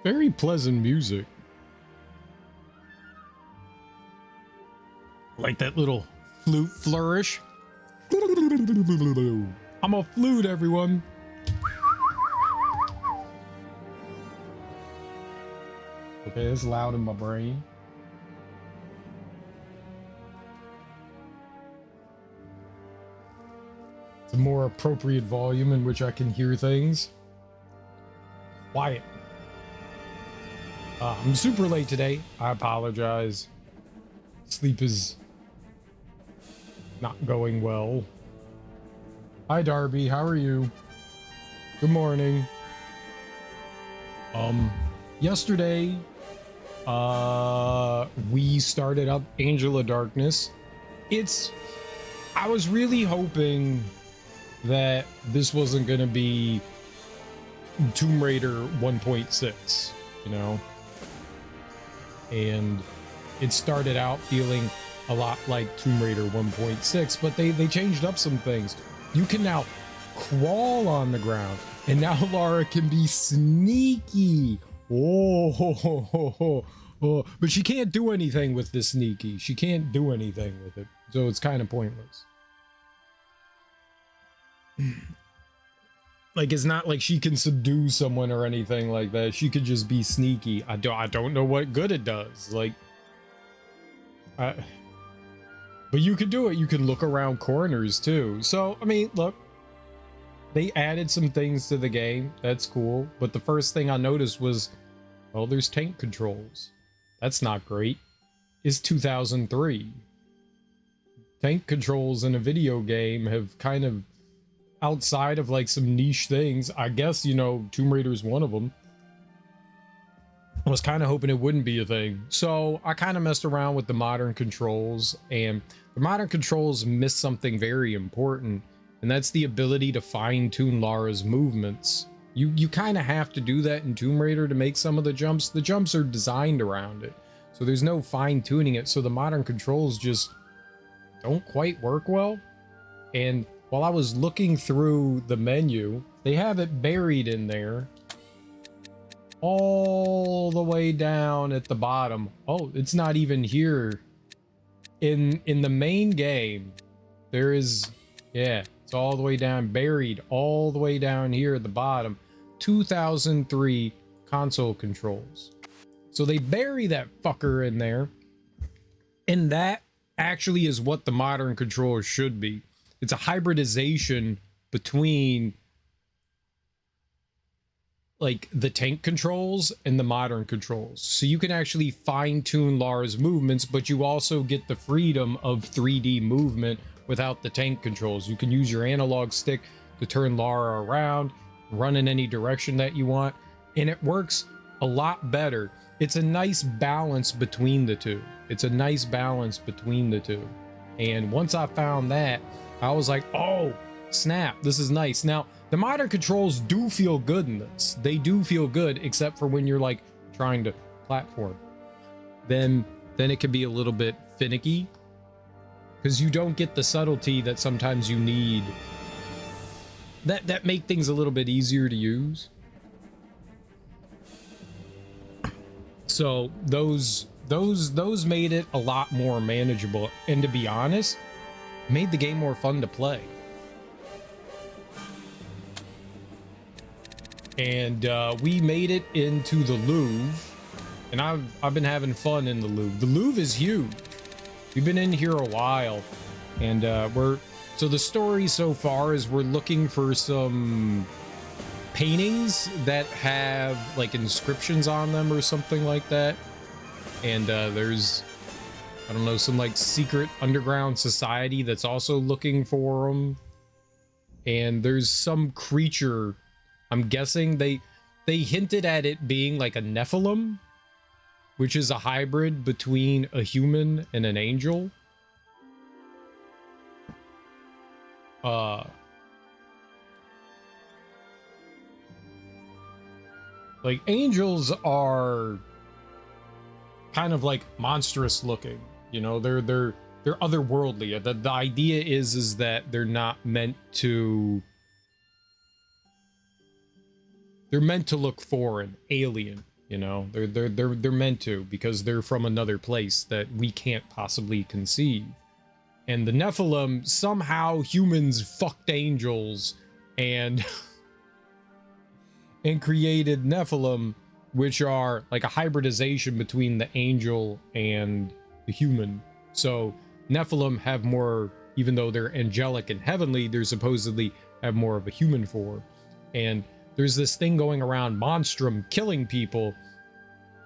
Very pleasant music. Like that little flute flourish. I'm a flute, everyone. Okay, it's loud in my brain. It's a more appropriate volume in which I can hear things. Quiet. I'm super late today. I apologize. Sleep is not going well. Hi, Darby. How are you? Good morning. Yesterday, we started up Angel of Darkness. I was really hoping that this wasn't gonna be Tomb Raider 1.6, you know? And it started out feeling a lot like Tomb Raider 1.6, but they changed up some things. You can now crawl on the ground, and now Lara can be sneaky. Oh, ho, ho, ho, ho, oh. But she can't do anything with this sneaky. She can't do anything with it, so it's kind of pointless. Like, it's not like she can subdue someone or anything like that. She could just be sneaky. I don't know what good it does. Like, but you could do it. You can look around corners too. So, I mean, look, they added some things to the game. That's cool. But the first thing I noticed was, well, there's tank controls. That's not great. It's 2003. Tank controls in a video game have kind of, outside of like some niche things, I guess, you know, Tomb Raider is one of them. I was kind of hoping it wouldn't be a thing. So I kind of messed around with the modern controls, and the modern controls miss something very important, and that's the ability to fine-tune Lara's movements. You kind of have to do that in Tomb Raider to make some of the jumps. The jumps are designed around it, so there's no fine-tuning it, so the modern controls just don't quite work well. And while I was looking through the menu, they have it buried in there all the way down at the bottom. Oh, it's not even here. In the main game, there is, yeah, it's all the way down, buried all the way down here at the bottom. 2003 console controls. So they bury that fucker in there, and that actually is what the modern controller should be. It's a hybridization between like the tank controls and the modern controls. So you can actually fine-tune Lara's movements, but you also get the freedom of 3D movement without the tank controls. You can use your analog stick to turn Lara around, run in any direction that you want, and it works a lot better. It's a nice balance between the two. It's a nice balance between the two. And once I found that, I was like, oh, snap, this is nice. Now, the modern controls do feel good in this. They do feel good, except for when you're like trying to platform. Then it can be a little bit finicky, because you don't get the subtlety that sometimes you need that make things a little bit easier to use. So those made it a lot more manageable, and to be honest, made the game more fun to play. And we made it into the Louvre, and I've been having fun in the Louvre. The Louvre is huge. We've been in here a while, and so the story so far is we're looking for some paintings that have like inscriptions on them or something like that. And there's, I don't know, some like secret underground society that's also looking for them. And there's some creature, I'm guessing they hinted at it being like a Nephilim, which is a hybrid between a human and an angel. Like, angels are kind of like monstrous looking, you know, they're otherworldly. The idea is that they're meant to look foreign, alien. You know, they're meant to, because they're from another place that we can't possibly conceive. And the Nephilim, somehow humans fucked angels and and created Nephilim, which are like a hybridization between the angel and the human. So Nephilim have more, even though they're angelic and heavenly, they're supposedly have more of a human form. And there's this thing going around, Monstrum killing people,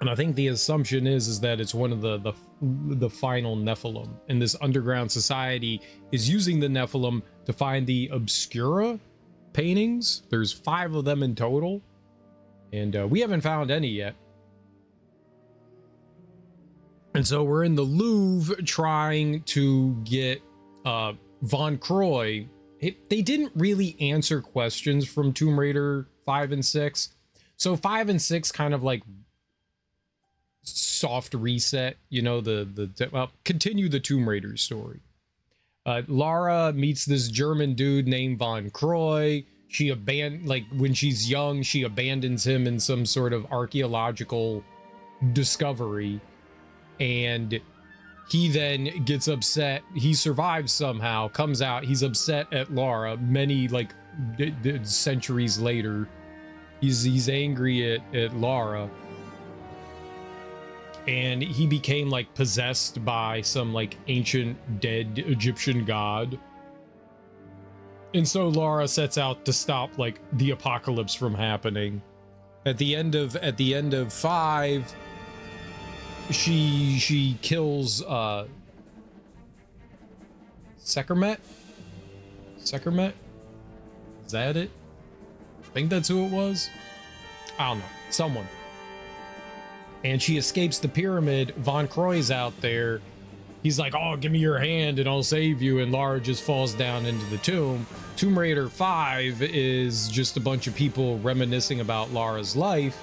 and I think the assumption is that it's one of the final Nephilim, and this underground society is using the Nephilim to find the Obscura paintings. There's 5 of them in total, and we haven't found any yet. And so we're in the Louvre trying to get Von Croy. They didn't really answer questions from Tomb Raider 5 and 6. So 5 and 6 kind of like soft reset, you know, well, continue the Tomb Raider story. Lara meets this German dude named Von Croy. She like when she's young, she abandons him in some sort of archaeological discovery, and he then gets upset. He survives somehow, comes out, he's upset at Lara many like centuries later. He's angry at Lara, and he became like possessed by some like ancient dead Egyptian god. And so Lara sets out to stop like the apocalypse from happening. At the end of 5, she kills Sekhmet? Sekhmet? Is that it? I think that's who it was. I don't know. Someone. And she escapes the pyramid. Von Croy's out there. He's like, oh, give me your hand and I'll save you. And Lara just falls down into the tomb. Tomb Raider 5 is just a bunch of people reminiscing about Lara's life.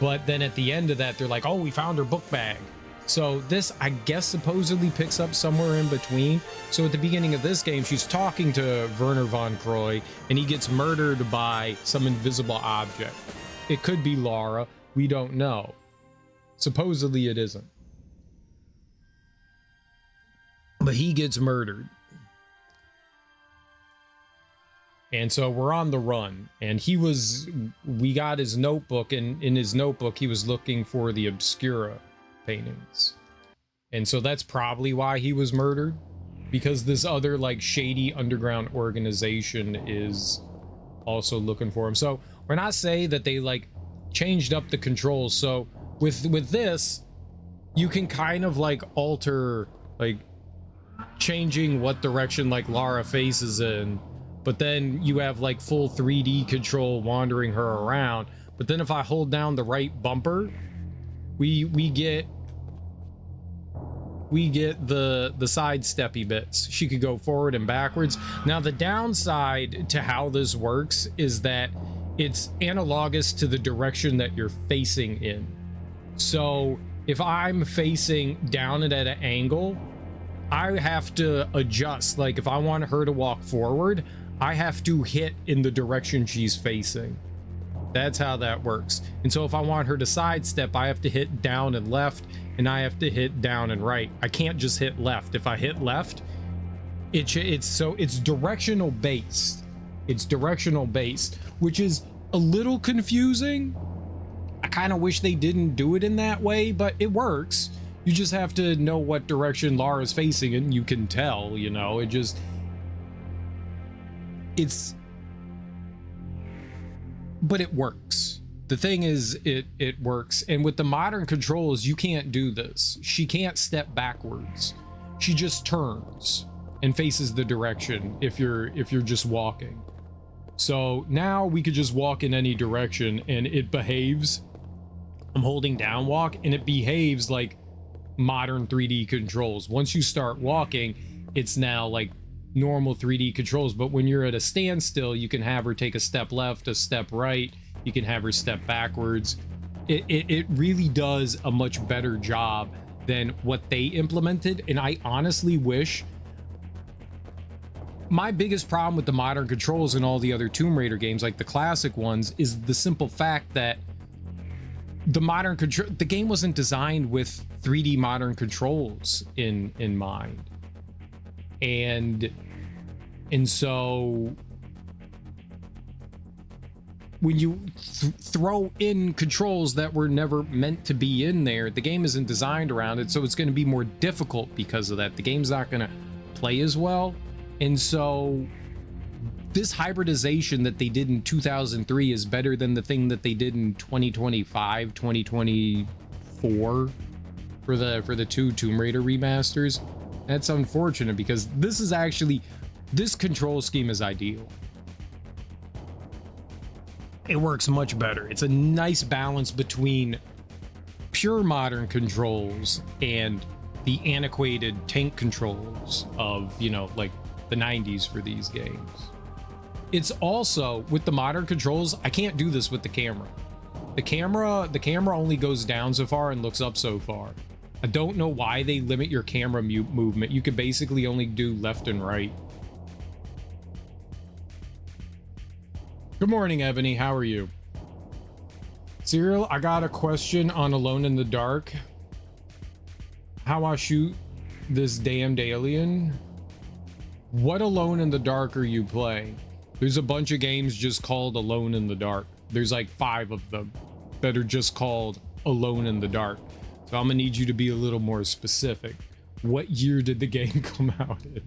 But then at the end of that, they're like, oh, we found her book bag. So this, I guess, supposedly picks up somewhere in between. So at the beginning of this game, she's talking to Werner Von Croy, and he gets murdered by some invisible object. It could be Lara. We don't know. Supposedly it isn't. But he gets murdered. And so we're on the run, and we got his notebook, and in his notebook, he was looking for the Obscura paintings. And so that's probably why he was murdered, because this other like shady underground organization is also looking for him. So we're not saying that they like changed up the controls. So with this, you can kind of like alter, like changing what direction like Lara faces in, but then you have like full 3D control wandering her around. But then if I hold down the right bumper, we get the sidesteppy bits. She could go forward and backwards. Now the downside to how this works is that it's analogous to the direction that you're facing in. So if I'm facing down and at an angle, I have to adjust. Like if I want her to walk forward, I have to hit in the direction she's facing. That's how that works. And so if I want her to sidestep, I have to hit down and left, and I have to hit down and right. I can't just hit left. If I hit left, it's directional based. It's directional based, which is a little confusing. I kind of wish they didn't do it in that way, but it works. You just have to know what direction Lara's facing, and you can tell, you know, but it works. The thing is, it works. And with the modern controls, you can't do this. She can't step backwards. She just turns and faces the direction if you're just walking. So now we could just walk in any direction and it behaves. I'm holding down walk and it behaves like modern 3D controls. Once you start walking, it's now like normal 3D controls. But when you're at a standstill, you can have her take a step left, a step right. You can have her step backwards. It really does a much better job than what they implemented. And I honestly wish, my biggest problem with the modern controls and all the other Tomb Raider games, like the classic ones, is the simple fact that the modern control, the game wasn't designed with 3D modern controls in mind. And so when you throw in controls that were never meant to be in there, the game isn't designed around it, so it's going to be more difficult because of that. The game's not going to play as well. And so this hybridization that they did in 2003 is better than the thing that they did in 2025, 2024 for the 2 Tomb Raider remasters. That's unfortunate because this control scheme is ideal. It works much better. It's a nice balance between pure modern controls and the antiquated tank controls of, you know, like the 90s for these games. It's also, with the modern controls, I can't do this with the camera. The camera only goes down so far and looks up so far. I don't know why they limit your camera movement. You could basically only do left and right. Good morning, Ebony. How are you? Cyril, I got a question on Alone in the Dark. How I shoot this damned alien? What Alone in the Dark are you playing? There's a bunch of games just called Alone in the Dark. There's like 5 of them that are just called Alone in the Dark. So I'm gonna need you to be a little more specific. What year did the game come out in?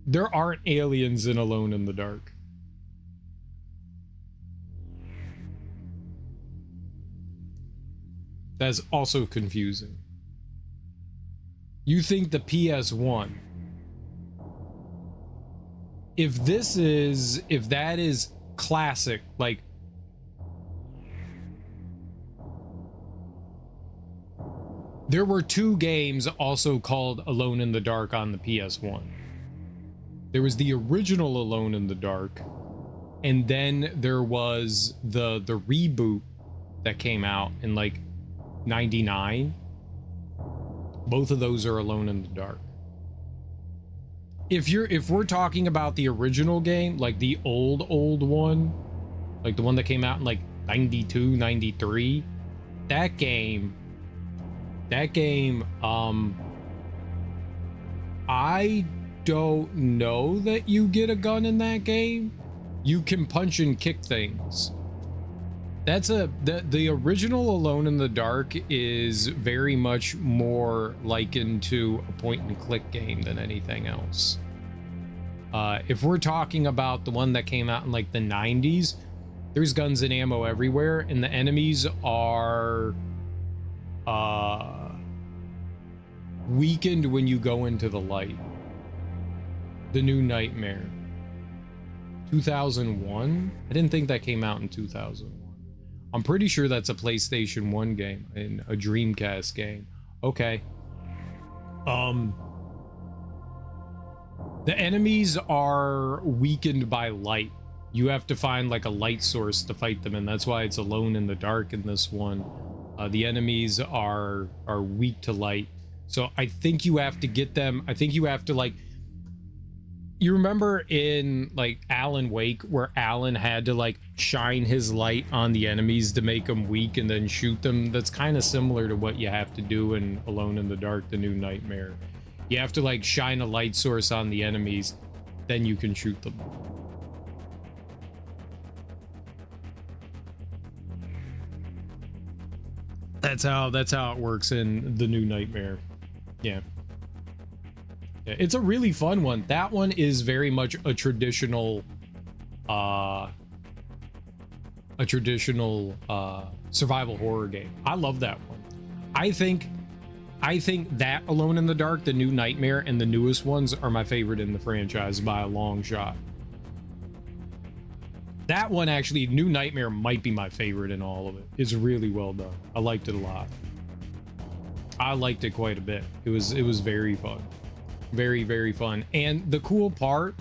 There aren't aliens in Alone in the Dark. That's also confusing. You think the PS1. If that is classic, like there were 2 games also called Alone in the Dark on the PS1. There was the original Alone in the Dark, and then there was the reboot that came out in like 99. Both of those are Alone in the Dark. If we're talking about the original game, like the old one, like the one that came out in like 92, 93, that game, I don't know that you get a gun in that game. You can punch and kick things. The original Alone in the Dark is very much more likened to a point and click game than anything else. If we're talking about the one that came out in like the 90s, there's guns and ammo everywhere, and the enemies are weakened when you go into the light. The New Nightmare. 2001? I didn't think that came out in 2001. I'm pretty sure that's a PlayStation 1 game and a Dreamcast game. Okay. The enemies are weakened by light. You have to find like a light source to fight them, and that's why it's Alone in the Dark in this one. The enemies are weak to light. So I think you have to get them. I think you have to, like, you remember in like Alan Wake where Alan had to like shine his light on the enemies to make them weak and then shoot them? That's kind of similar to what you have to do in Alone in the Dark, The New Nightmare. You have to like shine a light source on the enemies, then you can shoot them. That's how it works in The New Nightmare. Yeah. It's a really fun one. That one is very much a traditional survival horror game. I love that one. I think that Alone in the Dark, The New Nightmare, and the newest ones are my favorite in the franchise by a long shot. That one, actually, New Nightmare might be my favorite in all of it. It's really well done. I liked it a lot. I liked it quite a bit. It was very fun. Very, very fun. And the cool part,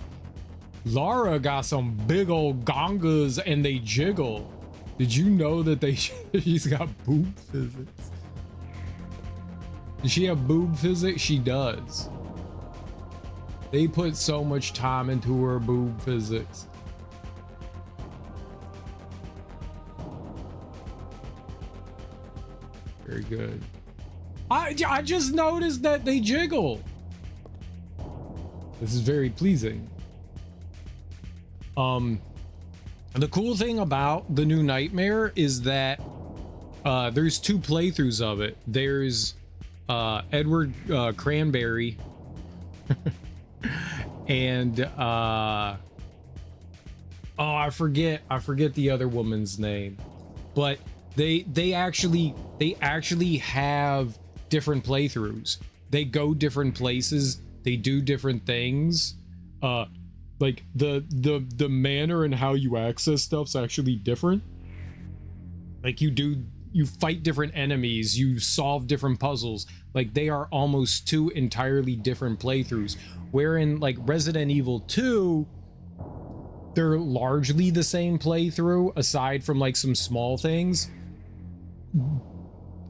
Lara got some big old gongas and they jiggle. Did you know that she's got boob physics? Does she have boob physics? She does. They put so much time into her boob physics. Very good. I just noticed that they jiggle. This is very pleasing. The cool thing about the new Nightmare is that there's 2 playthroughs of it. There's Edward Cranberry and oh, I forget the other woman's name, but they actually have different playthroughs. They go different places, they do different things. Like the manner and how you access stuff's actually different. Like you fight different enemies, you solve different puzzles. Like they are almost 2 entirely different playthroughs. Wherein like Resident Evil 2, they're largely the same playthrough aside from like some small things.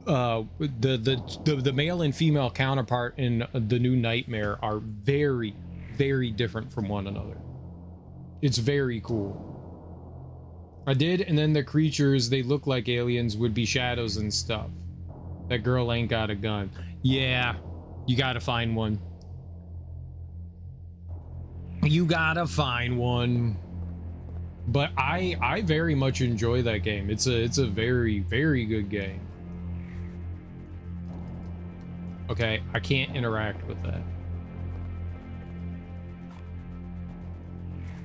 The male and female counterpart in the new Nightmare are very, very different from one another. It's very cool. I did, and then the creatures, they look like aliens, would be shadows and stuff. That girl ain't got a gun. Yeah, you gotta find one. You gotta find one. But I very much enjoy that game. It's a very, very good game. Okay, I can't interact with that.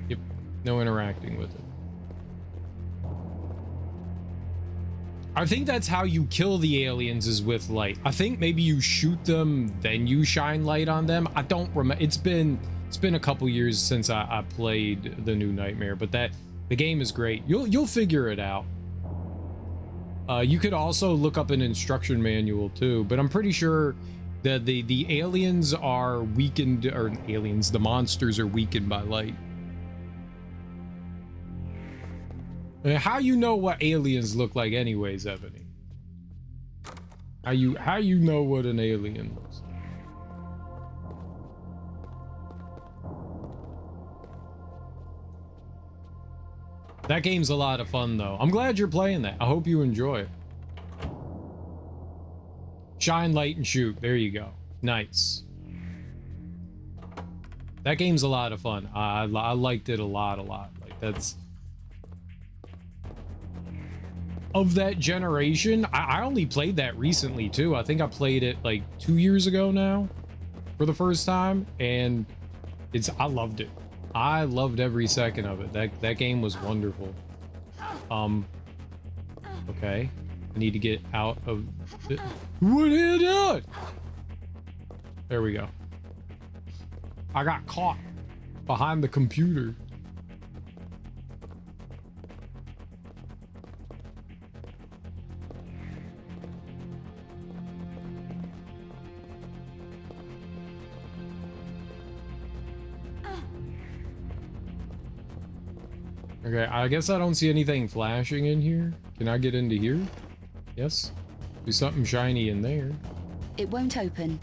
Yep, no interacting with it. I think that's how you kill the aliens, is with light. I think maybe you shoot them, then you shine light on them. I don't remember. It's been a couple years since I played the new Nightmare, but the game is great. You'll figure it out. You could also look up an instruction manual too, but I'm pretty sure that the aliens are weakened, or aliens, the monsters are weakened by light. How you know what aliens look like anyways, Ebony? How you know what an alien looks like? That game's a lot of fun though. I'm glad you're playing that. I hope you enjoy it. Shine light and shoot. There you go. Nice. That game's a lot of fun. I liked it a lot. Like that's of that generation. I only played that recently too. I think I played it like 2 years ago now for the first time, and I loved it. I loved every second of it. That game was wonderful. Okay, I need to get out of it. What are you doing? There we go. I got caught behind the computer. Okay, I guess I don't see anything flashing in here. Can I get into here? Yes. There's something shiny in there. It won't open.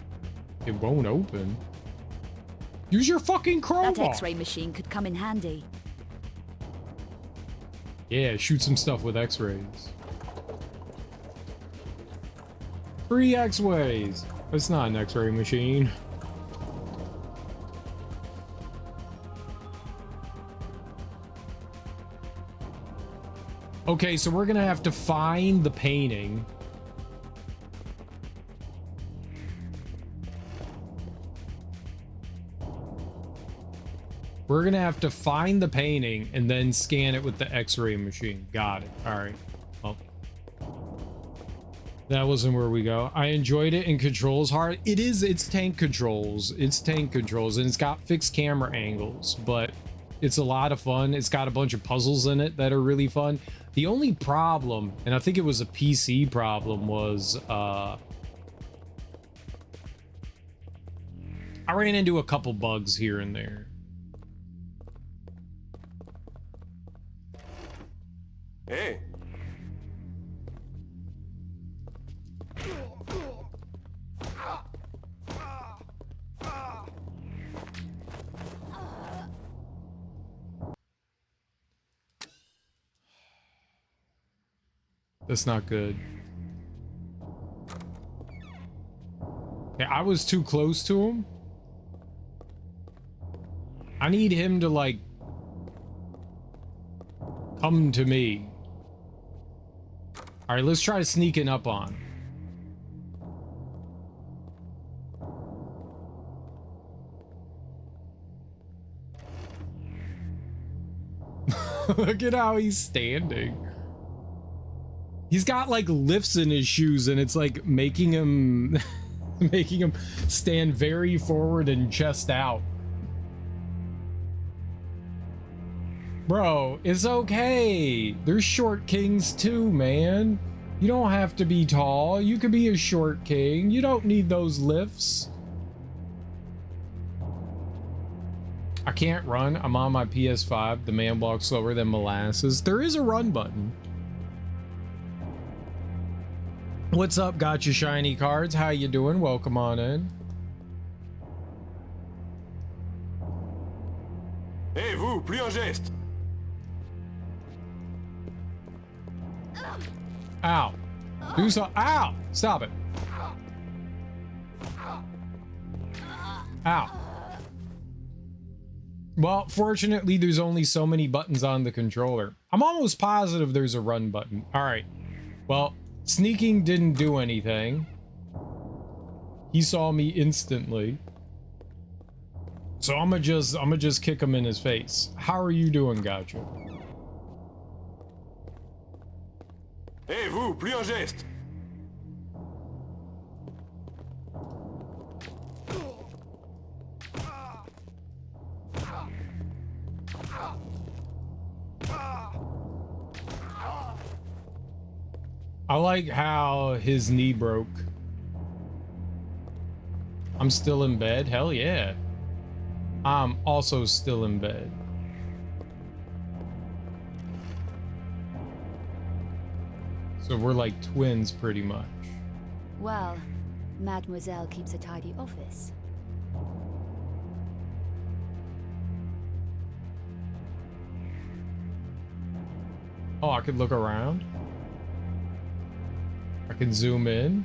It won't open? Use your fucking crowbar! That X-ray machine could come in handy. Yeah, shoot some stuff with X-rays. 3 X-rays! It's not an X-ray machine. Okay, so we're gonna have to find the painting. We're gonna have to find the painting and then scan it with the X-ray machine. Got it. All right. Well, that wasn't where we go. I enjoyed it, and controls hard. It's tank controls. It's tank controls, and it's got fixed camera angles, but it's a lot of fun. It's got a bunch of puzzles in it that are really fun. The only problem, and I think it was a PC problem, was I ran into a couple bugs here and there. Hey. That's not good. Okay, I was too close to him. I need him to, like, come to me. All right, let's try sneaking up on. Look at how he's standing. He's got like lifts in his shoes and it's like making him making him stand very forward and chest out. Bro, it's okay. There's short kings too, man. You don't have to be tall. You could be a short king. You don't need those lifts. I can't run. I'm on my PS5. The man walks slower than molasses. There is a run button. What's up, Gotcha Shiny Cards? How you doing? Welcome on in. Hey, vous, plus un geste. Ow. Do so. Ow! Stop it. Ow. Well, fortunately, there's only so many buttons on the controller. I'm almost positive there's a run button. All right. Well, sneaking didn't do anything. He saw me instantly. So I'm gonna just kick him in his face. How are you doing, Gotcha? Hey, vous, plus un geste. I like how his knee broke. I'm still in bed. Hell yeah. I'm also still in bed. So we're like twins pretty much. Well, Mademoiselle keeps a tidy office. Oh, I could look around. I can zoom in.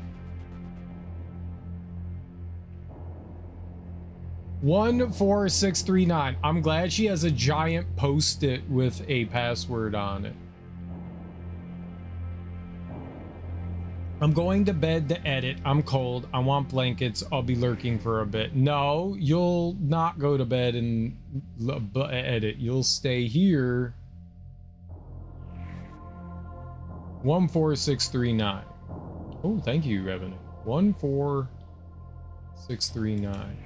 14639. I'm glad she has a giant post-it with a password on it. I'm going to bed to edit. I'm cold. I want blankets. I'll be lurking for a bit. No, you'll not go to bed and edit. You'll stay here. 14639. Oh, thank you, Revenant. 14639.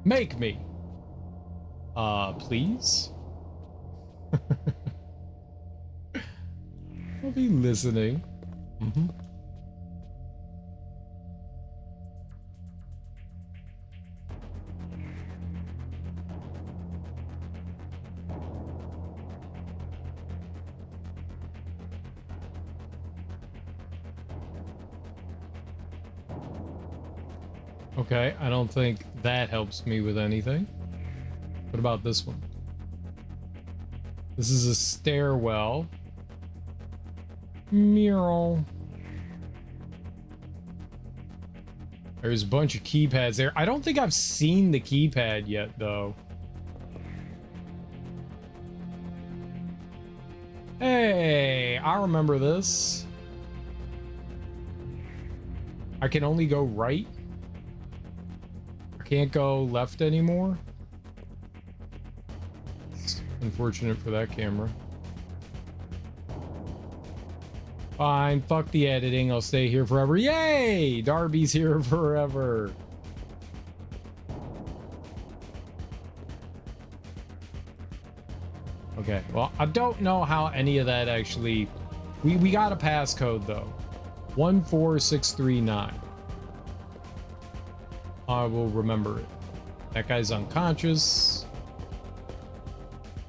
Make me. Please? I'll be listening. Mm-hmm. Okay, I don't think that helps me with anything. What about this one? This is a stairwell. Mural. There's a bunch of keypads there. I don't think I've seen the keypad yet, though. Hey, I remember this. I can only go right. Can't go left anymore. It's unfortunate for that camera. Fine, fuck the editing. I'll stay here forever. Yay! Darby's here forever. Okay, well, I don't know how any of that actually... We got a passcode, though. 14639. I will remember it. That guy's unconscious.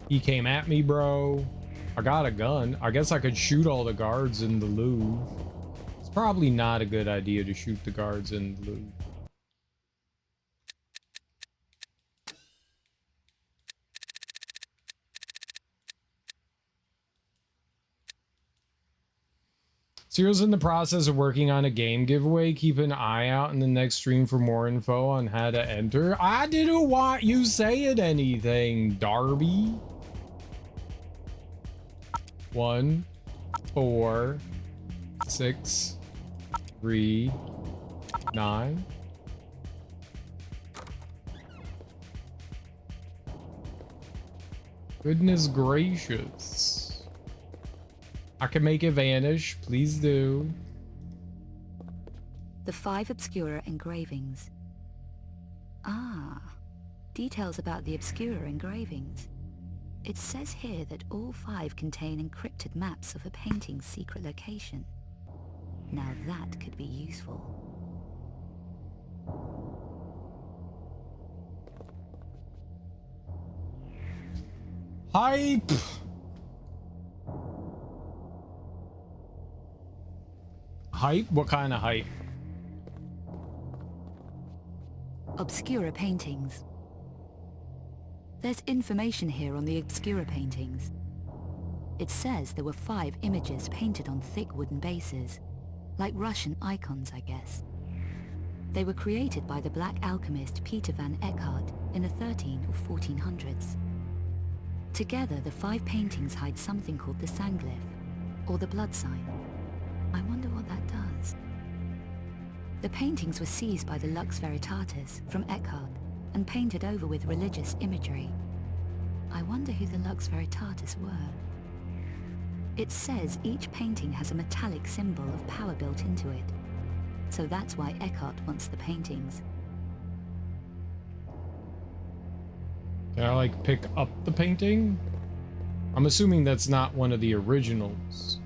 He came at me, bro. I got a gun. I guess I could shoot all the guards in the Louvre. It's probably not a good idea to shoot the guards in the Louvre. Cyril's in the process of working on a game giveaway. Keep an eye out in the next stream for more info on how to enter. I didn't want you saying anything, Darby. 1, 4, 6, 3, 9. Goodness gracious. I can make it vanish. Please do. The 5 Obscura engravings. Ah, details about the Obscura engravings. It says here that all 5 contain encrypted maps of a painting's secret location. Now that could be useful. Hype! Hype? What kind of hype? Obscura paintings. There's information here on the Obscura paintings. It says there were 5 images painted on thick wooden bases, like Russian icons, I guess. They were created by the black alchemist Peter van Eckhart in the 13 or 1400s. Together, the 5 paintings hide something called the Sanglyph, or the blood sign. I wonder what that does. The paintings were seized by the Lux Veritatis from Eckhart and painted over with religious imagery. I wonder who the Lux Veritatis were. It says each painting has a metallic symbol of power built into it. So that's why Eckhart wants the paintings. Can I like pick up the painting? I'm assuming that's not one of the originals.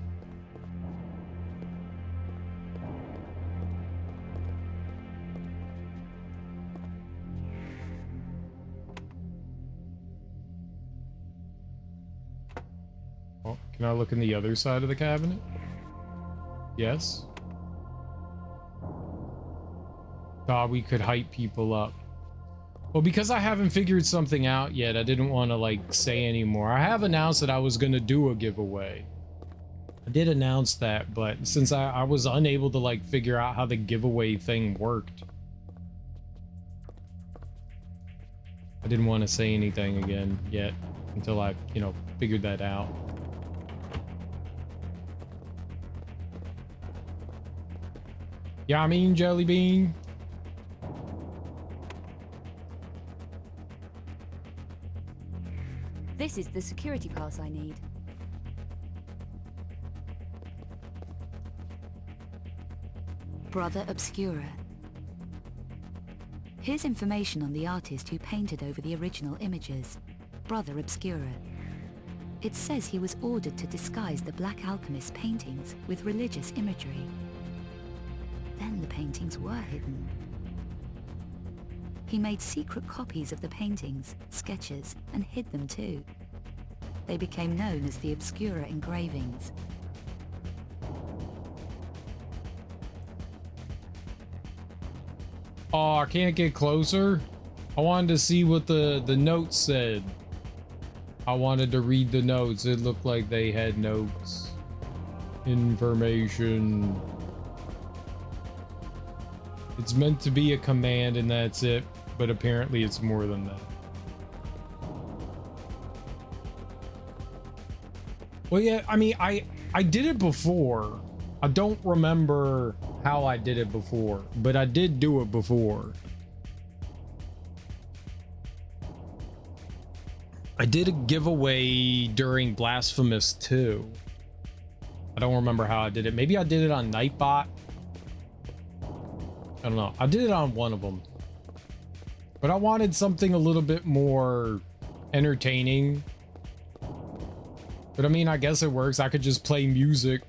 Oh, can I look in the other side of the cabinet? Yes. Thought we could hype people up. Well, because I haven't figured something out yet, I didn't want to like say anymore. I have announced that I was going to do a giveaway. I did announce that, but since I was unable to like figure out how the giveaway thing worked, I didn't want to say anything again yet until I, figured that out. Yeah, I mean, Jelly Bean. This is the security pass I need. Brother Obscura. Here's information on the artist who painted over the original images, Brother Obscura. It says he was ordered to disguise the Black Alchemist paintings with religious imagery. Then the paintings were hidden. He made secret copies of the paintings, sketches, and hid them too. They became known as the Obscura engravings. Oh, I can't get closer. I wanted to see what the notes said. I wanted to read the notes. It looked like they had notes. Information. It's meant to be a command and that's it, but apparently it's more than that. Well, yeah, I mean, I did it before. I don't remember how I did it before, but I did do it before. I did a giveaway during Blasphemous 2. I don't remember how I did it. Maybe I did it on Nightbot. I don't know. I did it on one of them. But I wanted something a little bit more entertaining. But I mean, I guess it works. I could just play music.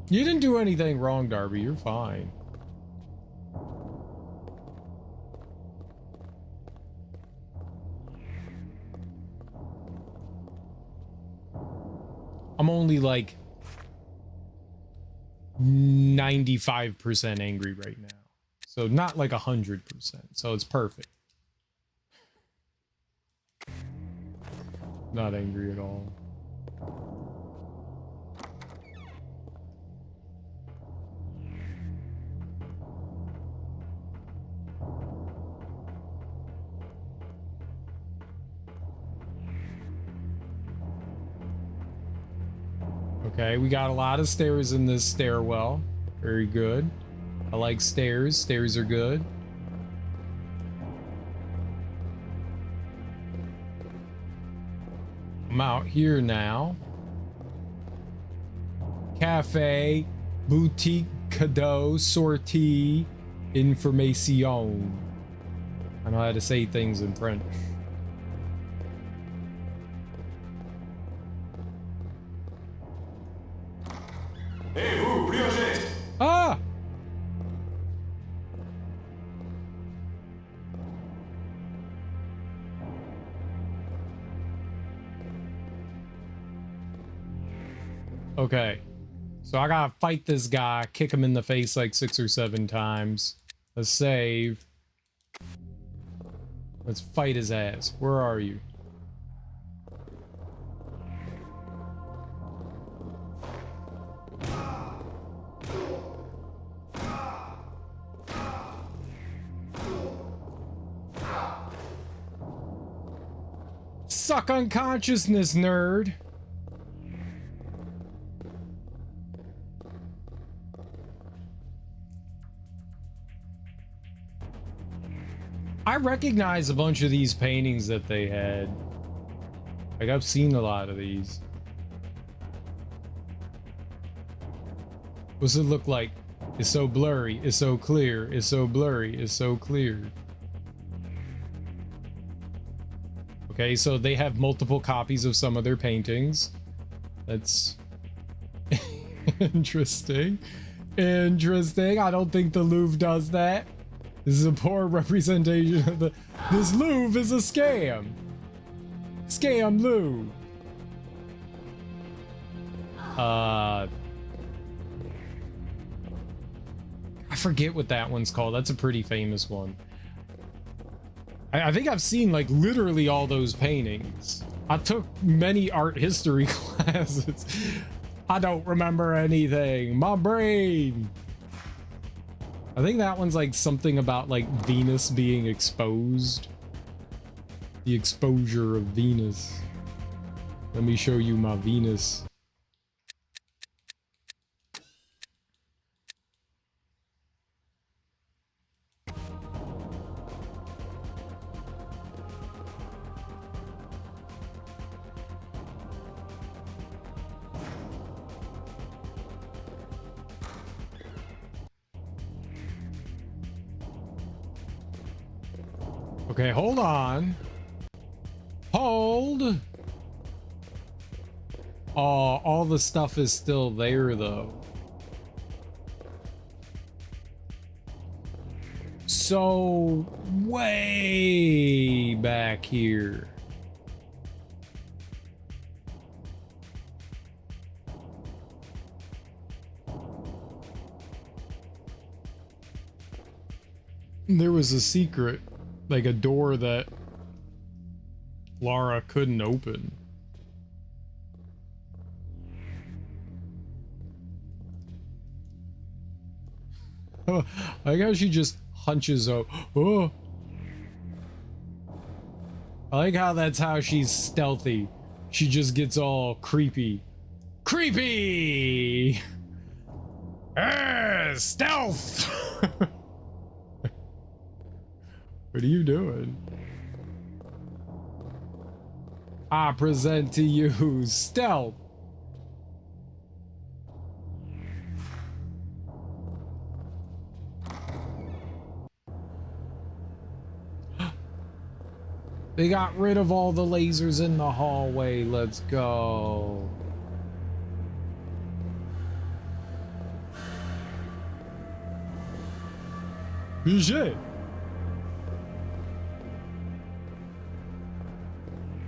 You didn't do anything wrong, Darby. You're fine. I'm only like 95% angry right now. So not like 100%. So it's perfect. Not angry at all. Okay, we got a lot of stairs in this stairwell. Very good. I like stairs. Stairs are good. I'm out here now. Cafe, boutique, cadeau, sortie, information. I know how to say things in French. Hé, vous, plus un geste! Ah! Okay. So I gotta fight this guy, kick him in the face like 6 or 7 times. Let's save. Let's fight his ass. Where are you? Suck unconsciousness, nerd. I recognize a bunch of these paintings that they had. Like, I've seen a lot of these. What's it look like? It's so blurry, it's so clear, it's so blurry, it's so clear. Okay, so they have multiple copies of some of their paintings. That's interesting. Interesting. I don't think the Louvre does that. This is a poor representation of the... This Louvre is a scam. Scam Louvre. I forget what that one's called. That's a pretty famous one. I think I've seen like literally all those paintings. I took many art history classes. I don't remember anything. My brain. I think that one's like something about like Venus being exposed. The exposure of Venus. Let me show you my Venus. Okay, hold on. Hold. Oh, all the stuff is still there though. So way back here. There was a secret. Like a door that Lara couldn't open. Oh, I like how she just hunches out. Oh. I like how that's how she's stealthy. She just gets all creepy. Creepy! Stealth! What are you doing? I present to you stealth. They got rid of all the lasers in the hallway. Let's go. Shit.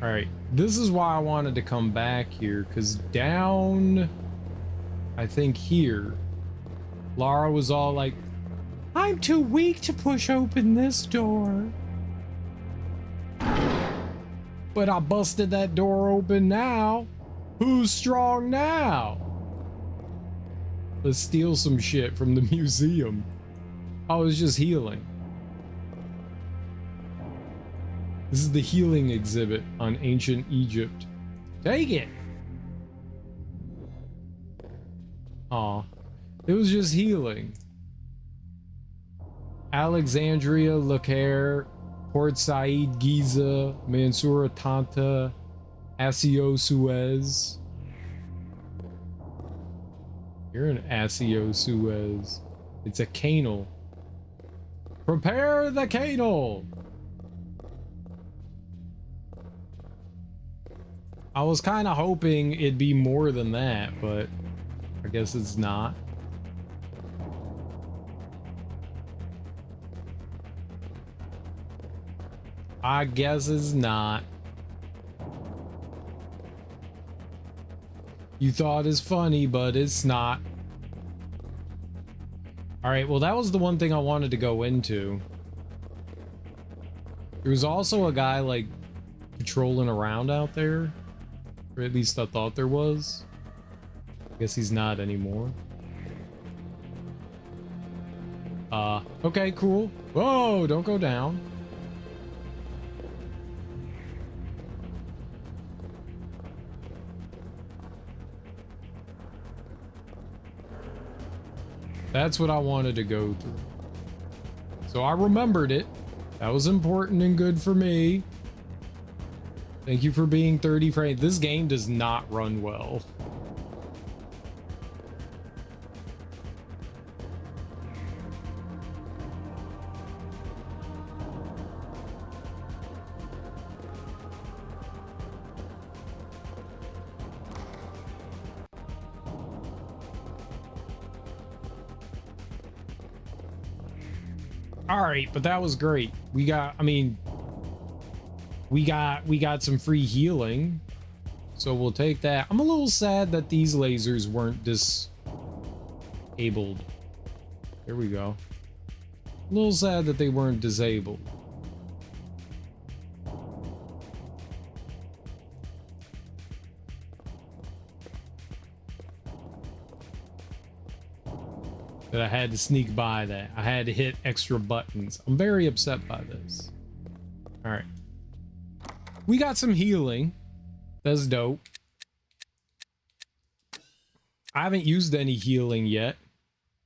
All right, this is why I wanted to come back here, because down, I think here, Lara was all like, I'm too weak to push open this door. But I busted that door open now. Who's strong now? Let's steal some shit from the museum. I was just healing. This is the healing exhibit on ancient Egypt. Take it. Aw. It was just healing. Alexandria, Le Caire, Port Said, Giza, Mansoura Tanta, Asio Suez. You're an Asio Suez. It's a canal. Prepare the canal! I was kind of hoping it'd be more than that, but I guess it's not. I guess it's not. You thought it's funny, but it's not. Alright, well that was the one thing I wanted to go into. There was also a guy like patrolling around out there. Or at least I thought there was. I guess he's not anymore. Okay, cool. Whoa, don't go down. That's what I wanted to go through. So I remembered it. That was important and good for me. Thank you for being 30 frames. This game does not run well. All right, but that was great. We got, I mean, we got some free healing, so we'll take that. I'm a little sad that these lasers weren't disabled. There we go. A little sad that they weren't disabled. That I had to sneak by that. I had to hit extra buttons. I'm very upset by this. All right. We got some healing. That's dope. I haven't used any healing yet.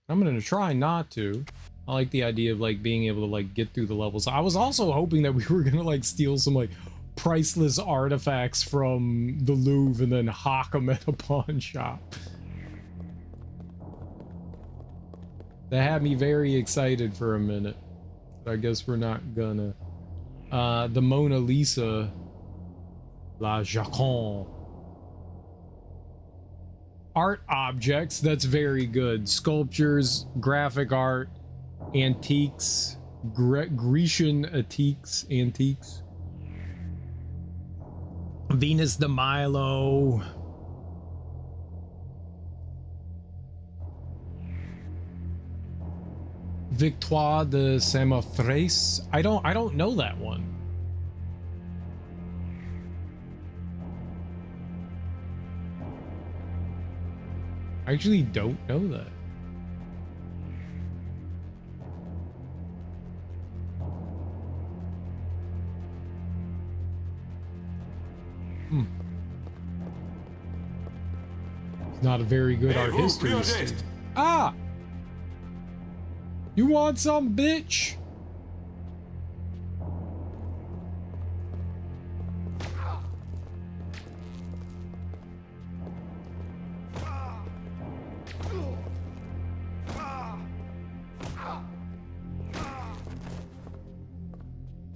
I'm gonna try not to. I like the idea of like being able to like get through the levels. I was also hoping that we were gonna like steal some like priceless artifacts from the Louvre and then hawk them at a pawn shop. That had me very excited for a minute. But I guess we're not gonna. The Mona Lisa. La Joconde. Art objects, that's very good. Sculptures, graphic art, antiques, Grecian antiques. Venus de Milo. Victoire de Samothrace. I don't know that one. I actually don't know that. It's not a very good art history student. Ah! You want some, bitch?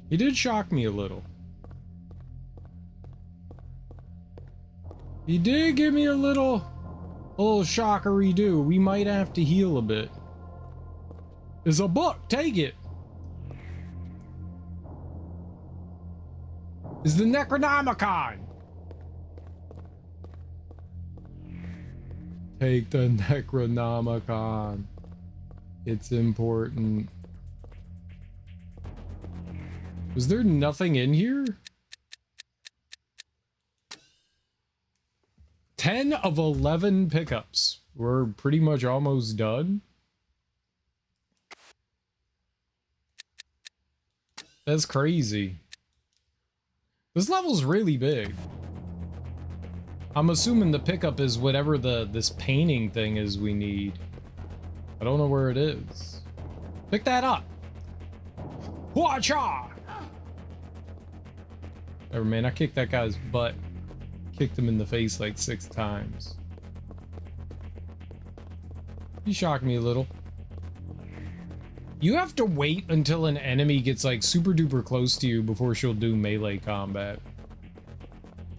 He did shock me a little. He did give me a little shockery-do. We might have to heal a bit. There's a book. Take it. It's the Necronomicon. Take the Necronomicon. It's important. Was there nothing in here? 10 of 11 pickups. We're pretty much almost done. That's crazy. This level's really big. I'm assuming the pickup is whatever this painting thing is we need. I don't know where it is. Pick that up. Watcha! Never mind, I kicked that guy's butt. Kicked him in the face like 6 times. He shocked me a little. You have to wait until an enemy gets like super duper close to you before she'll do melee combat.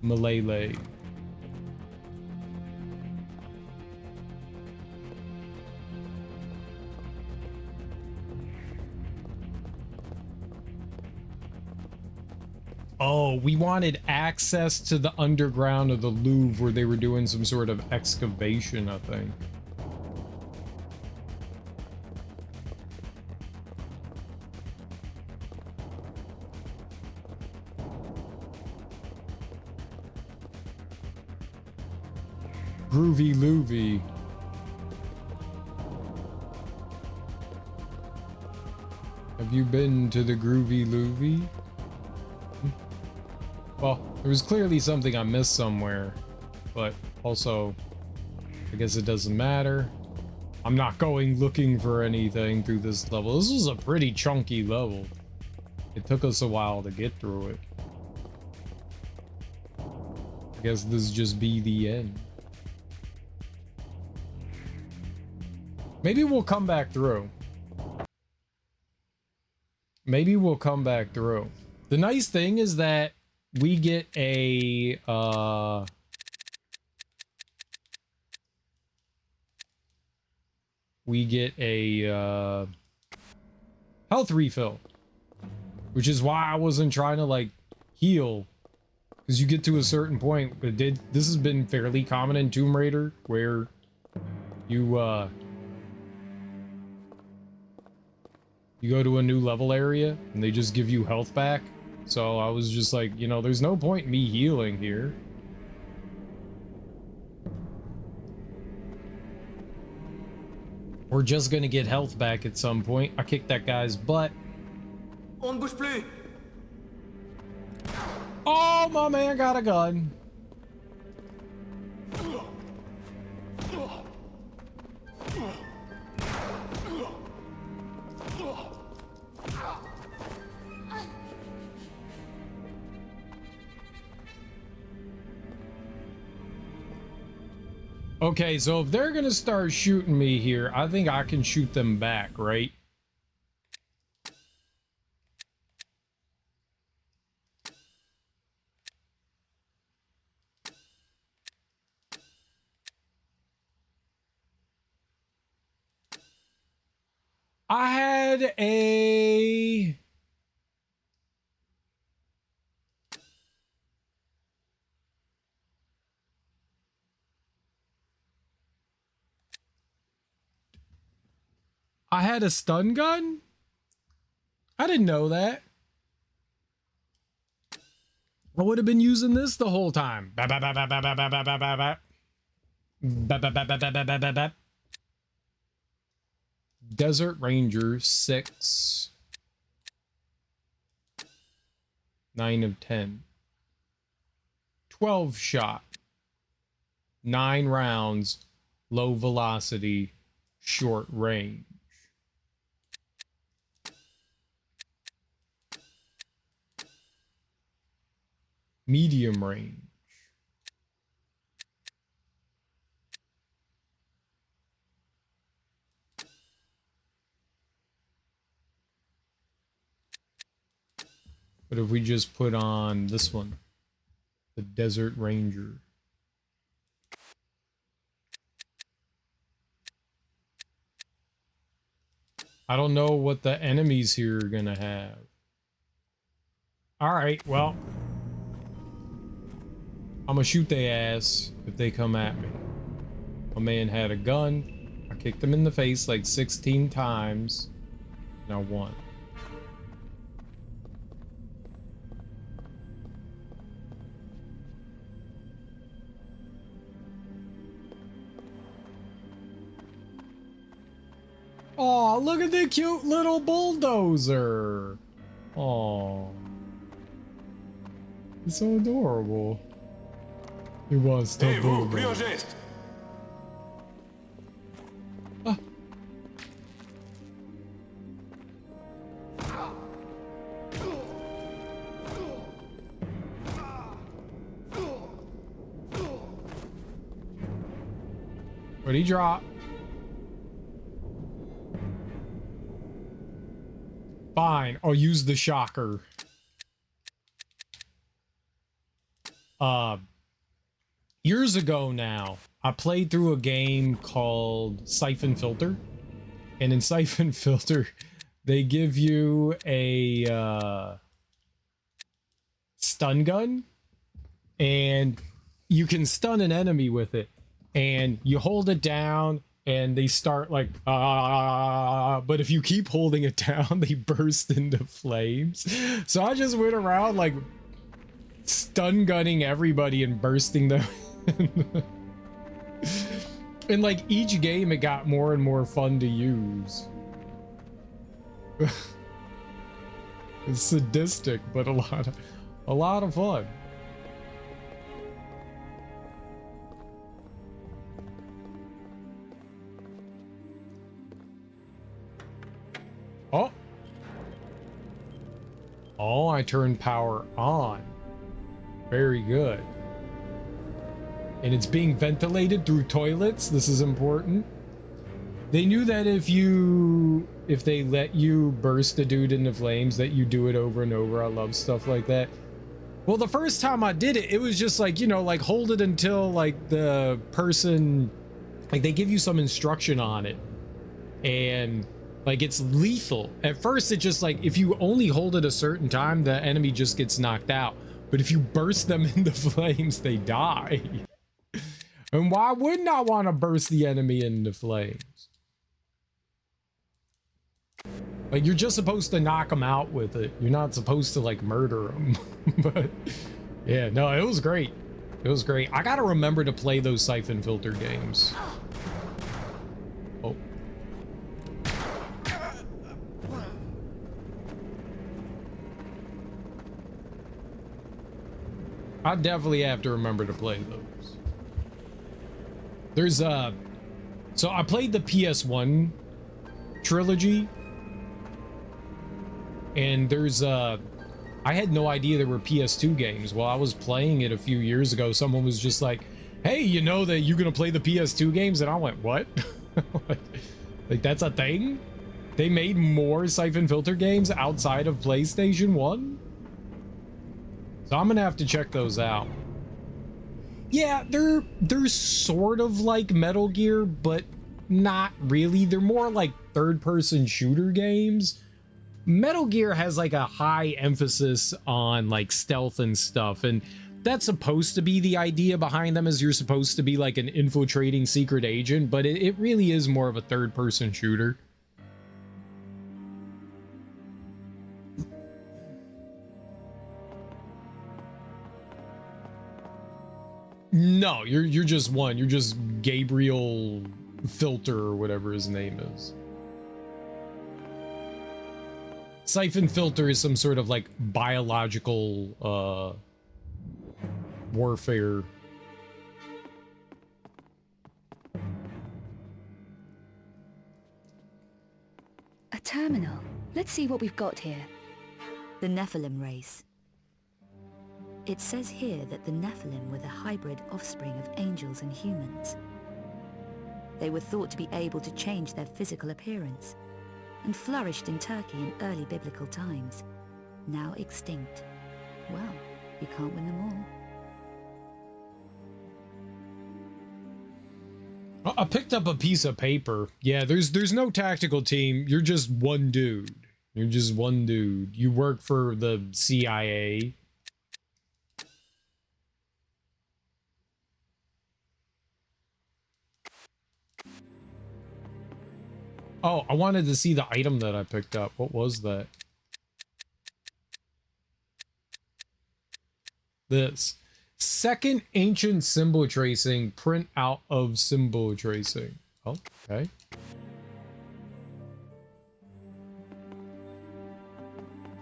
Melee. Oh, we wanted access to the underground of the Louvre where they were doing some sort of excavation, I think. Groovy Louvy. Have you been to the Groovy Louvy? Well, there was clearly something I missed somewhere, but also, I guess it doesn't matter. I'm not going looking for anything through this level. This was a pretty chunky level. It took us a while to get through it. I guess this just be the end. Maybe we'll come back through. Maybe we'll come back through. The nice thing is that we get a health refill, which is why I wasn't trying to like heal, because you get to a certain point. But this has been fairly common in Tomb Raider where you go to a new level area and they just give you health back. So I was just like, you know, there's no point in me healing here. We're just gonna get health back at some point. I kicked that guy's butt. On ne bouge plus. Oh, my man got a gun. Okay, so if they're gonna start shooting me here, I think I can shoot them back, right? I had a... I had a stun gun? I didn't know that. I would have been using this the whole time. Desert Ranger 6. 9 of 10. 12 shot. 9 rounds. Low velocity. Short range. Medium range. But if we just put on this one, the Desert Ranger. I don't know what the enemies here are gonna have. All right, well, I'm gonna shoot their ass if they come at me. My man had a gun. I I kicked him in the face like 16 times. Now one. Oh, look at the cute little bulldozer. Oh, it's so adorable. He wants to Hé, vous, move. plus un geste. Ah. What'd he drop? Fine, I'll use the shocker. Years ago now, I played through a game called Siphon Filter. And in Siphon Filter, they give you a stun gun. And you can stun an enemy with it. And you hold it down and they start like, but if you keep holding it down, they burst into flames. So I just went around like stun gunning everybody and bursting them. And like each game, it got more and more fun to use. It's sadistic, but a lot of fun. Oh. Oh, I turned power on. Very good. And it's being ventilated through toilets. This is important. They knew that if they let you burst a dude into flames, that you do it over and over. I love stuff like that. Well, the first time I did it, it was just like, you know, like hold it until like the person, like they give you some instruction on it. And like it's lethal. At first, it's just like if you only hold it a certain time, the enemy just gets knocked out. But if you burst them into flames, they die. And why wouldn't I want to burst the enemy into flames? Like you're just supposed to knock them out with it. You're not supposed to like murder them. But yeah, no, it was great. It was great. I gotta remember to play those Siphon Filter games. Oh. I definitely have to remember to play those. There's so I played the PS1 trilogy, and there's I had no idea there were PS2 games. While I was playing it a few years ago, someone was just like, hey, you know that you're gonna play the PS2 games? And I went, what? like that's a thing? They made more Siphon Filter games outside of PlayStation 1? So I'm gonna have to check those out. Yeah, they're sort of like Metal Gear, but not really. They're more like third-person shooter games. Metal Gear has like a high emphasis on like stealth and stuff, and that's supposed to be the idea behind them, is you're supposed to be like an infiltrating secret agent, but it really is more of a third-person shooter. No, you're just one. You're just Gabriel Filter or whatever his name is. Siphon Filter is some sort of like biological warfare. A terminal. Let's see what we've got here. The Nephilim race. It says here that the Nephilim were the hybrid offspring of angels and humans. They were thought to be able to change their physical appearance, and flourished in Turkey in early biblical times, now extinct. Well, you can't win them all. I picked up a piece of paper. Yeah, there's no tactical team. You're just one dude. You're just one dude. You work for the CIA. Oh, I wanted to see the item that I picked up. What was that? This. Second ancient symbol tracing, print out of symbol tracing. Oh, okay.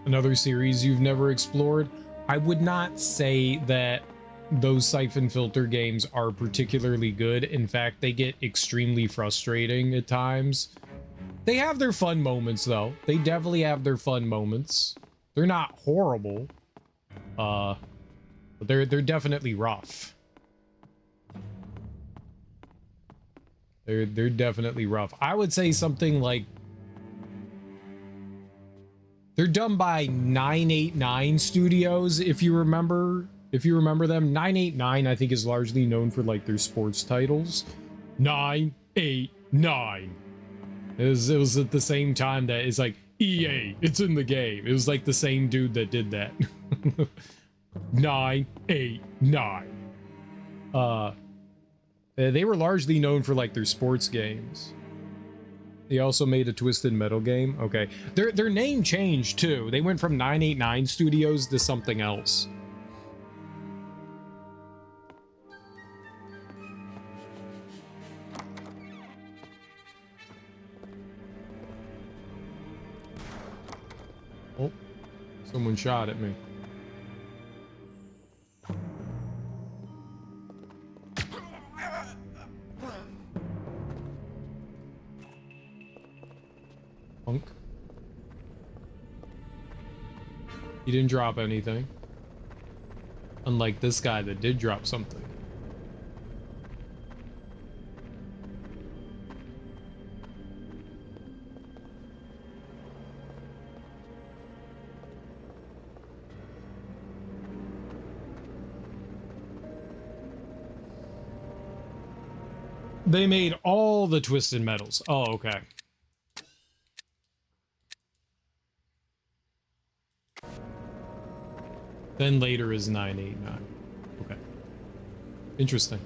Another series you've never explored. I would not say that those Siphon Filter games are particularly good. In fact, they get extremely frustrating at times. They have their fun moments, though. They definitely have their fun moments. They're not horrible. But they're definitely rough. They're definitely rough. I would say something like they're done by 989 Studios, if you remember them. 989, I think, is largely known for like their sports titles. 989. It was at the same time that it's like EA, it's in the game. It was like the same dude that did that. 989. They were largely known for like their sports games. They also made a Twisted Metal game. Okay. Their name changed too. They went from 989 Studios to something else. Oh, someone shot at me. Punk. He didn't drop anything. Unlike this guy that did drop something. They made all the Twisted Metals. Oh, okay. Then later is 989. Okay. Interesting.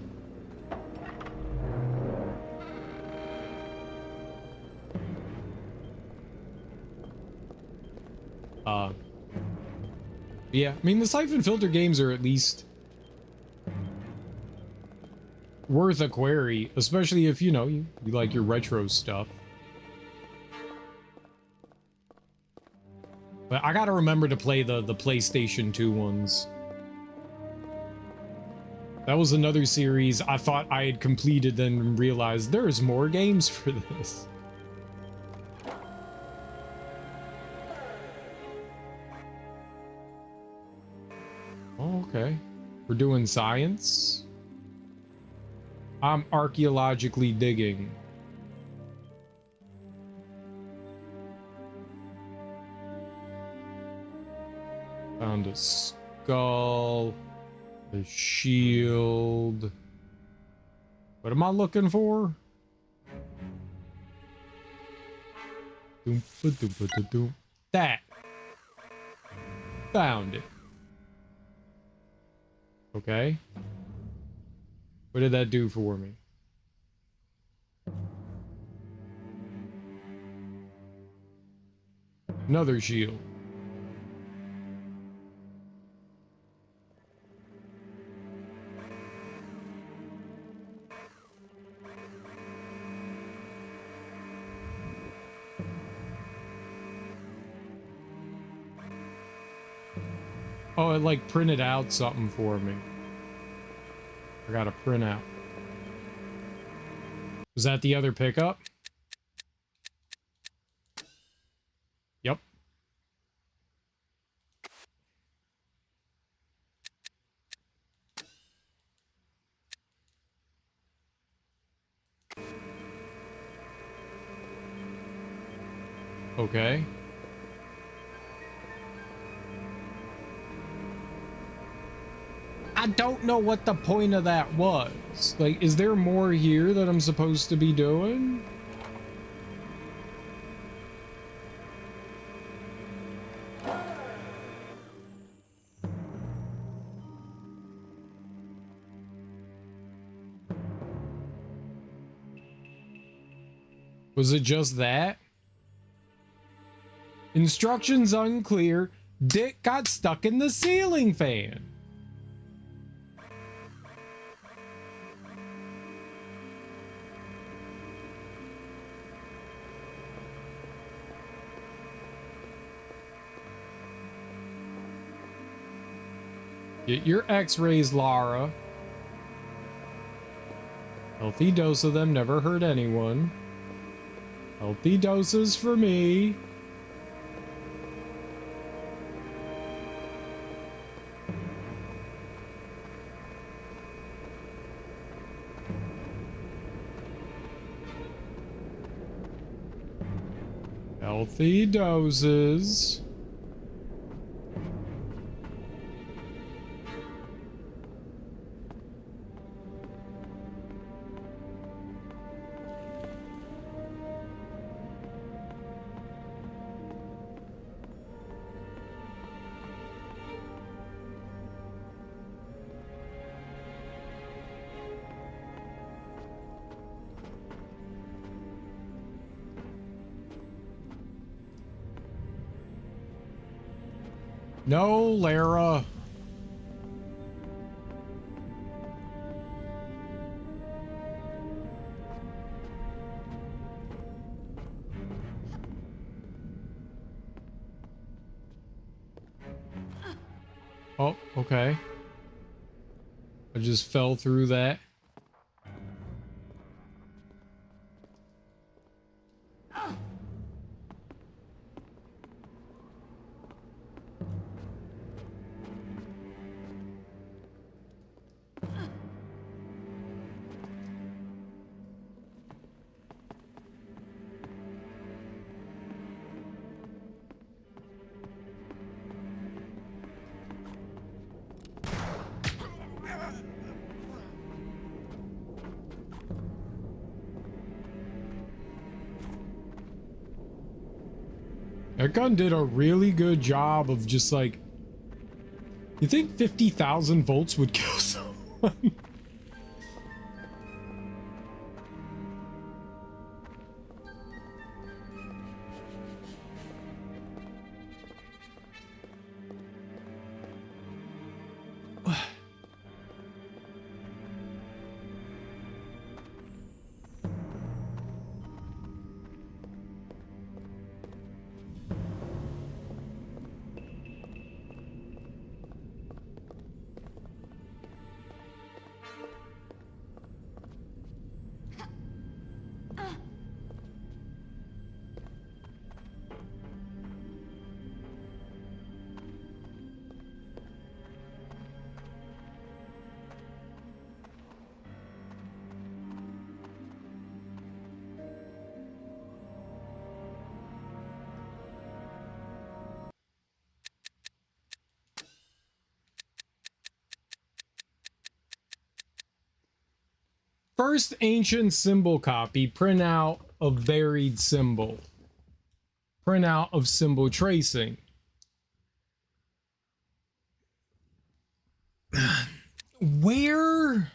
Yeah, I mean, the Siphon Filter games are at least worth a query, especially if, you know, you like your retro stuff. But I gotta remember to play the PlayStation 2 ones. That was another series I thought I had completed, then realized there's more games for this. Oh, okay. We're doing science. I'm archaeologically digging. Found a skull, a shield. What am I looking for? That. Found it. Okay. What did that do for me? Another shield. Oh, it like printed out something for me. I got a printout. Was that the other pickup? Yep. Okay. I don't know what the point of that was. Like, is there more here that I'm supposed to be doing? Was it just that? Instructions unclear. Dick got stuck in the ceiling fan. Get your x-rays, Lara. Healthy dose of them, never hurt anyone. Healthy doses for me. Healthy doses. No, Lara. Oh, okay. I just fell through that. That gun did a really good job of just like... You think 50,000 volts would kill someone? First ancient symbol copy, print out a varied symbol. Print out of symbol tracing. Where?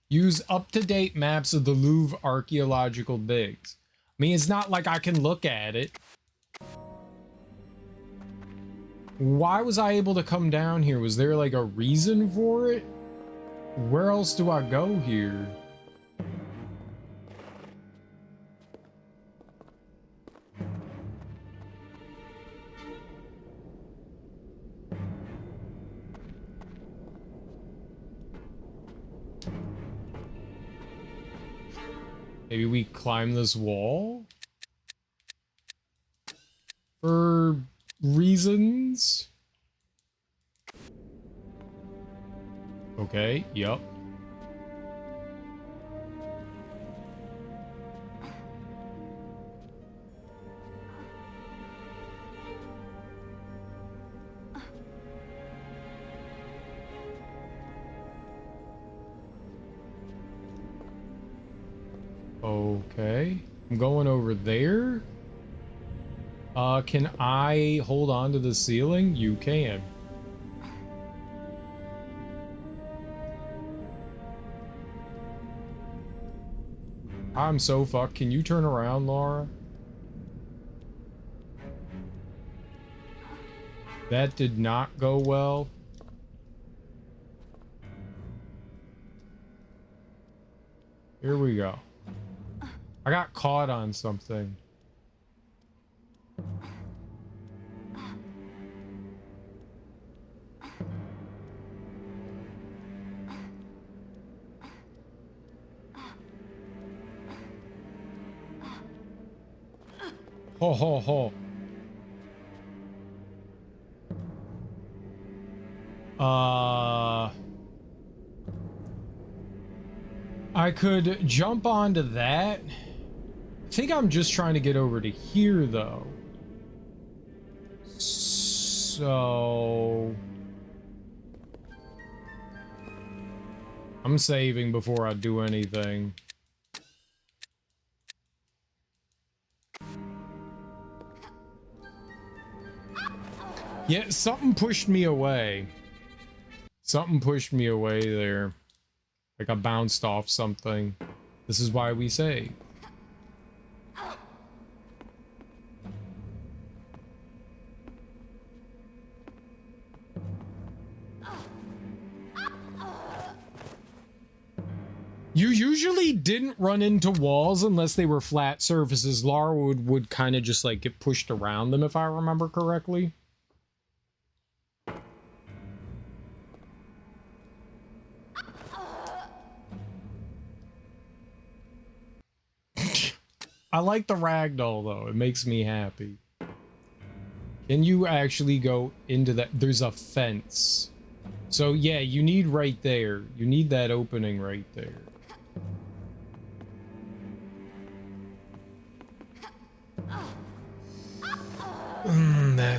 Use up-to-date maps of the Louvre archaeological digs. I mean, it's not like I can look at it. Why was I able to come down here? Was there like a reason for it? Where else do I go here? Maybe we climb this wall? For reasons? Okay, yep. Okay, I'm going over there. Can I hold on to the ceiling? You can. I'm so fucked. Can you turn around, Laura? That did not go well. Here we go. I got caught on something. Ho ho ho. I could jump onto that. I think I'm just trying to get over to here though. So I'm saving before I do anything. Yeah, something pushed me away. Something pushed me away there. Like I bounced off something. This is why we say. You usually didn't run into walls unless they were flat surfaces. Lara would kind of just like get pushed around them if I remember correctly. I like the ragdoll though. It makes me happy. Can you actually go into that? There's a fence. So yeah, you need right there. You need that opening right there.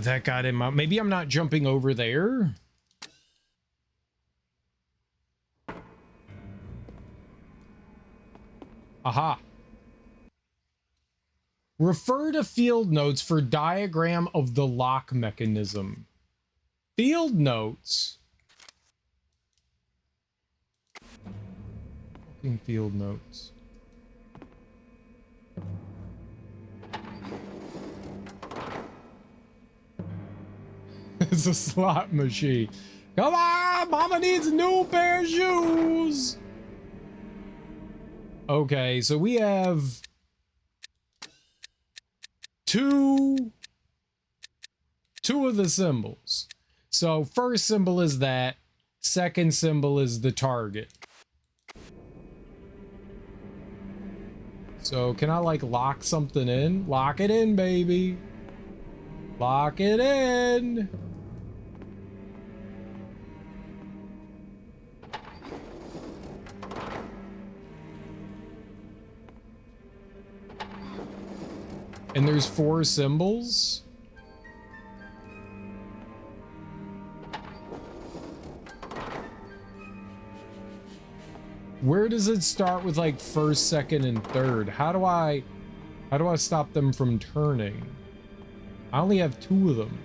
That got him out. Maybe I'm not jumping over there. Aha. Refer to field notes for diagram of the lock mechanism. Field notes? Fucking field notes. It's a slot machine. Come on! Mama needs a new pair of shoes! Okay, so we have two of the symbols. So first symbol is that, second symbol is the target. So can I like lock something in? Lock it in, baby. Lock it in. And there's 4 symbols. Where does it start with like first, second, and third? How do I stop them from turning? I only have 2 of them.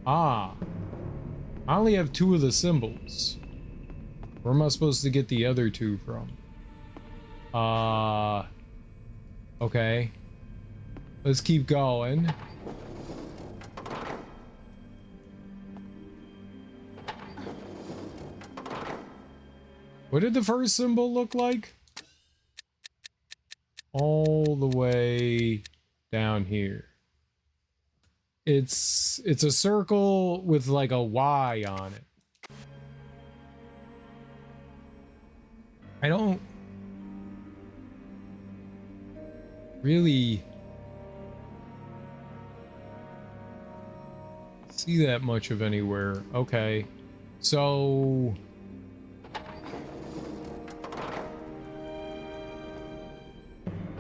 Ah. I only have 2 of the symbols. Where am I supposed to get the other 2 from? Okay. Let's keep going. What did the first symbol look like? All the way down here. It's a circle with like a Y on it. I don't really see that much of anywhere. Okay. So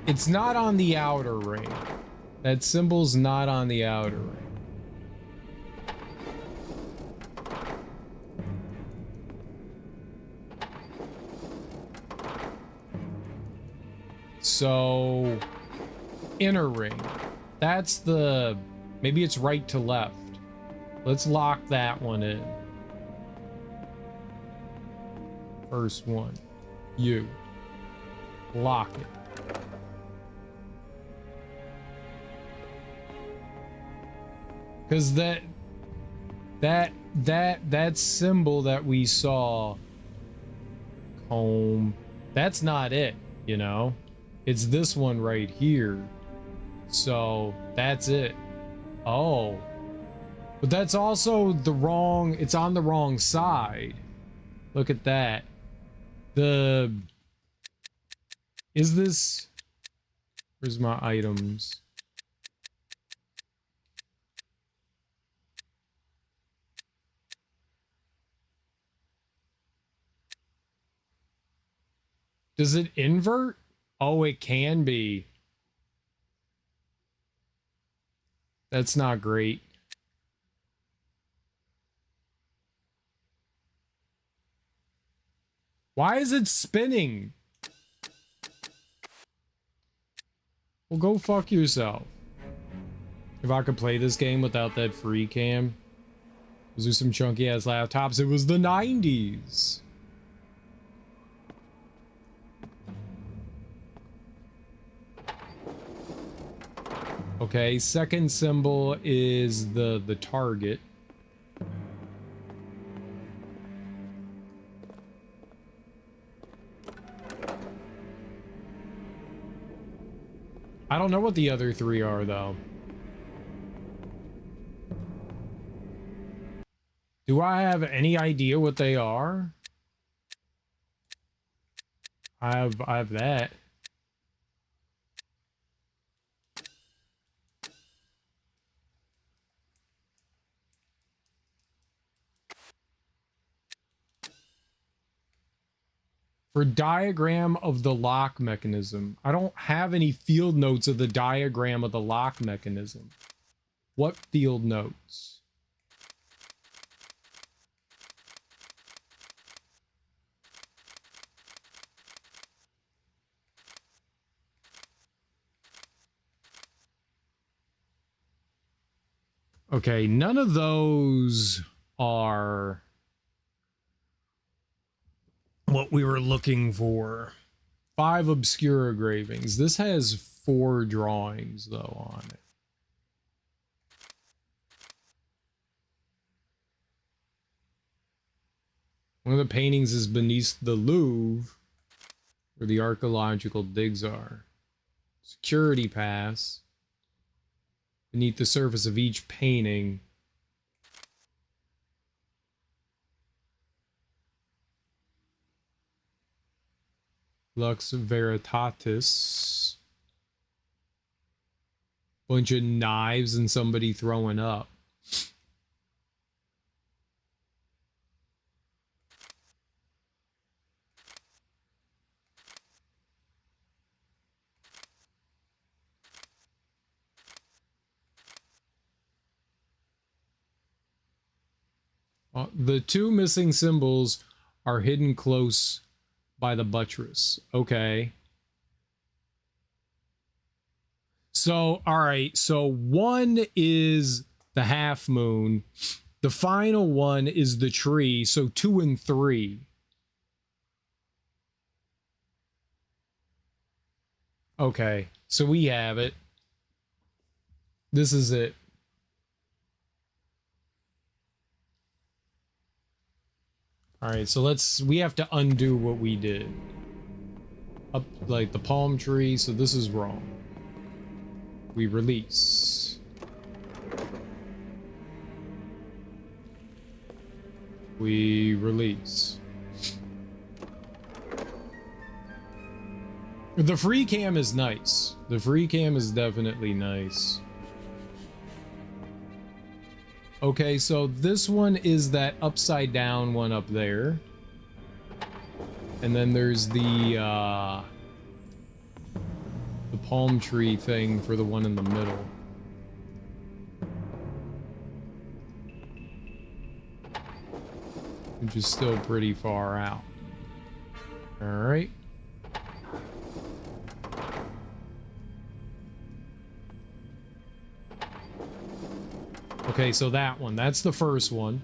it's not on the outer ring. That symbol's not on the outer ring. So inner ring. That's the, maybe it's right to left. Let's lock that one in. First one. You. Lock it. Because that symbol that we saw, comb, that's not it, you know? It's this one right here. So that's it. Oh. But that's also the wrong, it's on the wrong side. Look at that. Is this, where's my items? Does it invert? Oh, it can be. That's not great. Why is it spinning? Well, go fuck yourself. If I could play this game without that free cam. Those are some chunky ass laptops. It was the 90s. Okay, second symbol is the target. I don't know what the other three are, though. Do I have any idea what they are? I have that. For diagram of the lock mechanism. I don't have any field notes of the diagram of the lock mechanism. What field notes? Okay, none of those are what we were looking for. 5 obscure engravings. This has 4 drawings, though, on it. One of the paintings is beneath the Louvre, where the archaeological digs are. Security pass. Beneath the surface of each painting. Lux Veritatis. Bunch of knives and somebody throwing up. The 2 missing symbols are hidden close by the buttress. Okay. So, all right. So 1 is the half moon. The final one is the tree. So 2 and 3. Okay. So we have it. This is it. All right, so we have to undo what we did. Up like the palm tree, so this is wrong. We release. We release. The free cam is nice. The free cam is definitely nice. Okay, so this one is that upside down one up there. And then there's the palm tree thing for the one in the middle. Which is still pretty far out. All right. Okay, so that one, that's the first one.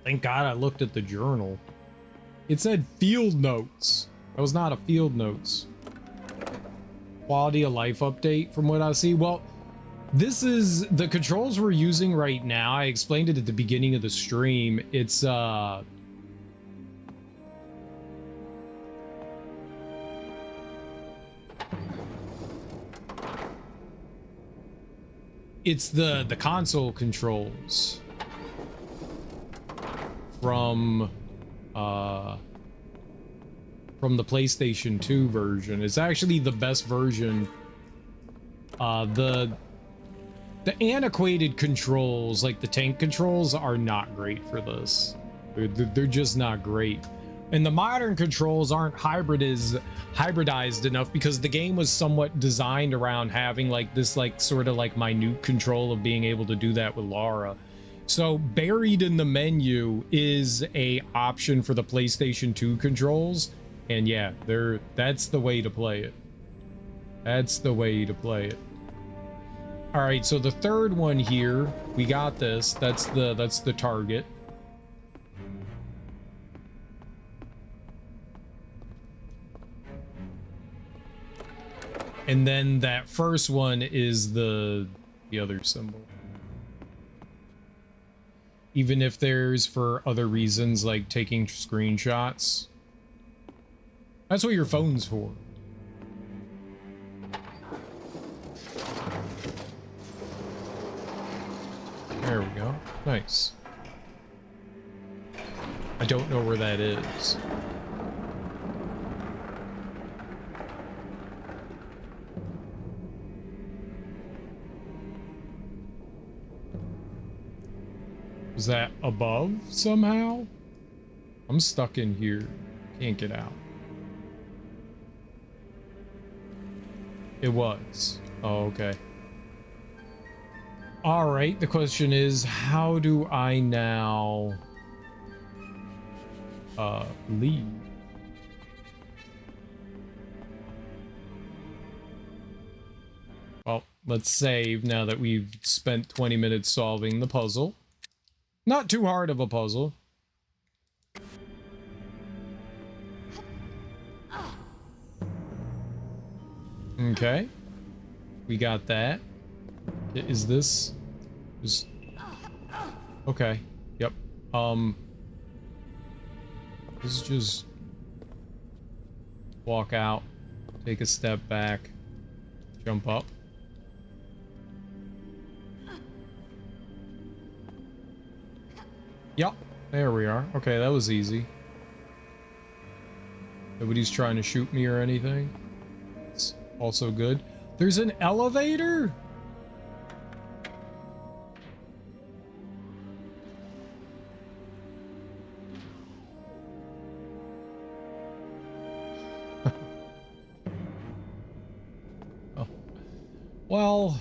Thank God I looked at the journal. It said field notes. That was not a field notes. Quality of life update from what I see. Well, this is the controls we're using right now. I explained it at the beginning of the stream. It's the console controls from the PlayStation 2 version. It's actually the best version. The antiquated controls, like the tank controls, are not great for this. They're just not great. And the modern controls aren't hybridized enough because the game was somewhat designed around having like this like sort of like minute control of being able to do that with Lara. So buried in the menu is a option for the PlayStation 2 controls, and yeah, that's the way to play it. That's the way to play it. All right, so the third one here, we got this. That's the target. And then that first one is the other symbol. Even if there's for other reasons like taking screenshots. That's what your phone's for. There we go. Nice. I don't know where that is. Is that above somehow? I'm stuck in here. Can't get out. It was. Oh, okay. All right. The question is, how do I now leave? Well, let's save now that we've spent 20 minutes solving the puzzle. Not too hard of a puzzle. Okay. We got that. Is this... Okay. Yep. Let's just walk out, take a step back, jump up. Yep, there we are. Okay, that was easy. Nobody's trying to shoot me or anything. It's also good. There's an elevator? Oh. Well...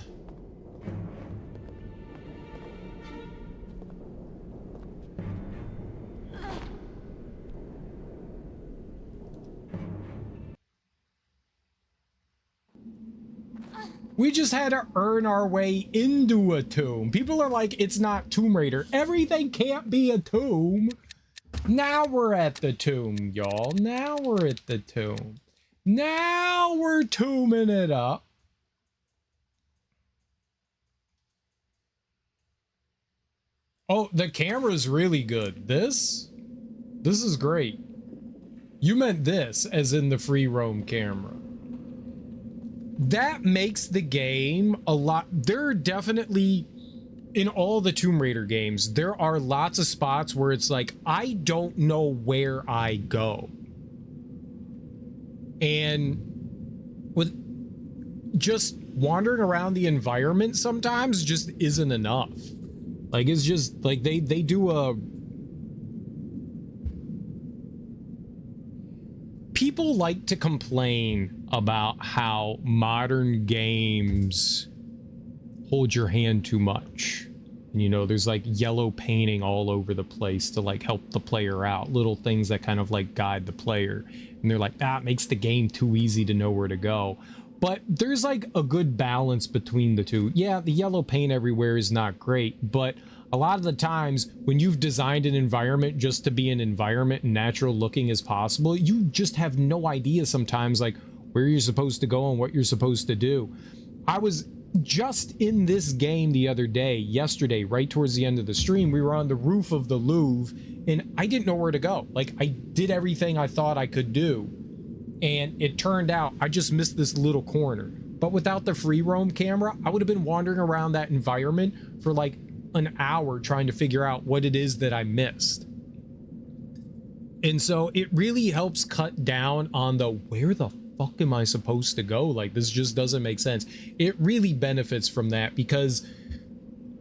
We just had to earn our way into a tomb. People are like, it's not Tomb Raider. Everything can't be a tomb. Now we're at the tomb, y'all. Now we're at the tomb. Now we're tombing it up. Oh, the camera's really good. This is great. You meant this, as in the free roam camera. That makes the game a lot... There are definitely, in all the Tomb Raider games, there are lots of spots where it's like, I don't know where I go. And with just wandering around the environment sometimes just isn't enough. Like, it's just, like, they do a... People like to complain about how modern games hold your hand too much. And, you know, there's like yellow painting all over the place to like help the player out. Little things that kind of like guide the player. And they're like, it makes the game too easy to know where to go. But there's like a good balance between the two. Yeah, the yellow paint everywhere is not great, but a lot of the times when you've designed an environment just to be an environment and natural looking as possible, you just have no idea sometimes like where you're supposed to go and what you're supposed to do. I was just in this game the other day, yesterday, right towards the end of the stream, we were on the roof of the Louvre and I didn't know where to go. Like I did everything I thought I could do. And it turned out I just missed this little corner. But without the free roam camera, I would have been wandering around that environment for like an hour trying to figure out what it is that I missed. And so it really helps cut down on the where the fuck am I supposed to go? Like this just doesn't make sense. It really benefits from that because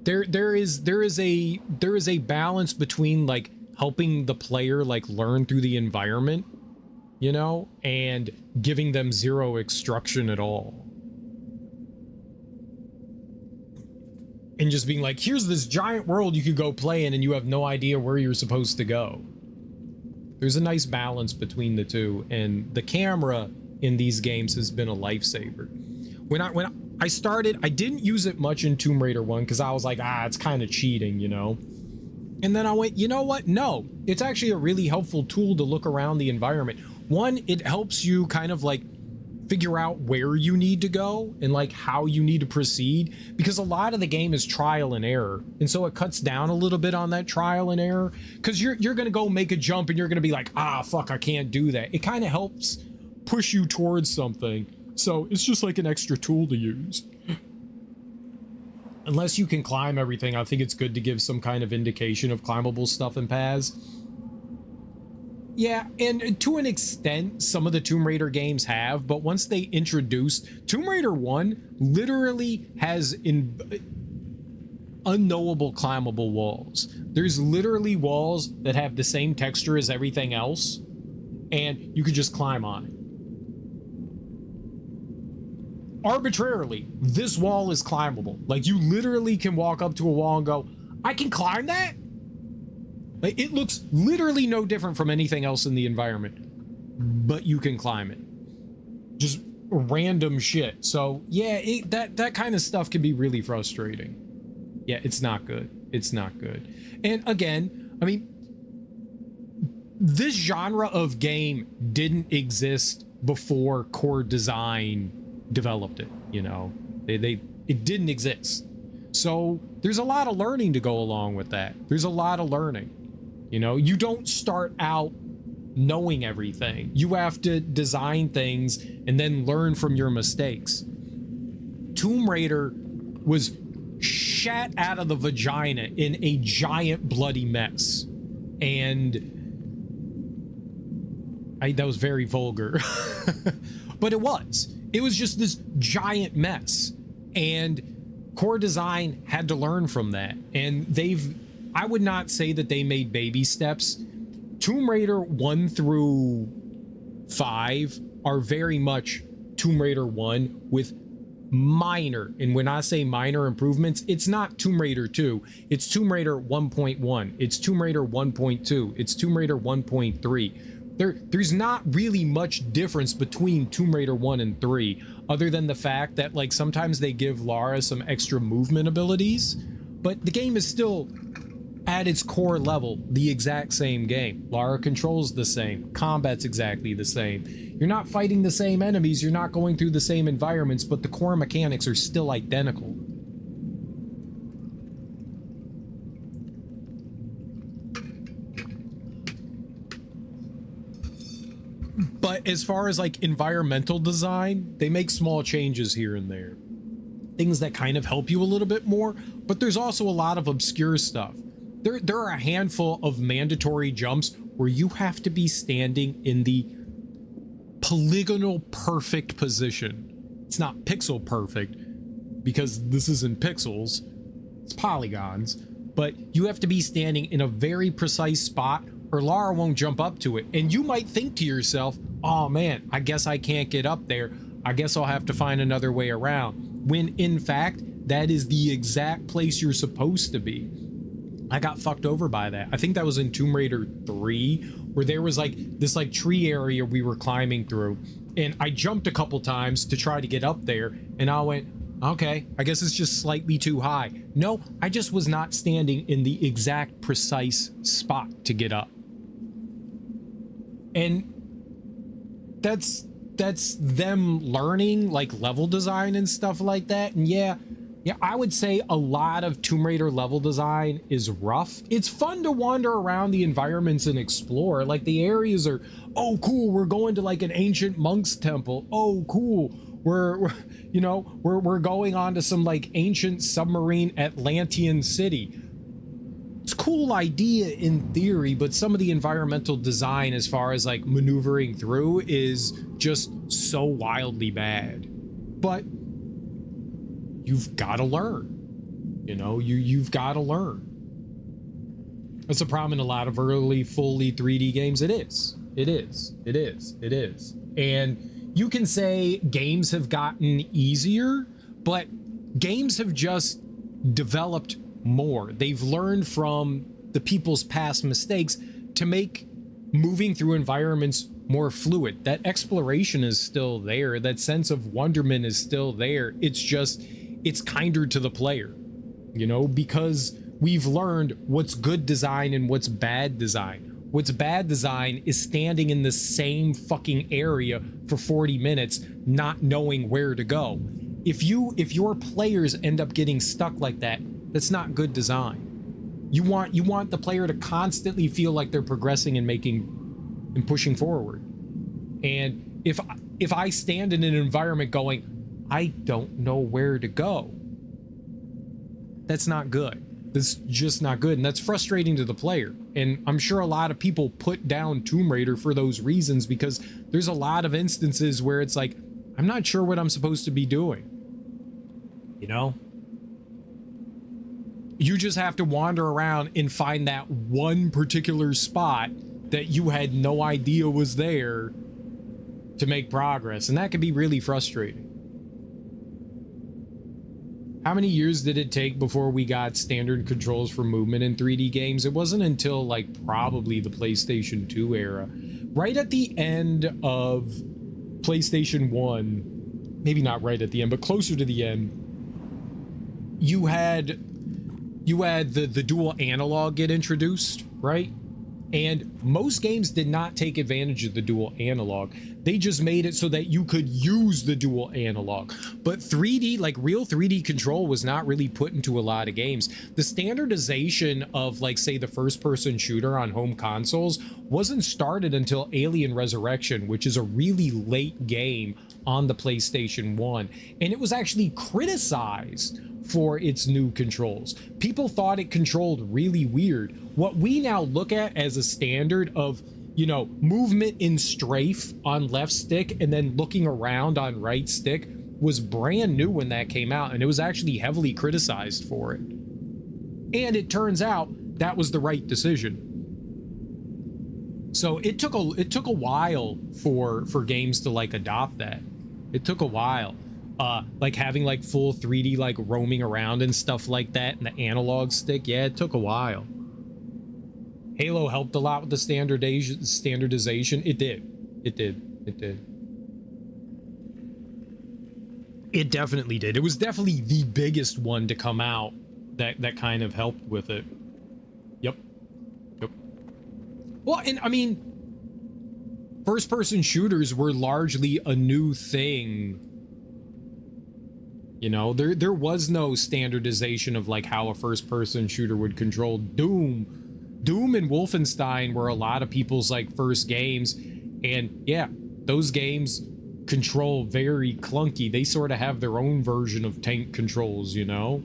there is a balance between like helping the player like learn through the environment, you know, and giving them zero instruction at all. And just being like, here's this giant world you could go play in and you have no idea where you're supposed to go. There's a nice balance between the two, and the camera in these games has been a lifesaver. When I started, I didn't use it much in Tomb Raider 1 because I was like, it's kind of cheating, you know? And then I went, you know what? No, it's actually a really helpful tool to look around the environment. One, it helps you kind of like figure out where you need to go and like how you need to proceed, because a lot of the game is trial and error, and so it cuts down a little bit on that trial and error, because you're gonna go make a jump and you're gonna be like, fuck, I can't do that. It kind of helps push you towards something, so it's just like an extra tool to use. Unless you can climb everything, I think it's good to give some kind of indication of climbable stuff in paths. Yeah, and to an extent, some of the Tomb Raider games have, but once they introduced, Tomb Raider 1 literally has unknowable climbable walls. There's literally walls that have the same texture as everything else, and you could just climb on it. Arbitrarily, this wall is climbable. Like, you literally can walk up to a wall and go, I can climb that? Like, it looks literally no different from anything else in the environment, but you can climb it. Just random shit. So yeah, that kind of stuff can be really frustrating. Yeah, it's not good. It's not good. And again, I mean, this genre of game didn't exist before Core Design developed it, you know. It didn't exist. So there's a lot of learning to go along with that. There's a lot of learning. You know, you don't start out knowing everything. You have to design things and then learn from your mistakes. Tomb Raider was shat out of the vagina in a giant bloody mess. And that was very vulgar. But it was just this giant mess. And Core Design had to learn from that. And I would not say that they made baby steps. Tomb Raider 1 through 5 are very much Tomb Raider 1 with minor, and when I say minor improvements, it's not Tomb Raider 2, it's Tomb Raider 1.1, it's Tomb Raider 1.2, it's Tomb Raider 1.3. There's not really much difference between Tomb Raider 1 and 3, other than the fact that like sometimes they give Lara some extra movement abilities, but the game is still at its core level the exact same game. Lara controls the same, combat's exactly the same. You're not fighting the same enemies, you're not going through the same environments, but the core mechanics are still identical. But as far as like environmental design, they make small changes here and there. Things that kind of help you a little bit more, but there's also a lot of obscure stuff. There are a handful of mandatory jumps where you have to be standing in the polygonal perfect position. It's not pixel perfect because this isn't pixels, it's polygons, but you have to be standing in a very precise spot or Lara won't jump up to it. And you might think to yourself, oh man, I guess I can't get up there. I guess I'll have to find another way around. When in fact, that is the exact place you're supposed to be. I got fucked over by that. I think that was in Tomb Raider 3, where there was like this like tree area we were climbing through, And I jumped a couple times to try to get up there, and I went, okay, I guess it's just slightly too high. No, I just was not standing in the exact precise spot to get up. And that's them learning like level design and stuff like that. And yeah, I would say a lot of Tomb Raider level design is rough. It's fun to wander around the environments and explore. Like the areas are, oh cool, we're going to like an ancient monk's temple. Oh cool, we're going on to some like ancient submarine Atlantean city. It's a cool idea in theory, but some of the environmental design as far as like maneuvering through is just so wildly bad. But you've got to learn. You know, you've got to learn. That's a problem in a lot of early fully 3D games. It is. And you can say games have gotten easier, but games have just developed more. They've learned from the people's past mistakes to make moving through environments more fluid. That exploration is still there. That sense of wonderment is still there. It's just, it's kinder to the player, you know, because we've learned what's good design and what's bad design. What's bad design is standing in the same fucking area for 40 minutes, not knowing where to go. If your players end up getting stuck like that, that's not good design. You want the player to constantly feel like they're progressing and pushing forward. And if I stand in an environment going, I don't know where to go, that's not good. That's just not good, and that's frustrating to the player. And I'm sure a lot of people put down Tomb Raider for those reasons, because there's a lot of instances where it's like, I'm not sure what I'm supposed to be doing. You know? You just have to wander around and find that one particular spot that you had no idea was there to make progress, and that can be really frustrating. How many years did it take before we got standard controls for movement in 3D games? It wasn't until like probably the PlayStation 2 era. Right at the end of PlayStation 1, maybe not right at the end, but closer to the end, you had the dual analog get introduced, right? And most games did not take advantage of the dual analog. They just made it so that you could use the dual analog. But 3D, like real 3D control, was not really put into a lot of games. The standardization of, like, say, the first-person shooter on home consoles wasn't started until Alien Resurrection, which is a really late game on the PlayStation 1. And it was actually criticized for its new controls. People thought it controlled really weird. What we now look at as a standard of, you know, movement in strafe on left stick and then looking around on right stick was brand new when that came out, and it was actually heavily criticized for it. And it turns out that was the right decision. So it took a while for games to like adopt that. It took a while. Like having like full 3D like roaming around and stuff like that, and the analog stick, yeah, it took a while. Halo helped a lot with the standardization. It did. It definitely did. It was definitely the biggest one to come out that kind of helped with it. Yep. Well, and I mean, first-person shooters were largely a new thing. You know, there was no standardization of like how a first-person shooter would control. Doom and Wolfenstein were a lot of people's like first games, and yeah, those games control very clunky. They sort of have their own version of tank controls, you know.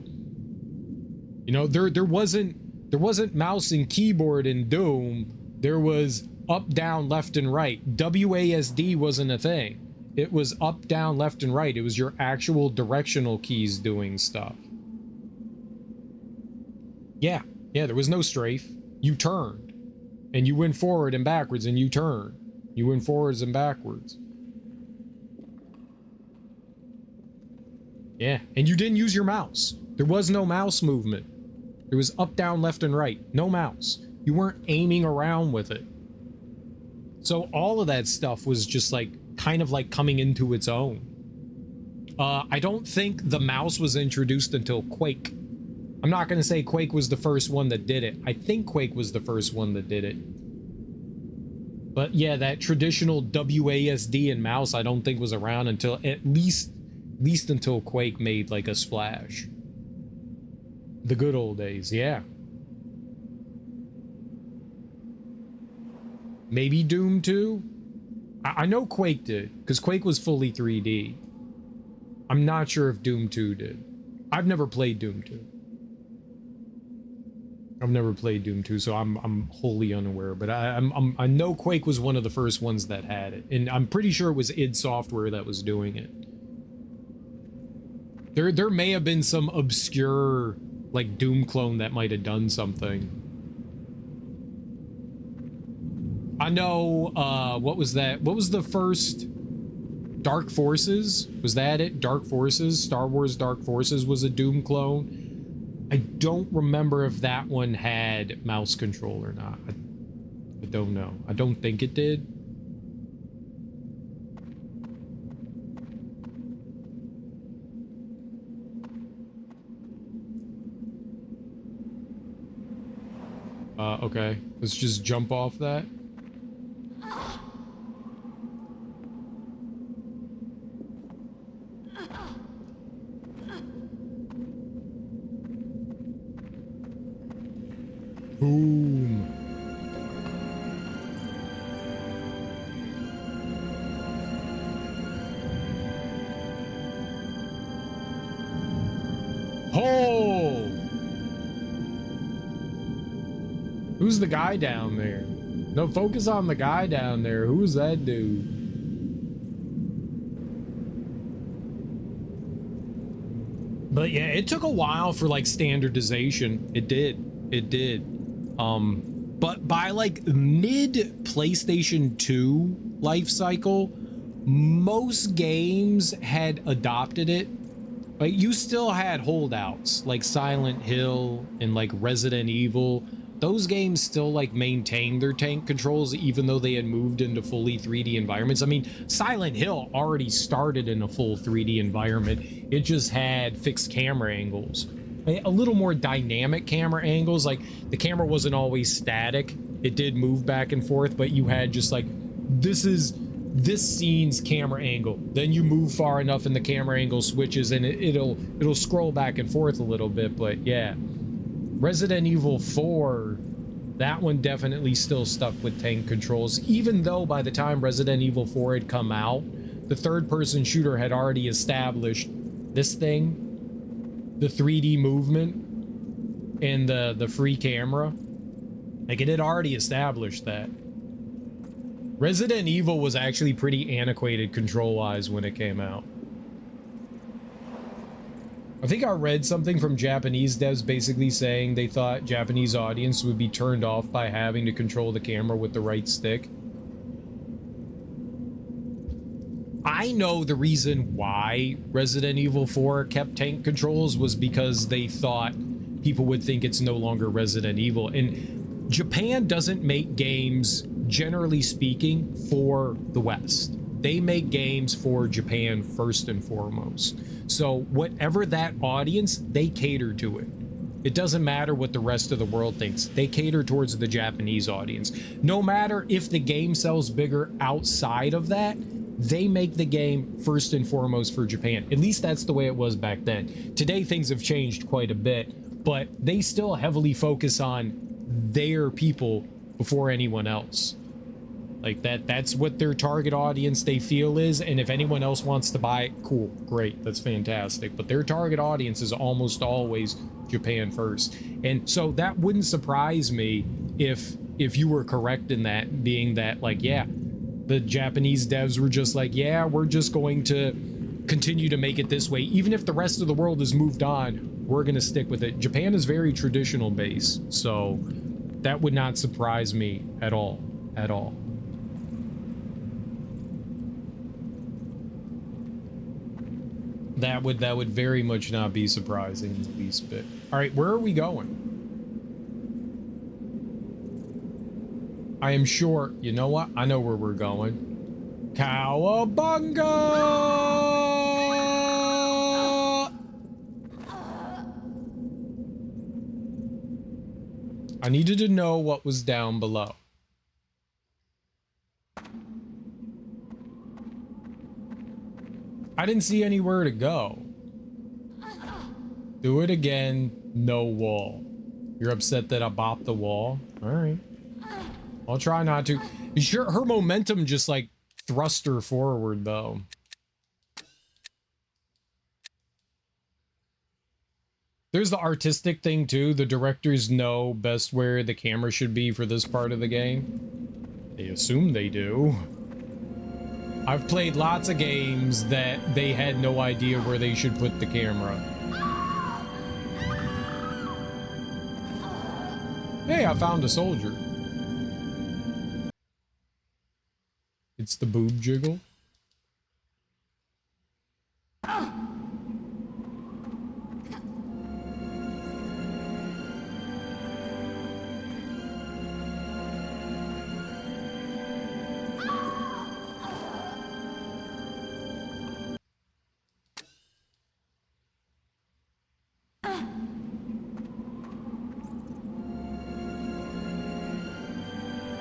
There wasn't mouse and keyboard in Doom. There was up, down, left, and right. WASD wasn't a thing. It was up, down, left, and right. It was your actual directional keys doing stuff. Yeah, there was no strafe. You turned, and you went forward and backwards, and you turned. You went forwards and backwards. Yeah, and you didn't use your mouse. There was no mouse movement. There was up, down, left, and right. No mouse. You weren't aiming around with it. So all of that stuff was just like kind of like coming into its own. I don't think the mouse was introduced until Quake. I'm not going to say Quake was the first one that did it. I think Quake was the first one that did it. But yeah, that traditional WASD and mouse I don't think was around until at least until Quake made like a splash. The good old days, yeah. Maybe Doom 2? I know Quake did, because Quake was fully 3D. I'm not sure if Doom 2 did. I've never played Doom 2. I've never played Doom 2, so I'm wholly unaware. But I know Quake was one of the first ones that had it, and I'm pretty sure it was id Software that was doing it. There may have been some obscure like Doom clone that might have done something. I know. What was that? What was the first? Dark Forces? Was that it? Dark Forces? Star Wars Dark Forces was a Doom clone. I don't remember if that one had mouse control or not. I don't know. I don't think it did. Okay. Let's just jump off that. Boom. Oh! Who's the guy down there? No, focus on the guy down there. Who's that dude? But yeah, it took a while for like standardization. It did. It did. But by like mid PlayStation 2 life cycle, most games had adopted it. Like you still had holdouts like Silent Hill and like Resident Evil. Those games still like maintained their tank controls even though they had moved into fully 3D environments. I mean, Silent Hill already started in a full 3D environment. It just had fixed camera angles. A little more dynamic camera angles. Like the camera wasn't always static. It did move back and forth, but you had just like, this is this scene's camera angle. Then you move far enough and the camera angle switches and it'll scroll back and forth a little bit. But yeah, Resident Evil 4, that one definitely still stuck with tank controls, even though by the time Resident Evil 4 had come out, the third-person shooter had already established this thing, the 3D movement and the free camera. Like it had already established that. Resident Evil was actually pretty antiquated control-wise when it came out. I think I read something from Japanese devs basically saying they thought Japanese audience would be turned off by having to control the camera with the right stick. I know the reason why Resident Evil 4 kept tank controls was because they thought people would think it's no longer Resident Evil. And Japan doesn't make games, generally speaking, for the West. They make games for Japan first and foremost. So whatever that audience, they cater to it. It doesn't matter what the rest of the world thinks. They cater towards the Japanese audience. No matter if the game sells bigger outside of that, they make the game first and foremost for Japan. At least that's the way it was back then. Today things have changed quite a bit, but they still heavily focus on their people before anyone else. Like that's what their target audience they feel is, and if anyone else wants to buy it, cool, great, that's fantastic. But their target audience is almost always Japan first. And so that wouldn't surprise me if you were correct in that, being that like, yeah, the Japanese devs were just like, yeah, we're just going to continue to make it this way. Even if the rest of the world has moved on, we're going to stick with it. Japan is very traditional based, so that would not surprise me at all, at all. That would very much not be surprising in the least bit. All right, where are we going? I am sure, you know what? I know where we're going. Cowabunga! I needed to know what was down below. I didn't see anywhere to go. Do it again. No wall. You're upset that I bopped the wall? All right. I'll try not to. Sure, her momentum just like thrust her forward though. There's the artistic thing too. The directors know best where the camera should be for this part of the game. They assume they do. I've played lots of games that they had no idea where they should put the camera. Hey, I found a soldier. It's the boob jiggle.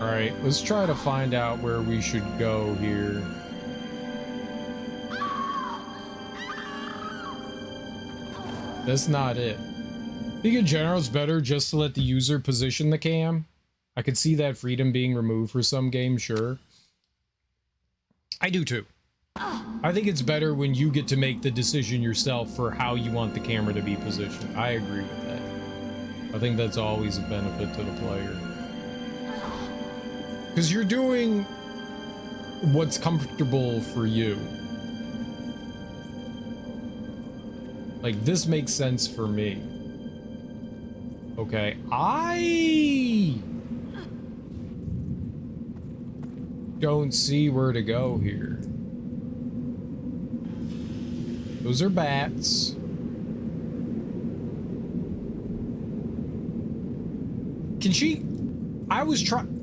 Alright, let's try to find out where we should go here. That's not it. I think in general it's better just to let the user position the cam. I could see that freedom being removed for some games, sure. I do too. I think it's better when you get to make the decision yourself for how you want the camera to be positioned. I agree with that. I think that's always a benefit to the player. Because you're doing what's comfortable for you. Like, this makes sense for me. Okay, I don't see where to go here. Those are bats. Can she? I was trying.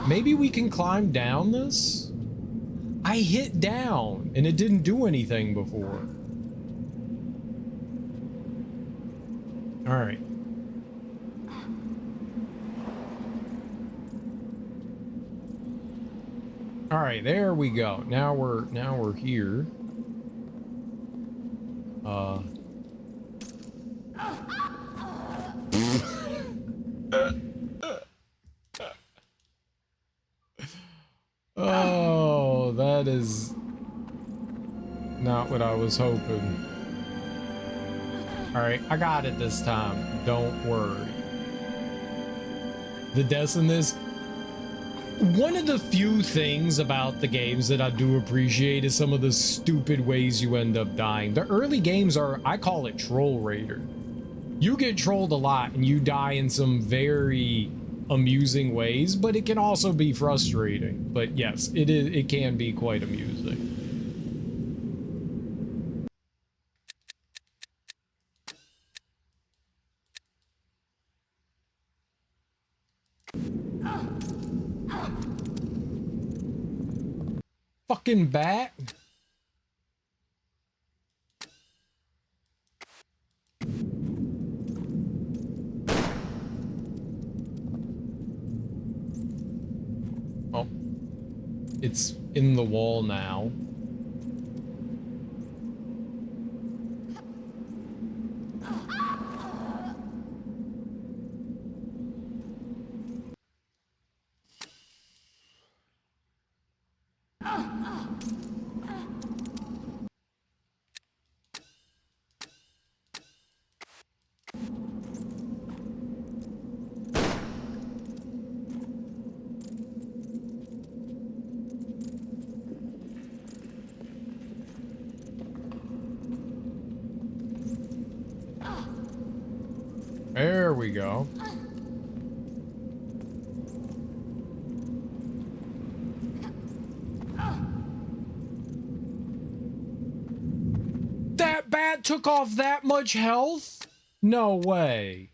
Maybe we can climb down this? I hit down and it didn't do anything before. All right. All right, there we go. Now we're here. Oh, that is not what I was hoping. All right, I got it this time. Don't worry. The deaths in this, one of the few things about the games that I do appreciate is some of the stupid ways you end up dying. The early games are, I call it Troll Raider. You get trolled a lot and you die in some very amusing ways, but it can also be frustrating. But yes, it can be quite amusing. Fucking bat. Oh, it's in the wall now. There we go. That bat took off that much health? No way.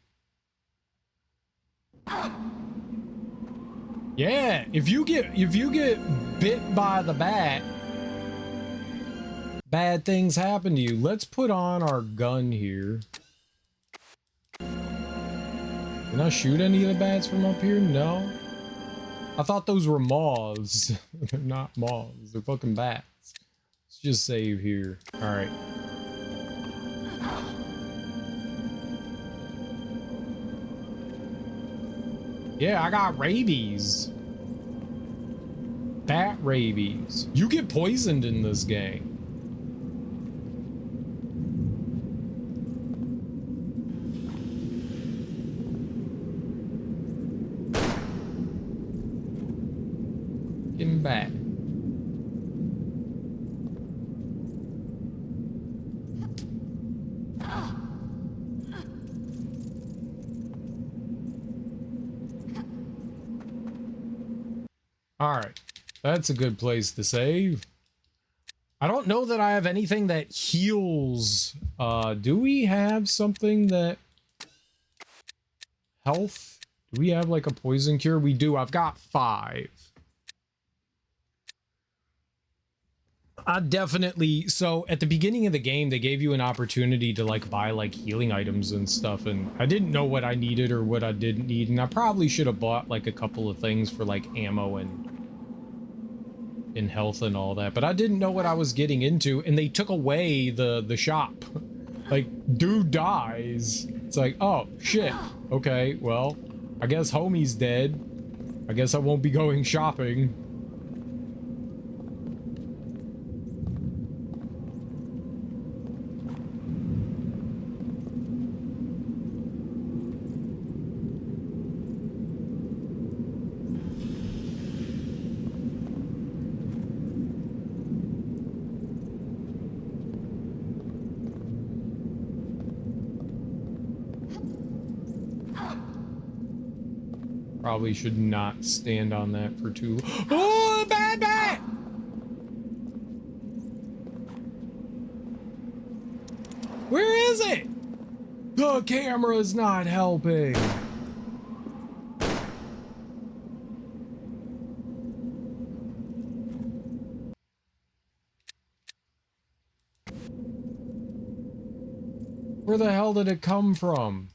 Yeah, if you get bit by the bat, bad things happen to you. Let's put on our gun here. Can I shoot any of the bats from up here? No. I thought those were moths. They're not moths. They're fucking bats. Let's just save here. All right. Yeah, I got rabies. Bat rabies. You get poisoned in this game. Getting back. All right, that's a good place to save. I don't know that I have anything that heals. Do we have something that health? Do we have like a poison cure? We do. I've got 5. I definitely, so at the beginning of the game, they gave you an opportunity to like buy like healing items and stuff, and I didn't know what I needed or what I didn't need, and I probably should have bought like a couple of things for like ammo and health and all that, but I didn't know what I was getting into, and they took away the shop. Like, dude dies. It's like, oh shit, okay, well, I guess homie's dead. I guess I won't be going shopping. Probably should not stand on that for too long. Oh, bad bat! Where is it? The camera's not helping. Where the hell did it come from?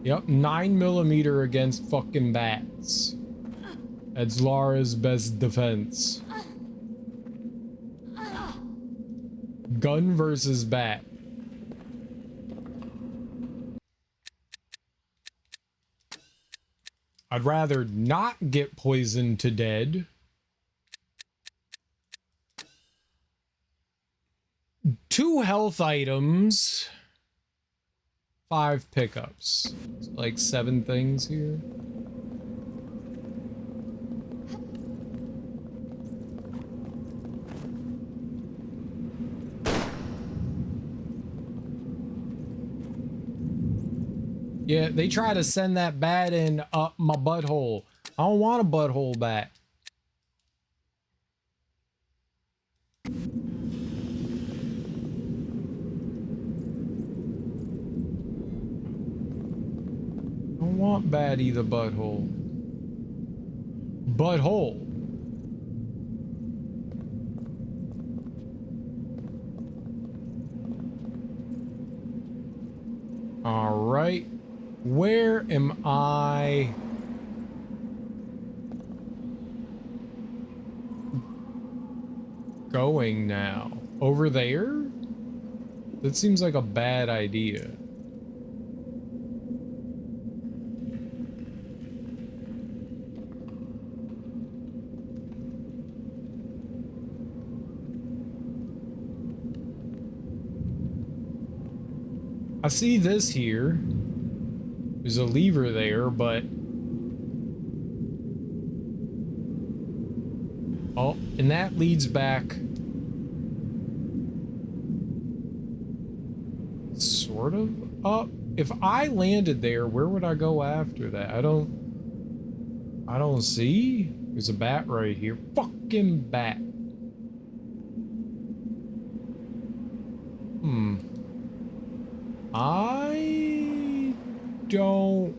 Yep, 9mm against fucking bats. That's Lara's best defense. Gun versus bat. I'd rather not get poisoned to dead. Two health items. 5 pickups. So like 7 things here. Yeah, they try to send that bat in up my butthole. I don't want a butthole bat. I don't want Batty the butthole. Butthole. All right. Where am I? Going now? Over there? That seems like a bad idea. I see this here. There's a lever there, but... Oh, and that leads back... sort of up. If I landed there, where would I go after that? I don't see. There's a bat right here. Fucking bat. I don't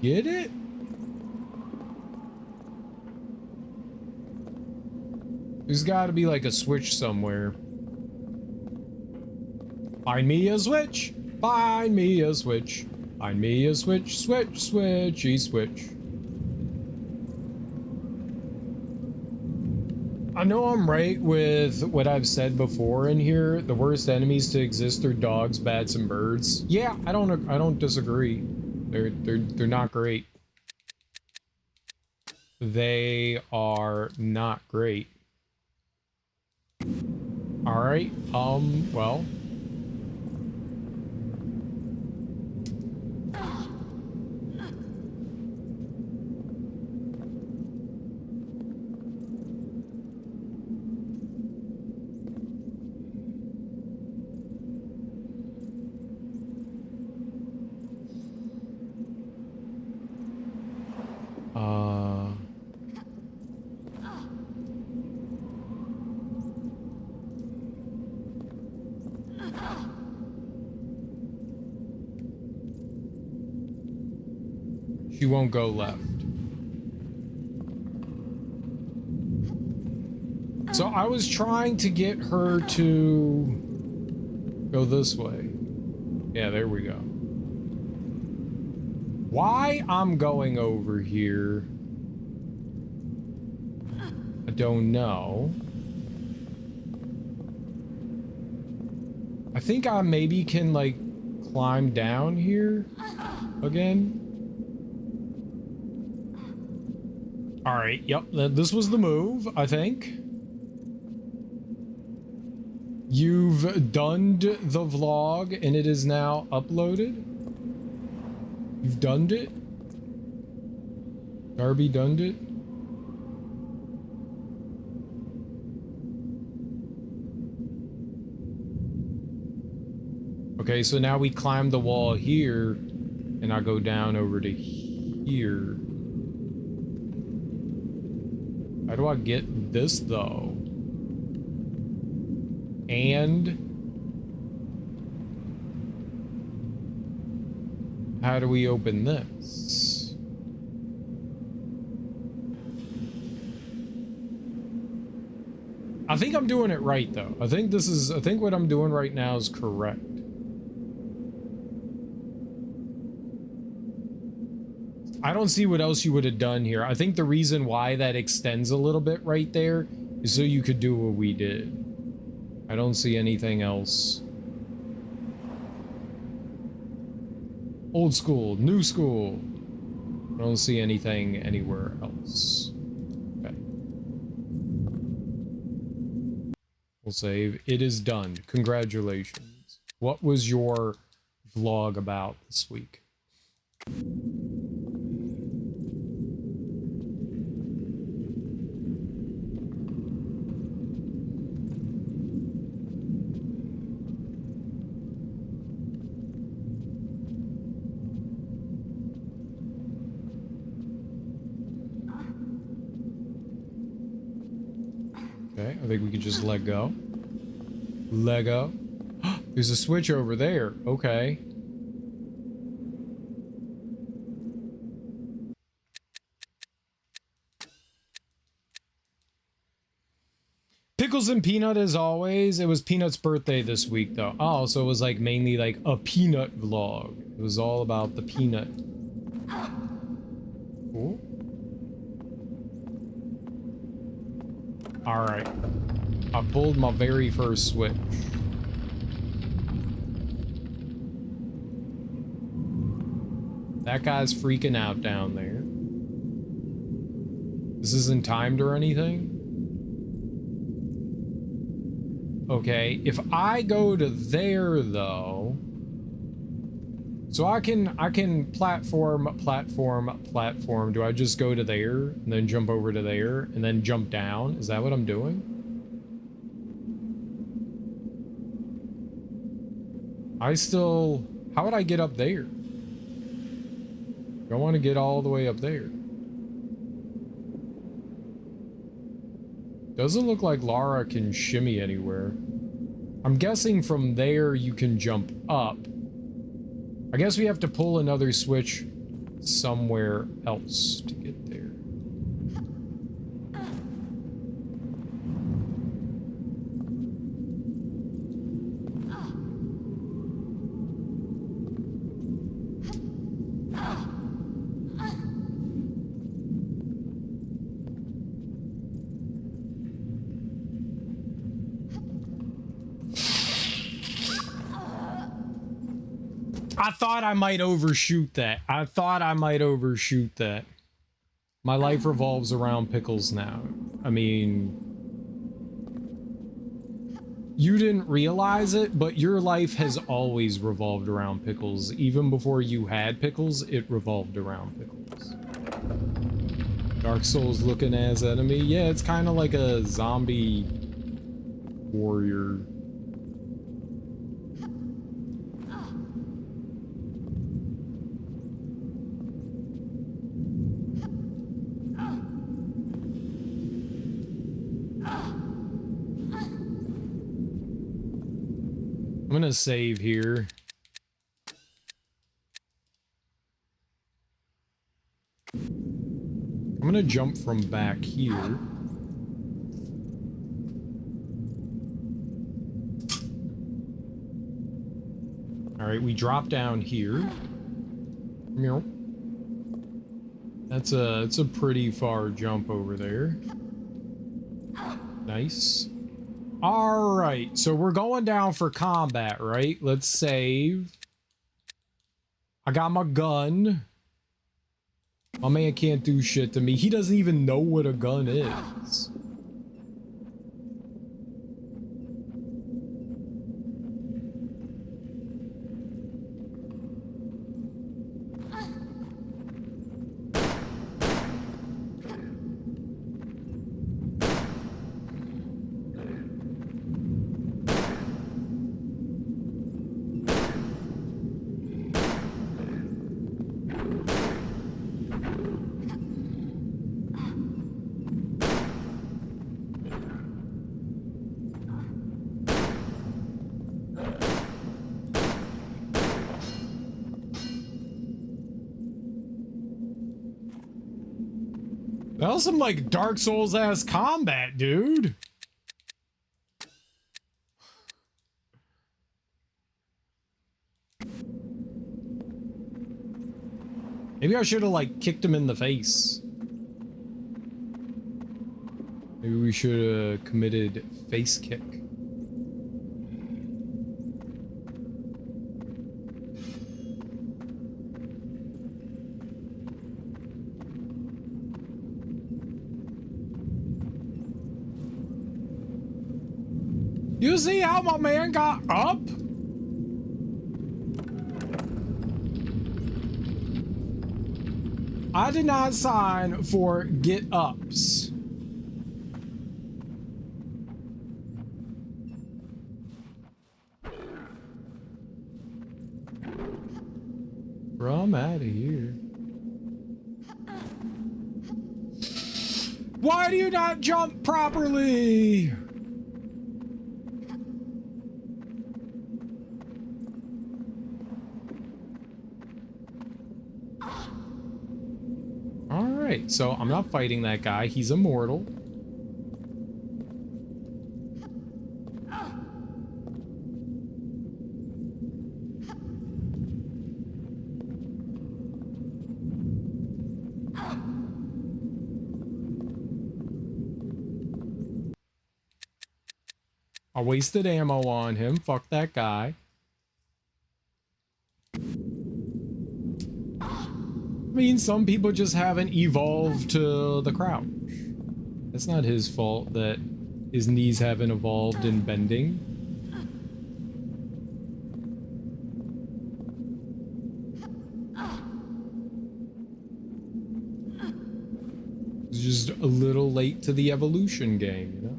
Get it? There's got to be like a switch somewhere. Find me a switch. Find me a switch. Find me a switch. Switch, switchy, switch. I know I'm right with what I've said before in here. The worst enemies to exist are dogs, bats, and birds. Yeah, I don't disagree. They're not great. They are not great. All right. Well. She won't go left. So I was trying to get her to go this way. Yeah, there we go. Why I'm going over here, I don't know. I think I maybe can like climb down here again. All right, yep, this was the move, I think. You've done the vlog and it is now uploaded. You've done it. Darby done it. Okay, so now we climb the wall here and I go down over to here. How do I get this though? And how do we open this? I think I'm doing it right though. I think what I'm doing right now is correct. I don't see what else you would have done here. I think the reason why that extends a little bit right there is so you could do what we did. I don't see anything else. Old school, new school. I don't see anything anywhere else. Okay. We'll save. It is done. Congratulations. What was your vlog about this week? Okay, I think we can just let go. Let go. There's a switch over there. Okay. Pickles and Peanut as always. It was Peanut's birthday this week though. Oh, so it was like mainly like a Peanut vlog. It was all about the Peanut. Cool. Alright. I pulled my very first switch. That guy's freaking out down there. This isn't timed or anything? Okay, if I go to there though, so I can platform. Do I just go to there and then jump over to there and then jump down? Is that what I'm doing? How would I get up there? I want to get all the way up there. Doesn't look like Lara can shimmy anywhere. I'm guessing from there you can jump up. I guess we have to pull another switch somewhere else to get there. I thought I might overshoot that. My life revolves around pickles now. I mean, you didn't realize it, but your life has always revolved around pickles. Even before you had pickles, it revolved around pickles. Dark Souls looking as enemy. Yeah, it's kind of like a zombie warrior. I'm gonna save here. I'm gonna jump from back here. All right, we drop down here. Meow. It's a pretty far jump over there. Nice. All right, so we're going down for combat, right? Let's save. I got my gun. My man can't do shit to me. He doesn't even know what a gun is. That was some like Dark Souls ass combat, dude. Maybe I should have like kicked him in the face. Maybe we should have committed face kick. You see how my man got up? I did not sign for get ups. Bro, I'm out of here. Why do you not jump properly? Alright, so I'm not fighting that guy. He's immortal. I wasted ammo on him. Fuck that guy. I mean, some people just haven't evolved to the crouch. It's not his fault that his knees haven't evolved in bending. It's just a little late to the evolution game, you know?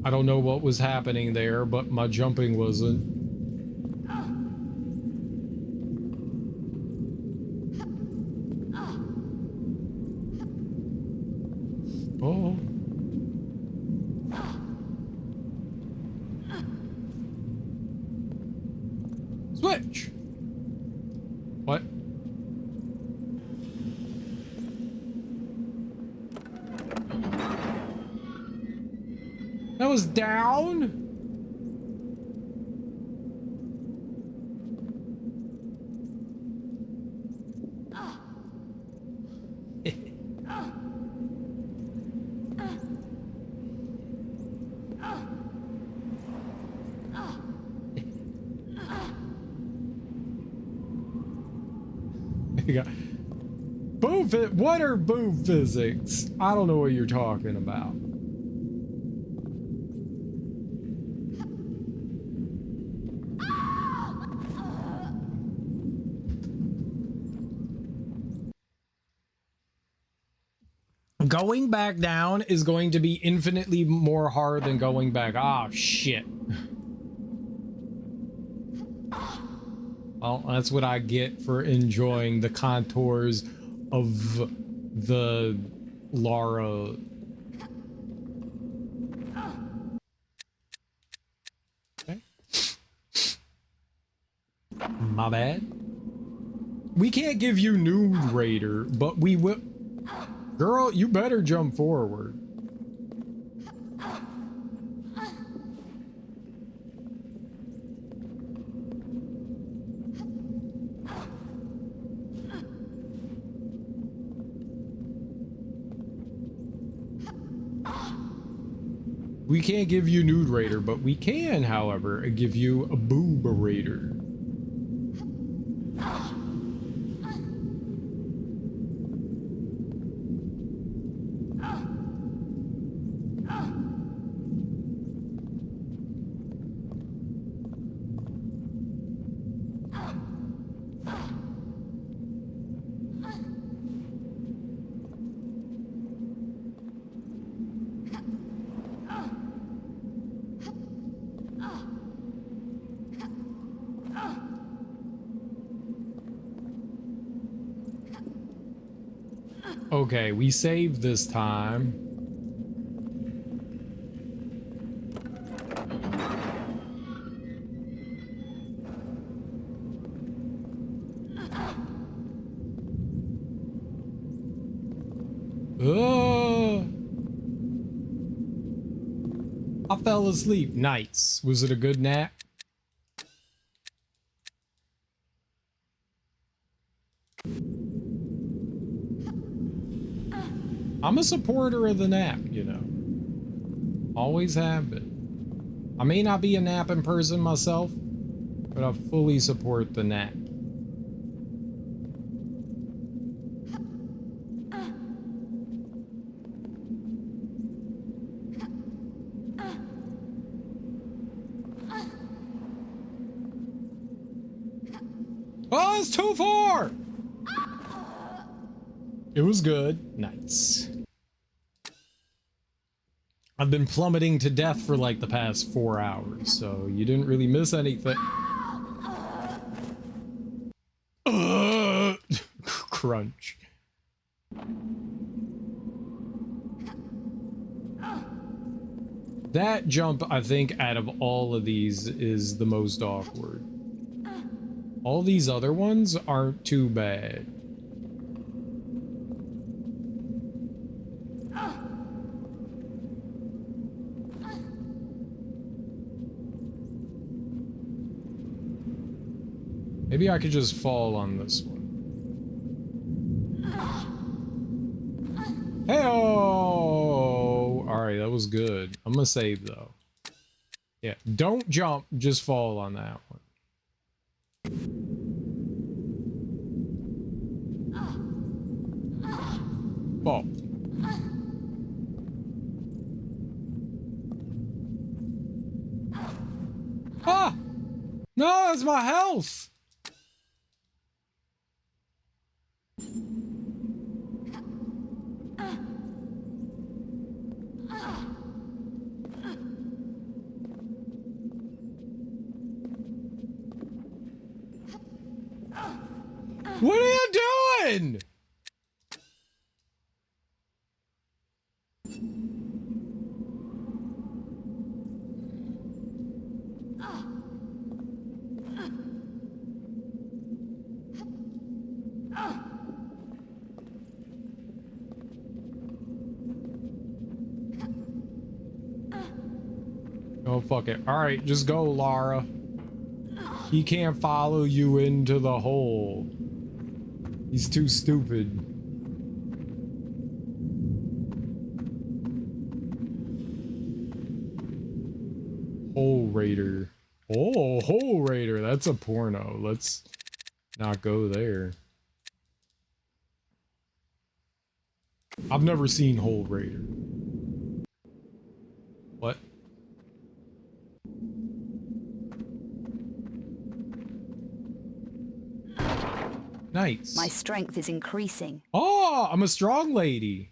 I don't know what was happening there, but my jumping wasn't. Oh. Switch. What? That was down? What are boob physics? I don't know what you're talking about. Going back down is going to be infinitely more hard than going back. Ah, shit. Well, that's what I get for enjoying the contours of the Lara. Okay. My bad. We can't give you Nude Raider, but we will. Girl, you better jump forward. We can't give you Nude Raider, but we can, however, give you a Boob Raider. Okay, we saved this time. I fell asleep. Nice. Was it a good nap? I'm a supporter of the nap, you know. Always have been. I may not be a napping person myself, but I fully support the nap. Oh, it's too far! It was good. Nice. I've been plummeting to death for like the past 4 hours, so you didn't really miss anything. Crunch. That jump, I think, out of all of these is the most awkward. All these other ones aren't too bad. Maybe I could just fall on this one. Hey-oh! Alright, that was good. I'm gonna save, though. Yeah, don't jump, just fall on that one. Fall. Ah! No, that's my health! What are you doing? Oh, fuck it. All right, just go, Lara. He can't follow you into the hole. He's too stupid. Hole Raider. Oh, Hole Raider. That's a porno. Let's not go there. I've never seen Hole Raider. What? Nice. My strength is increasing. Oh, I'm a strong lady.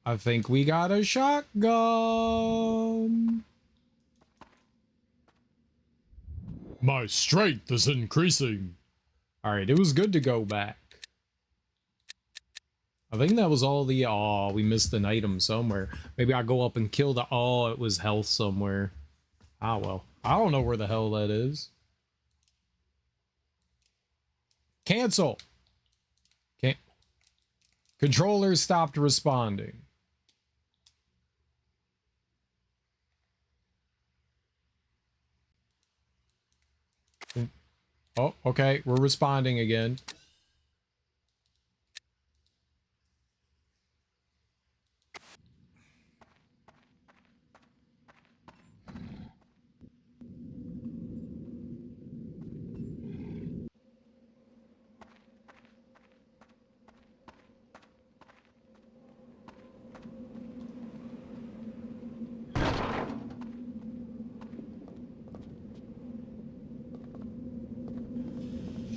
I think we got a shotgun. My strength is increasing. All right, it was good to go back. I think that was all the... Oh, we missed an item somewhere. Maybe I'll go up and kill the... Oh, it was health somewhere. Ah, well. I don't know where the hell that is. Cancel. Can't... Controller stopped responding. Oh, okay. We're responding again.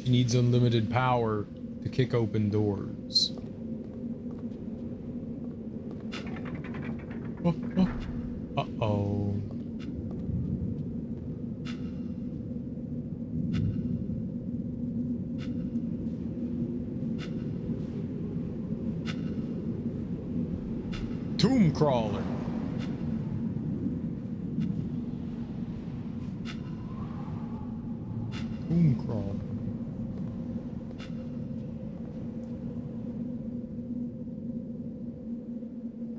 She needs unlimited power to kick open doors. Oh, oh. Uh-oh. Tomb crawler. Tomb crawler.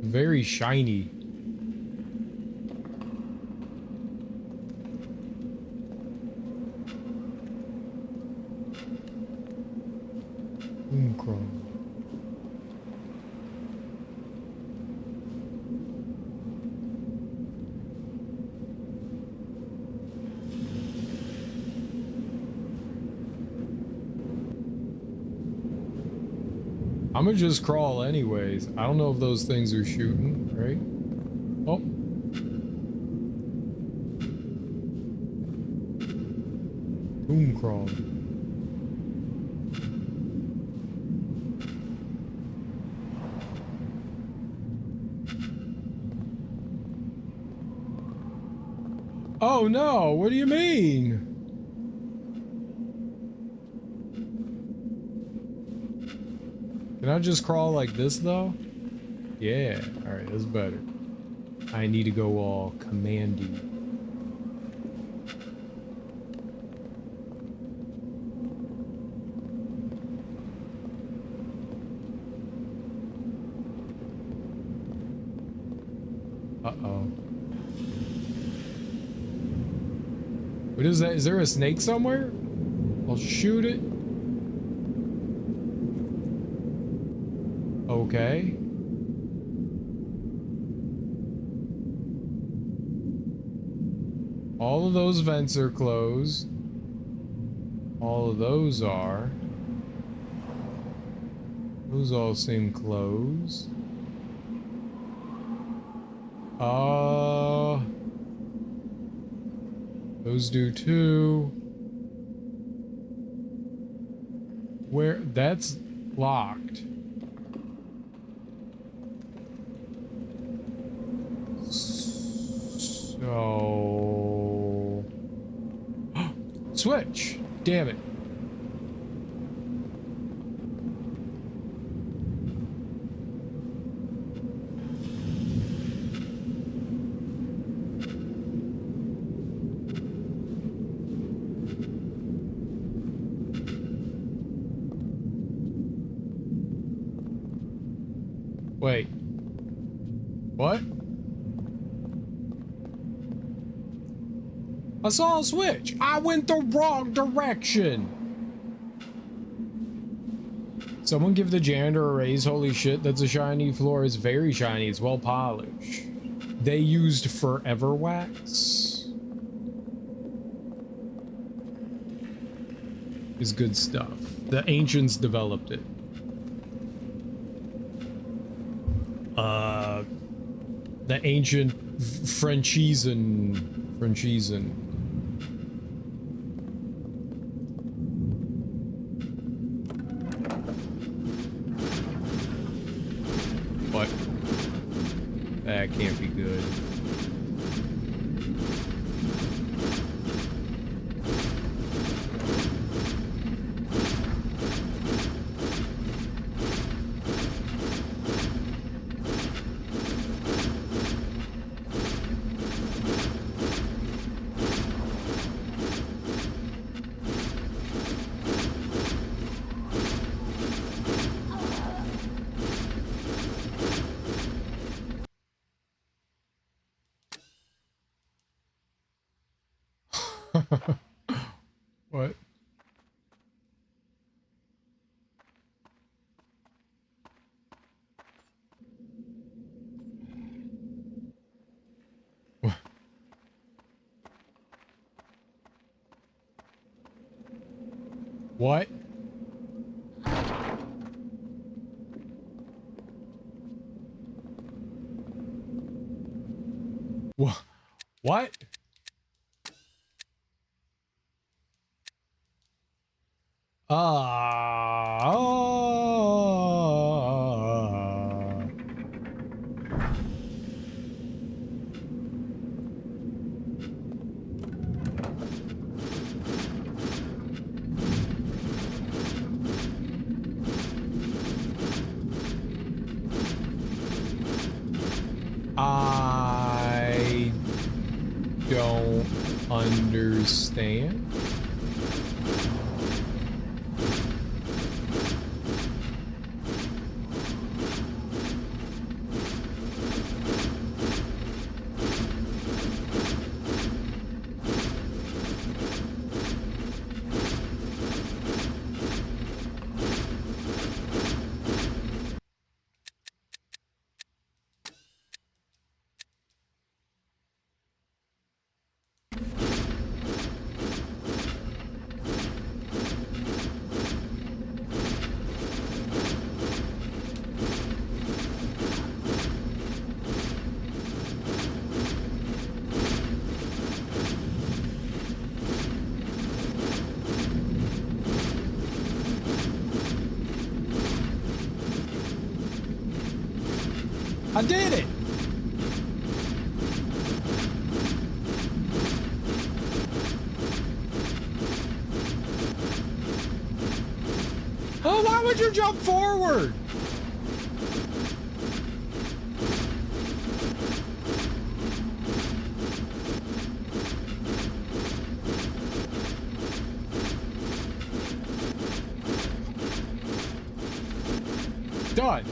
Very shiny. Tomb crawler. I'm gonna just crawl anyways. I don't know if those things are shooting, right? Oh. Tomb crawl. Oh no, what do you mean? Can I just crawl like this, though? Yeah. Alright, that's better. I need to go all commandy. Uh-oh. What is that? Is there a snake somewhere? I'll shoot it. Okay. All of those vents are closed. All of those are. Those all seem closed. Those do too. Where? That's locked. So... Switch! Damn it. Wait. What? I saw a switch. I went the wrong direction. Someone give the janitor a raise. Holy shit, that's a shiny floor. It's very shiny. It's well polished. They used Forever Wax. It's good stuff. The ancients developed it. The ancient Frenchisan. What? That can't be good. What? What? What? I don't understand. I did it! Oh, why would you jump forward? Done.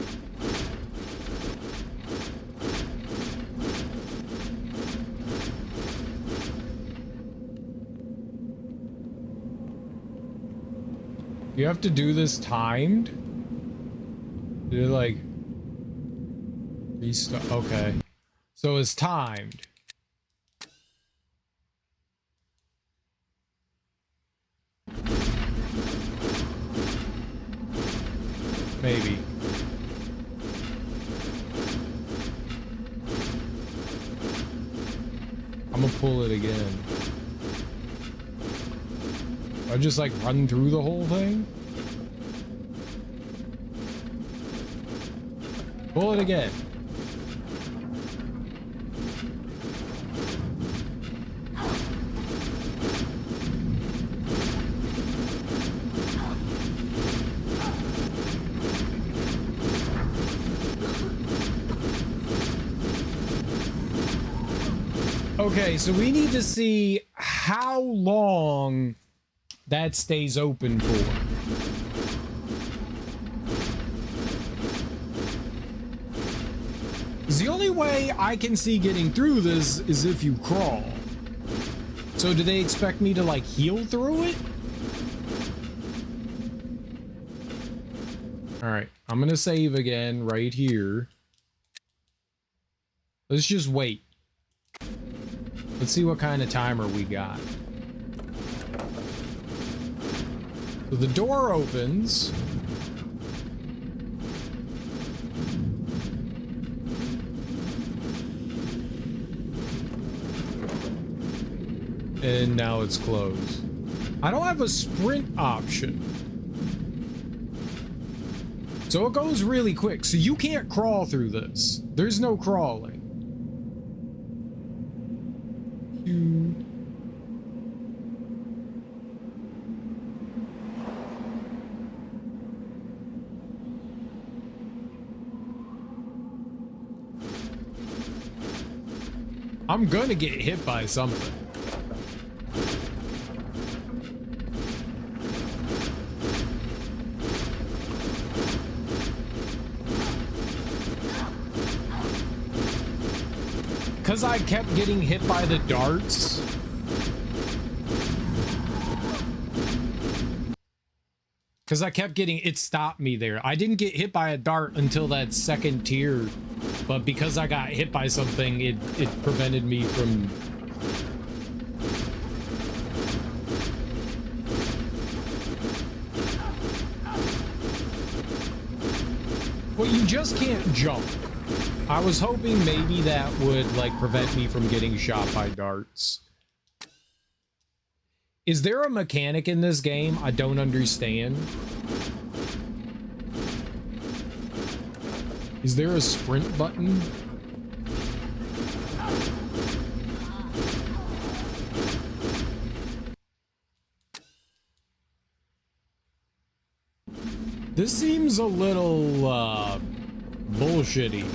You have to do this timed? You're like restart. Okay, so it's timed. Maybe. I'm gonna pull it again. I just like run through the whole thing. Pull it again. Okay, so we need to see how long that stays open for. way I can see getting through this is if you crawl. So do they expect me to like heal through it? All right, I'm gonna save again right here. Let's just wait. Let's see what kind of timer we got. So the door opens. And now it's closed. I don't have a sprint option. So it goes really quick. So you can't crawl through this. There's no crawling. I'm gonna get hit by something. Because I kept getting hit by the darts. Because I kept getting, it stopped me there. I didn't get hit by a dart until that second tier. But because I got hit by something, it prevented me from... Well, you just can't jump. I was hoping maybe that would, like, prevent me from getting shot by darts. Is there a mechanic in this game I don't understand? Is there a sprint button? This seems a little, bullshitty.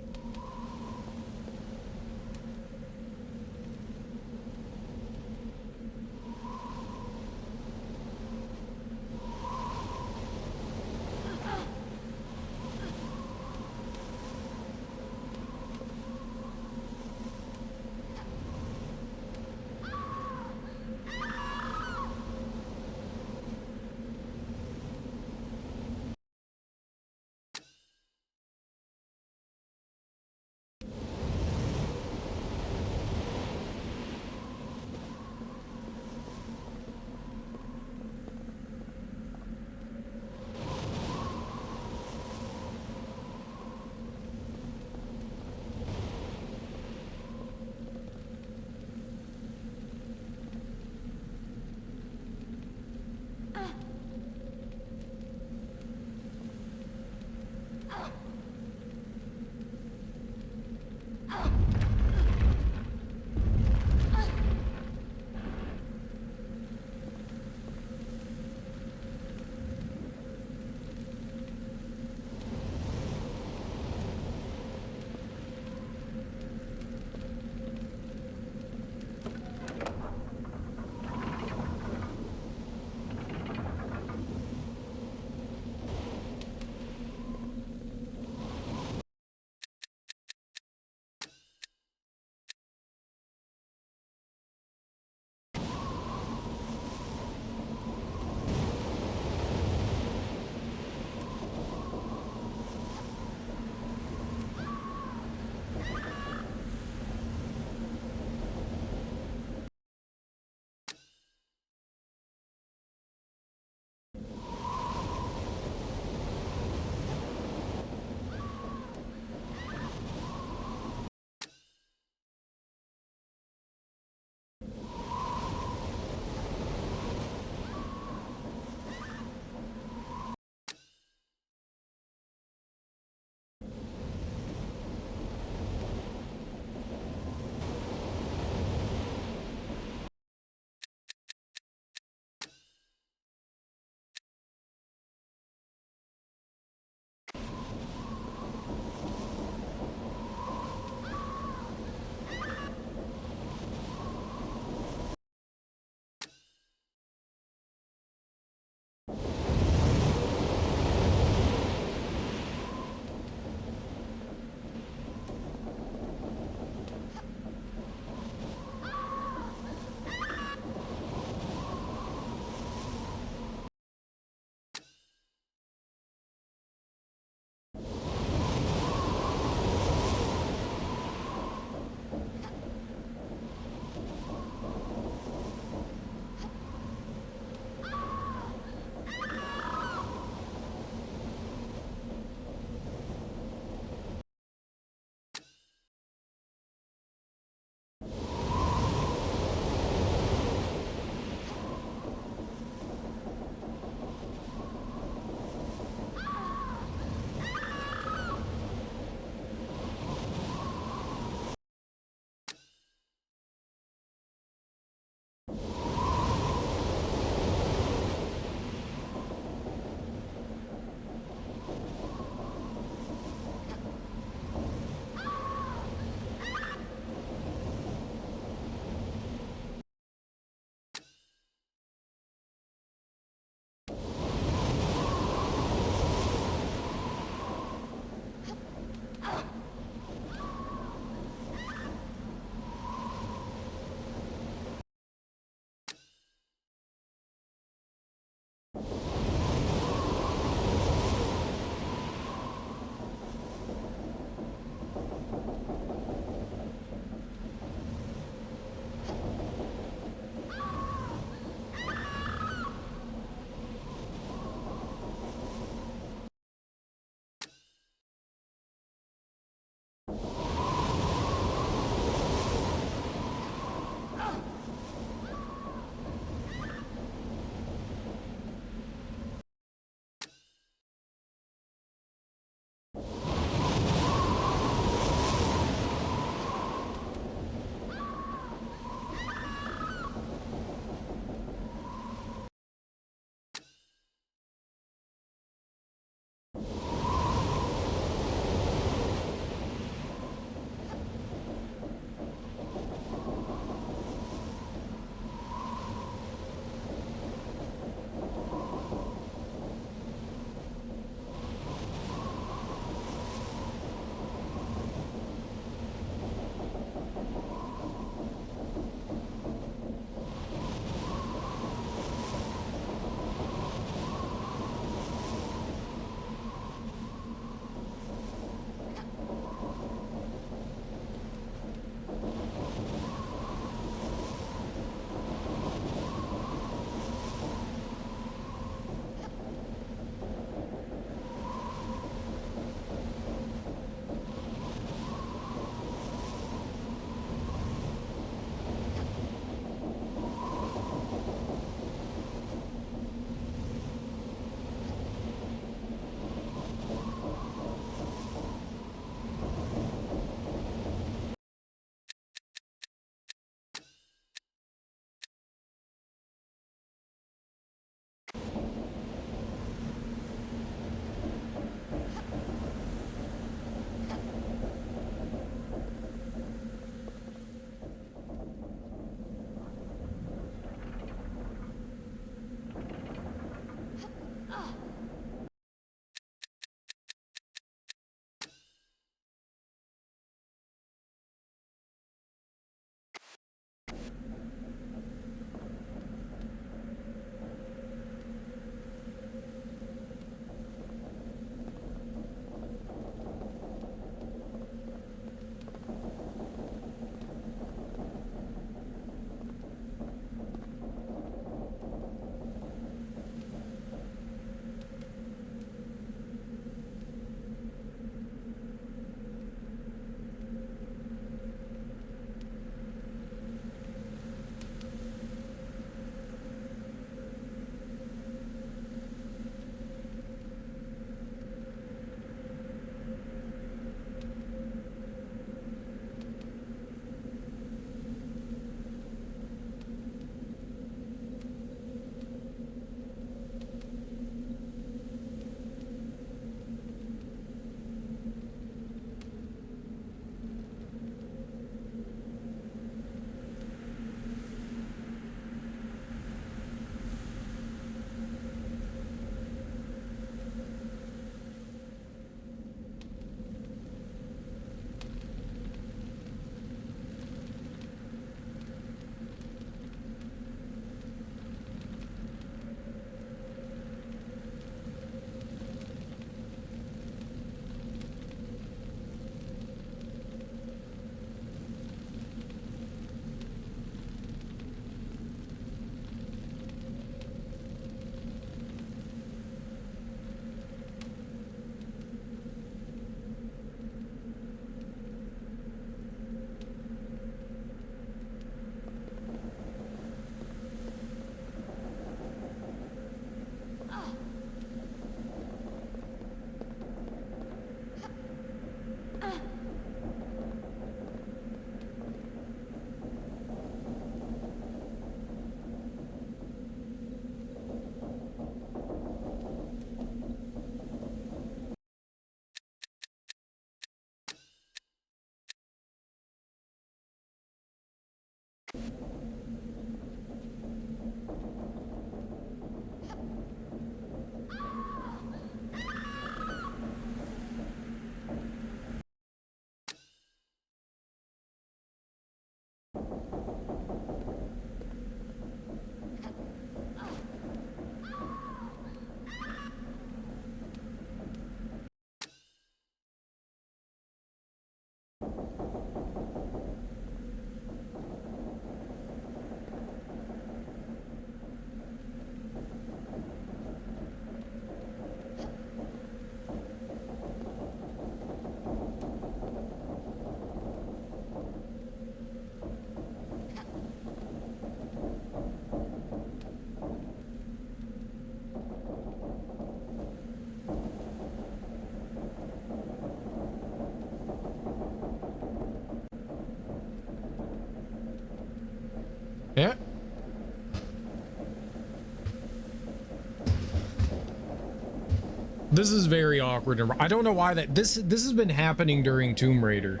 This is very awkward. And I don't know why this has been happening during Tomb Raider.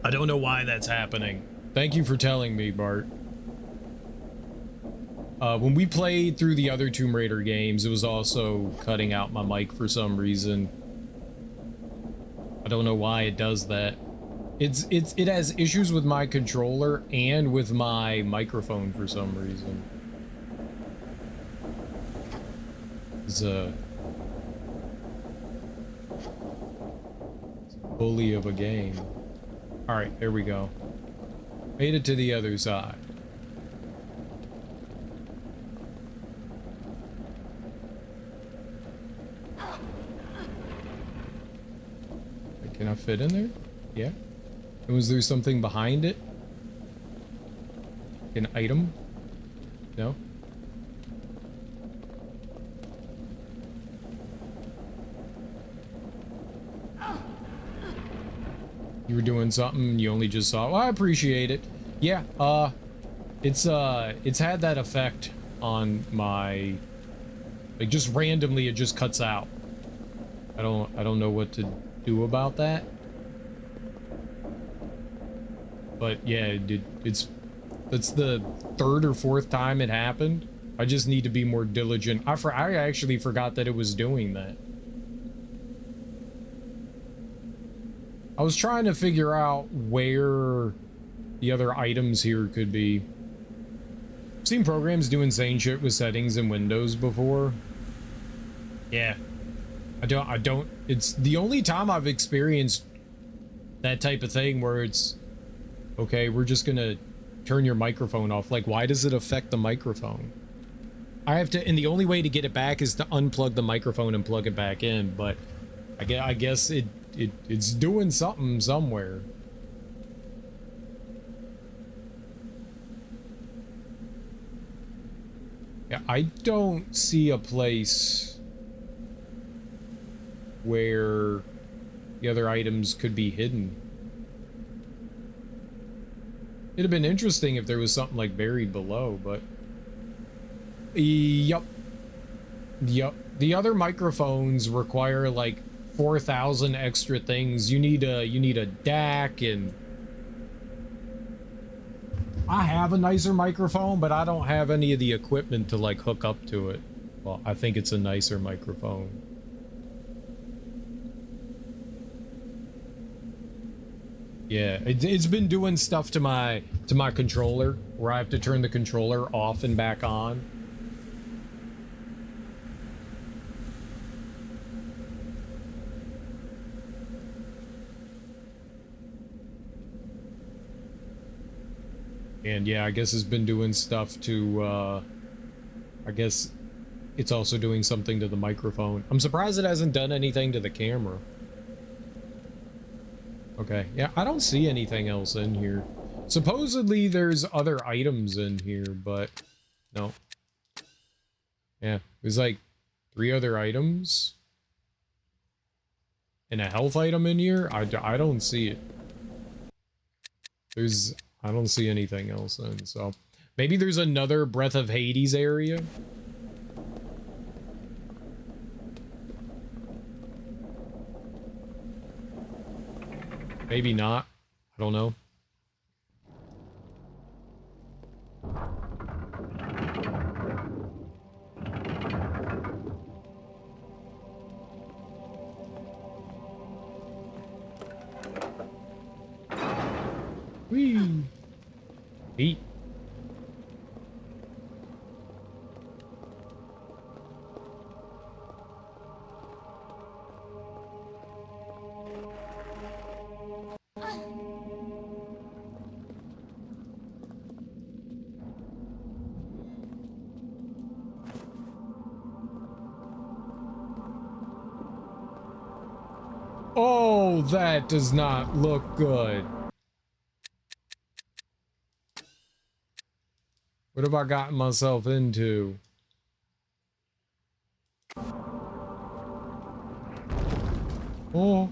I don't know why that's happening. Thank you for telling me, Bart. When we played through the other Tomb Raider games, it was also cutting out my mic for some reason. I don't know why it does that. It has issues with my controller and with my microphone for some reason. It's a bully of a game. All right, there we go. Made it to the other side. Can I fit in there? Yeah. And was there something behind it? An item? No? You were doing something you only just saw. Well, I appreciate it. Yeah, it's had that effect on my, like, just randomly it just cuts out. I don't know what to do about that. But yeah, that's the third or fourth time it happened. I just need to be more diligent. I actually forgot that it was doing that. I was trying to figure out where the other items here could be. I've seen programs do insane shit with settings in Windows before. Yeah. I don't, it's the only time I've experienced that type of thing where it's, okay, we're just gonna turn your microphone off. Like, why does it affect the microphone? I have to, and the only way to get it back is to unplug the microphone and plug it back in, but I guess it's doing something somewhere. Yeah, I don't see a place where the other items could be hidden. It'd have been interesting if there was something like buried below, but yep. The other microphones require like 4,000 extra things. You need a DAC, and I have a nicer microphone, but I don't have any of the equipment to like hook up to it. Well, I think it's a nicer microphone. Yeah, it's been doing stuff to my controller where I have to turn the controller off and back on. And yeah, I guess it's been doing stuff to, I guess it's also doing something to the microphone. I'm surprised it hasn't done anything to the camera. Okay, yeah, I don't see anything else in here. Supposedly there's other items in here, but no. Yeah, there's like 3 other items. And a health item in here? I don't see it. I don't see anything else in, so maybe there's another Breath of Hades area. Maybe not. I don't know. Whee! Eat. Oh, that does not look good. What have I gotten myself into? Oh.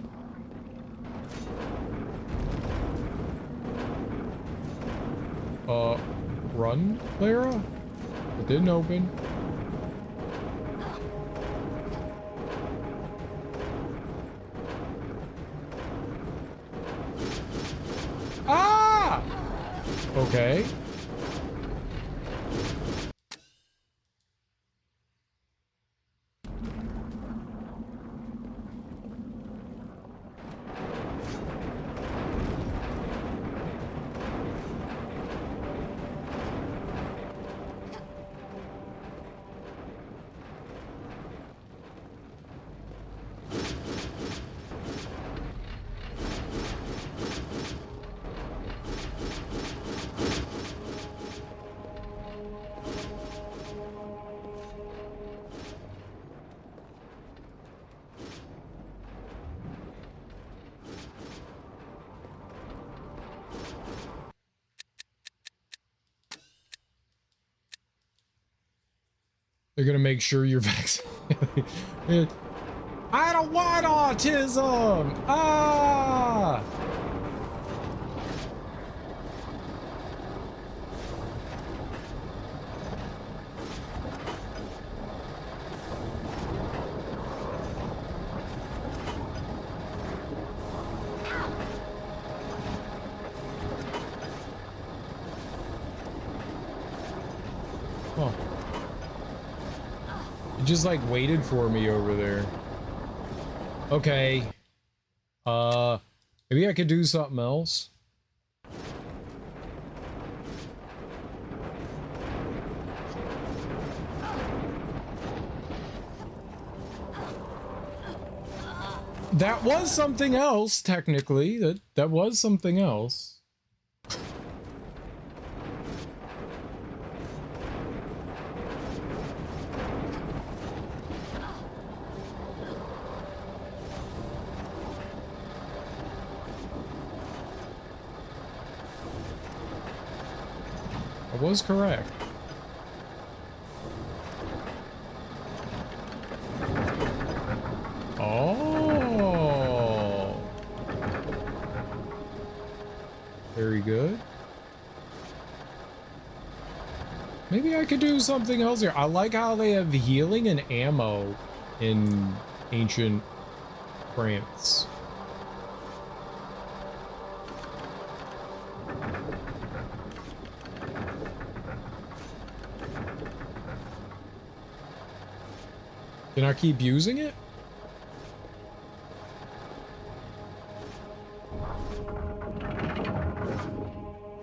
Run, Clara? It didn't open. Okay. They're gonna make sure you're vaccinated. I don't want autism! Ah! Huh. It just like waited for me over there. Okay. Maybe I could do something else. That was something else, technically. That was something else. I was correct. Oh. Very good. Maybe I could do something else here. I like how they have healing and ammo in ancient France. Can I keep using it?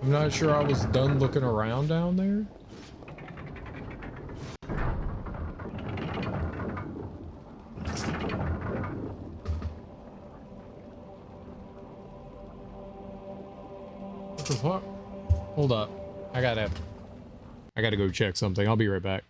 I'm not sure I was done looking around down there. What the fuck? Hold up. I gotta go check something. I'll be right back.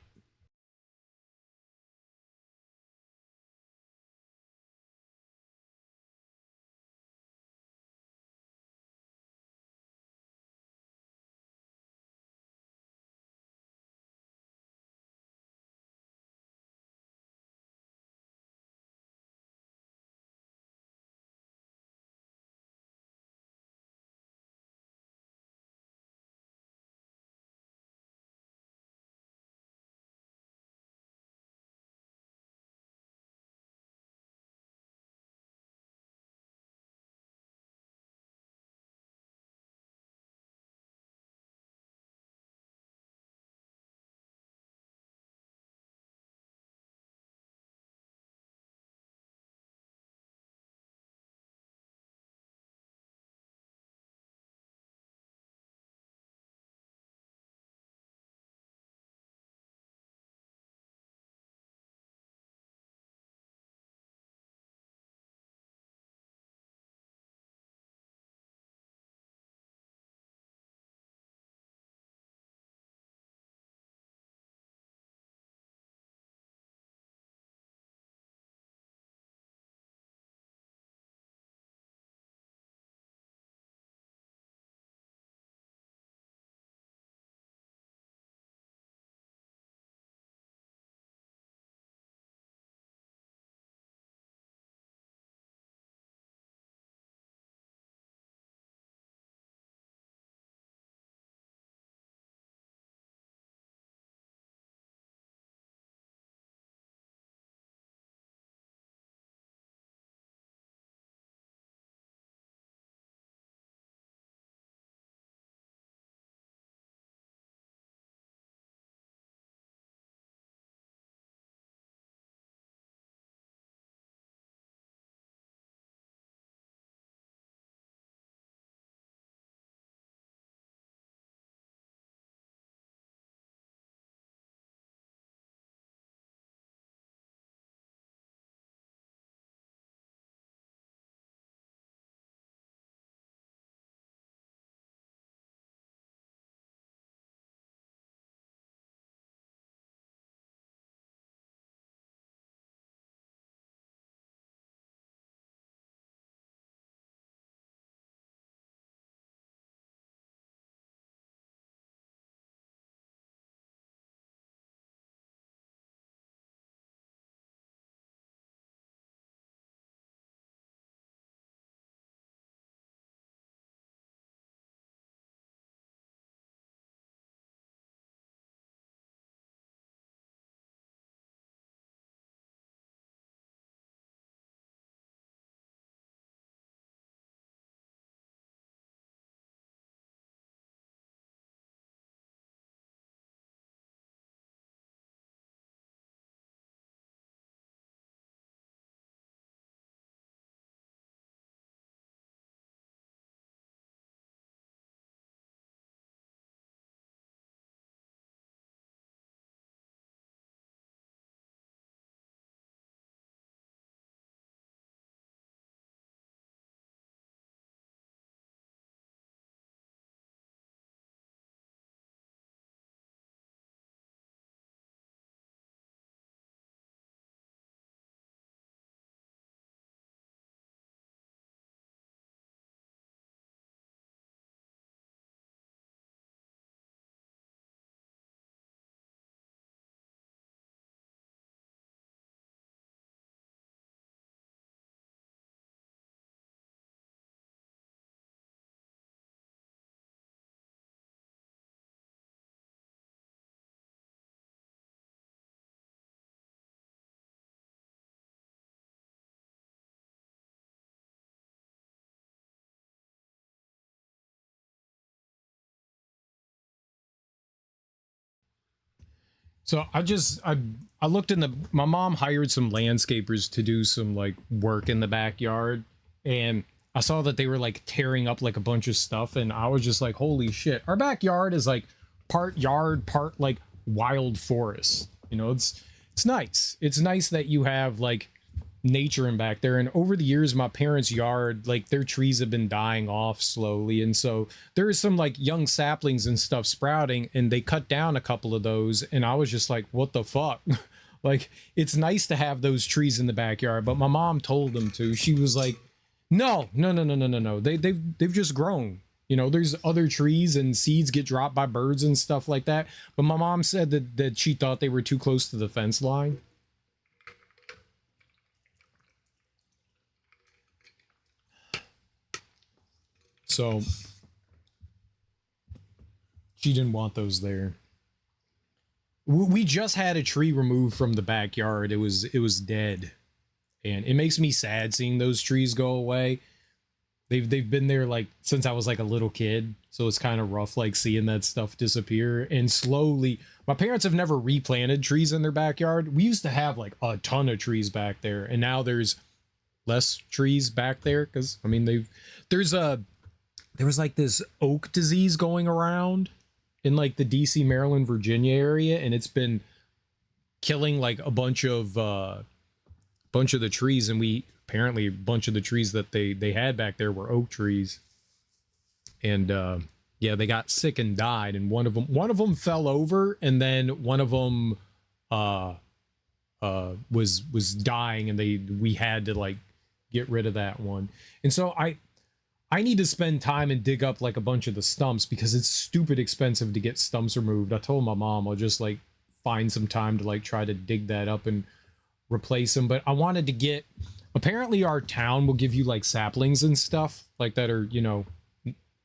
So I looked in my mom hired some landscapers to do some like work in the backyard, and I saw that they were like tearing up like a bunch of stuff, and I was just like, holy shit. Our backyard is like part yard, part like wild forest. You know, it's nice. It's nice that you have like nature in back there. And over the years, my parents' yard, like their trees have been dying off slowly, and so there is some like young saplings and stuff sprouting, and they cut down a couple of those, and I was just like, what the fuck? Like, it's nice to have those trees in the backyard, but my mom told them to. She was like, no. They've just grown. You know, there's other trees and seeds get dropped by birds and stuff like that. But my mom said that she thought they were too close to the fence line. So she didn't want those there. We just had a tree removed from the backyard. It was dead, and it makes me sad seeing those trees go away. They've been there like since I was like a little kid, so it's kind of rough like seeing that stuff disappear. And slowly, my parents have never replanted trees in their backyard. We used to have like a ton of trees back there, and now there's less trees back there because I mean there was like this oak disease going around in like the DC, Maryland, Virginia area, and it's been killing like a bunch of the trees, and apparently a bunch of the trees that they had back there were oak trees. And yeah, they got sick and died, and one of them fell over, and then one of them was dying, and we had to like get rid of that one. And so I need to spend time and dig up like a bunch of the stumps because it's stupid expensive to get stumps removed. I told my mom I'll just like find some time to like try to dig that up and replace them. But I wanted to get, apparently our town will give you like saplings and stuff like that are, you know,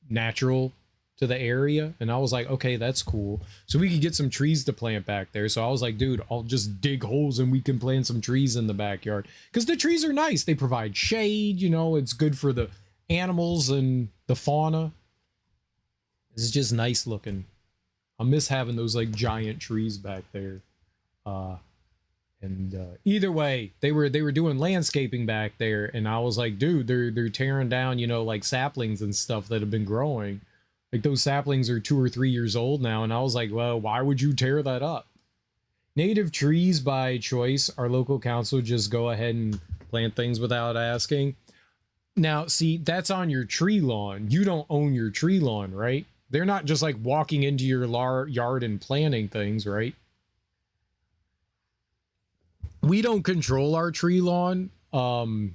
natural to the area. And I was like, okay, that's cool. So we could get some trees to plant back there. So I was like, dude, I'll just dig holes and we can plant some trees in the backyard because the trees are nice. They provide shade, you know, it's good for the animals and the fauna. It's just nice looking. I miss having those like giant trees back there. Either way, they were doing landscaping back there, and I was like, dude, they're tearing down, you know, like saplings and stuff that have been growing. Like those saplings are 2 or 3 years old now, and I was like, well, why would you tear that up? Native trees by choice. Our local council just go ahead and plant things without asking. Now, see, that's on your tree lawn. You don't own your tree lawn, right? They're not just like walking into your yard and planting things, right? We don't control our tree lawn. When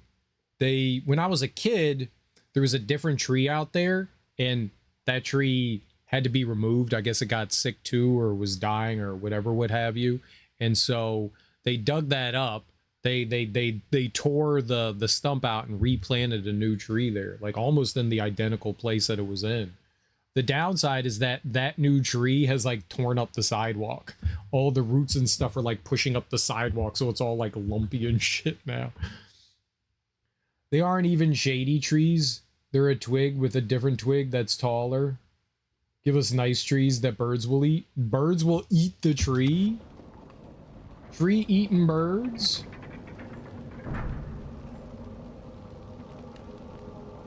I was a kid, there was a different tree out there, and that tree had to be removed. I guess it got sick too, or was dying, or whatever would have you. And so they dug that up. They tore the stump out and replanted a new tree there, like almost in the identical place that it was in. The downside is that new tree has like torn up the sidewalk. All the roots and stuff are like pushing up the sidewalk, so it's all like lumpy and shit now. They aren't even shady trees. They're a twig with a different twig that's taller. Give us nice trees that birds will eat. Birds will eat the tree? Tree eating birds?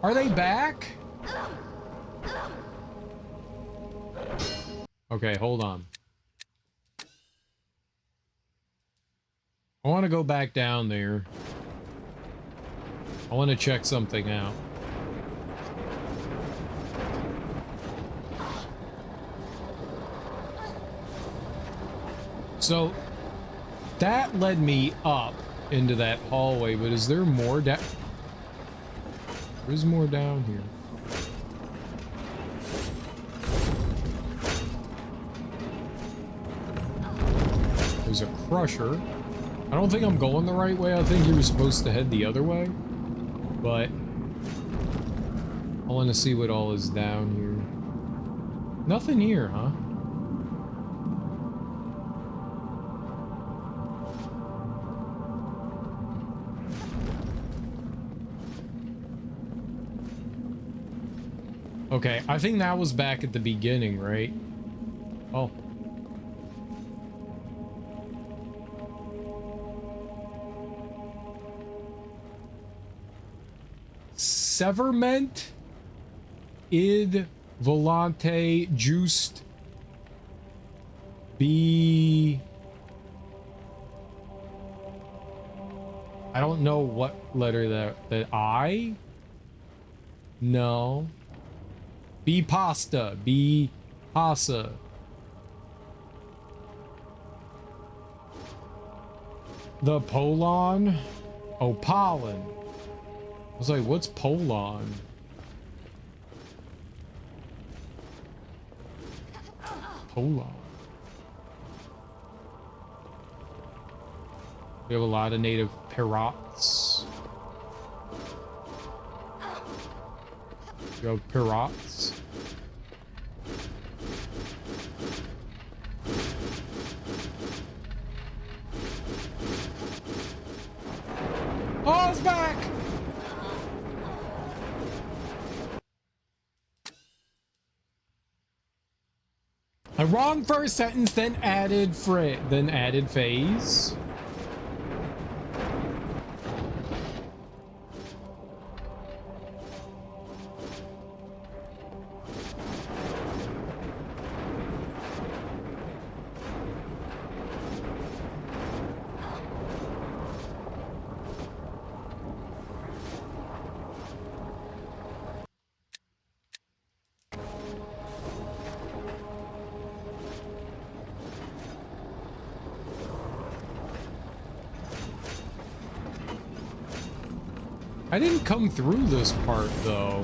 Are they back? Okay, hold on. I want to go back down there. I want to check something out. So, that led me up into that hallway, but is there more down? There's more down here. There's a crusher. I don't think I'm going the right way. I think you were supposed to head the other way. But I want to see what all is down here. Nothing here, huh? Okay, I think that was back at the beginning, right? Oh. Severment id volante just be. I don't know what letter that I. No. Be pasta. Be pasta. The Polon. Oh, pollen. I was like, what's Polon? Polon. We have a lot of native parrots. You have parrots. Oh, it's back! A wrong first sentence, then added phase. I didn't come through this part, though.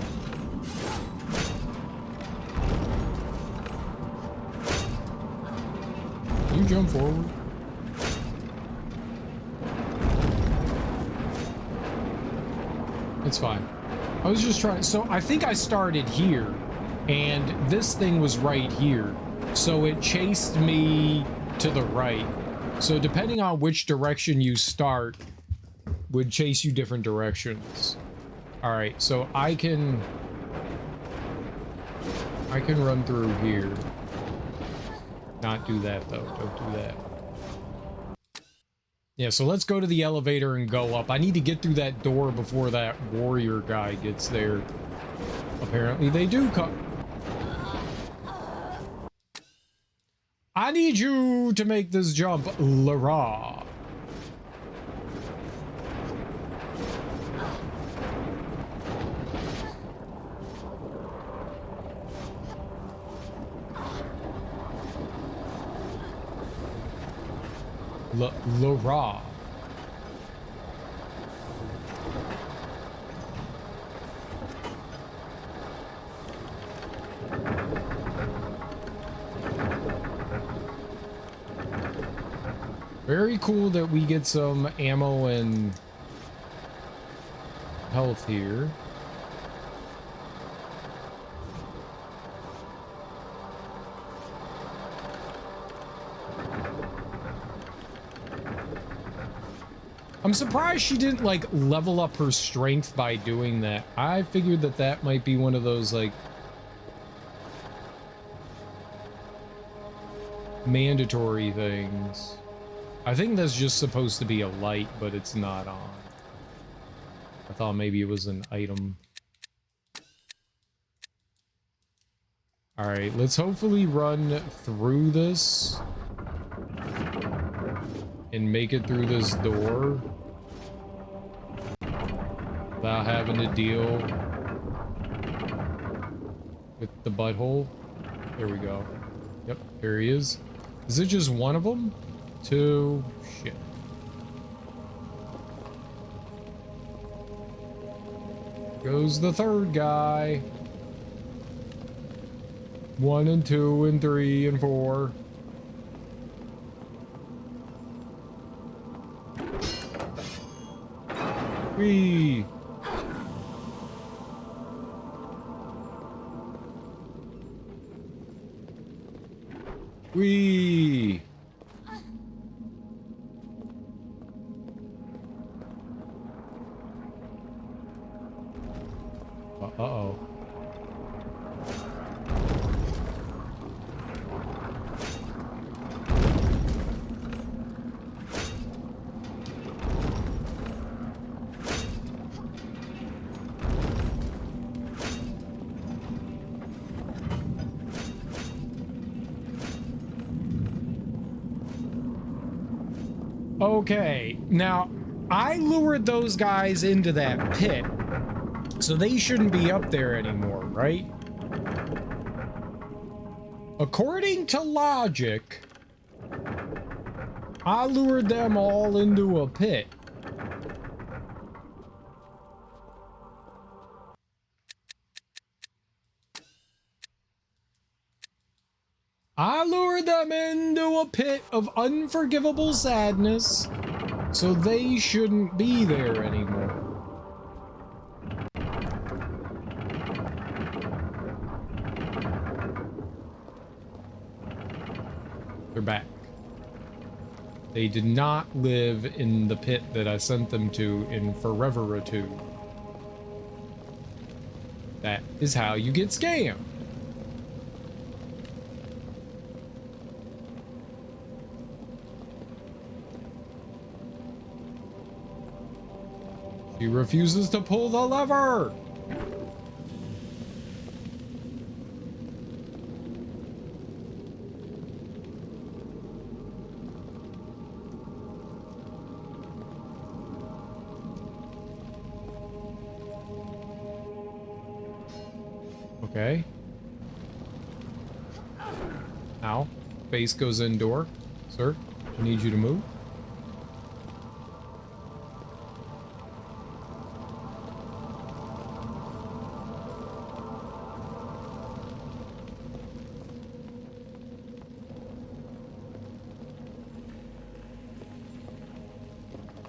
Can you jump forward? It's fine. I was just trying. So I think I started here, and this thing was right here. So it chased me to the right. So depending on which direction you start, would chase you different directions. All right, so I can run through here. Not do that though. Don't do that. Yeah, so let's go to the elevator and go up. I need to get through that door before that warrior guy gets there. Apparently they do come. I need you to make this jump, Lara. Lara. Very cool that we get some ammo and health here. I'm surprised she didn't, like, level up her strength by doing that. I figured that that might be one of those, like, mandatory things. I think that's just supposed to be a light, but it's not on. I thought maybe it was an item. Alright, let's hopefully run through this and make it through this door without having to deal with the butthole. There we go. Yep, there he is. Is it just one of them? Two. Shit. Goes the third guy. 1 and 2 and 3 and 4. Whee! Whee! Uh-oh. Okay, now I lured those guys into that pit, so they shouldn't be up there anymore, right? According to logic, I lured them all into a pit. I lured them into a pit of unforgivable sadness, so they shouldn't be there anymore. They're back. They did not live in the pit that I sent them to in Foreveritude. That is how you get scammed. She refuses to pull the lever. Okay. Ow. Face goes indoor. Sir, I need you to move.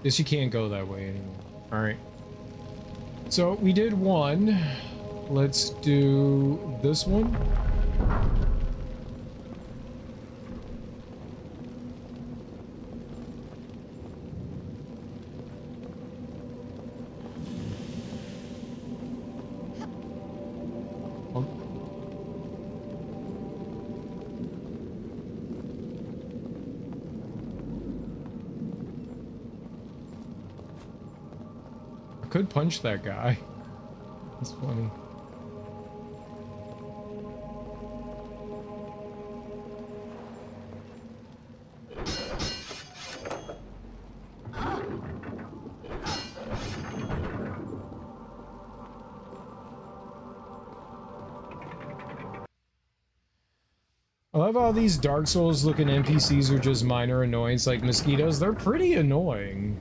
Guess you can't go that way anymore. Alright. So we did one. Let's do this one. Oh. I could punch that guy. That's funny. I love how these Dark Souls looking NPCs are just minor annoyance like mosquitoes. They're pretty annoying.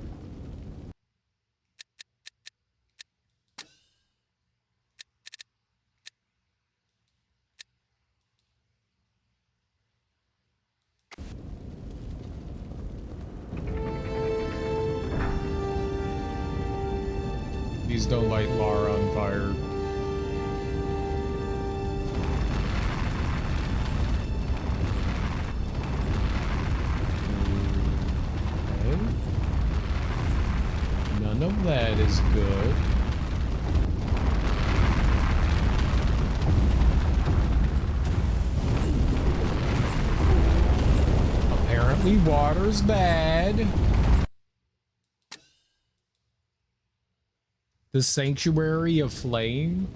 Please don't light Lara on fire. None of that is good. Apparently water's bad. The Sanctuary of Flame.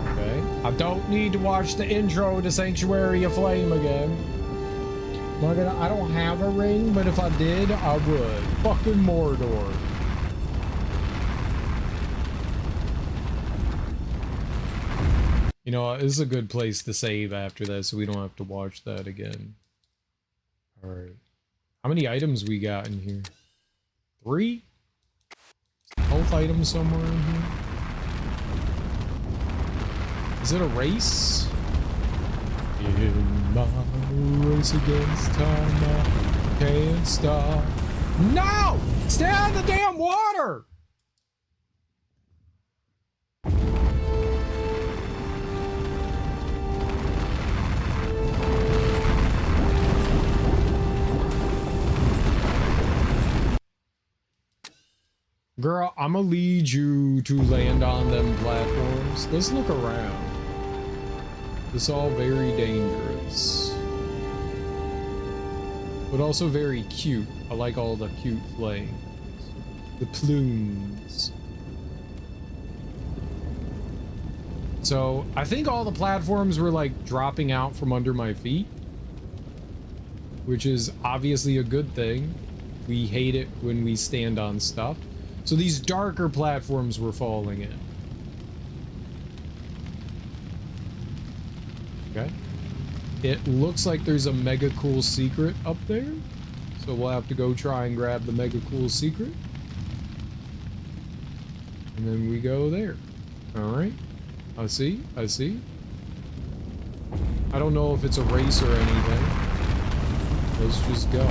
Okay. I don't need to watch the intro to Sanctuary of Flame again. I don't have a ring, but if I did, I would. Fucking Mordor. You know, this is a good place to save after that, so we don't have to watch that again. Alright. How many items we got in here? 3? Health items somewhere in here? Is it a race? In my race against time, I can't stop. No! Stay out of the damn water! Girl, I'ma lead you to land on them platforms. Let's look around. It's all very dangerous. But also very cute. I like all the cute flames. The plumes. So, I think all the platforms were like dropping out from under my feet. which is obviously a good thing. We hate it when we stand on stuff. So these darker platforms we're falling in. Okay. It looks like there's a mega cool secret up there. So we'll have to go try and grab the mega cool secret. And then we go there. Alright. I see. I see. I don't know if it's a race or anything. Let's just go.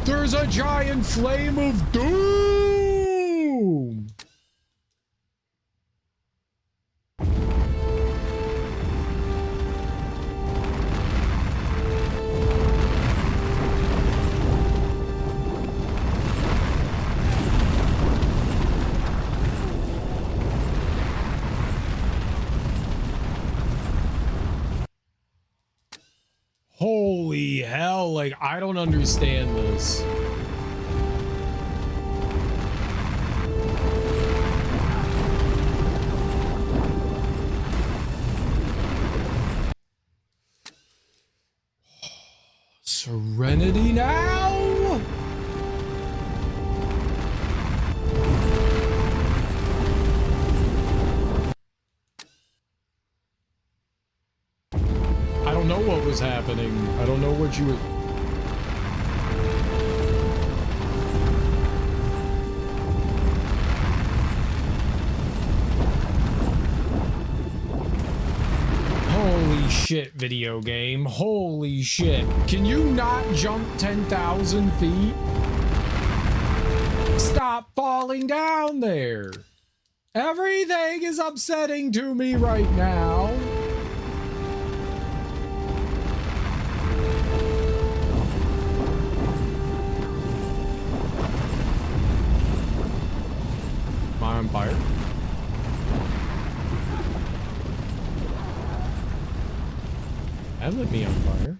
There's a giant flame of doom! Holy hell, like, I don't understand this. Serenity now? I don't know what was happening. I don't know what you were... Holy shit, video game. Holy shit. Can you not jump 10,000 feet? Stop falling down there. Everything is upsetting to me right now. Am I on fire? That lit me on fire.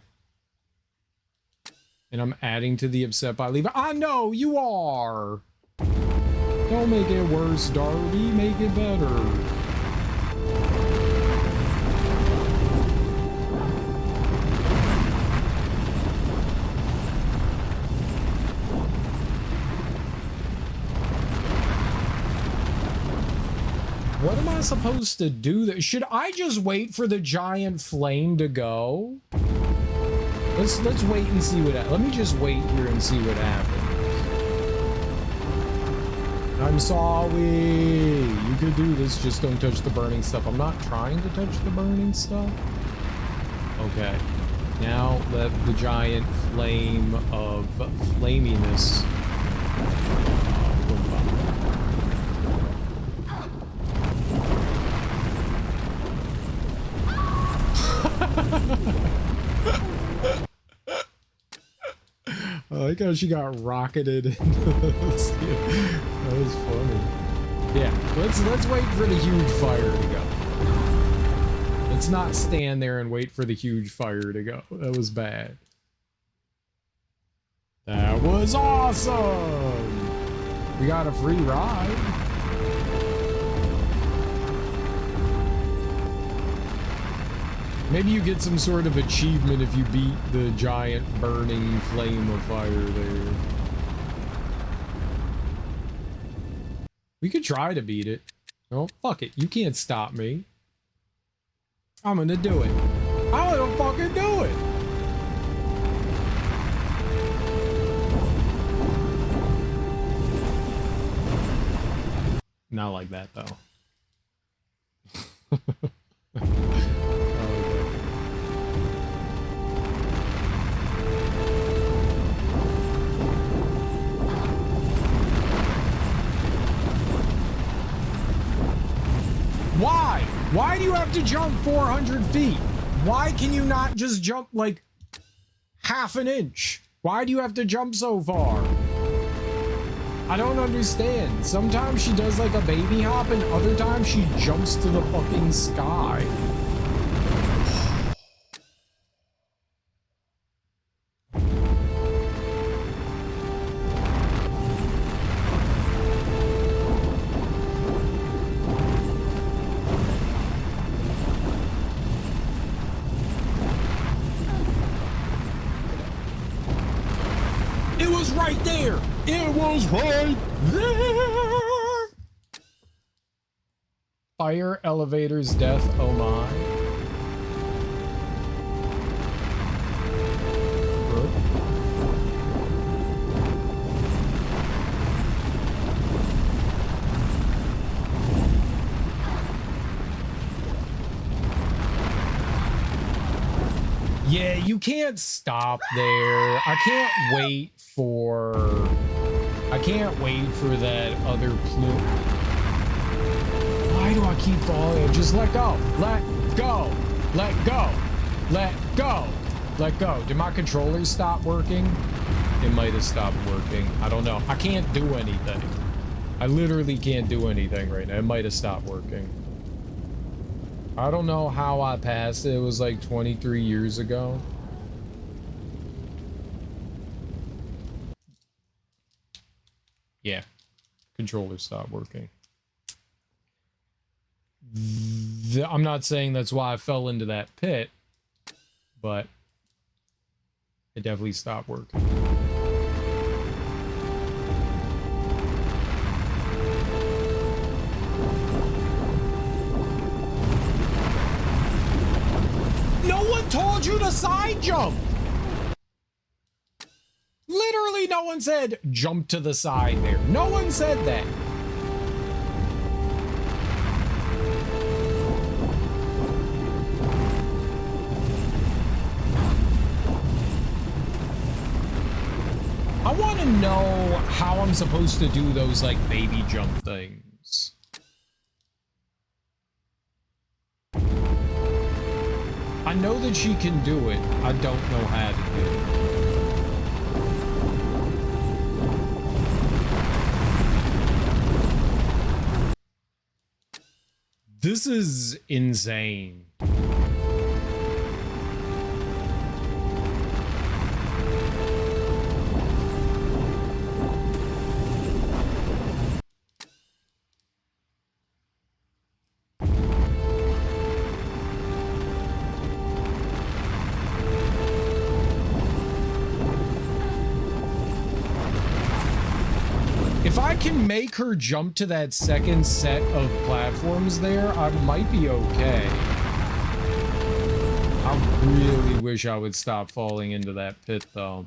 And I'm adding to the upset by leaving. I know you are. Don't make it worse, Darby. Make it better. What am I supposed to do? Should I just wait for the giant flame to go? Let's wait and see what. Let me just wait here and see what happens. I'm sorry. You could do this. Just don't touch the burning stuff. I'm not trying to touch the burning stuff. Okay. Now let the giant flame of flaminess go by. I like how she got rocketed into this. That was funny. Yeah, let's wait for the huge fire to go. Let's not stand there and wait for the huge fire to go. That was bad. That was awesome! We got a free ride. Maybe you get some sort of achievement if you beat the giant burning flame of fire there. We could try to beat it. Oh, fuck it. You can't stop me. I'm gonna do it. I'm gonna fucking do it. Not like that, though. Why? Why do you have to jump 400 feet? Why can you not just jump like half an inch? Why do you have to jump so far? I don't understand. Sometimes she does like a baby hop and other times she jumps to the fucking sky. It was right there. Fire elevator's death, oh my. Yeah, you can't stop there. I can't wait for that other plume. Why do I keep falling? Just let go. Let go. Let go. Let go. Let go. Did my controllers stop working? It might have stopped working. I don't know. I can't do anything. I literally can't do anything right now. It might have stopped working. I don't know how I passed it. It was like 23 years ago. Yeah. Controller stopped working. I'm not saying that's why I fell into that pit, but it definitely stopped working. No one told you to side jump. Literally no one said jump to the side there. No one said that. I want to know how I'm supposed to do those like baby jump things. I know that she can do it. I don't know how to do it. This is insane. If I can make her jump to that second set of platforms there, I might be okay. I really wish I would stop falling into that pit, though.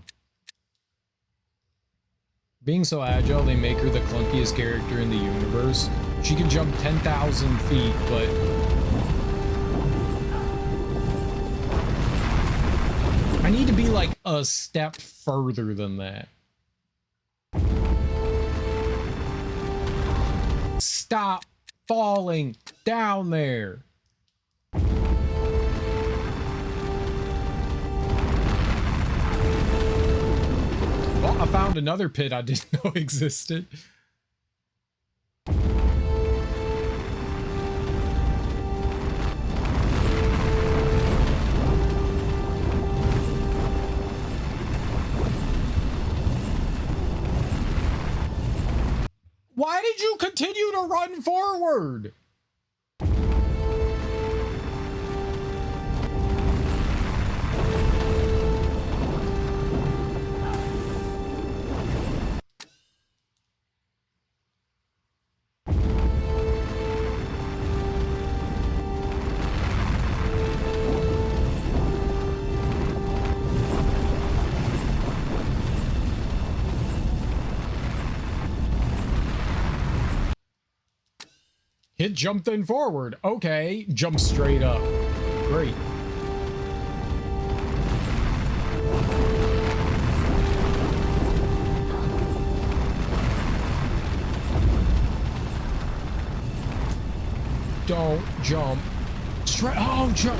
Being so agile, they make her the clunkiest character in the universe. She can jump 10,000 feet, but... I need to be, like, a step further than that. Stop falling down there. Well, I found another pit I didn't know existed. Why did you continue to run forward? Hit jump then forward. Okay, jump straight up. Great. Don't jump straight. Oh, jump.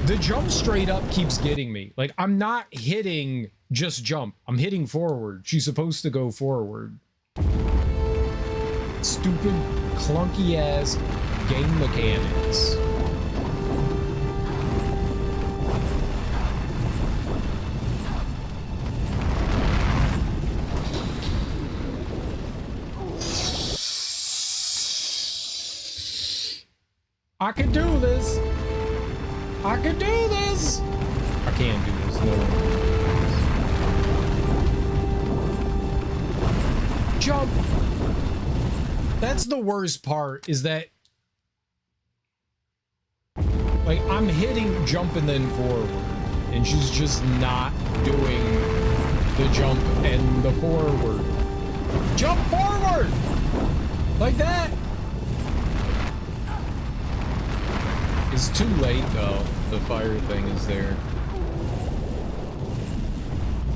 The jump straight up keeps getting me. Like, I'm not hitting just jump. I'm hitting forward. She's supposed to go forward. Stupid, clunky ass game mechanics. I can do this. I can do this. I can't do this. No. Jump! That's the worst part, is that like I'm hitting jump and then forward, and she's just not doing the jump and the forward. Jump forward! Like that! It's too late though. The fire thing is there.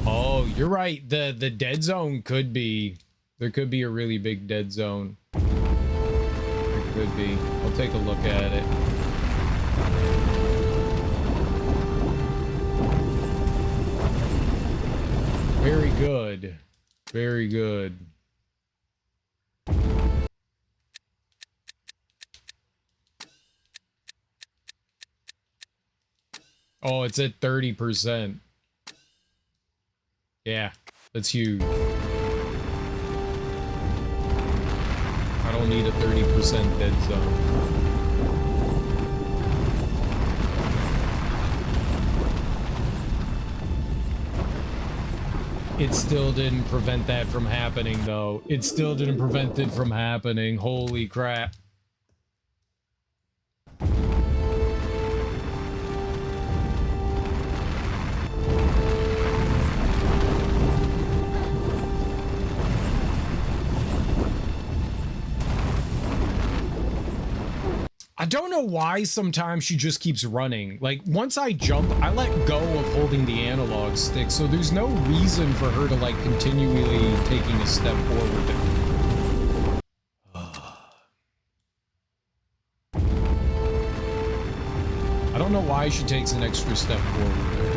Oh, you're right. The dead zone could be, there could be a really big dead zone. There could be. I'll take a look at it. Very good. Very good. Oh, it's at 30%. Yeah, that's huge. I don't need a 30% dead zone. It still didn't prevent that from happening, though. It still didn't prevent it from happening. Holy crap. I don't know why sometimes she just keeps running. Like, once I jump, I let go of holding the analog stick, so there's no reason for her to, like, continually taking a step forward. I don't know why she takes an extra step forward there.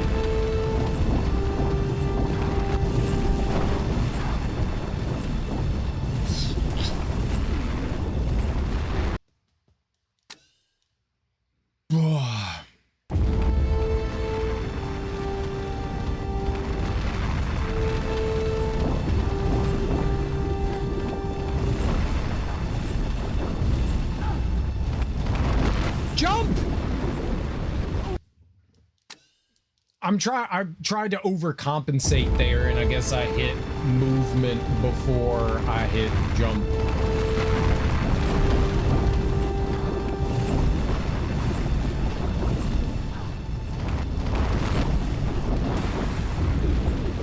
I tried to overcompensate there, and I guess I hit movement before I hit jump.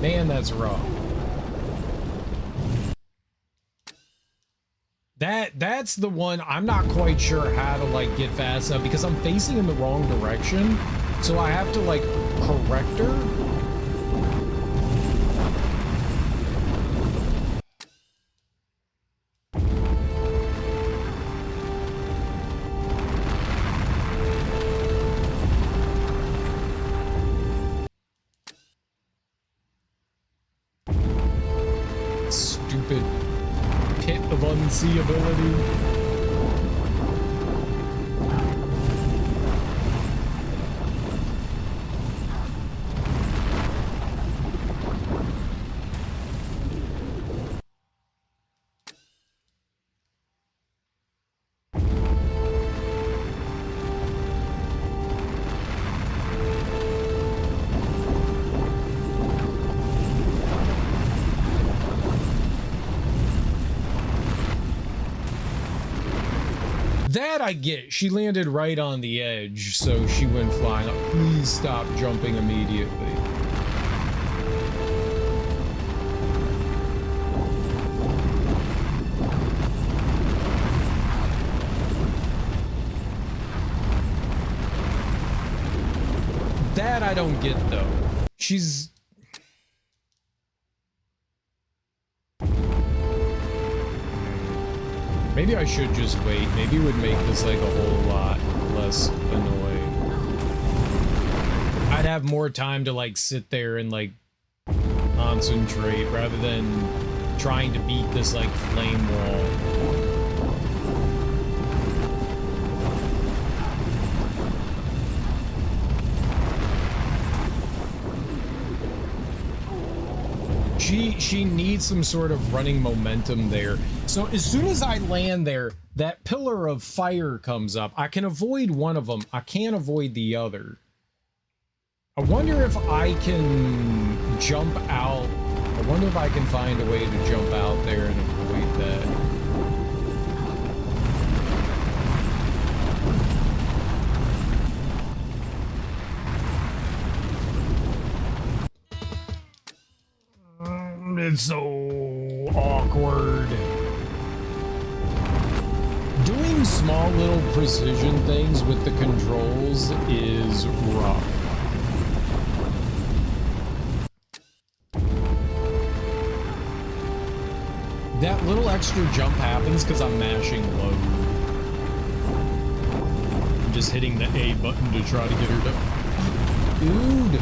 Man, that's rough. That's the one I'm not quite sure how to, like, get fast enough, because I'm facing in the wrong direction. So I have to, like, correct her. Stupid pit of unseeability. That I get. She landed right on the edge, so she went flying up. Please stop jumping immediately. That I don't get, though. She's... Maybe I should just wait. Maybe it would make this, like, a whole lot less annoying. I'd have more time to, like, sit there and, like, concentrate rather than trying to beat this, like, flame wall. She needs some sort of running momentum there. So as soon as I land there, that pillar of fire comes up. I can avoid one of them. I can't avoid the other. I wonder if I can jump out wonder if I can find a way to jump out there and avoid that. It's so awkward. Doing small little precision things with the controls is rough. That little extra jump happens because I'm mashing low. I'm just hitting the A button to try to get her to... Dude!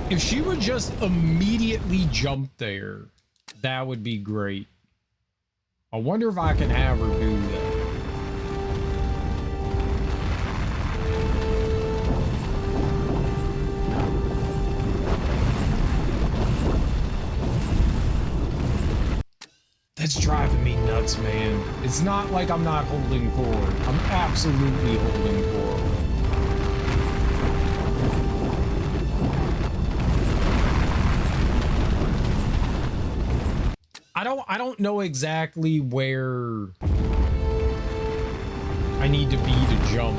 If she would just immediately jump there, that would be great. I wonder if I can have her do that. That's driving me nuts, man. It's not like I'm not holding forward. I'm absolutely holding forward. I don't know exactly where I need to be to jump.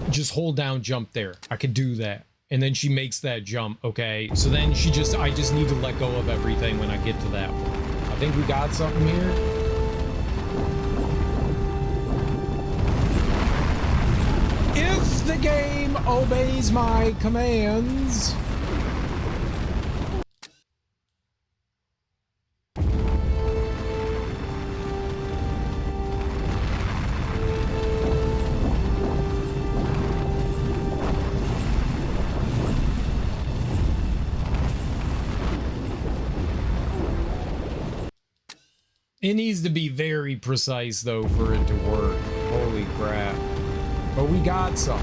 Just hold down, jump there. I could do that. And then she makes that jump, okay? So then I just need to let go of everything when I get to that one. I think we got something here. If the game obeys my commands. It needs to be very precise though for it to work. Holy crap. But we got some.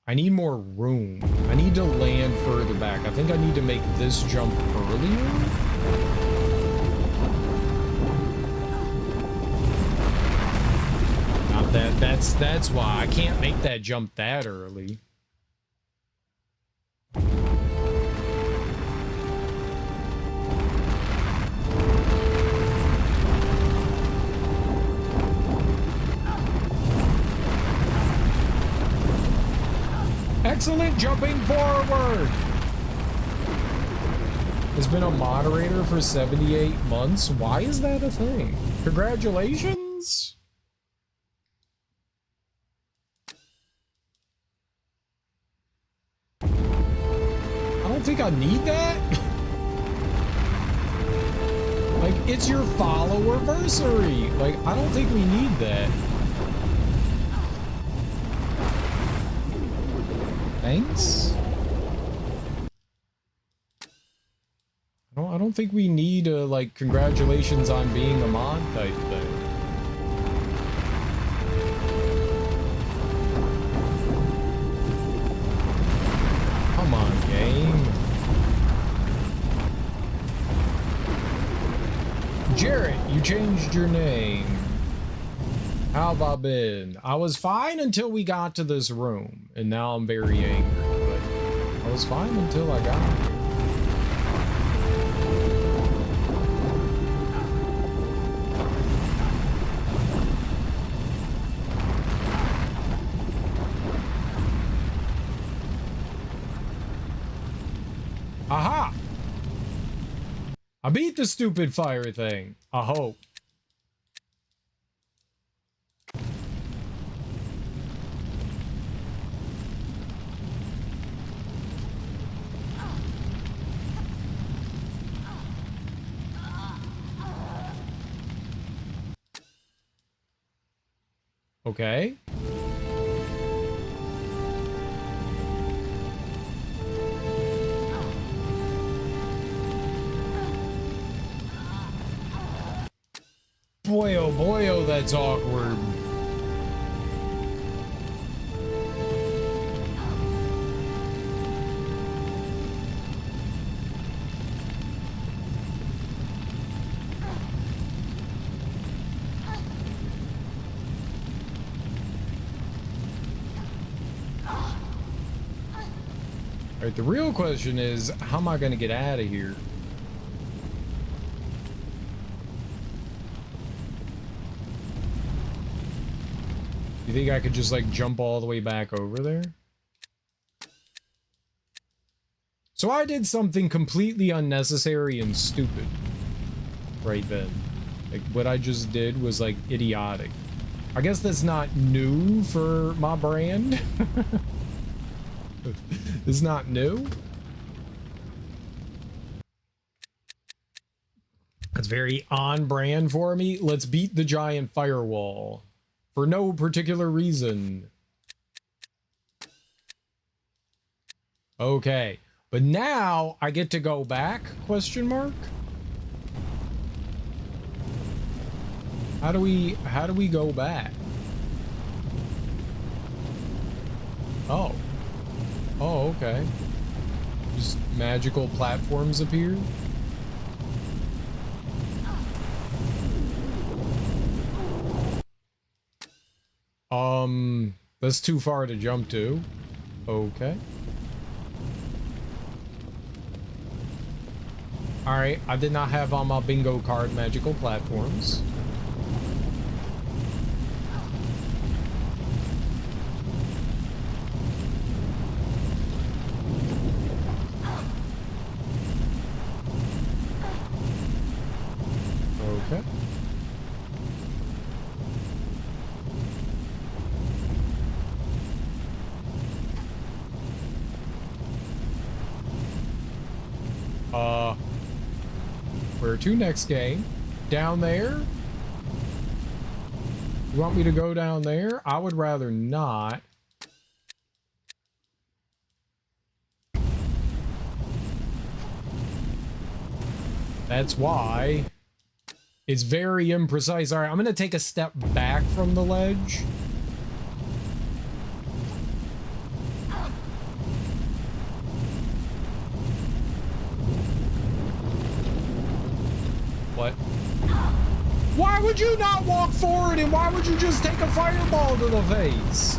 I need more room. I need to land further back. I think I need to make this jump earlier. Not that. That's why I can't make that jump that early. Excellent jumping forward. Has been a moderator for 78 months. Why is that a thing? Congratulations. I don't think I need that. Like, it's your follower-versary. Like, I don't think we need that. Thanks. I don't think we need a like congratulations on being a mod type thing. Come on, game. Jarrett, you changed your name. How have I been? I was fine until we got to this room, and now I'm very angry, but I was fine until I got here. Aha! I beat the stupid fire thing. I hope. Okay. Boy, oh, that's awkward. All right, the real question is, how am I going to get out of here? You think I could just like jump all the way back over there? So I did something completely unnecessary and stupid right then. Like what I just did was like idiotic. I guess that's not new for my brand. It's not new. That's very on brand for me. Let's beat the giant firewall for no particular reason. Okay, but now I get to go back? Question mark. How do we go back? Oh. Oh, okay. Just magical platforms appear. That's too far to jump to. Okay. All right, I did not have on my bingo card magical platforms. Okay. Where to next game? Down there? You want me to go down there? I would rather not. That's why. It's very imprecise. All right, I'm going to take a step back from the ledge. What? Why would you not walk forward and why would you just take a fireball to the face?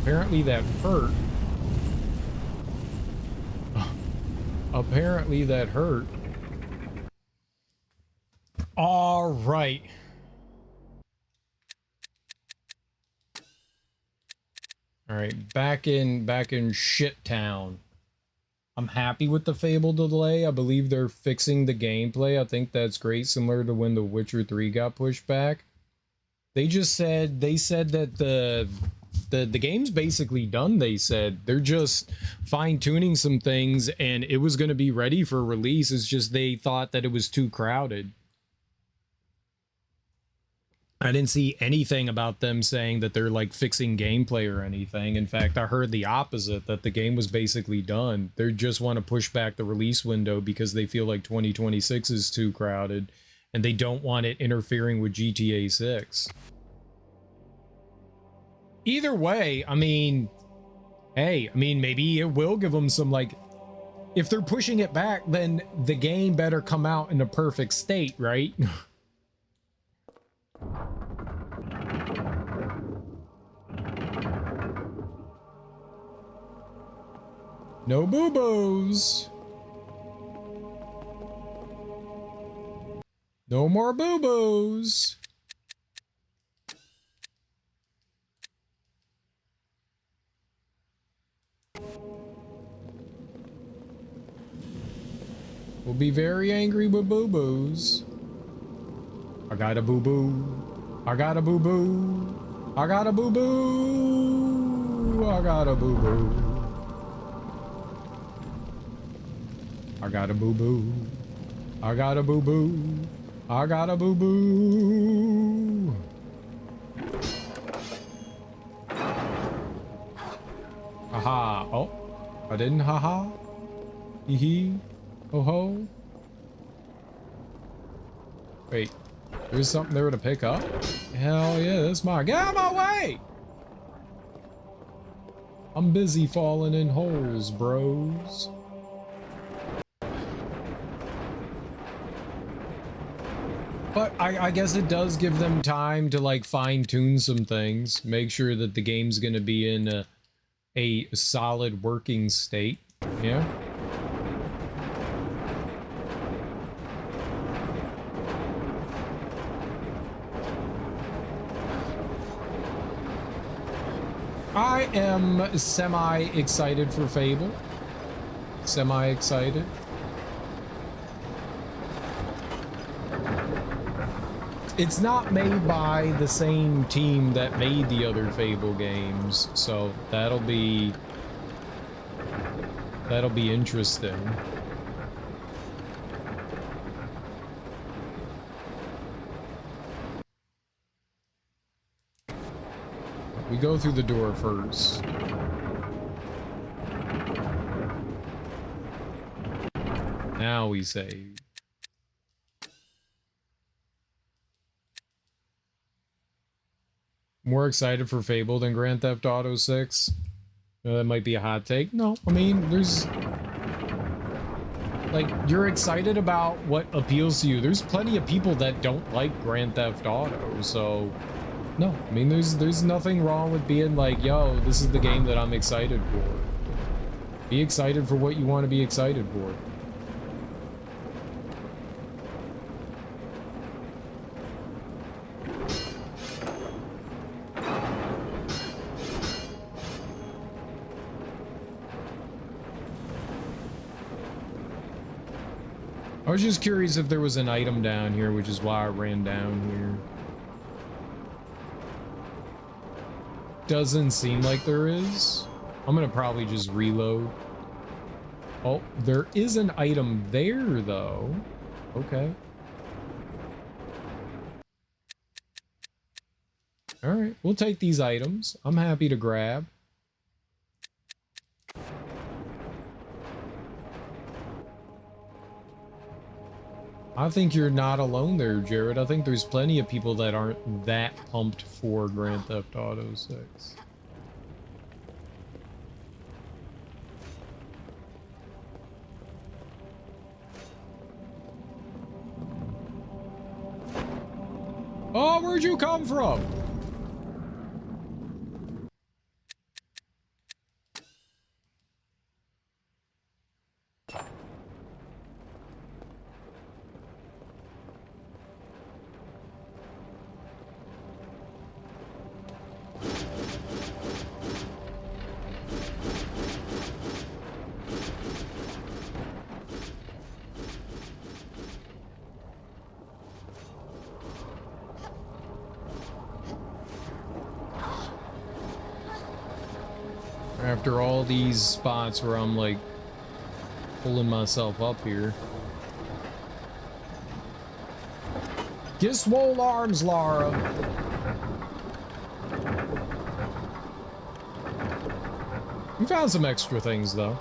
Apparently that hurt. Apparently that hurt. All right. All right, back in shit town. I'm happy with the Fable delay. I believe they're fixing the gameplay. I think that's great, similar to when The Witcher 3 got pushed back. They said that the game's basically done. They said they're just fine-tuning some things and it was going to be ready for release. It's just they thought that it was too crowded. I didn't see anything about them saying that they're like fixing gameplay or anything. In fact, I heard the opposite, that the game was basically done. They just want to push back the release window because they feel like 2026 is too crowded and they don't want it interfering with GTA 6. Either way, I mean, hey, I mean, maybe it will give them some, like, if they're pushing it back, then the game better come out in a perfect state, right? No boo-boos. No more boo-boos. We'll be very angry with boo-boos. I got a boo-boo. I got a boo-boo. I got a boo-boo. I got a boo-boo. I got a boo-boo. I got a boo-boo. I got a boo-boo. Haha. Oh, I didn't haha. Hee hee. Ho ho. Wait, there's something there to pick up? Hell yeah, that's mine. Get out of my way! I'm busy falling in holes, bros. But I guess it does give them time to like fine-tune some things, make sure that the game's gonna be in a solid working state. Yeah. I am semi-excited for Fable. Semi-excited. It's not made by the same team that made the other Fable games, so that'll be interesting. We go through the door first. Now we save. More excited for Fable than Grand Theft Auto 6? That might be a hot take. No, I mean, there's... like, you're excited about what appeals to you. There's plenty of people that don't like Grand Theft Auto, so... no, I mean, there's nothing wrong with being like, yo, this is the game that I'm excited for. Be excited for what you want to be excited for. I was just curious if there was an item down here, which is why I ran down here. Doesn't seem like there is. I'm gonna probably just reload. Oh, there is an item there, though. Okay. All right, we'll take these items. I'm happy to grab. I think you're not alone there, Jared. I think there's plenty of people that aren't that pumped for Grand Theft Auto 6. Oh, where'd you come from? After all these spots where I'm like pulling myself up here. Get swole arms, Lara. We found some extra things though.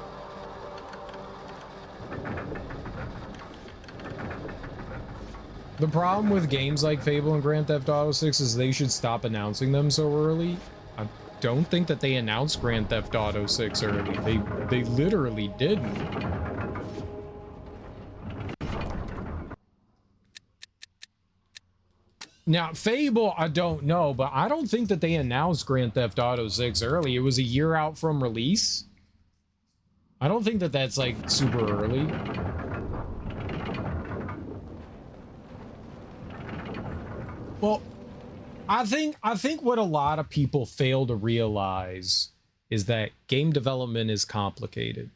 The problem with games like Fable and Grand Theft Auto 6 is they should stop announcing them so early. I don't think that they announced Grand Theft Auto 6 early. They literally didn't. Now, Fable, I don't know, but I don't think that they announced Grand Theft Auto 6 early. It was a year out from release. I don't think that that's like super early. Well, I think what a lot of people fail to realize is that game development is complicated.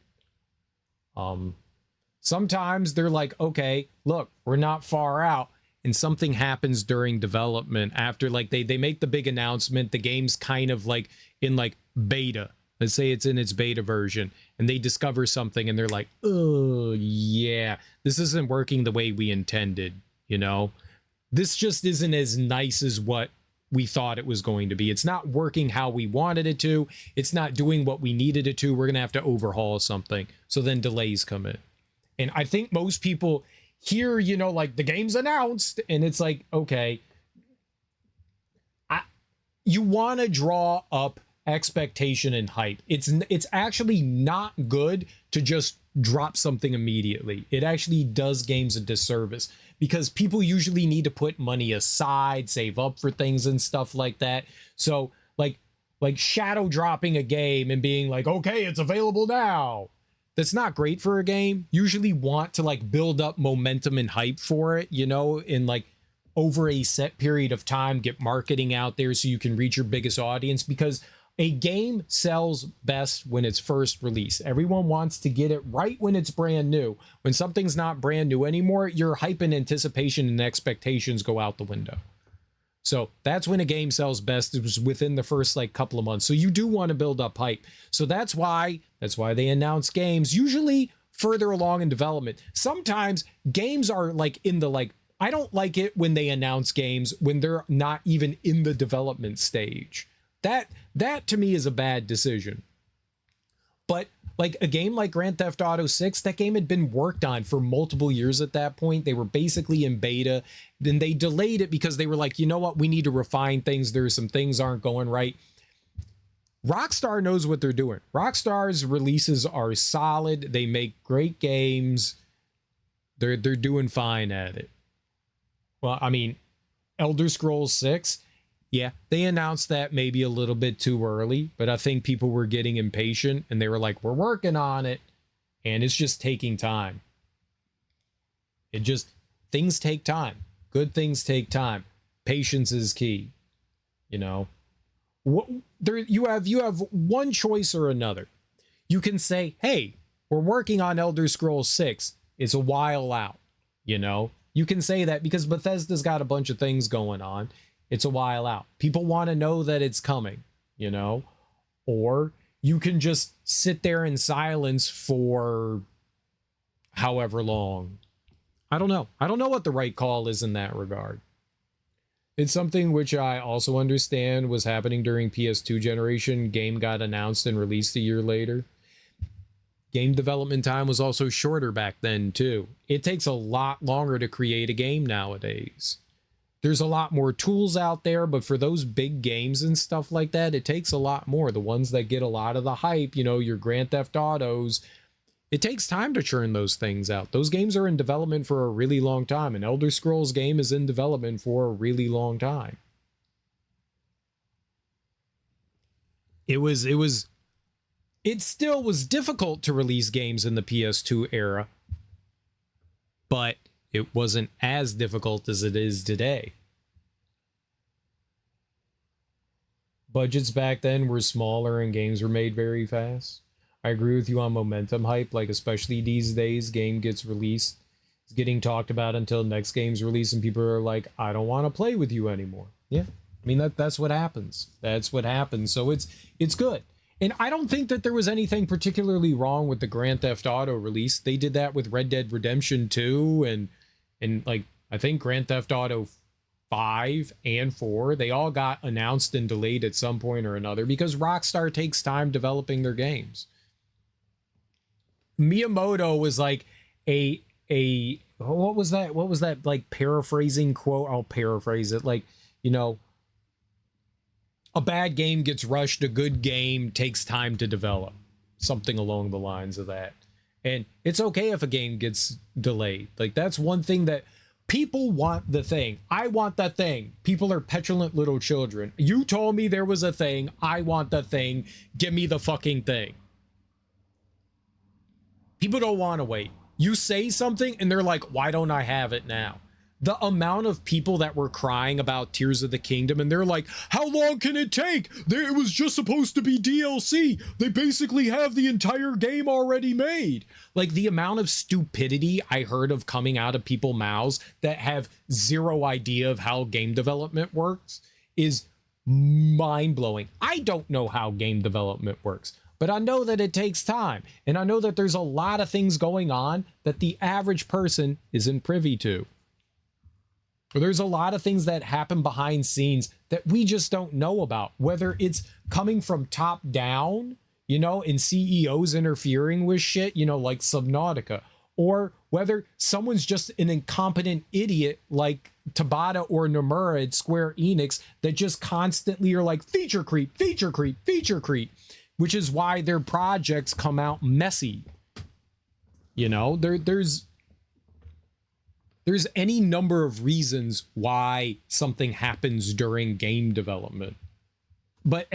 Um, Sometimes they're like, okay, look, we're not far out, and something happens during development after like they make the big announcement, the game's kind of like in like beta. Let's say it's in its beta version, and they discover something and they're like, oh yeah, this isn't working the way we intended, you know? This just isn't as nice as what we thought it was going to be. It's not working how we wanted it to. It's not doing what we needed it to. We're going to have to overhaul something. So then delays come in. And I think most people hear, you know, like the game's announced and it's like, okay, you want to draw up expectation and hype. It's actually not good to just drop something immediately. It actually does games a disservice because people usually need to put money aside, save up for things and stuff like that. So like shadow dropping a game and being like, okay, it's available now. That's not great for a game. Usually want to like build up momentum and hype for it, you know, in like over a set period of time, get marketing out there so you can reach your biggest audience, because a game sells best when it's first released. Everyone wants to get it right when it's brand new. When something's not brand new anymore, your hype and anticipation and expectations go out the window. So that's when a game sells best. It was within the first like couple of months. So you do want to build up hype. So that's why they announce games usually further along in development. Sometimes games are like in the like, I don't like it when they announce games when they're not even in the development stage. That to me is a bad decision. But like a game like Grand Theft Auto 6, that game had been worked on for multiple years at that point. They were basically in beta. Then they delayed it because they were like, you know what? We need to refine things. There's some things aren't going right. Rockstar knows what they're doing. Rockstar's releases are solid. They make great games. They're doing fine at it. Well, I mean, Elder Scrolls 6, yeah, they announced that maybe a little bit too early, but I think people were getting impatient and they were like, we're working on it. And it's just taking time. Things take time. Good things take time. Patience is key. You know, you have one choice or another. You can say, hey, we're working on Elder Scrolls 6. It's a while out, you know. You can say that because Bethesda's got a bunch of things going on. It's a while out. People want to know that it's coming, you know? Or you can just sit there in silence for however long. I don't know. I don't know what the right call is in that regard. It's something which I also understand was happening during PS2 generation. Game got announced and released a year later. Game development time was also shorter back then too. It takes a lot longer to create a game nowadays. There's a lot more tools out there, but for those big games and stuff like that, it takes a lot more. The ones that get a lot of the hype, you know, your Grand Theft Autos, it takes time to churn those things out. Those games are in development for a really long time. An Elder Scrolls game is in development for a really long time. It still was difficult to release games in the PS2 era, but it wasn't as difficult as it is today. Budgets back then were smaller and games were made very fast. I agree with you on momentum hype, like especially these days, game gets released, it's getting talked about until next game's released and people are like, I don't want to play with you anymore. Yeah, I mean, that's what happens. That's what happens. So it's good. And I don't think that there was anything particularly wrong with the Grand Theft Auto release. They did that with Red Dead Redemption 2 and like, I think Grand Theft Auto 5 and 4, they all got announced and delayed at some point or another because Rockstar takes time developing their games. Miyamoto was like a what was that like paraphrasing quote? I'll paraphrase it, like, you know, a bad game gets rushed, a good game takes time to develop. Something along the lines of that. And it's okay if a game gets delayed. Like, that's one thing that people want. The thing. I want the thing. People are petulant little children. You told me there was a thing. I want the thing. Give me the fucking thing. People don't want to wait. You say something and they're like, why don't I have it now? the amount of people that were crying about Tears of the Kingdom, and they're like, how long can it take? It was just supposed to be DLC. They basically have the entire game already made. Like, the amount of stupidity I heard of coming out of people's mouths that have zero idea of how game development works is mind-blowing. I don't know how game development works, but I know that it takes time, and I know that there's a lot of things going on that the average person isn't privy to. There's a lot of things that happen behind scenes that we just don't know about, whether it's coming from top down, you know, and CEOs interfering with shit, you know, like Subnautica, or whether someone's just an incompetent idiot like Tabata or Nomura at Square Enix that just constantly are like feature creep, feature creep, feature creep, which is why their projects come out messy. You know, there's any number of reasons why something happens during game development, but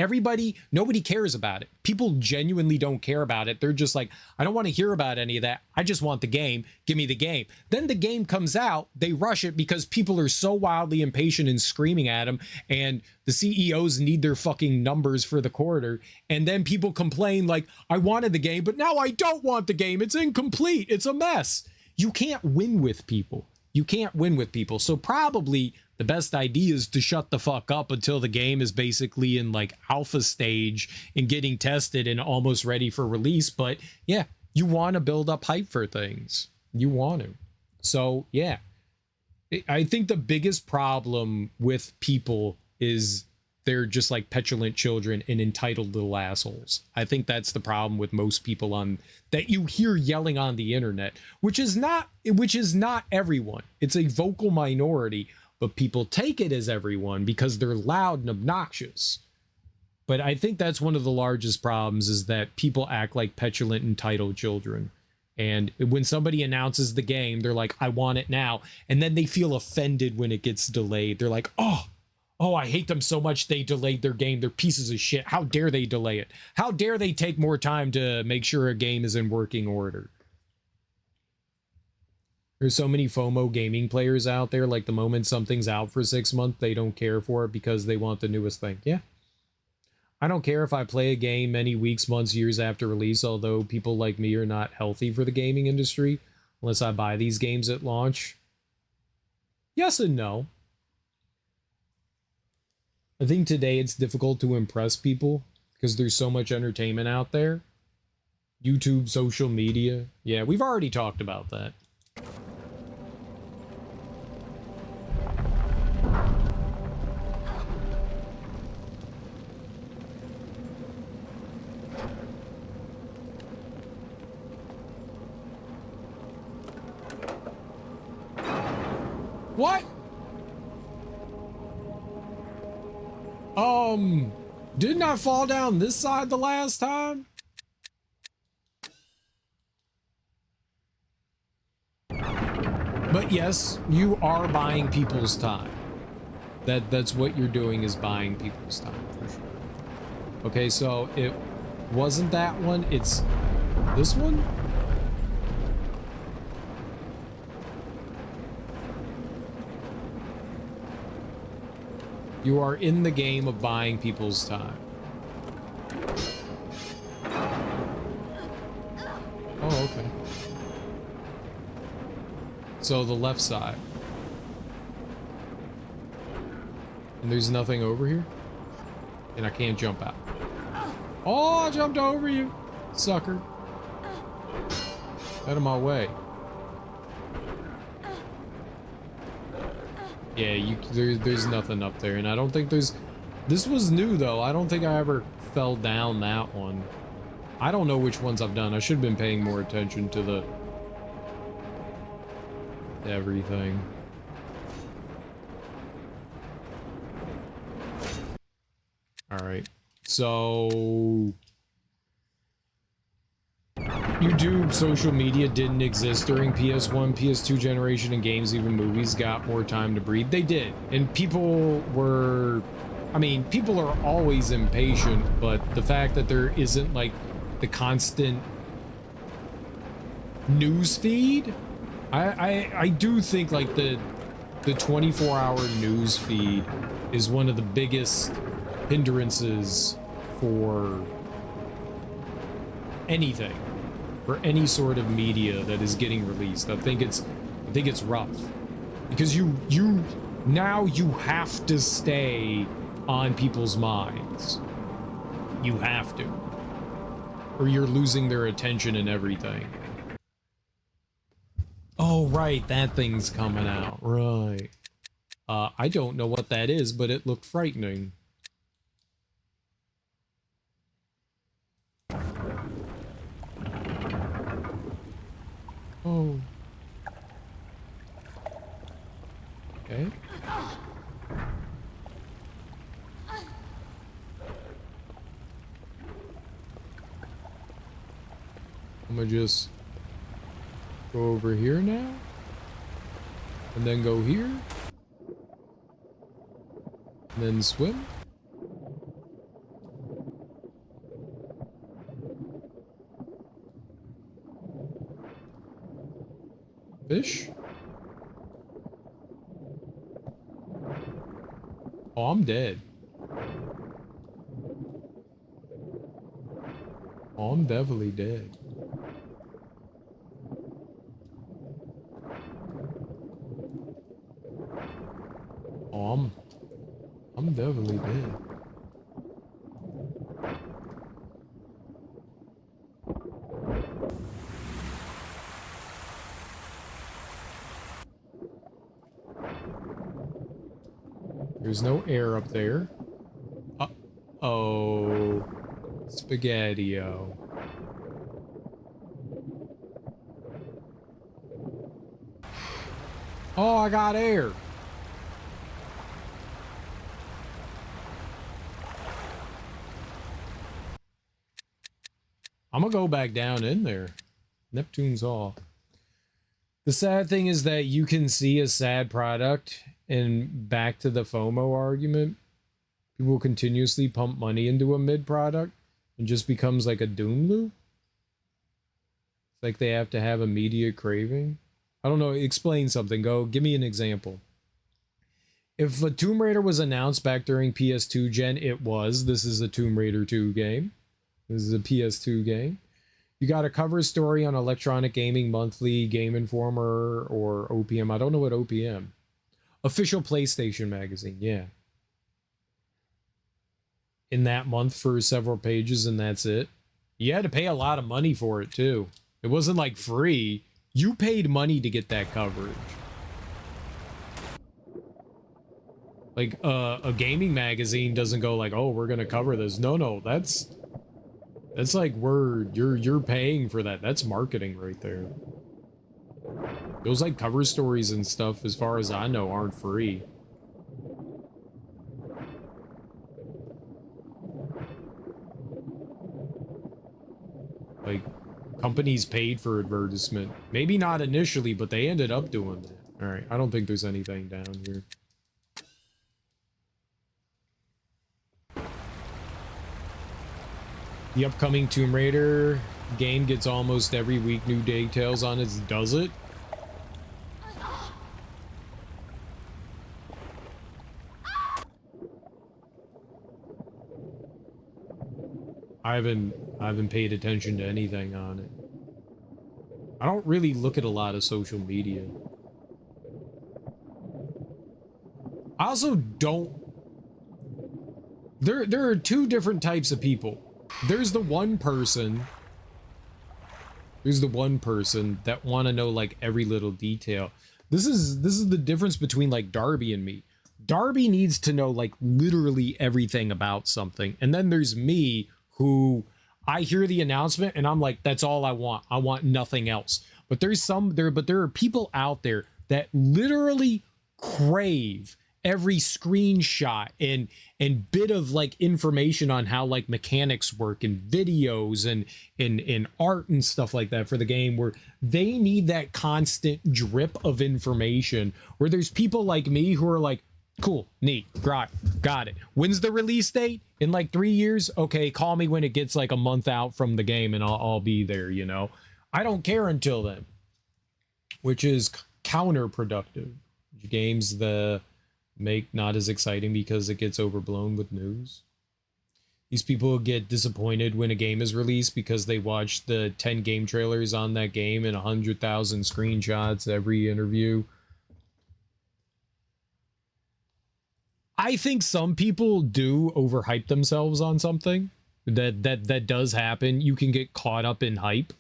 nobody cares about it. People genuinely don't care about it. They're just like, I don't want to hear about any of that. I just want the game. Give me the game. Then the game comes out, they rush it because people are so wildly impatient and screaming at them, and the CEOs need their fucking numbers for the quarter. And then people complain like, I wanted the game, but now I don't want the game. It's incomplete. It's a mess. You can't win with people. You can't win with people. So probably the best idea is to shut the fuck up until the game is basically in like alpha stage and getting tested and almost ready for release. But yeah, you want to build up hype for things. You want to. So yeah, I think the biggest problem with people is they're just like petulant children and entitled little assholes. I think that's the problem with most people that you hear yelling on the internet, which is not everyone. It's a vocal minority, but people take it as everyone because they're loud and obnoxious. But I think that's one of the largest problems, is that people act like petulant, entitled children. And when somebody announces the game, they're like, I want it now. And then they feel offended when it gets delayed. They're like, oh, I hate them so much they delayed their game. They're pieces of shit. How dare they delay it? How dare they take more time to make sure a game is in working order? There's so many FOMO gaming players out there, like the moment something's out for 6 months, they don't care for it because they want the newest thing. Yeah. I don't care if I play a game many weeks, months, years after release, although people like me are not healthy for the gaming industry unless I buy these games at launch. Yes and no. I think today it's difficult to impress people because there's so much entertainment out there. YouTube, social media. Yeah, we've already talked about that. What? Didn't I fall down this side the last time? But yes, you are buying people's time. That's what you're doing, is buying people's time, for sure. Okay, so it wasn't that one, it's this one? You are in the game of buying people's time. Oh, okay. So the left side. And there's nothing over here? And I can't jump out. Oh, I jumped over you, sucker. Out of my way. Yeah, there's nothing up there, and I don't think there's... This was new, though. I don't think I ever fell down that one. I don't know which ones I've done. I should have been paying more attention to the... everything. Alright. So... YouTube, social media didn't exist during PS1, PS2 generation, and games, even movies, got more time to breathe. They did. And people were... I mean, people are always impatient, but the fact that there isn't, like, the constant news feed, I do think, like, the the 24-hour news feed is one of the biggest hindrances for anything, for any sort of media that is getting released. I think it's rough because you now you have to stay on people's minds. You have to, or you're losing their attention and everything. Oh, right, that thing's coming out. Right. I don't know what that is, but it looked frightening. Oh. Okay. I'm gonna just go over here now, and then go here, and then swim. Fish. Oh, I'm dead. Oh, I'm definitely dead. Oh, I'm definitely dead. There's no air up there. Uh-oh. Spaghetti-o. Oh, I got air. I'm gonna go back down in there. Neptune's off. The sad thing is that you can see a sad product, and back to the FOMO argument, people continuously pump money into a mid product and just becomes like a doom loop. It's like they have to have immediate craving. I don't know, explain something. Go, give me an example. If a Tomb Raider was announced back during PS2 gen, it was. This is a Tomb Raider 2 game. This is a PS2 game. You got a cover story on Electronic Gaming Monthly, Game Informer, or OPM. I don't know what OPM. Official PlayStation magazine, yeah. In that month for several pages, and that's it. You had to pay a lot of money for it, too. It wasn't like free. You paid money to get that coverage. Like, a gaming magazine doesn't go like, oh, we're gonna cover this. No, that's like you're paying for that. That's marketing right there. Those like cover stories and stuff, as far as I know, aren't free. Like, companies paid for advertisement. Maybe not initially, but they ended up doing that. All right, I don't think there's anything down here. The upcoming Tomb Raider game gets almost every week new details on it. Does it? I haven't paid attention to anything on it. I don't really look at a lot of social media. I also don't... There are two different types of people. There's the one person that want to know like every little detail. This is the difference between like Darby and me. Darby needs to know like literally everything about something, and then there's me, who I hear the announcement and I'm like, that's all I want. I want nothing else. But there are people out there that literally crave every screenshot and bit of like information on how like mechanics work and videos and art and stuff like that for the game, where they need that constant drip of information, where there's people like me who are like, cool, neat, got it. When's the release date? In like 3 years? Okay, call me when it gets like a month out from the game and I'll be there, you know? I don't care until then, which is counterproductive. games the make not as exciting because it gets overblown with news. These people get disappointed when a game is released because they watch the 10 game trailers on that game and 100,000 screenshots every interview. I think some people do overhype themselves on something. That does happen. You can get caught up in hype.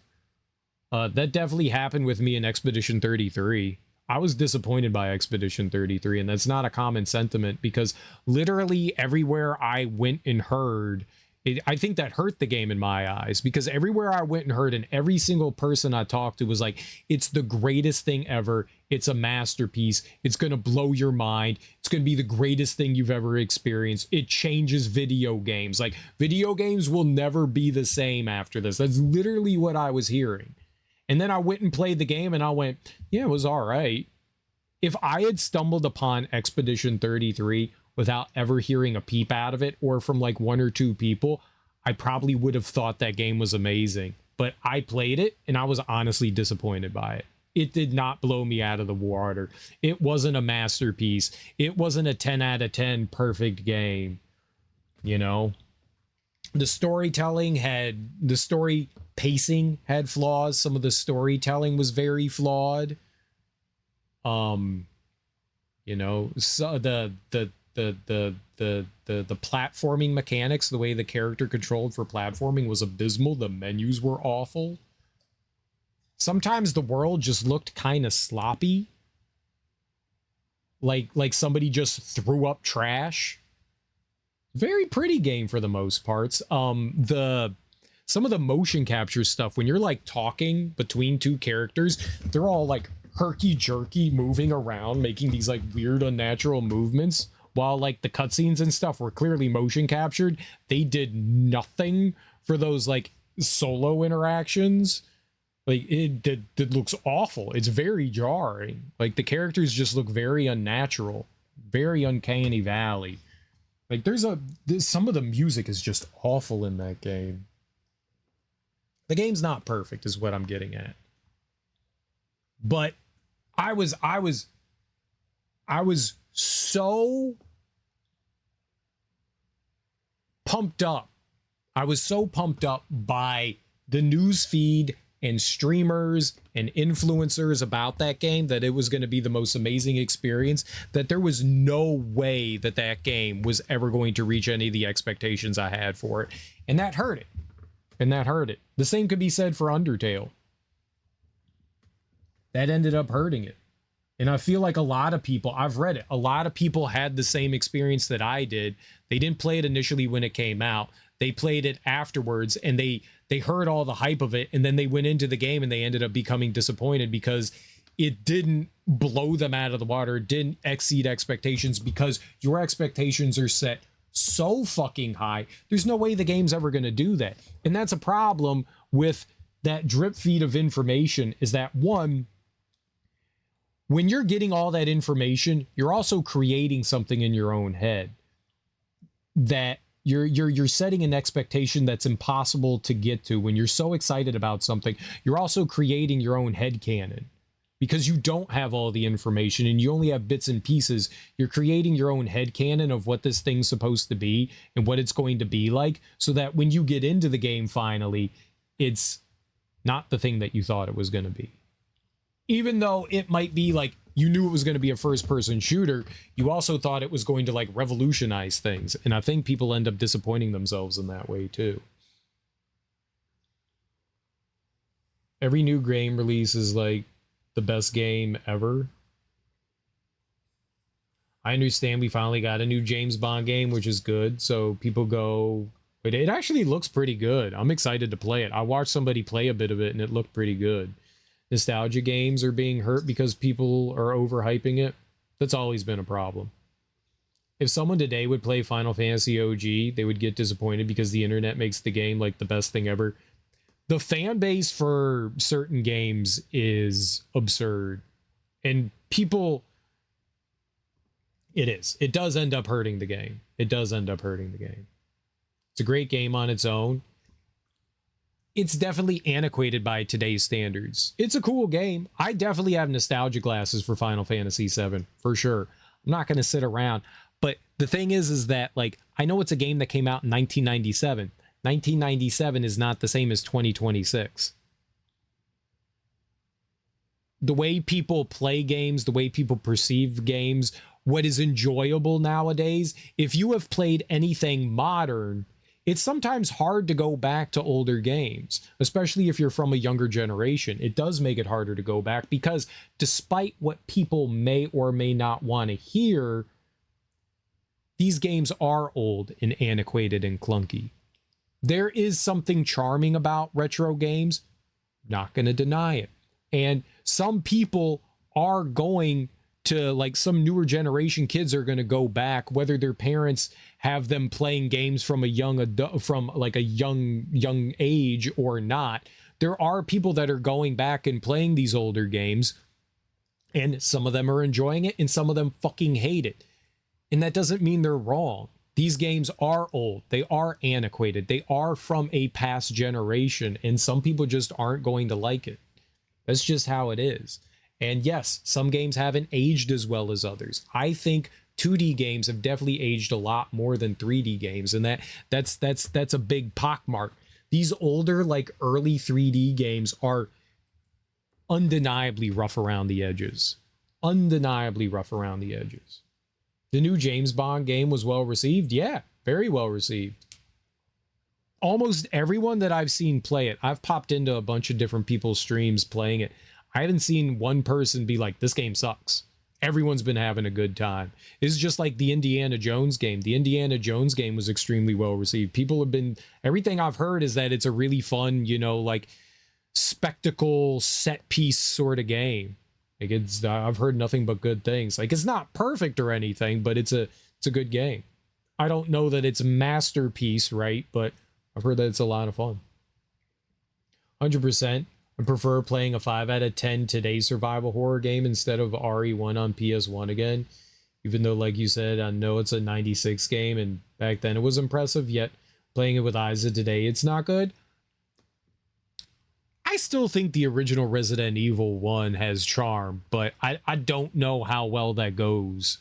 That definitely happened with me in Expedition 33. I was disappointed by Expedition 33, and that's not a common sentiment because literally everywhere I went and heard, I think that hurt the game in my eyes because everywhere I went and heard, and every single person I talked to was like, it's the greatest thing ever. It's a masterpiece. It's going to blow your mind. It's going to be the greatest thing you've ever experienced. It changes video games. Like, video games will never be the same after this. That's literally what I was hearing. And then I went and played the game and I went, yeah, it was all right. If I had stumbled upon Expedition 33 without ever hearing a peep out of it or from like one or two people, I probably would have thought that game was amazing. But I played it and I was honestly disappointed by it. It did not blow me out of the water. It wasn't a masterpiece. It wasn't a 10 out of 10 perfect game. You know? The story pacing had flaws. Some of the storytelling was very flawed. You know, so the platforming mechanics, the way the character controlled for platforming was abysmal. The menus were awful. Sometimes the world just looked kind of sloppy. Like somebody just threw up trash. Very pretty game for the most parts. Some of the motion capture stuff, when you're like talking between two characters, they're all like herky-jerky moving around, making these like weird unnatural movements, while like the cutscenes and stuff were clearly motion captured. They did nothing for those like solo interactions. Like it looks awful. It's very jarring. Like the characters just look very unnatural, very uncanny valley. Like some of the music is just awful in that game. The game's not perfect is what I'm getting at. But I was so pumped up. I was so pumped up by the news feed and streamers and influencers about that game that it was going to be the most amazing experience, that there was no way that that game was ever going to reach any of the expectations I had for it. And that hurt it. The same could be said for Undertale. That ended up hurting it. And I feel like a lot of people, I've read it, a lot of people had the same experience that I did. They didn't play it initially when it came out. They played it afterwards and they heard all the hype of it, and then they went into the game and they ended up becoming disappointed because it didn't blow them out of the water. It didn't exceed expectations because your expectations are set so fucking high. There's no way the game's ever going to do that. And that's a problem with that drip feed of information, is that one, when you're getting all that information, you're also creating something in your own head that you're setting an expectation that's impossible to get to. When you're so excited about something, you're also creating your own headcanon because you don't have all the information and you only have bits and pieces. You're creating your own headcanon of what this thing's supposed to be and what it's going to be like, so that when you get into the game finally, it's not the thing that you thought it was going to be. Even though it might be like, you knew it was going to be a first-person shooter, you also thought it was going to like revolutionize things. And I think people end up disappointing themselves in that way too. Every new game release is like the best game ever. I understand we finally got a new James Bond game, which is good. So people go, but it actually looks pretty good. I'm excited to play it. I watched somebody play a bit of it and it looked pretty good. Nostalgia games are being hurt because people are overhyping it. That's always been a problem. If someone today would play Final Fantasy OG, they would get disappointed because the internet makes the game like the best thing ever. The fan base for certain games is absurd. And people... It does end up hurting the game. It's a great game on its own. it's definitely antiquated by today's standards. It's a cool game. I definitely have nostalgia glasses for Final Fantasy VII, for sure. I'm not going to sit around. But the thing is that, like, I know it's a game that came out in 1997. 1997 is not the same as 2026. The way people play games, the way people perceive games, what is enjoyable nowadays, if you have played anything modern, it's sometimes hard to go back to older games, especially if you're from a younger generation. It does make it harder to go back because despite what people may or may not want to hear, these games are old and antiquated and clunky. There is something charming about retro games, not going to deny it. And some people are going to, like, some newer generation kids are going to go back, whether their parents have them playing games from a young age or not. There are people that are going back and playing these older games, and some of them are enjoying it and some of them fucking hate it. And that doesn't mean they're wrong. These games are old. They are antiquated. They are from a past generation, and some people just aren't going to like it. That's just how it is. And yes, some games haven't aged as well as others. I think 2D games have definitely aged a lot more than 3D games, and that's a big pockmark. These older, like, early 3D games are undeniably rough around the edges. Undeniably rough around the edges. The new James Bond game was well received. Yeah, very well received. Almost everyone that I've seen play it, I've popped into a bunch of different people's streams playing it. I haven't seen one person be like, this game sucks. Everyone's been having a good time. It's just like the Indiana Jones game. The Indiana Jones game was extremely well received. People have been, everything I've heard is that it's a really fun, you know, like, spectacle set piece sort of game. Like, it's, I've heard nothing but good things. Like, it's not perfect or anything, but it's a good game. I don't know that it's a masterpiece, right? But I've heard that it's a lot of fun. 100%. I prefer playing a 5 out of 10 today's survival horror game instead of RE1 on PS1 again. Even though, like you said, I know it's a 96 game and back then it was impressive, yet playing it with eyes of today, it's not good. I still think the original Resident Evil 1 has charm, but I don't know how well that goes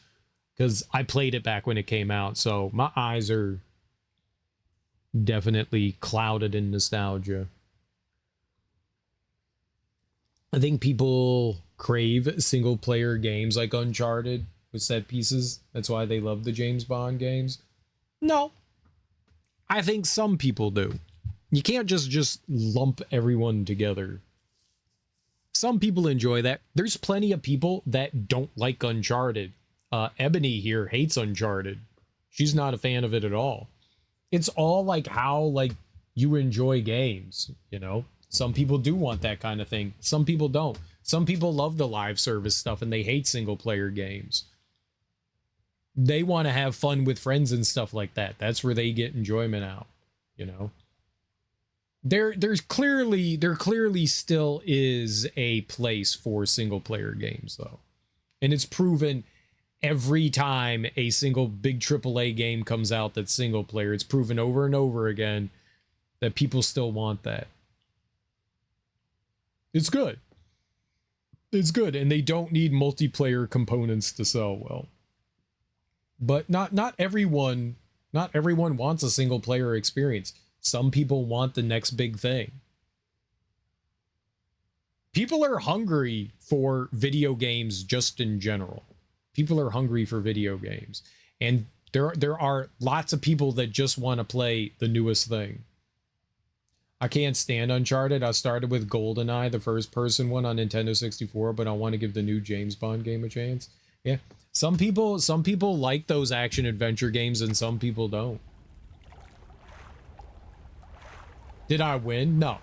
because I played it back when it came out, so my eyes are definitely clouded in nostalgia. I think people crave single player games like Uncharted with set pieces. That's why they love the James Bond games. No, I think some people do. You can't just lump everyone together. Some people enjoy that. There's plenty of people that don't like Uncharted. Ebony here hates Uncharted. She's not a fan of it at all. It's all like how, like, you enjoy games, you know? Some people do want that kind of thing. Some people don't. Some people love the live service stuff and they hate single player games. They want to have fun with friends and stuff like that. That's where they get enjoyment out, you know? There clearly still is a place for single player games though. And it's proven every time a single big AAA game comes out that's single player. It's proven over and over again that people still want that. It's good. It's good, and they don't need multiplayer components to sell well. But not everyone wants a single player experience. Some people want the next big thing. People are hungry for video games just in general. People are hungry for video games. And there are lots of people that just want to play the newest thing. I can't stand Uncharted. I started with GoldenEye, the first person one on Nintendo 64, but I want to give the new James Bond game a chance. Yeah. Some people like those action adventure games and some people don't. Did I win? No.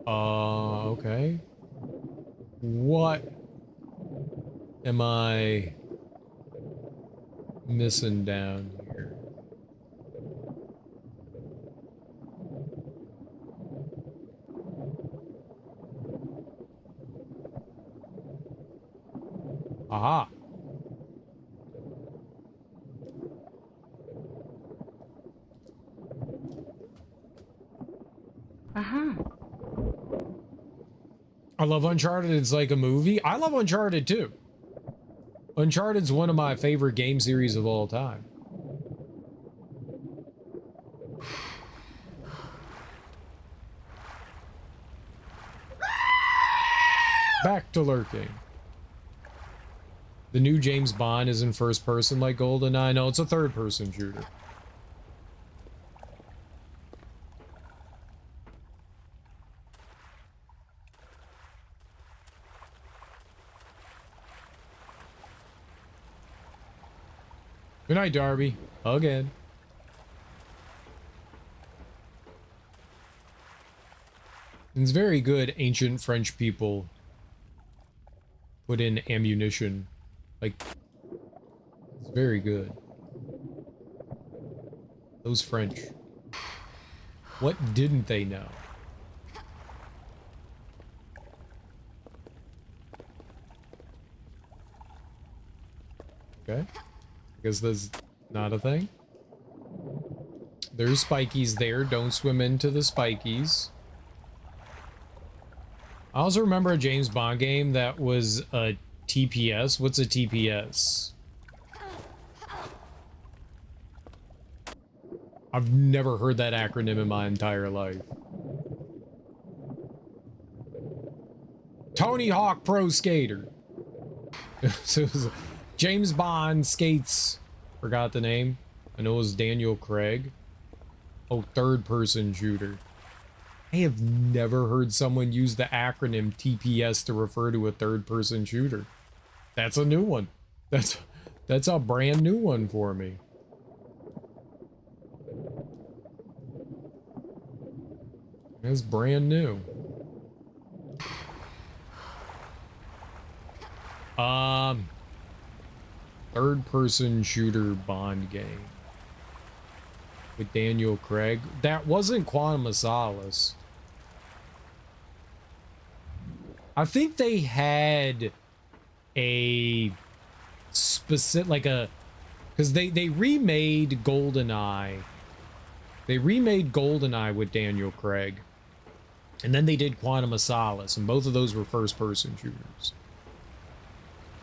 Okay. What am I missing down here? Aha. Aha. I love Uncharted. It's like a movie. I love Uncharted too. Uncharted's one of my favorite game series of all time. Back to lurking. The new James Bond is in first person like GoldenEye. No, it's a third person shooter. Good night, Darby. Again. It's very good ancient French people put in ammunition. Like, it's very good. Those French. What didn't they know? Okay. I guess that's not a thing. There's spikies there. Don't swim into the spikies. I also remember a James Bond game that was a TPS. What's a TPS? I've never heard that acronym in my entire life. Tony Hawk Pro Skater. So it was James Bond skates. Forgot the name. I know it was Daniel Craig. Oh, third person shooter. I have never heard someone use the acronym TPS to refer to a third-person shooter. That's a new one. That's a brand new one for me. That's brand new. Third-person shooter Bond game with Daniel Craig. That wasn't Quantum of Solace. I think they had a specific, like a, because they remade GoldenEye. They remade GoldenEye with Daniel Craig. And then they did Quantum of Solace, and both of those were first-person shooters.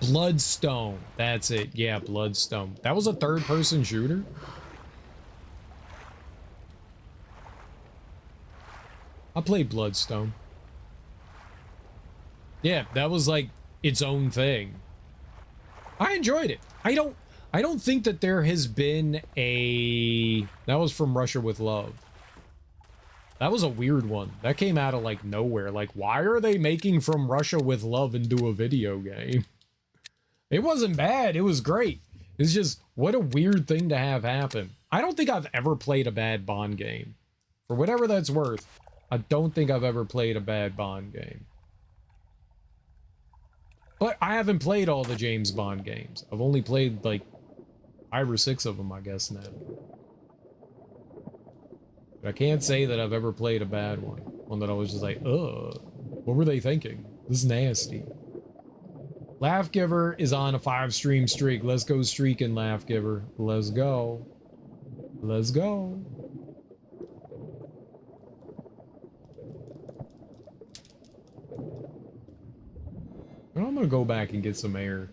Bloodstone. That's it. Yeah, Bloodstone. That was a third-person shooter? I played Bloodstone. Yeah, that was like its own thing. I enjoyed it. I don't think that there has been a... That was From Russia with Love. That was a weird one. That came out of like nowhere. Like, why are they making From Russia with Love into a video game? It wasn't bad. It was great. It's just, what a weird thing to have happen. I don't think I've ever played a bad Bond game. For whatever that's worth, I don't think I've ever played a bad Bond game. But I haven't played all the James Bond games. I've only played like 5 or 6 of them, I guess, now. But I can't say that I've ever played a bad one. One that I was just like, ugh, what were they thinking? This is nasty. Laugh Giver is on a 5-stream streak. Let's go streaking, Laugh Giver. Let's go. Let's go. Well, I'm gonna go back and get some air.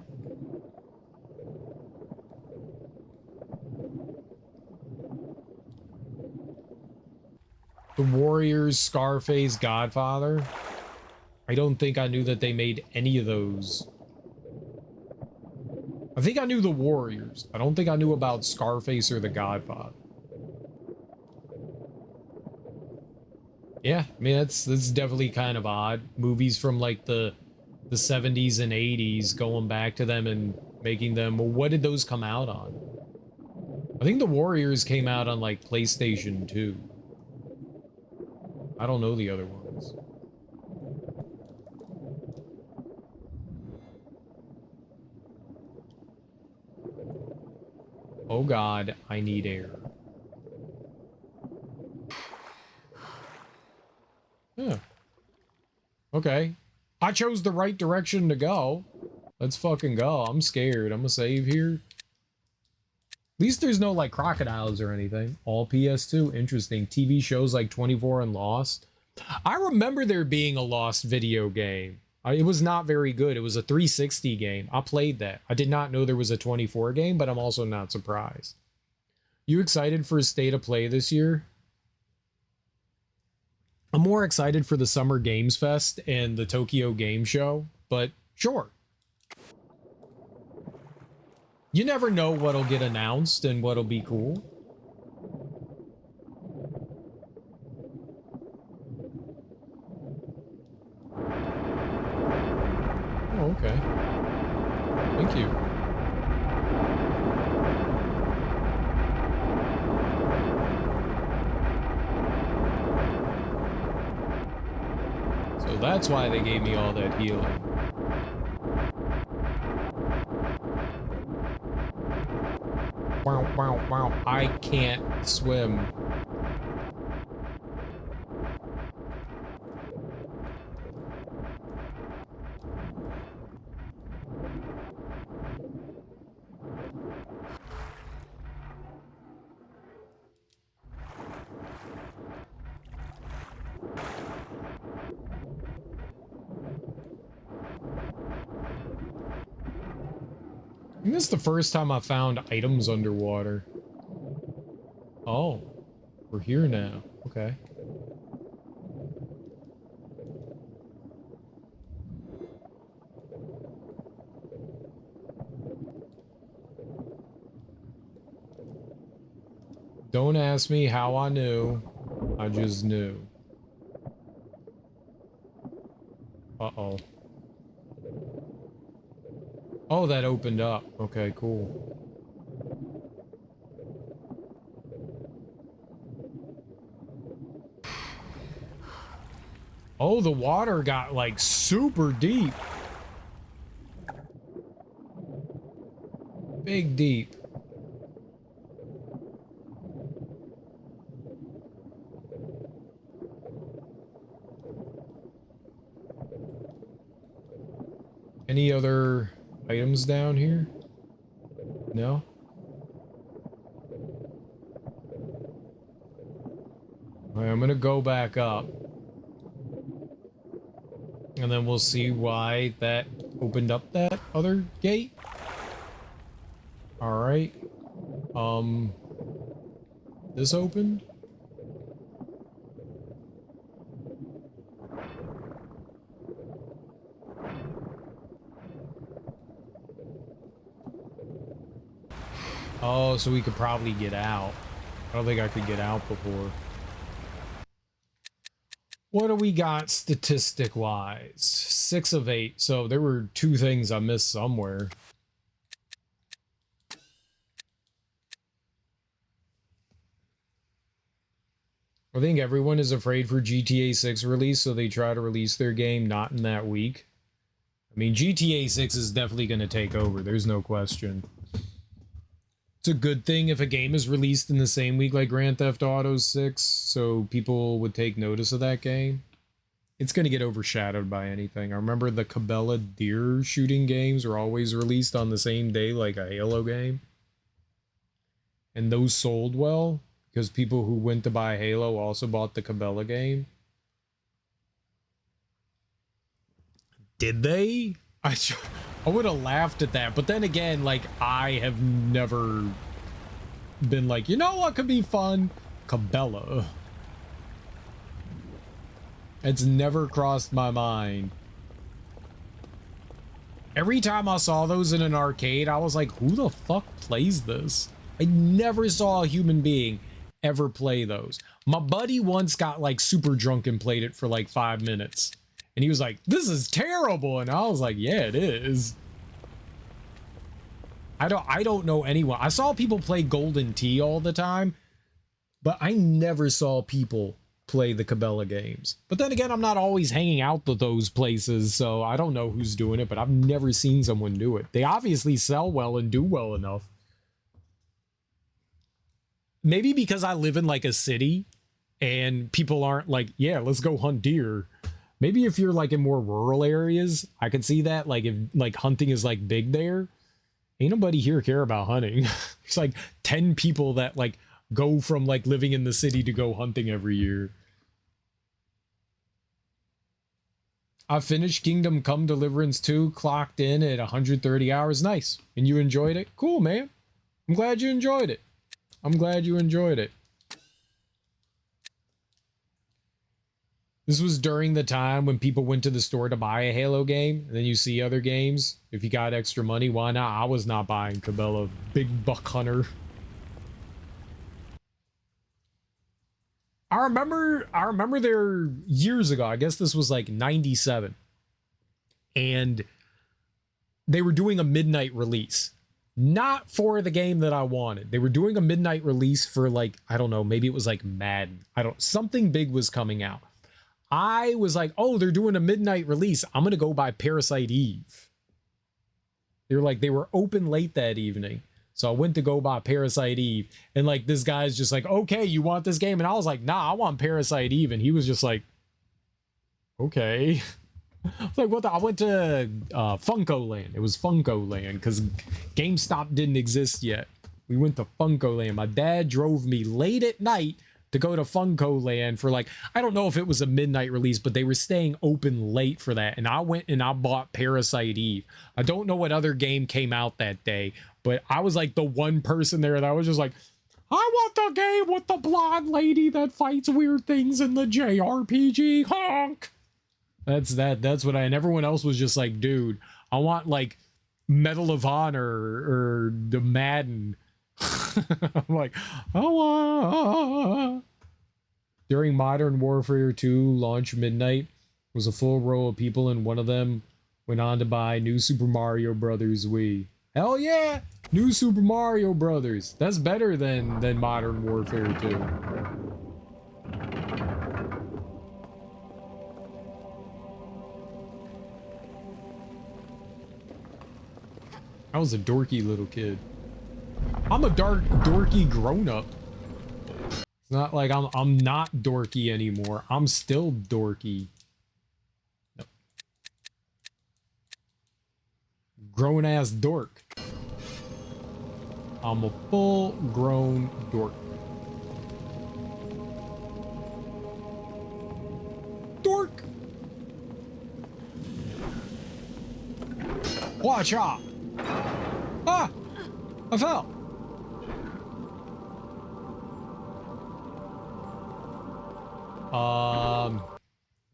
The Warriors, Scarface, Godfather. I don't think I knew that they made any of those. I think I knew the Warriors. I don't think I knew about Scarface or the Godfather. Yeah, I mean, that's definitely kind of odd. Movies from like the 70s and 80s, going back to them and making them. Well, what did those come out on? I think the Warriors came out on like PlayStation 2. I don't know the other ones. Oh God, I need air. Yeah. Okay. I chose the right direction to go. Let's fucking go. I'm scared. I'm gonna save here. At least there's no like crocodiles or anything. All PS2. Interesting. TV shows like 24 and Lost. I remember there being a Lost video game. It was not very good. It was a 360 game. I played that. I did not know there was a 24 game, but I'm also not surprised. You excited for State of Play this year? I'm more excited for the Summer Games Fest and the Tokyo Game Show, but sure. You never know what'll get announced and what'll be cool. Oh, okay. Thank you. So that's why they gave me all that healing. Wow, wow, wow. I can't swim. I think this is the first time I found items underwater. Oh, we're here now. Okay. Don't ask me how I knew. I just knew. Uh-oh. Oh, that opened up. Okay, cool. Oh, the water got like super deep. Big deep. Any other items down here? No? All right, I'm gonna go back up. And then we'll see why that opened up that other gate. All right. This opened? Oh, so we could probably get out. I don't think I could get out before. What do we got statistic-wise? 6 of 8. So there were 2 things I missed somewhere. I think everyone is afraid for GTA 6 release, so they try to release their game not in that week. I mean, GTA 6 is definitely going to take over. There's no question. It's a good thing if a game is released in the same week like Grand Theft Auto 6, so people would take notice of that game. It's going to get overshadowed by anything. I remember the Cabela deer shooting games were always released on the same day like a Halo game. And those sold well, because people who went to buy Halo also bought the Cabela game. Did they? I would have laughed at that, but then again, like, I have never been like, you know what could be fun? Cabela. It's never crossed my mind. Every time I saw those in an arcade, I was like, who the fuck plays this? I never saw a human being ever play those. My buddy once got like super drunk and played it for like 5 minutes. And he was like, this is terrible. And I was like, yeah, it is. I don't know anyone. I saw people play Golden Tee all the time, but I never saw people play the Cabela games. But then again, I'm not always hanging out with those places, so I don't know who's doing it, but I've never seen someone do it. They obviously sell well and do well enough. Maybe because I live in like a city and people aren't like, yeah, let's go hunt deer. Maybe if you're like in more rural areas, I could see that. Like if like hunting is like big there, ain't nobody here care about hunting. It's like 10 people that like go from like living in the city to go hunting every year. I finished Kingdom Come Deliverance 2, clocked in at 130 hours. Nice. And you enjoyed it? Cool, man. I'm glad you enjoyed it. I'm glad you enjoyed it. This was during the time when people went to the store to buy a Halo game, and then you see other games. If you got extra money, why not? I was not buying Cabela Big Buck Hunter. I remember there years ago, I guess this was like 97, and they were doing a midnight release. Not for the game that I wanted. They were doing a midnight release for like, I don't know, maybe it was like Madden. Something big was coming out. I was like, oh, they're doing a midnight release. I'm going to go buy Parasite Eve. They were open late that evening. So I went to go buy Parasite Eve, and like this guy's just like, okay, you want this game? And I was like, nah, I want Parasite Eve. And he was just like, okay. I was like, what the? I went to Funko Land. It was Funko Land because GameStop didn't exist yet. We went to Funko Land. My dad drove me late at night to go to Funko Land for like, I don't know if it was a midnight release, but they were staying open late for that. And I went and I bought Parasite Eve. I don't know what other game came out that day, but I was like the one person there that was just like, I want the game with the blonde lady that fights weird things in the JRPG. Honk. That's what and everyone else was just like, dude, I want like Medal of Honor or the Madden. I'm like, oh. During Modern Warfare 2 launch midnight was a full row of people, and one of them went on to buy New Super Mario Brothers Wii. Hell yeah! New Super Mario Brothers. That's better than Modern Warfare 2. I was a dorky little kid. I'm a dorky grown-up. It's not like I'm not dorky anymore. I'm still dorky. No. Grown-ass dork. I'm a full-grown dork. Dork! Watch out! Ah! I fell!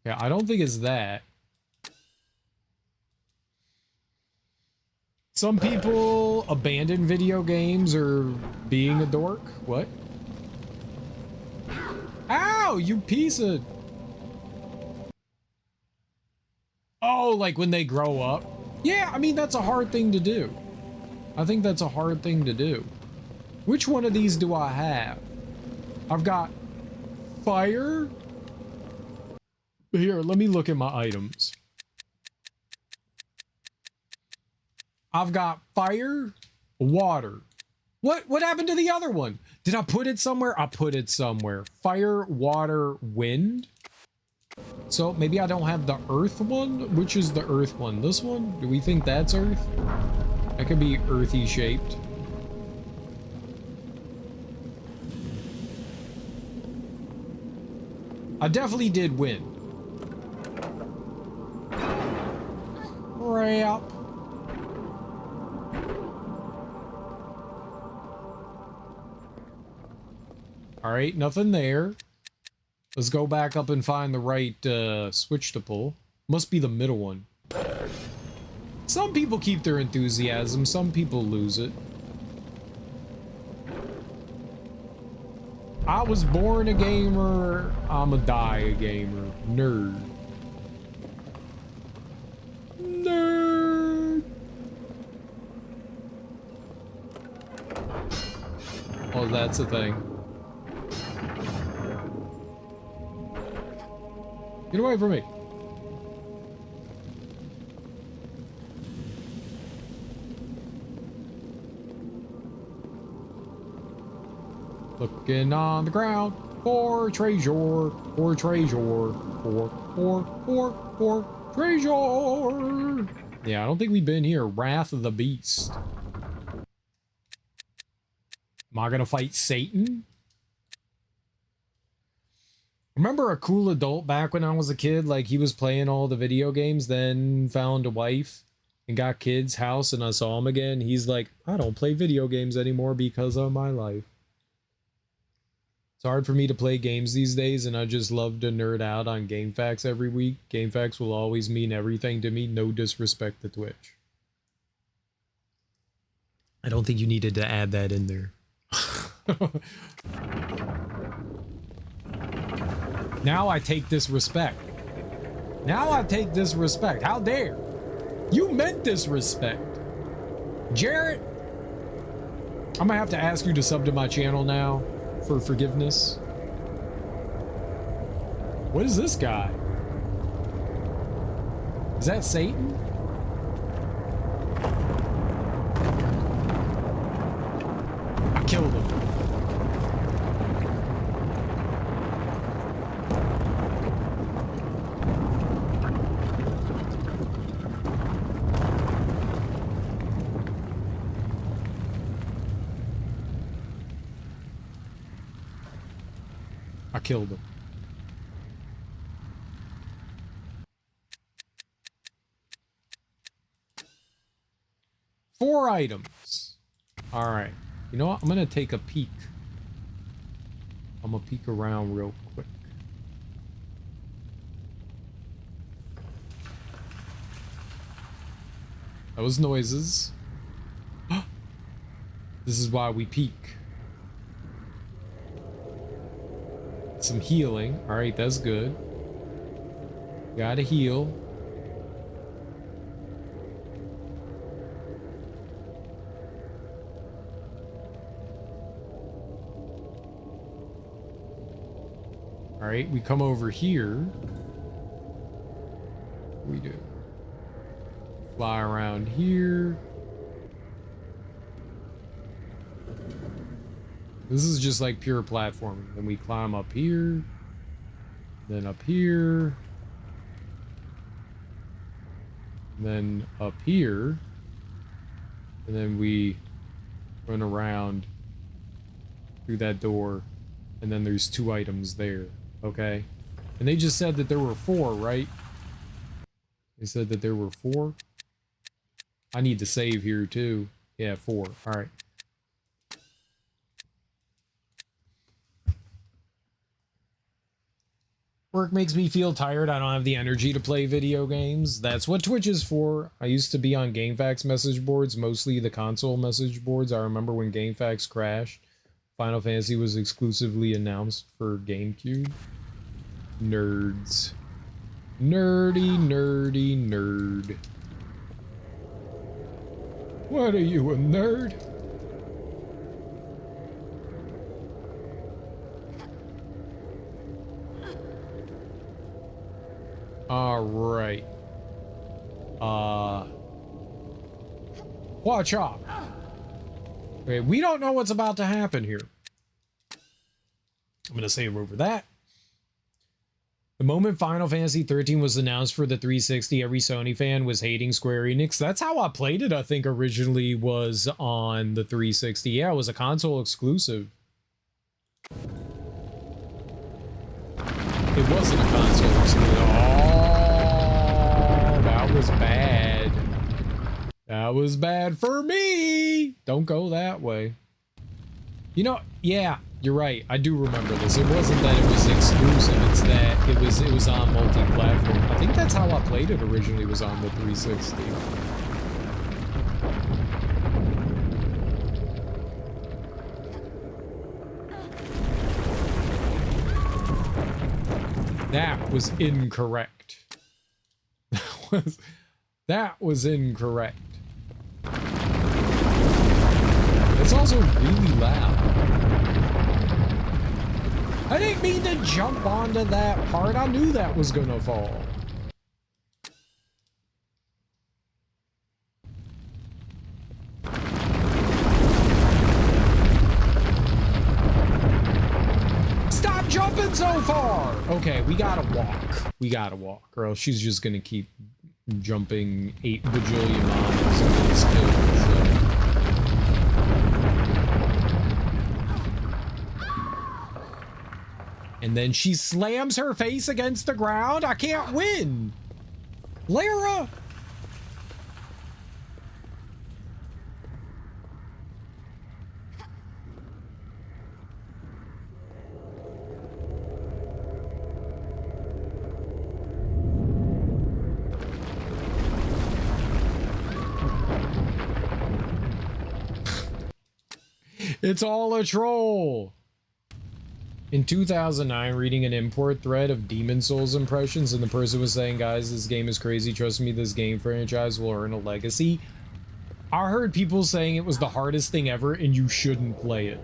Yeah, I don't think it's that. Some people abandon video games or being a dork. What? Ow, you piece of... Oh, like when they grow up? Yeah, I mean, that's a hard thing to do. I think that's a hard thing to do. Which one of these do I have? I've got fire. Here, let me look at my items. I've got fire, water. What happened to the other one? Did I put it somewhere? I put it somewhere. Fire, water, wind. So maybe I don't have the earth one? Which is the earth one? This one? Do we think that's earth? That could be earthy shaped. I definitely did win. Crap. Alright, nothing there. Let's go back up and find the right switch to pull. Must be the middle one. Some people keep their enthusiasm, some people lose it. I was born a gamer, I'ma die a gamer. Nerd. Nerd! Oh, that's a thing. Get away from me. Looking on the ground for treasure, for treasure, for treasure. Yeah, I don't think we've been here. Wrath of the Beast. Am I gonna fight Satan? Remember a cool adult back when I was a kid? Like, he was playing all the video games, then found a wife and got kids, house, and I saw him again. He's like, I don't play video games anymore because of my life. It's hard for me to play games these days, and I just love to nerd out on GameFAQs every week. GameFAQs will always mean everything to me. No disrespect to Twitch. I don't think you needed to add that in there. Now I take this respect. Now I take this respect. How dare? You meant this respect. Jarrett, I'm gonna have to ask you to sub to my channel now for forgiveness. What is this guy? Is that Satan? I killed him. I killed him. Four items. All right. You know what? I'm going to take a peek. I'm going to peek around real quick. Those noises. This is why we peek. Some healing. All right, that's good. Gotta heal. All right, we come over here. We do. Fly around here. This is just like pure platforming. Then we climb up here. Then up here. Then up here. And then we run around through that door. And then there's two items there. Okay? And they just said that there were four, right? They said that there were four. I need to save here too. Yeah, four. Alright. Work makes me feel tired. I don't have the energy to play video games. That's what Twitch is for. I used to be on GameFAQs message boards, mostly the console message boards. I remember when GameFAQs crashed. Final Fantasy was exclusively announced for GameCube. Nerds. Nerdy, nerdy, nerd. What are you, a nerd? All right. Watch out. Okay, we don't know what's about to happen here. I'm gonna save over that. The moment Final Fantasy 13 was announced for the 360, every Sony fan was hating Square Enix. That's how I played it, I think, originally was on the 360. Yeah, it was a console exclusive. It wasn't a console exclusive. Oh, that was bad. That was bad for me. Don't go that way. You know, yeah, you're right. I do remember this. It wasn't that it was exclusive. It's that it was on multi-platform. I think that's how I played it originally, was on the 360. That was incorrect. That was incorrect. It's also really loud. I didn't mean to jump onto that part. I knew that was gonna fall. Stop jumping so far. Okay, we gotta walk. We gotta walk, or else she's just gonna keep jumping 8 bajillion miles into this kill. And then she slams her face against the ground. I can't win. Lara. It's all a troll. In 2009, reading an import thread of Demon Souls impressions, and the person was saying, guys, this game is crazy. Trust me, this game franchise will earn a legacy. I heard people saying it was the hardest thing ever and you shouldn't play it.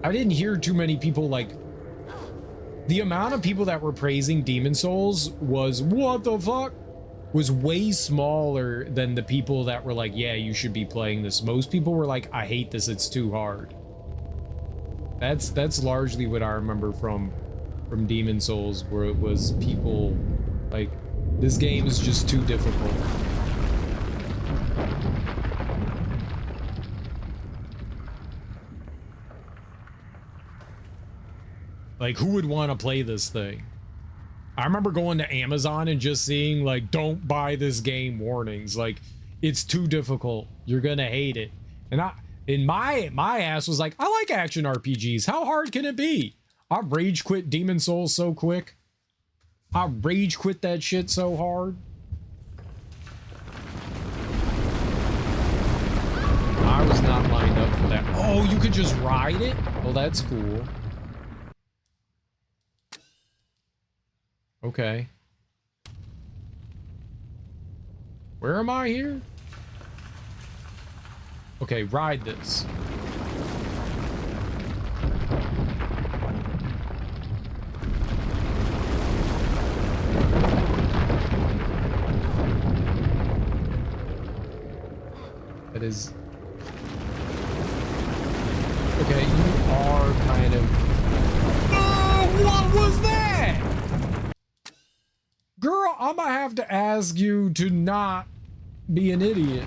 I didn't hear too many people like... The amount of people that were praising Demon Souls was, what the fuck? Was way smaller than the people that were like, yeah, you should be playing this. Most people were like, I hate this, it's too hard. That's largely what I remember from Demon Souls, where it was people like, this game is just too difficult. Like, who would want to play this thing? I remember going to Amazon and just seeing like, don't buy this game warnings. Like, it's too difficult. You're gonna hate it. And my ass was like, I like action RPGs. How hard can it be? I rage quit Demon Souls so quick. I rage quit that shit so hard. I was not lined up for that. Oh, you could just ride it? Oh, that's cool. Okay. Where am I here? Okay, ride this. That is... Okay, you are kind of... Oh, what was that? Girl, I'm gonna have to ask you to not be an idiot.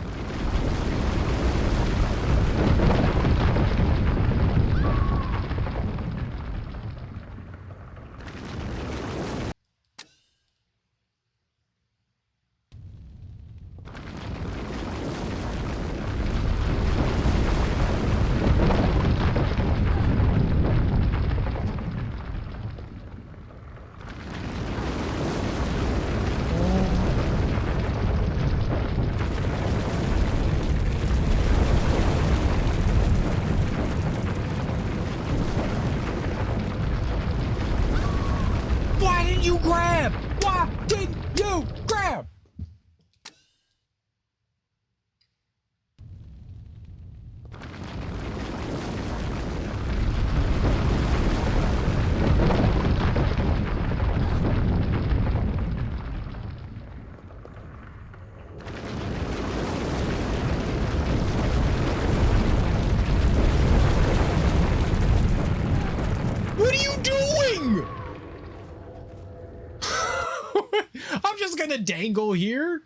Dangle here.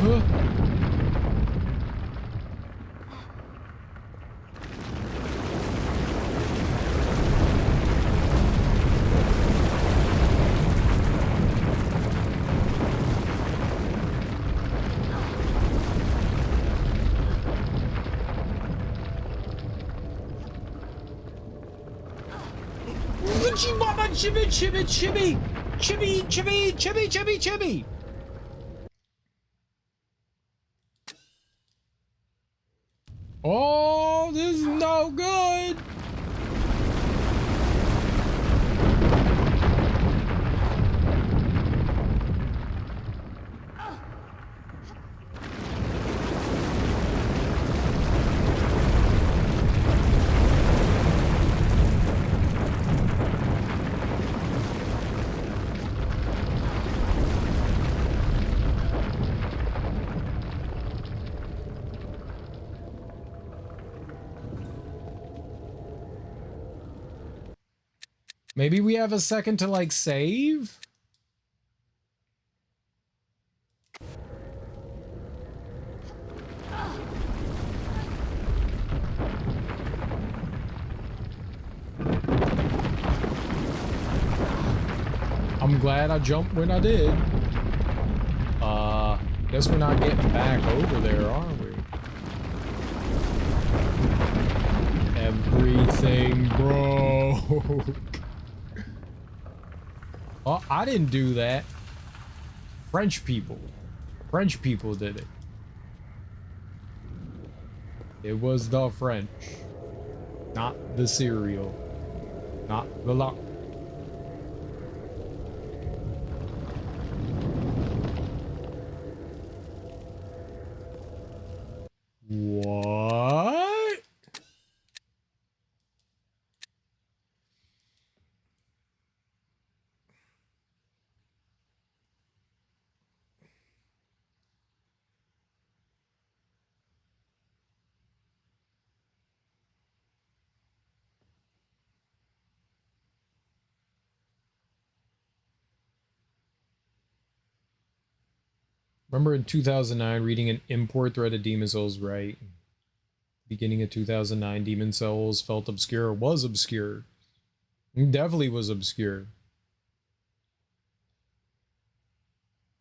Huh? Chibi, chibi, chibi, chibi, chibi, chibi, chibi, chibi. Oh, this is no good. Maybe we have a second to like save? I'm glad I jumped when I did. Guess we're not getting back over there, are we? Everything broke. Oh, I didn't do that. French people. French people did it. It was the French. Not the cereal. Not the lock. What? Remember in 2009 reading an import thread of Demon Souls, right? Beginning of 2009, Demon Souls felt obscure. Was obscure. It definitely was obscure.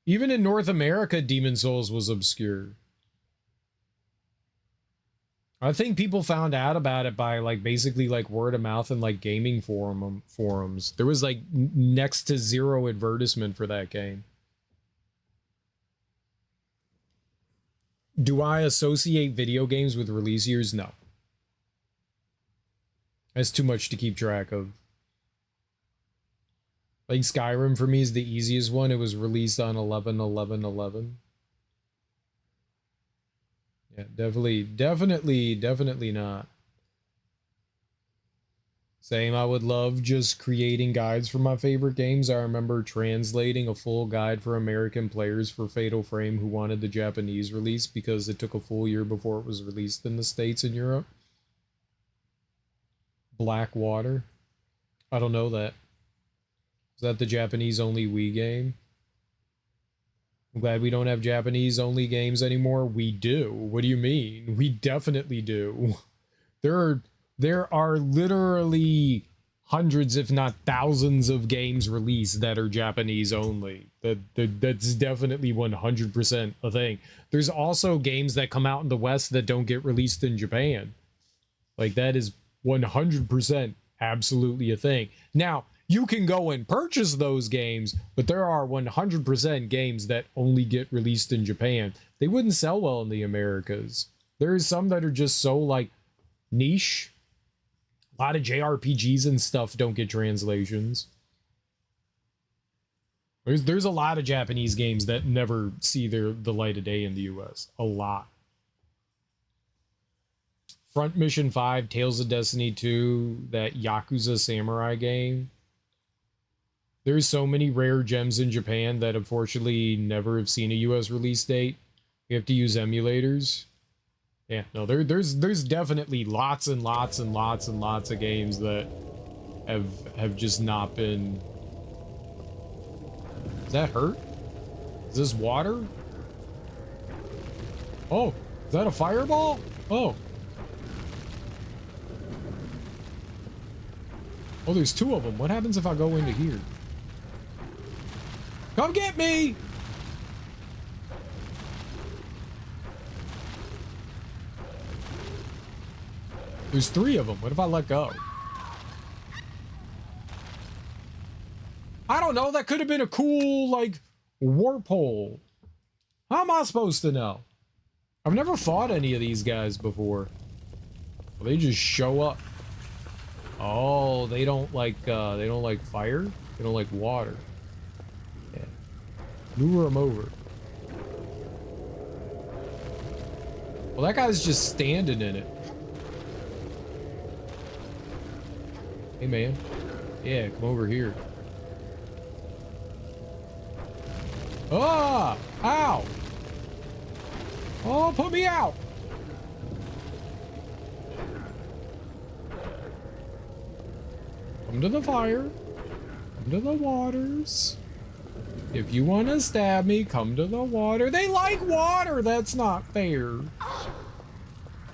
Even in North America, Demon Souls was obscure. I think people found out about it by like basically like word of mouth and like gaming forums. There was like next to zero advertisement for that game. Do I associate video games with release years? No. That's too much to keep track of. Like Skyrim for me is the easiest one. It was released on 11/11/11. Yeah, definitely not. Same, I would love just creating guides for my favorite games. I remember translating a full guide for American players for Fatal Frame who wanted the Japanese release because it took a full year before it was released in the States and Europe. Blackwater. I don't know that. Is that the Japanese only Wii game? I'm glad we don't have Japanese only games anymore. We do. What do you mean? We definitely do. There are literally hundreds, if not thousands, of games released that are Japanese only. That's definitely 100% a thing. There's also games that come out in the West that don't get released in Japan. Like, that is 100% absolutely a thing. Now, you can go and purchase those games, but there are 100% games that only get released in Japan. They wouldn't sell well in the Americas. There's some that are just so, like, niche. A lot of JRPGs and stuff don't get translations. There's a lot of Japanese games that never see the light of day in the US. A lot. Front Mission 5, Tales of Destiny 2, that Yakuza Samurai game. There's so many rare gems in Japan that unfortunately never have seen a US release date. You have to use emulators. Yeah, no, there's definitely lots and lots and lots and lots of games that have just not been. Does that hurt? Is this water? Oh, is that a fireball? Oh. Oh, there's two of them. What happens if I go into here? Come get me! There's three of them. What if I let go? I don't know. That could have been a cool, like, warp hole. How am I supposed to know? I've never fought any of these guys before. Well, they just show up. Oh, they don't like fire? They don't like water. Yeah. Lure them over. Well, that guy's just standing in it. Hey, man. Yeah, come over here. Ah! Ow! Oh, put me out! Come to the fire. to the waters. If you want to stab me, come to the water. They like water. That's not fair.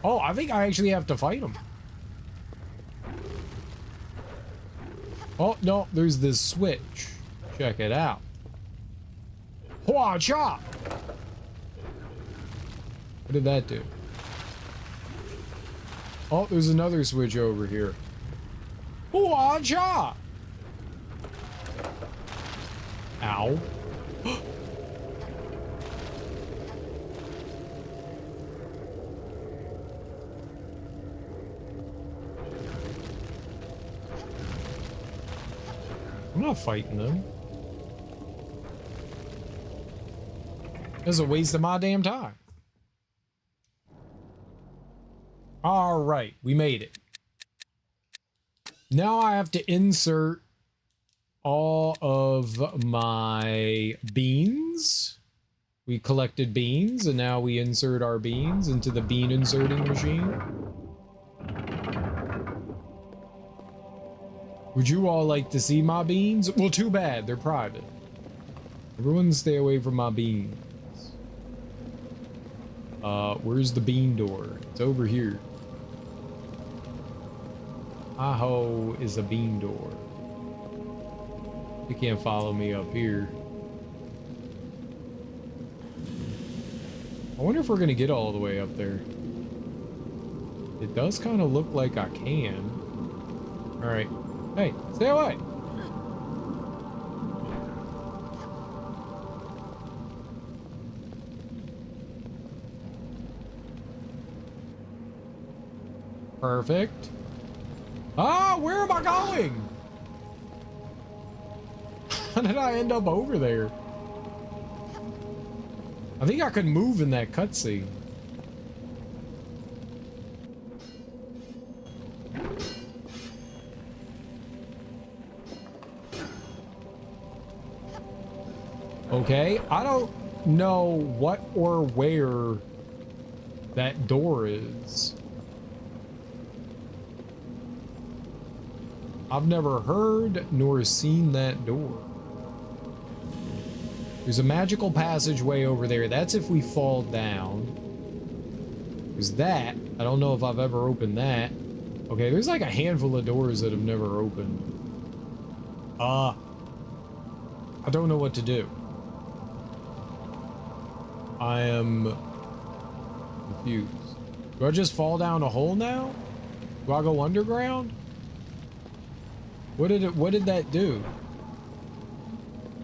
Oh, I think I actually have to fight them. Oh, no, there's this switch. Check it out. Hua chop! What did that do? Oh, there's another switch over here. Hua chop! Ow. I'm not fighting them. It's a waste of my damn time. All right, we made it. Now I have to insert all of my beans. We collected beans, and now we insert our beans into the bean inserting machine. Would you all like to see my beans? Well, too bad, they're private. Everyone stay away from my beans. Where's the bean door? It's over here. Aho is a bean door. You can't follow me up here. I wonder if we're gonna get all the way up there. It does kind of look like I can. All right. Hey, stay away. Perfect. Ah, where am I going? How did I end up over there? I think I could move in that cutscene. Okay, I don't know what or where that door is. I've never heard nor seen that door. There's a magical passageway over there. That's if we fall down. There's that. I don't know if I've ever opened that. Okay, there's like a handful of doors that have never opened. I don't know what to do. I am confused. Do I just fall down a hole now? Do I go underground? What did that do?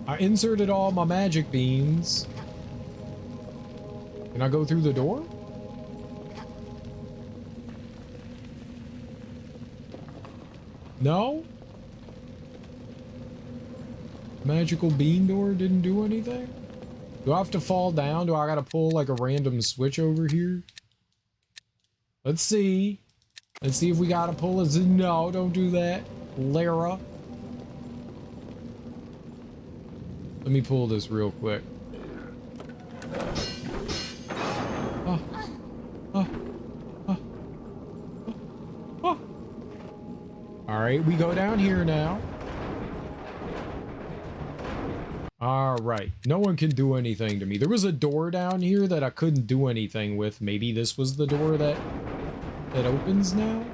I inserted all my magic beans. Can I go through the door? No? Magical bean door didn't do anything? Do I have to fall down? Do I gotta pull like a random switch over here? Let's see. Let's see if we gotta pull a... No, don't do that. Lara. Let me pull this real quick. Alright, we go down here now. Alright, no one can do anything to me. There was a door down here that I couldn't do anything with. Maybe this was the door that opens now?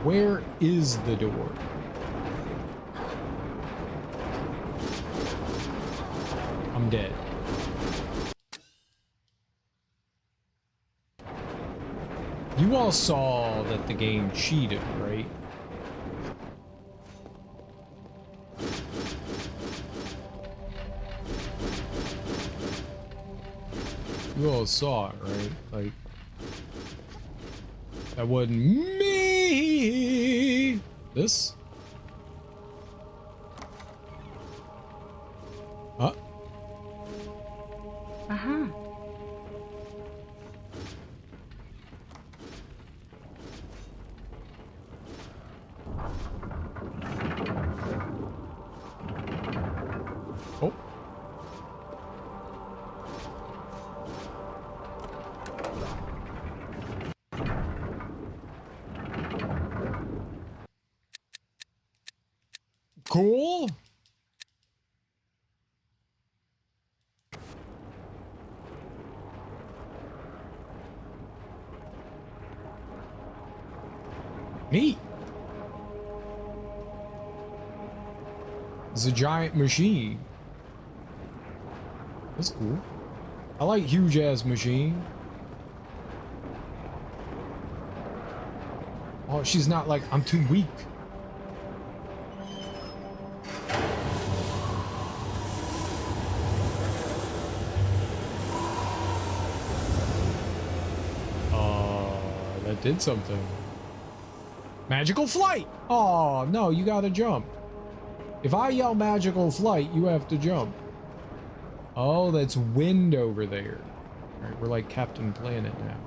Where is the door? I'm dead. You all saw that the game cheated, right? You all saw it, right? Like, that wasn't me. This? Huh? Uh-huh. Oh. cool. Neat. It's a giant machine. That's cool. I like huge ass machine. Oh, she's not like, I'm too weak. That did something. Magical flight! Oh, no, you gotta jump. If I yell magical flight, you have to jump. Oh, that's wind over there. All right, we're like Captain Planet now.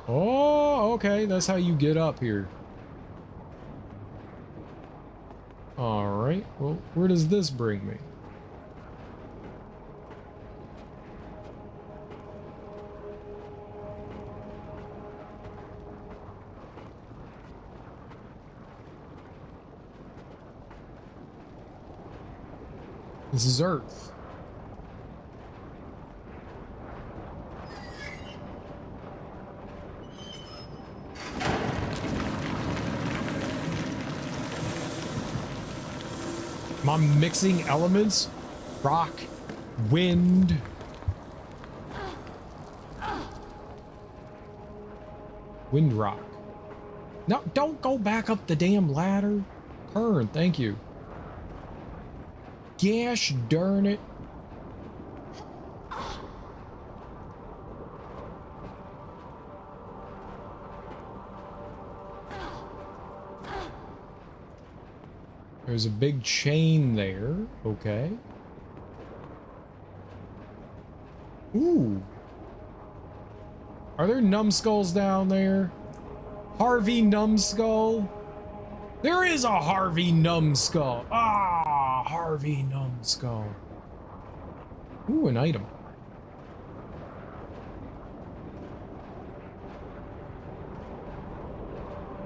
Oh, okay, that's how you get up here. All right, well, where does this bring me? This is Earth. Am I mixing elements? Rock, wind. Wind rock. No, don't go back up the damn ladder. Turn, thank you. Gosh darn it. There's a big chain there. Okay. Ooh. Are there numbskulls down there? Harvey Numbskull? There is a Harvey Numbskull. Ah, Harvey Numbskull. Ooh, an item.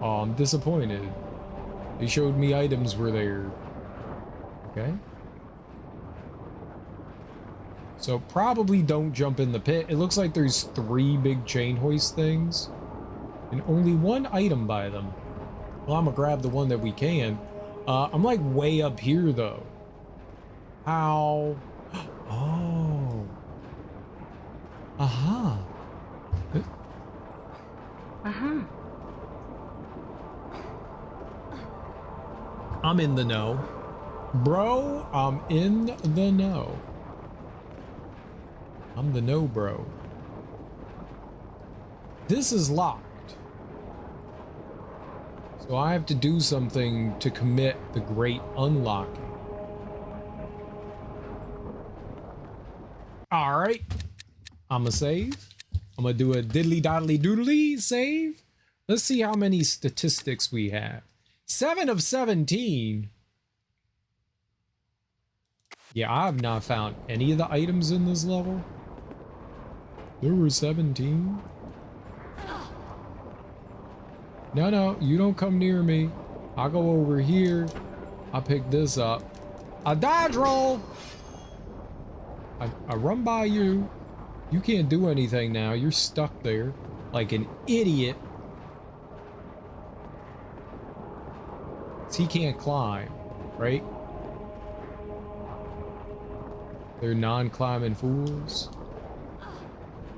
Oh, I'm disappointed. They showed me items were there. Okay. So probably don't jump in the pit. It looks like there's 3 big chain hoist things and only 1 item by them. Well, I'm gonna grab the one that we can. I'm like way up here though. How? Oh. Aha. Uh-huh. I'm in the know. Bro, I'm in the know. I'm the know bro. This is locked. So I have to do something to commit the great unlocking. All right. I'm gonna save. I'm gonna do a diddly doddly doodly save. Let's see how many statistics we have. 7 of 17. Yeah, I have not found any of the items in this level. There were 17. No, you don't come near me. I'll go over here. I'll pick this up. A dodge roll. I run by you. You can't do anything now. You're stuck there like an idiot. He can't climb, right? They're non-climbing fools.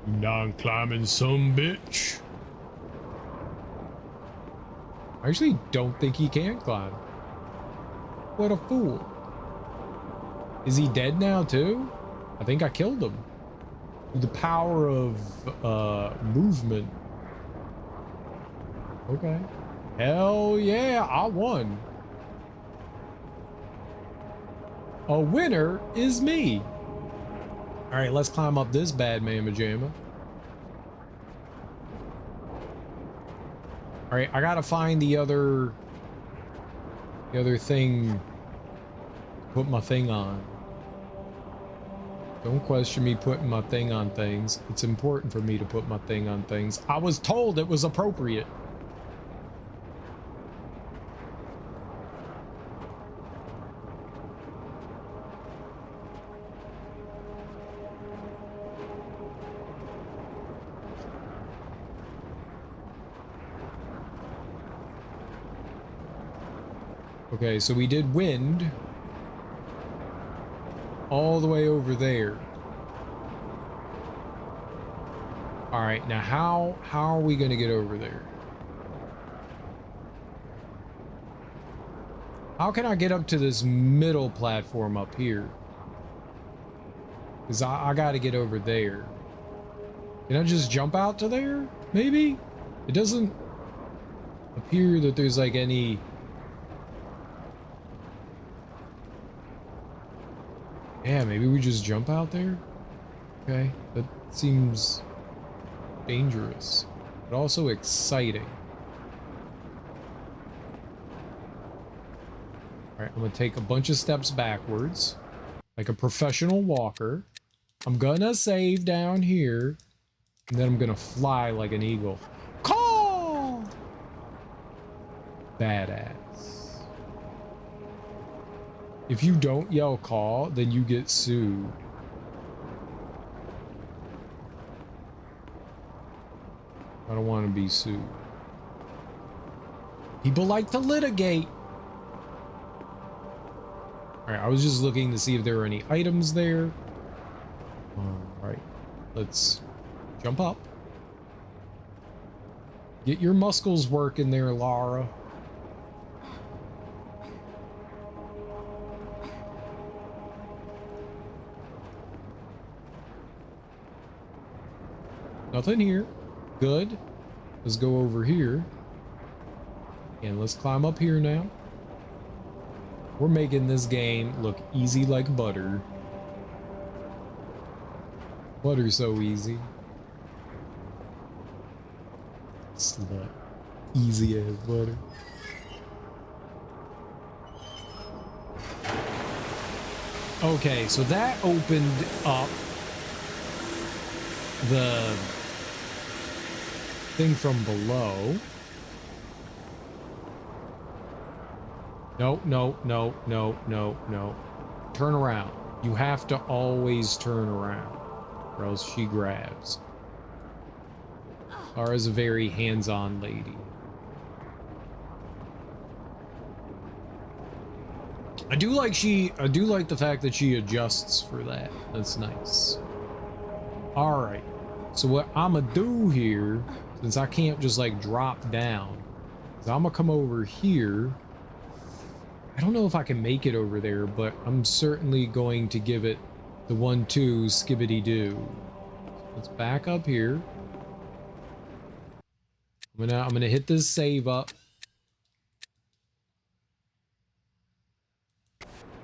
Non-climbing some bitch. I actually don't think he can climb. What a fool. Is he dead now too? I think I killed him. Through the power of movement. Okay. Hell yeah, I won. A winner is me. All right, let's climb up this bad mamma jamma. All right, I gotta find the other thing. Put my thing on. Don't question me putting my thing on things. It's important for me to put my thing on things. I was told it was appropriate. Okay, so we did wind all the way over there. All right, now how are we going to get over there? How can I get up to this middle platform up here? Because I got to get over there. Can I just jump out to there? Maybe? It doesn't appear that there's like any... Yeah, maybe we just jump out there? Okay, that seems dangerous, but also exciting. Alright, I'm gonna take a bunch of steps backwards, like a professional walker. I'm gonna save down here, and then I'm gonna fly like an eagle. Call! Badass. If you don't yell call, then you get sued. I don't want to be sued. People like to litigate. Alright, I was just looking to see if there were any items there. Alright, let's jump up. Get your muscles working there, Lara. Nothing here. Good. Let's go over here. And let's climb up here now. We're making this game look easy like butter. Butter's so easy. Slut. Easy as butter. Okay, so that opened up the thing from below. No, no, no, no, no, no. Turn around. You have to always turn around, or else she grabs. Lara's a very hands-on lady. I do like the fact that she adjusts for that. That's nice. All right. So what I'm gonna do here, since I can't just like drop down, is I'm gonna come over here. I don't know if I can make it over there, but I'm certainly going to give it the 1-2 skibbity-doo. Let's back up here. I'm gonna hit this save up.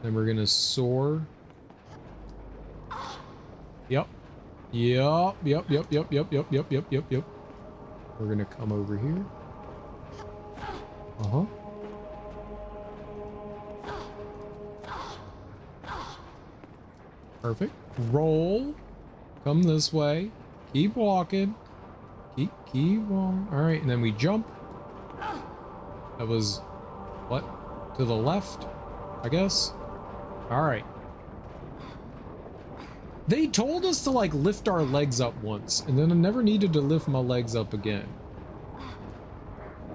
Then we're gonna soar. Yep. Yep. We're gonna come over here. Uh-huh. Perfect. Roll. Come this way. Keep walking. Keep walking. All right, and then we jump. That was what? To the left, I guess. All right. They told us to like lift our legs up once, and then I never needed to lift my legs up again.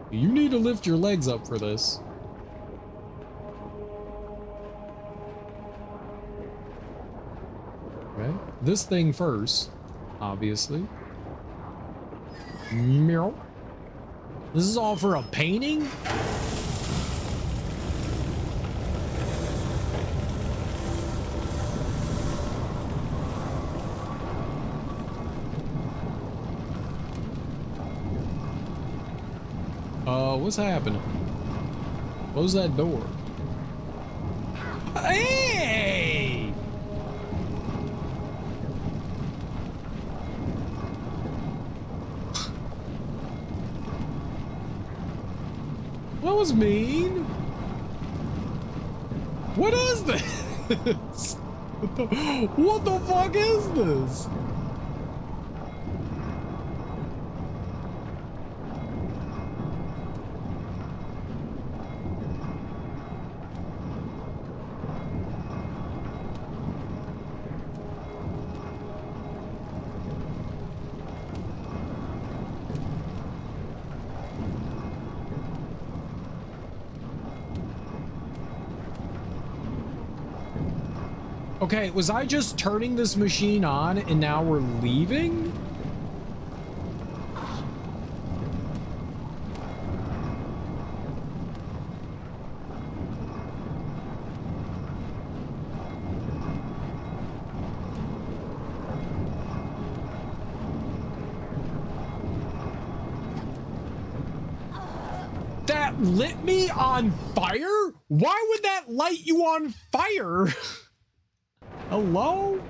You need to lift your legs up for this. Okay, this thing first, obviously. Meow. This is all for a painting? What's happening? Close that door. Hey! That was mean. What is this? What the fuck is this? Okay, was I just turning this machine on and now we're leaving? That lit me on fire? Why would that light you on fire? Hello?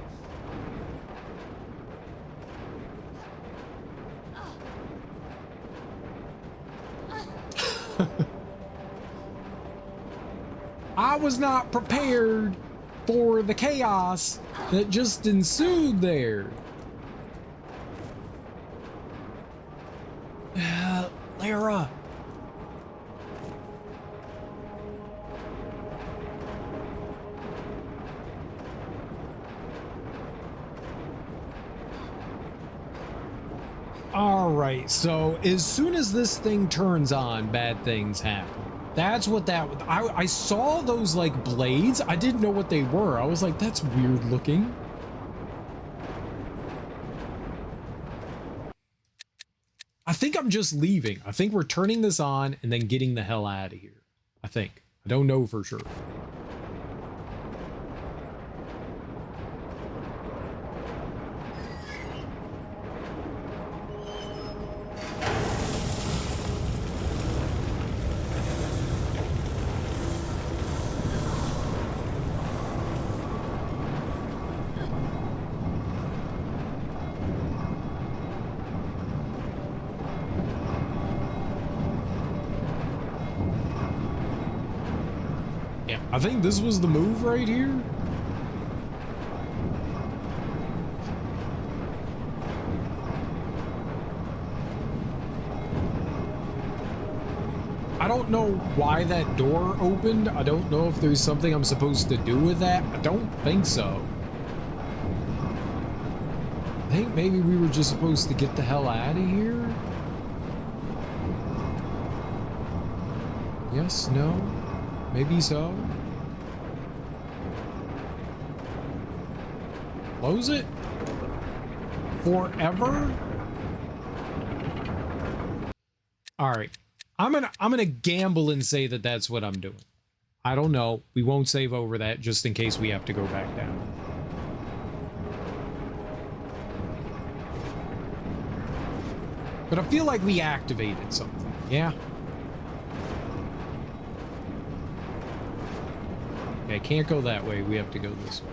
I was not prepared for the chaos that just ensued there. Lara. All right, so as soon as this thing turns on, bad things happen. That's what that, I saw those like blades. I didn't know what they were. I was like, that's weird looking. I think I'm just leaving. I think we're turning this on and then getting the hell out of here. I think. I don't know for sure. I think this was the move right here. I don't know why that door opened. I don't know if there's something I'm supposed to do with that. I don't think so. I think maybe we were just supposed to get the hell out of here. Yes, no, maybe so. Close it? Forever? All right. I'm gonna gamble and say that that's what I'm doing. I don't know. We won't save over that just in case we have to go back down. But I feel like we activated something. Yeah. Okay, can't go that way. We have to go this way.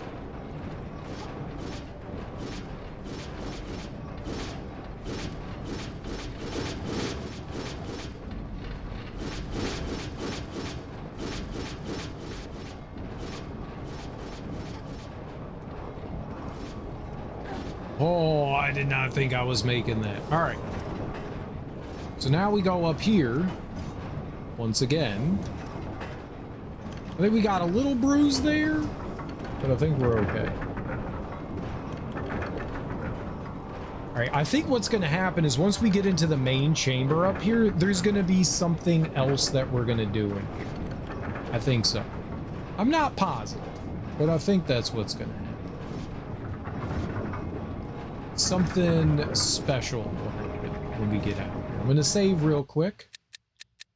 Oh, I did not think I was making that. All right. So now we go up here. Once again. I think we got a little bruise there, but I think we're okay. All right, I think what's going to happen is once we get into the main chamber up here, there's going to be something else that we're going to do in here. I think so. I'm not positive, but I think that's what's going to happen. Something special will happen when we get out of here. I'm going to save real quick.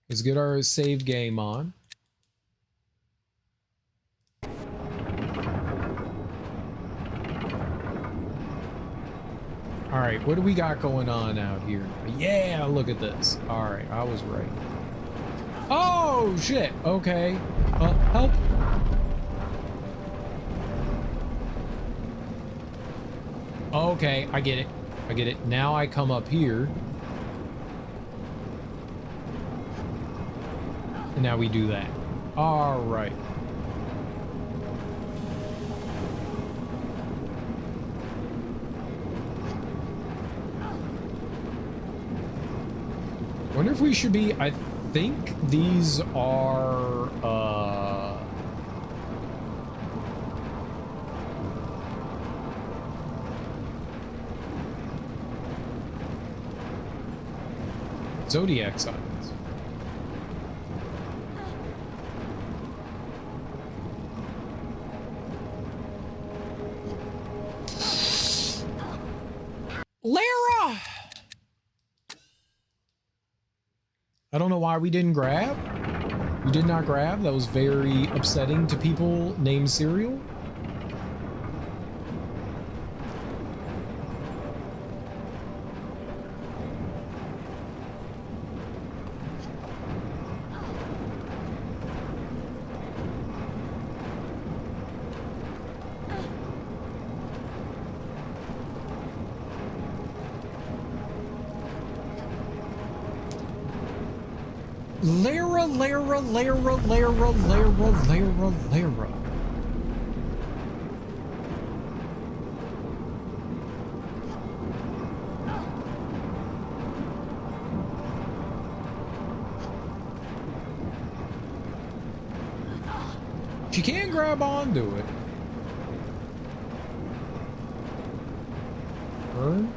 Let's get our save game on. All right, what do we got going on out here? Yeah, look at this. All right, I was right. Oh, shit. Okay. Help. Okay, I get it. I get it. Now I come up here. And now we do that. All right. wonder if we should be, I think these are, Zodiac signs. Lara! I don't know why we didn't grab. We did not grab. That was very upsetting to people named Cereal. Lara. She can grab onto it. Burn.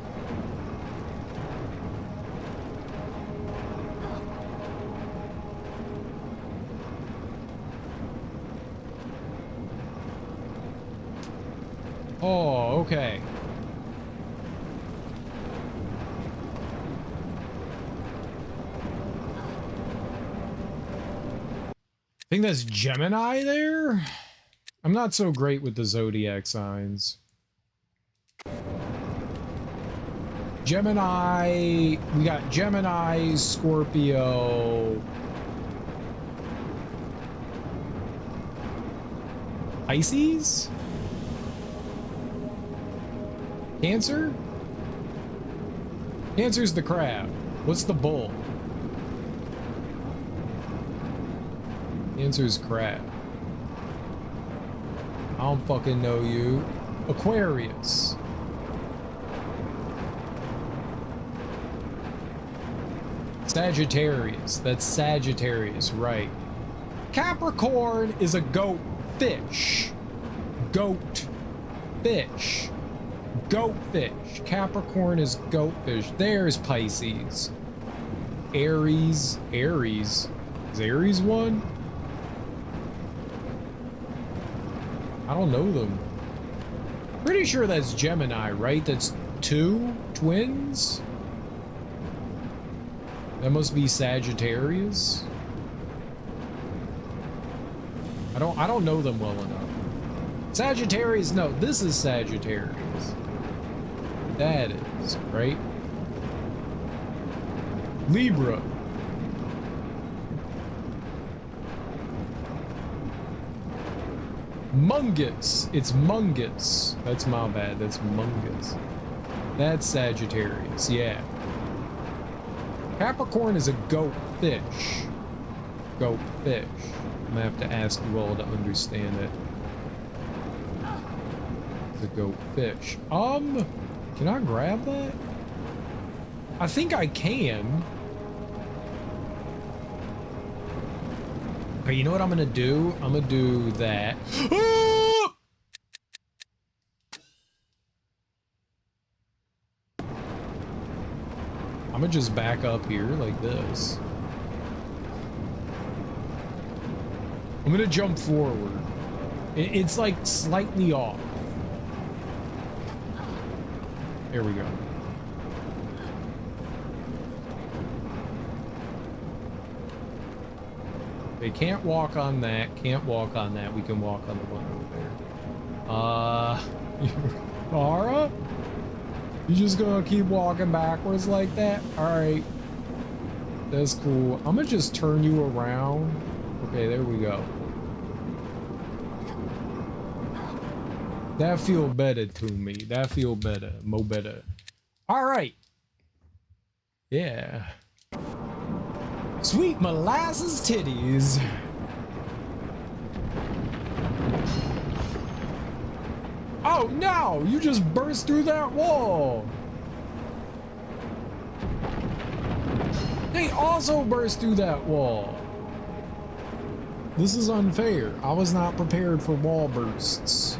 Oh, okay. I think that's Gemini there? I'm not so great with the zodiac signs. Gemini, we got Gemini, Scorpio, Pisces? Cancer? Cancer's the crab. What's the bull? Cancer's crab. I don't fucking know you. Aquarius. Sagittarius. That's Sagittarius, right. Capricorn is a goat fish. Goat fish. Goatfish. Capricorn is goatfish. There's Pisces. Aries. Aries. Is Aries one? I don't know them. Pretty sure that's Gemini, right? That's two twins? That must be Sagittarius. I don't know them well enough. Sagittarius, no, this is Sagittarius. That is, right? Libra. Mungus. It's Mungus. That's my bad. That's Mungus. That's Sagittarius, yeah. Capricorn is a goat fish. Goat fish. I'm gonna have to ask you all to understand it. It's a goat fish. Can I grab that? I think I can. Okay, you know what I'm gonna do? I'm gonna do that. I'm gonna just back up here like this. I'm gonna jump forward. It's like slightly off. There we go. They can't walk on that. Can't walk on that. We can walk on the one over there. Mara? You just gonna keep walking backwards like that? Alright. That's cool. I'm gonna just turn you around. Okay, there we go. That feel better to me. That feel better. Mo better. Alright. Yeah. Sweet molasses titties. Oh no! You just burst through that wall! They also burst through that wall. This is unfair. I was not prepared for wall bursts.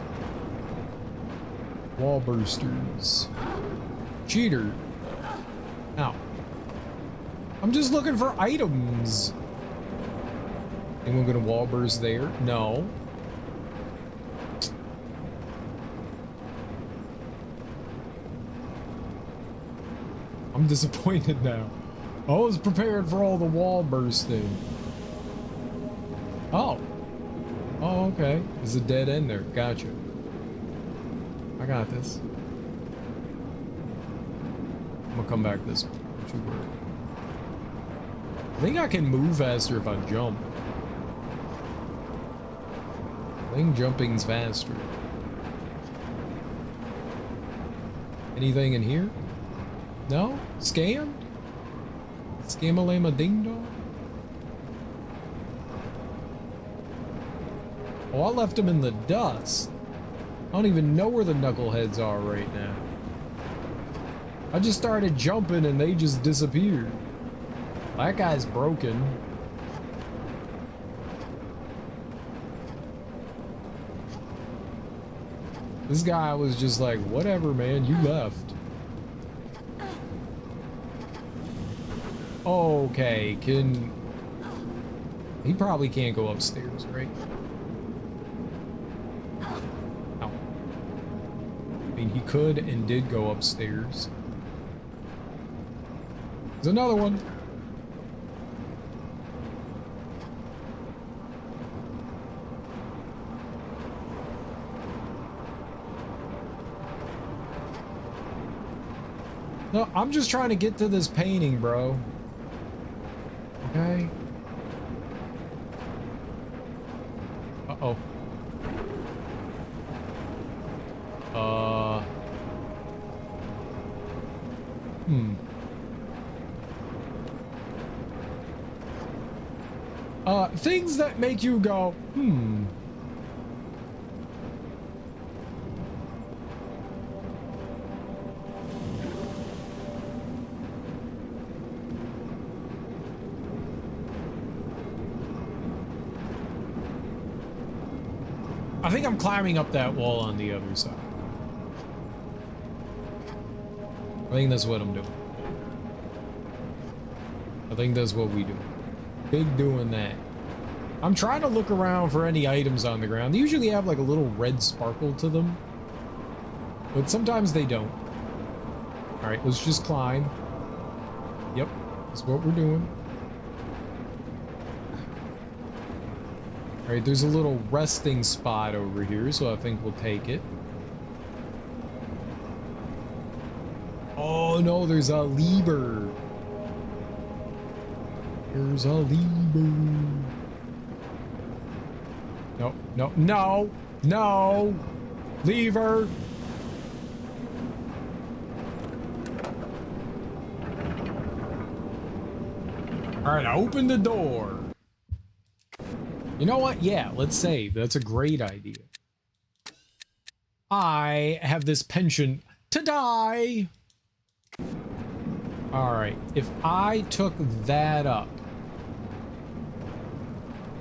Wall bursters. Cheater. Ow. I'm just looking for items. Anyone gonna wall burst there? No. I'm disappointed now. I was prepared for all the wall bursting. Oh. Oh, okay. There's a dead end there. Gotcha. I got this. I'm gonna come back this way. Don't you worry. I think I can move faster if I jump. I think jumping's faster. Anything in here? No? Scammed? Scam-a-lama ding-dong? Oh, I left them in the dust. I don't even know where the knuckleheads are right now. I just started jumping and they just disappeared. That guy's broken. This guy was just like, whatever, man, you left. Okay, he probably can't go upstairs, right? Ow. I mean, he could and did go upstairs. There's another one. No, I'm just trying to get to this painting, bro. Okay. Uh-oh. Things that make you go, hmm. I think I'm climbing up that wall on the other side. I think that's what I'm doing. I think that's what we do. Big doing that. I'm trying to look around for any items on the ground. They usually have like a little red sparkle to them, but sometimes they don't. All right, let's just climb. Yep, that's what we're doing. All right, there's a little resting spot over here, so I think we'll take it. Oh no, there's a lever. There's a lever. No, no, no, no! Lever! Alright, open the door. You know what? Yeah, let's save. That's a great idea. I have this penchant to die. Alright, if I took that up,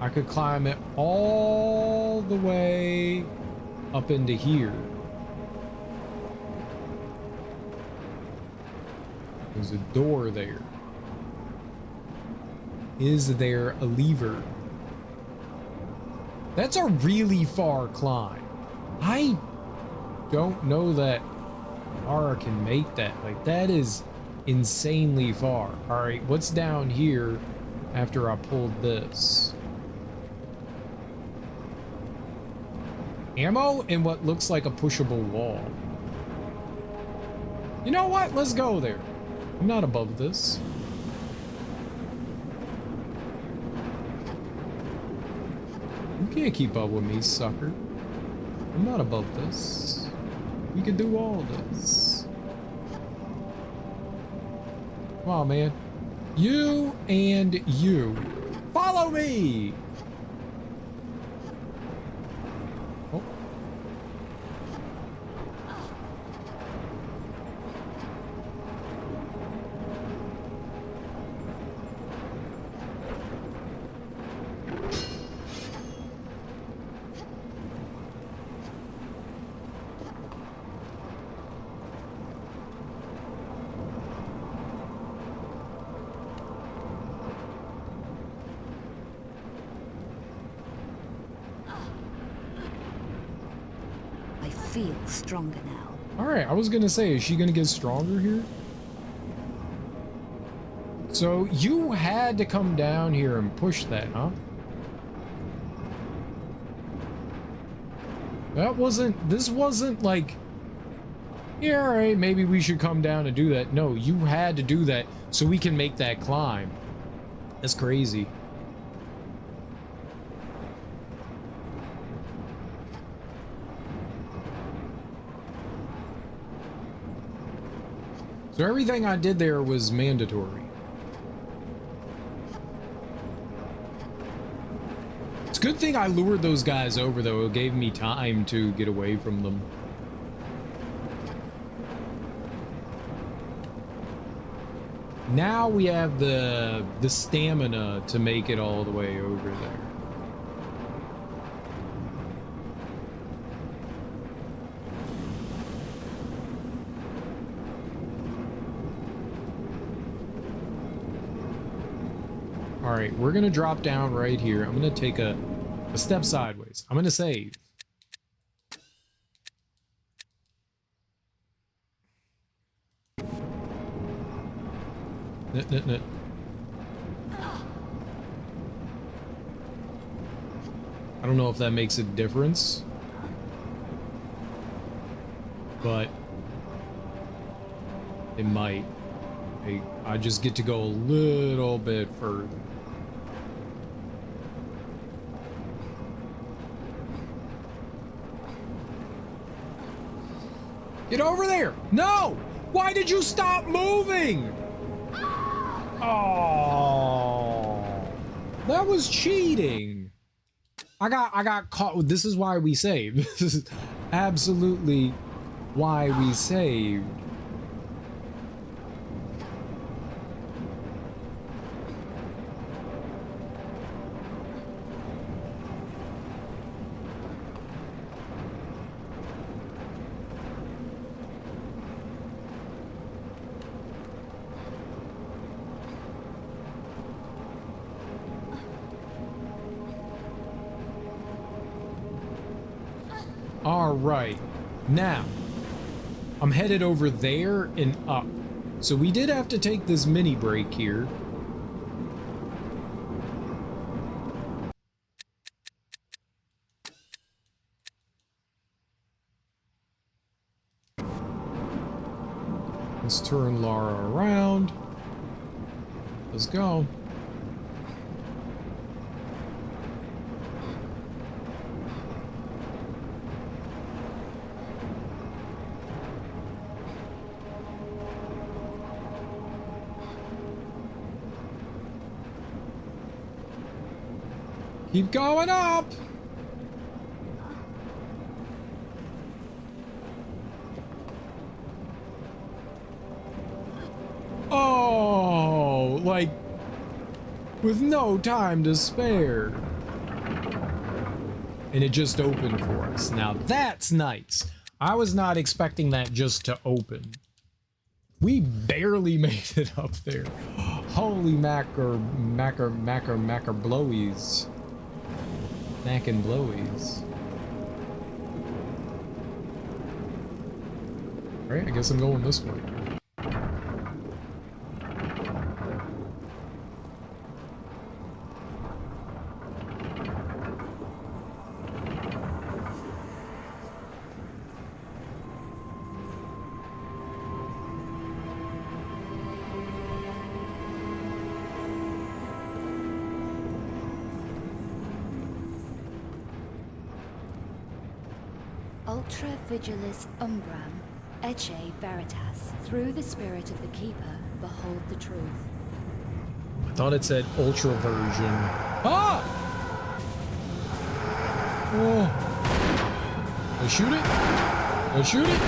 I could climb it all the way up into here. There's a door there. Is there a lever? That's a really far climb. I don't know that Lara can make that. Like, that is insanely far. All right, what's down here after I pulled this? Ammo and what looks like a pushable wall. You know what? Let's go there. I'm not above this. You can't keep up with me, sucker. I'm not above this. We can do all this. Come on, man. You and you. Follow me! Oh. feel stronger now. All right, I was gonna say, is she gonna get stronger here? So you had to come down here and push that, huh? This wasn't like, yeah, all right, maybe we should come down and do that. No, you had to do that so we can make that climb. That's crazy. So everything I did there was mandatory. It's a good thing I lured those guys over, though. It gave me time to get away from them. Now we have the stamina to make it all the way over there. All right, we're gonna drop down right here. I'm gonna take a step sideways. I'm gonna save. I don't know if that makes a difference, but it might. I just get to go a little bit further. Get over there! No! Why did you stop moving? Oh, that was cheating. I got caught. This is why we saved. This is absolutely why we saved. All right, now I'm headed over there and up. So we did have to take this mini break here. Let's turn Lara around. Let's go. Keep going up! Oh, like, with no time to spare. And it just opened for us. Now that's nice. I was not expecting that just to open. We barely made it up there. Holy macker blowies. Mac and blowies. Alright, I guess I'm going this way. Ultra Vigilis Umbram, Ecce Veritas. Through the spirit of the Keeper, behold the truth. I thought it said ultra version. Ah! Oh. I shoot it? I shoot it?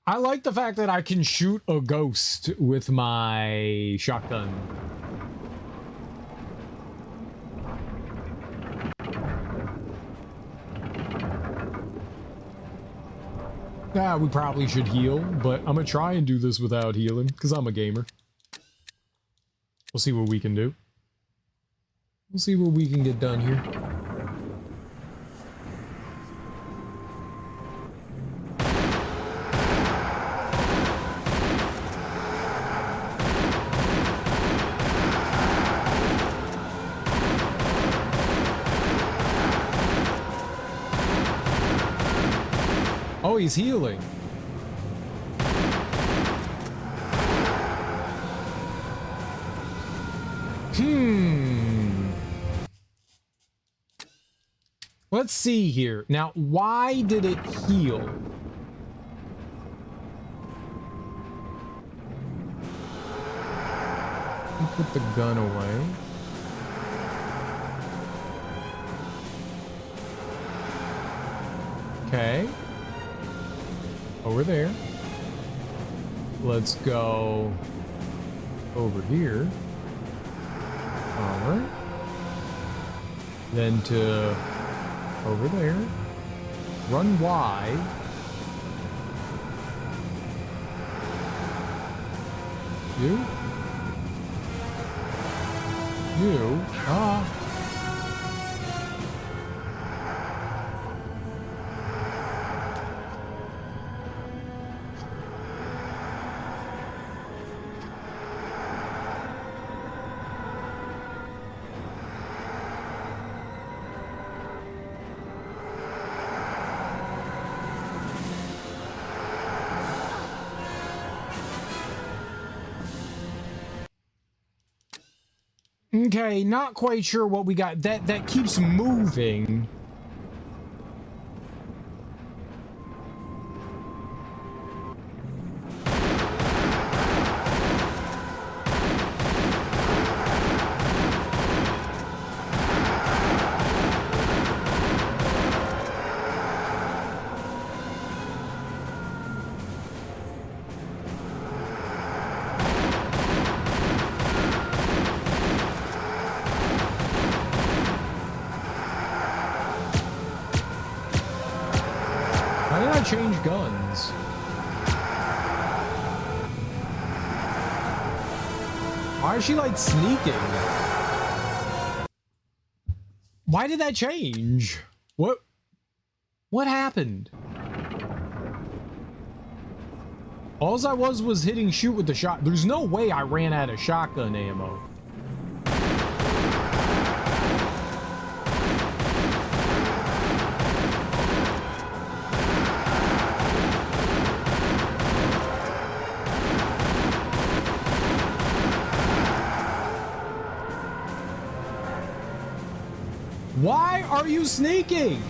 I like the fact that I can shoot a ghost with my shotgun. We probably should heal, but I'm gonna try and do this without healing, because I'm a gamer. We'll see what we can do. We'll see what we can get done here. Oh, he's healing. Let's see here. Now, why did it heal? Put the gun away. Okay. Over there. Let's go over here. Alright. Then to over there. Run wide. You? Ah. Okay, not quite sure what we got. That keeps moving. Change guns. Why is she like sneaking? Why did that change? What happened? All I was hitting shoot with the shot. There's no way I ran out of shotgun ammo. Why are you sneaking?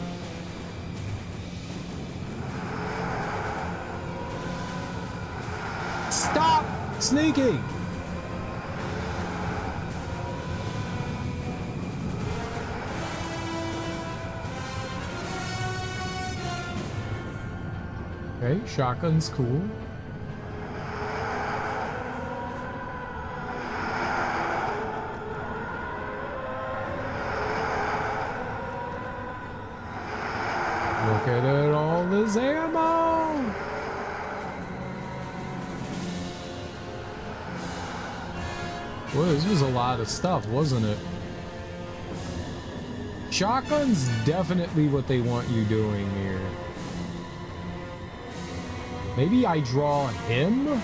Stop sneaking. Okay, shotgun's cool. Look at all this ammo! Well, this was a lot of stuff, wasn't it? Shotgun's definitely what they want you doing here. Maybe I draw him?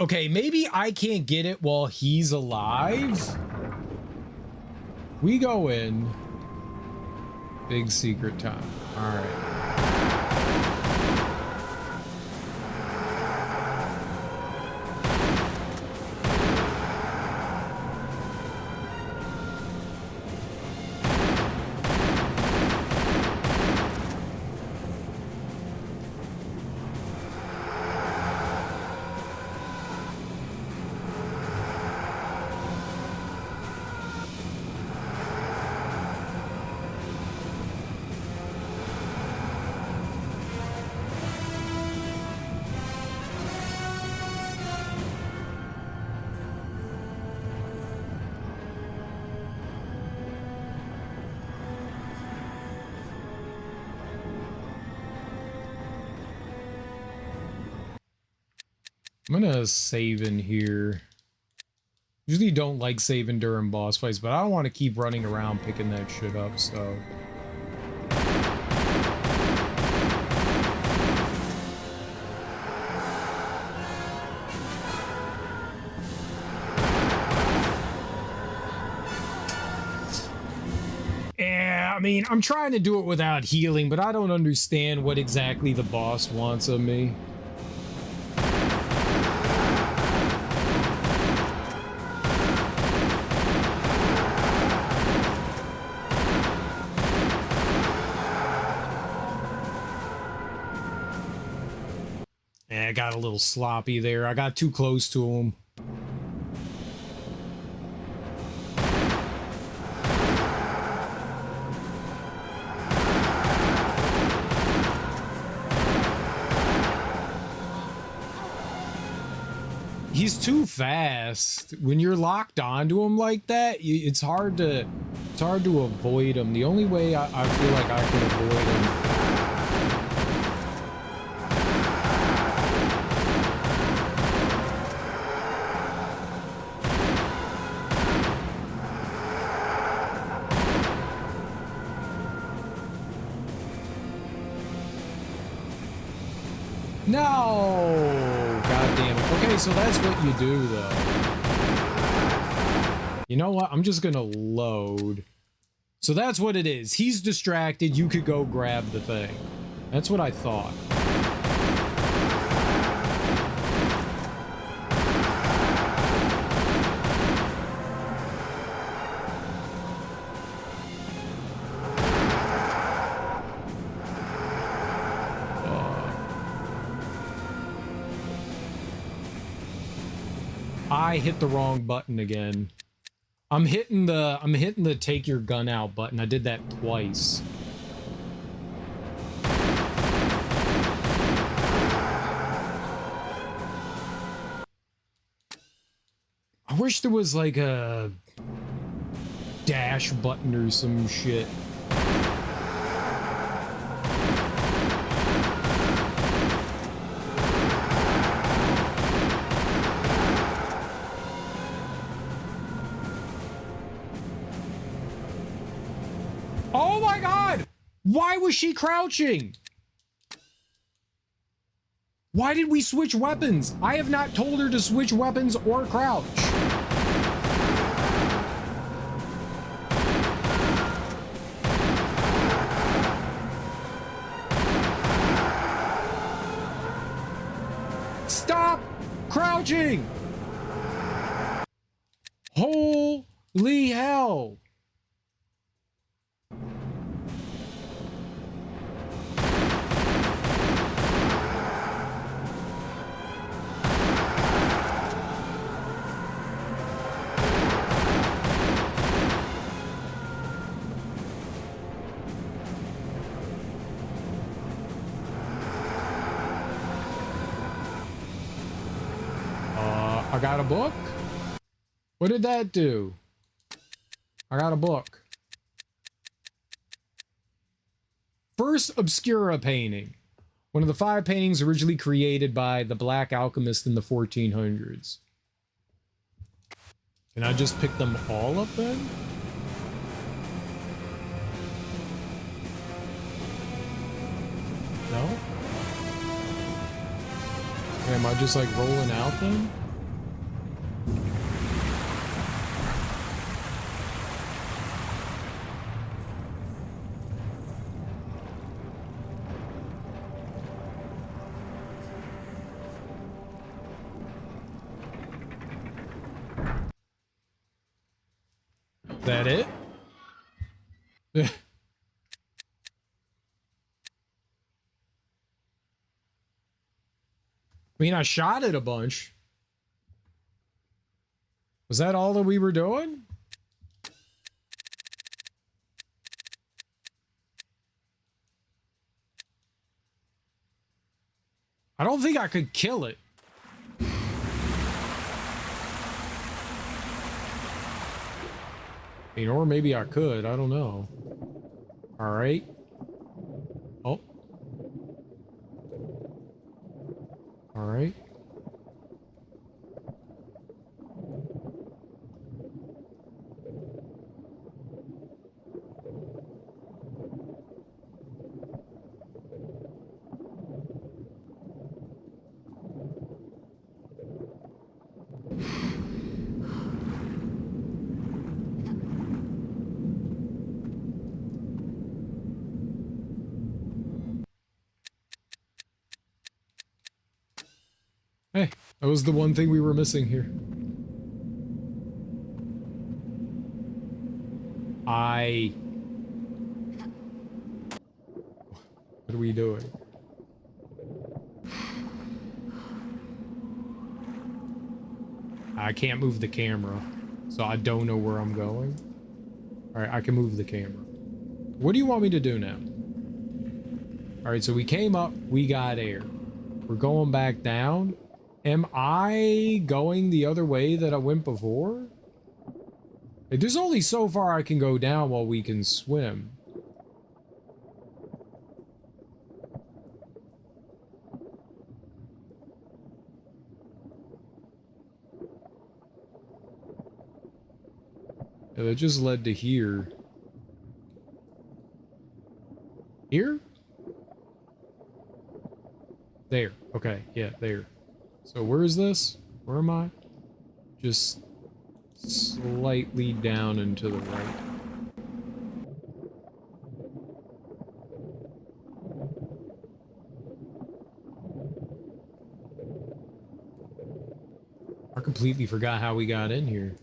Okay, maybe I can't get it while he's alive. We go in. Big secret time. All right. I'm gonna save in here. Usually don't like saving during boss fights, but I don't want to keep running around picking that shit up, so. Yeah, I mean, I'm trying to do it without healing, but I don't understand what exactly the boss wants of me. I got a little sloppy there. I got too close to him. He's too fast. When you're locked onto him like that, it's hard to avoid him. The only way I feel like I can avoid him. No! God damn it. Okay, so that's what you do, though. You know what? I'm just gonna load. So that's what it is. He's distracted. You could go grab the thing. That's what I thought. I hit the wrong button again. I'm hitting the take your gun out button. I did that twice. I wish there was like a dash button or some shit. Oh my God! Why was she crouching? Why did we switch weapons? I have not told her to switch weapons or crouch. Stop crouching! Holy hell! I got a book? What did that do? I got a book. First Obscura painting. One of the 5 paintings originally created by the Black Alchemist in the 1400s. Can I just pick them all up then? No? Am I just like rolling out then? That it? I mean, I shot it a bunch. Was that all that we were doing? I don't think I could kill it. I mean, or maybe I could. I don't know. All right. Oh. All right. That was the one thing we were missing here. What are we doing? I can't move the camera, so I don't know where I'm going. All right, I can move the camera. What do you want me to do now? All right, so we came up, we got air. We're going back down. Am I going the other way that I went before? Like, there's only so far I can go down while we can swim. Yeah, that just led to here. Here? There. Okay, yeah, there. So where is this? Where am I? Just slightly down and to the right. I completely forgot how we got in here.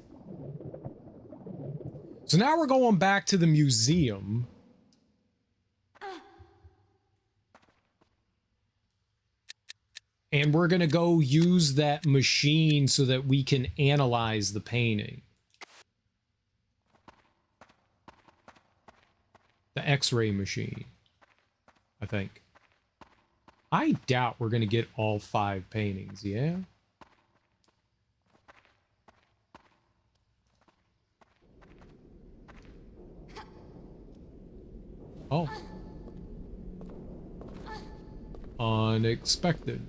So now we're going back to the museum. And we're going to go use that machine so that we can analyze the painting. The X-ray machine, I think. I doubt we're going to get all 5 paintings, yeah? Oh. Unexpected.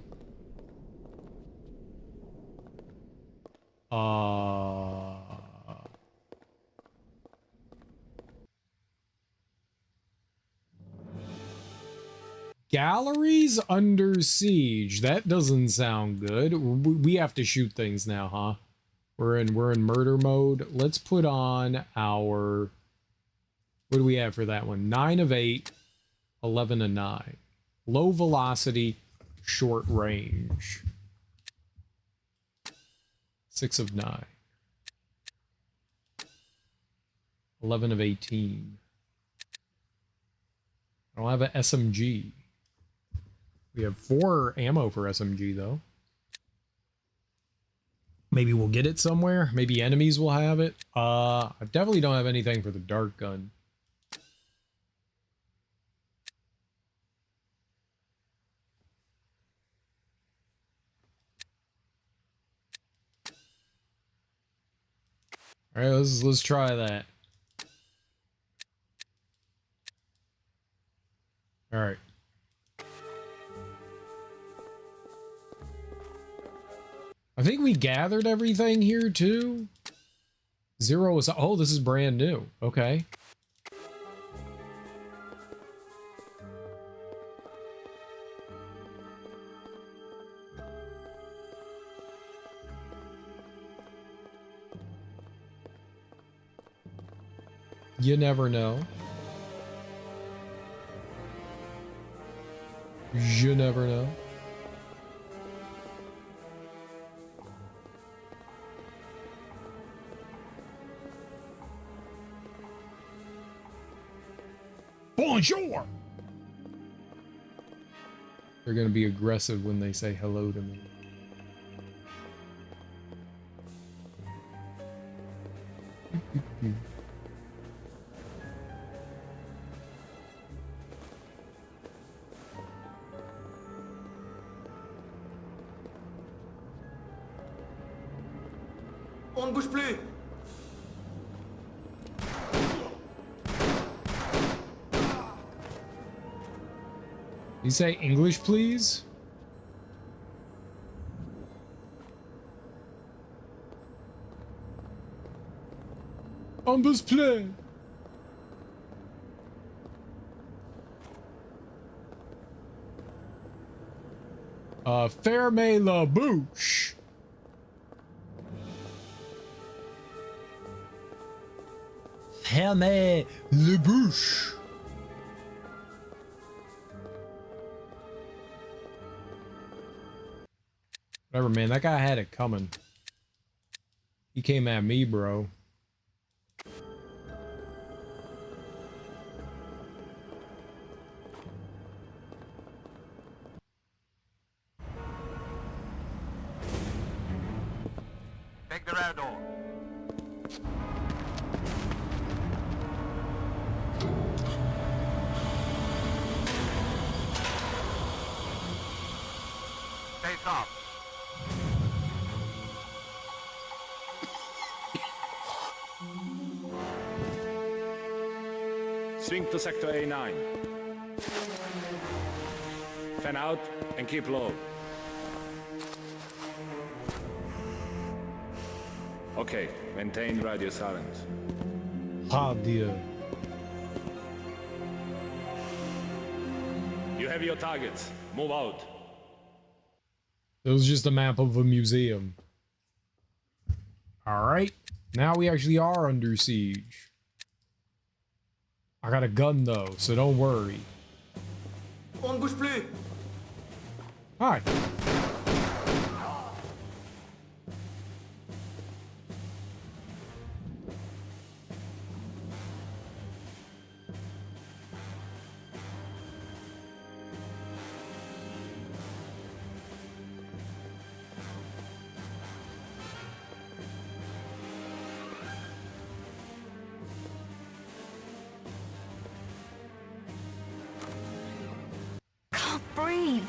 Galleries under siege. That doesn't sound good. We have to shoot things now, huh? We're in murder mode. Let's put on our, what do we have for that one? 9 of 8, 11 of 9. Low velocity, short range. 6 of 9. 11 of 18. I don't have an SMG. We have 4 ammo for SMG, though. Maybe we'll get it somewhere. Maybe enemies will have it. I definitely don't have anything for the dart gun. All right, let's try that. All right. I think we gathered everything here too. 0 was, oh, this is brand new. Okay. You never know. You never know. Bonjour! They're gonna be aggressive when they say hello to me. On ne bouge plus. You say English, please? On bus play. Ferme la bouche. Ferme la bouche. Whatever, man. That guy had it coming. He came at me, bro. Take the rear door. Take off. Swing to sector A9. Fan out and keep low. Okay, maintain radio silence. Ah, dear. You have your targets. Move out. It was just a map of a museum. Alright. Now we actually are under siege. I got a gun though, so don't worry. On ne bouge plus. Hi. Can't breathe.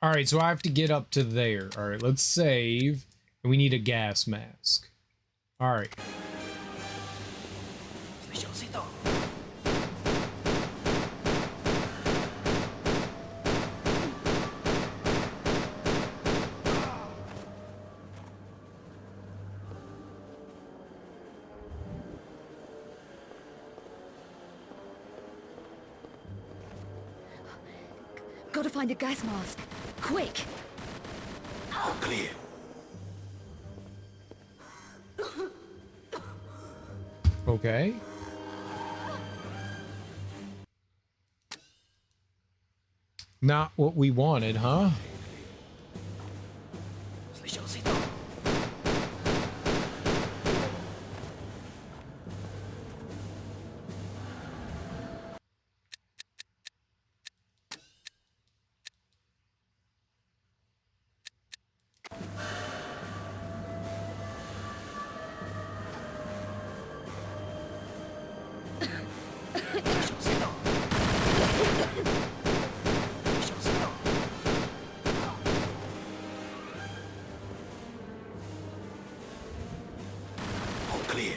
Alright, so I have to get up to there. Alright, let's save. And we need a gas mask. Alright. Gotta find a gas mask. Quick! Clear. Okay. Not what we wanted, huh? All clear.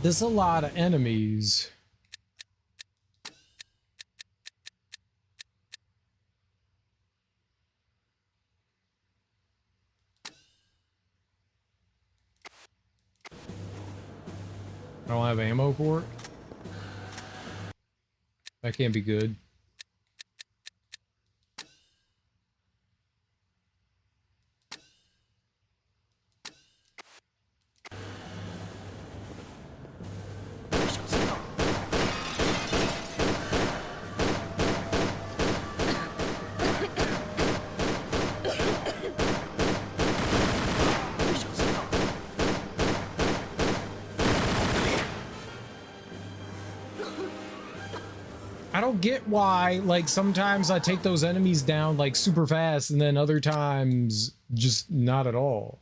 There's a lot of enemies. I don't have ammo for it. That can't be good. I don't get why, like, sometimes I take those enemies down, like, super fast, and then other times, just not at all.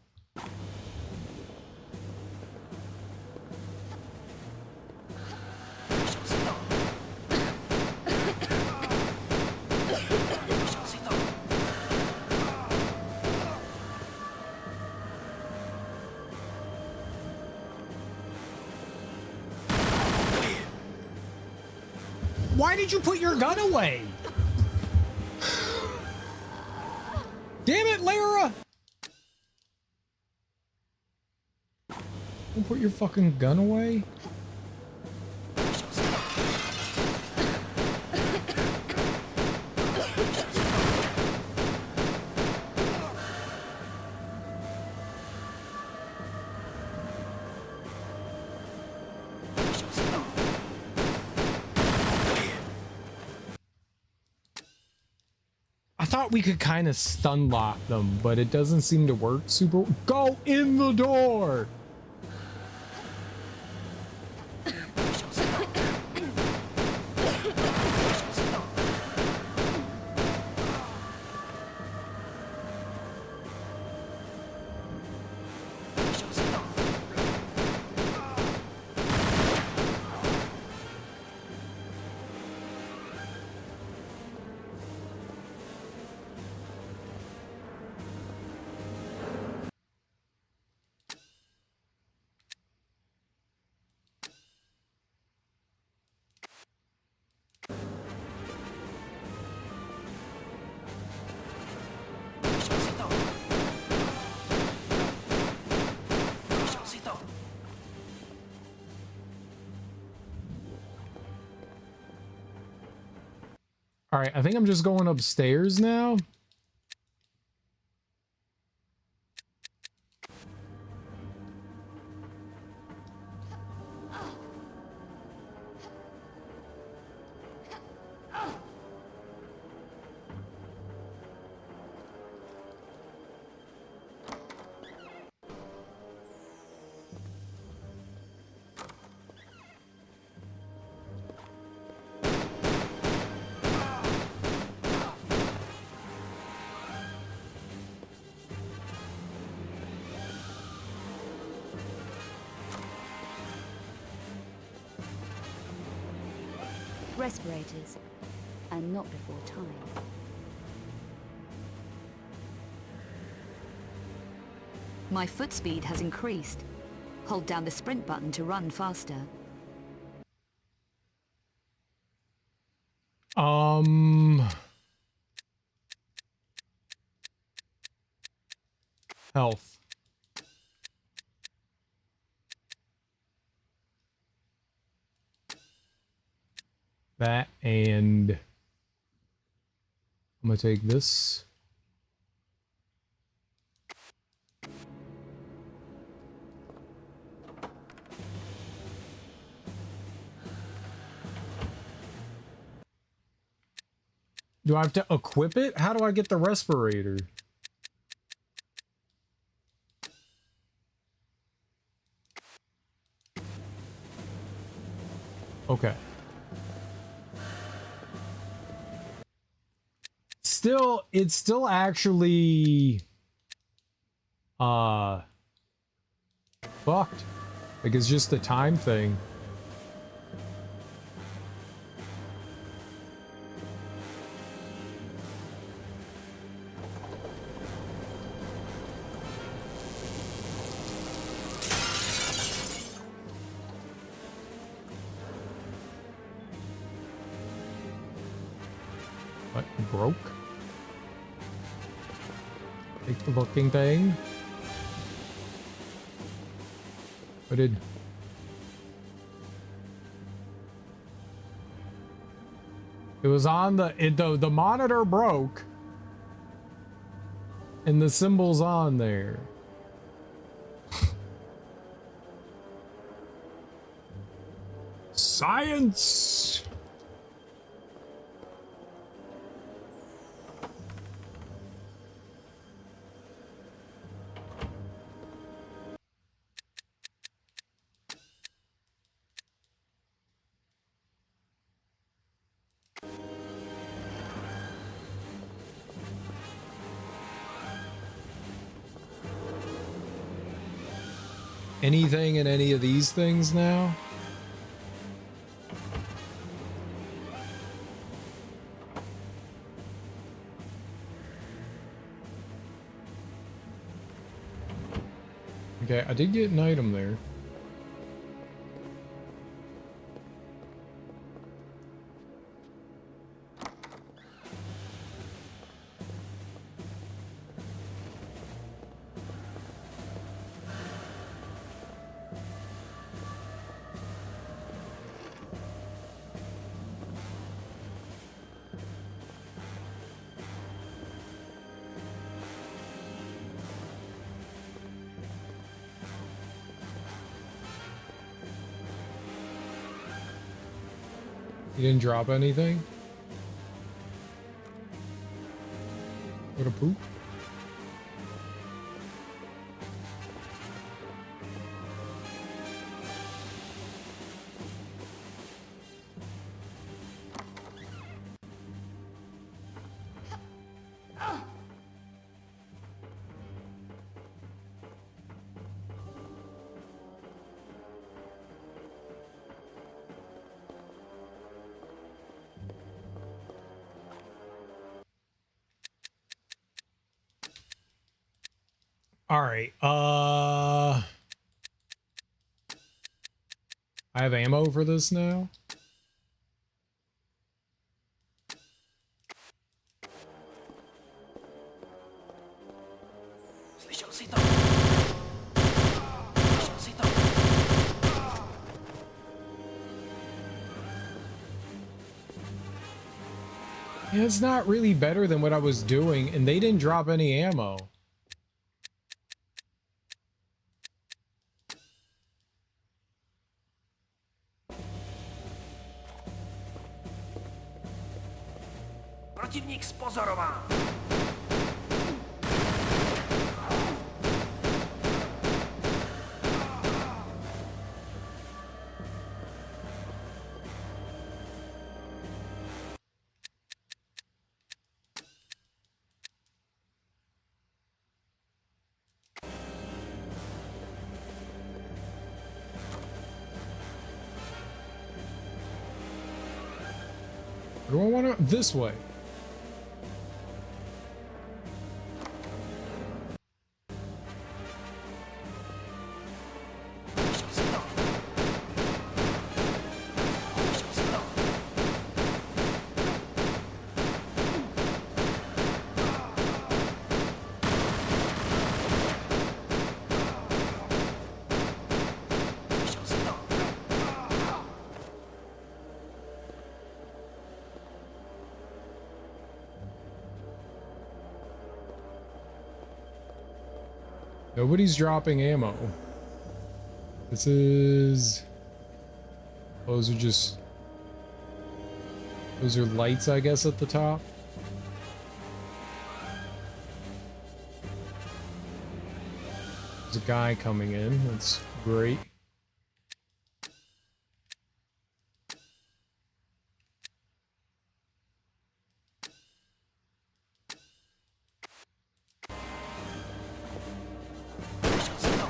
Why did you put your gun away? Damn it, Lara! Don't put your fucking gun away. thought we could kind of stun lock them, but it doesn't seem to work super. Go in the door. All right, I think I'm just going upstairs now. Respirators, and not before time. My foot speed has increased. Hold down the sprint button to run faster. Health. That, and I'm gonna take this. Do I have to equip it? How do I get the respirator? Okay. Still, it's still actually fucked. Like, it's just the time thing. What, it broke? Take the looking thing. What did... It was on the monitor broke. And the symbol's on there. Science! Anything in any of these things now? Okay, I did get an item there. You didn't drop anything? Go to poop. All right. I have ammo for this now. Slyšel si to? Slyšel si to? Yeah, it's not really better than what I was doing, and they didn't drop any ammo. Protivník spozorován. Do I want to? This way. Slyšel si to? Slyšel si to? Slyšel si to? Nobody's dropping ammo. This is... Those are just... Those are lights, I guess, at the top. There's a guy coming in. That's great. Slyšel si to?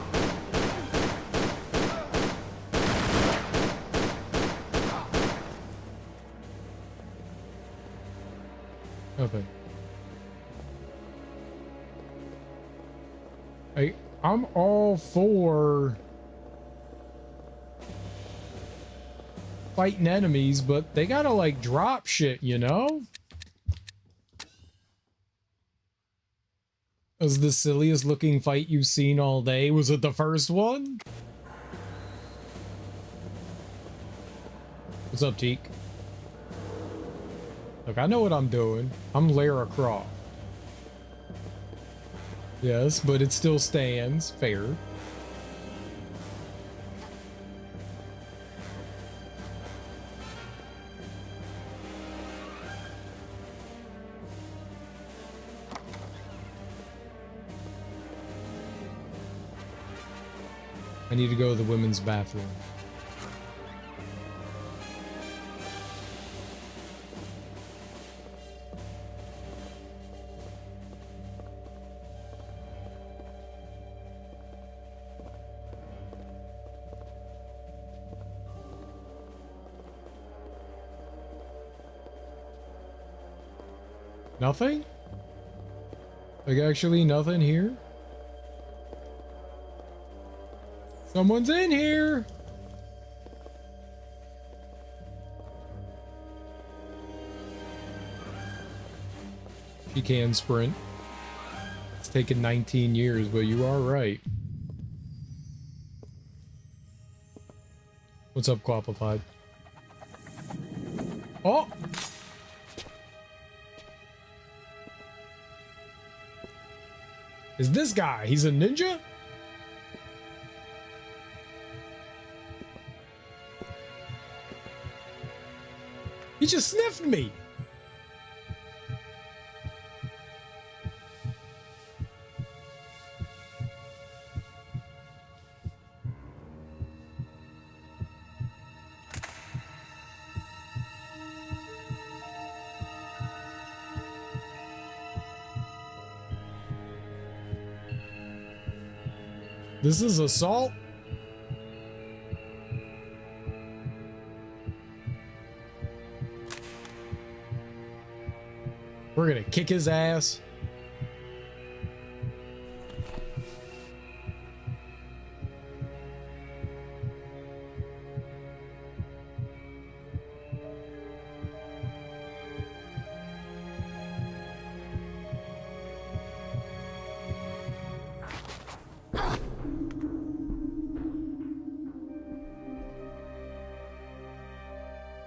Nothing. I'm all for fighting enemies, but they gotta like drop shit, you know? That was the silliest looking fight you've seen all day. Was it the first one? What's up, Teak? Look, I know what I'm doing. I'm Lara Croft. Yes, but it still stands. Fair. I need to go to the women's bathroom. Nothing? Like, actually nothing here? Someone's in here! She can sprint. It's taken 19 years, but you are right. What's up, Quapified? Oh! Is this guy? He's a ninja? He just sniffed me. This is assault? We're gonna kick his ass.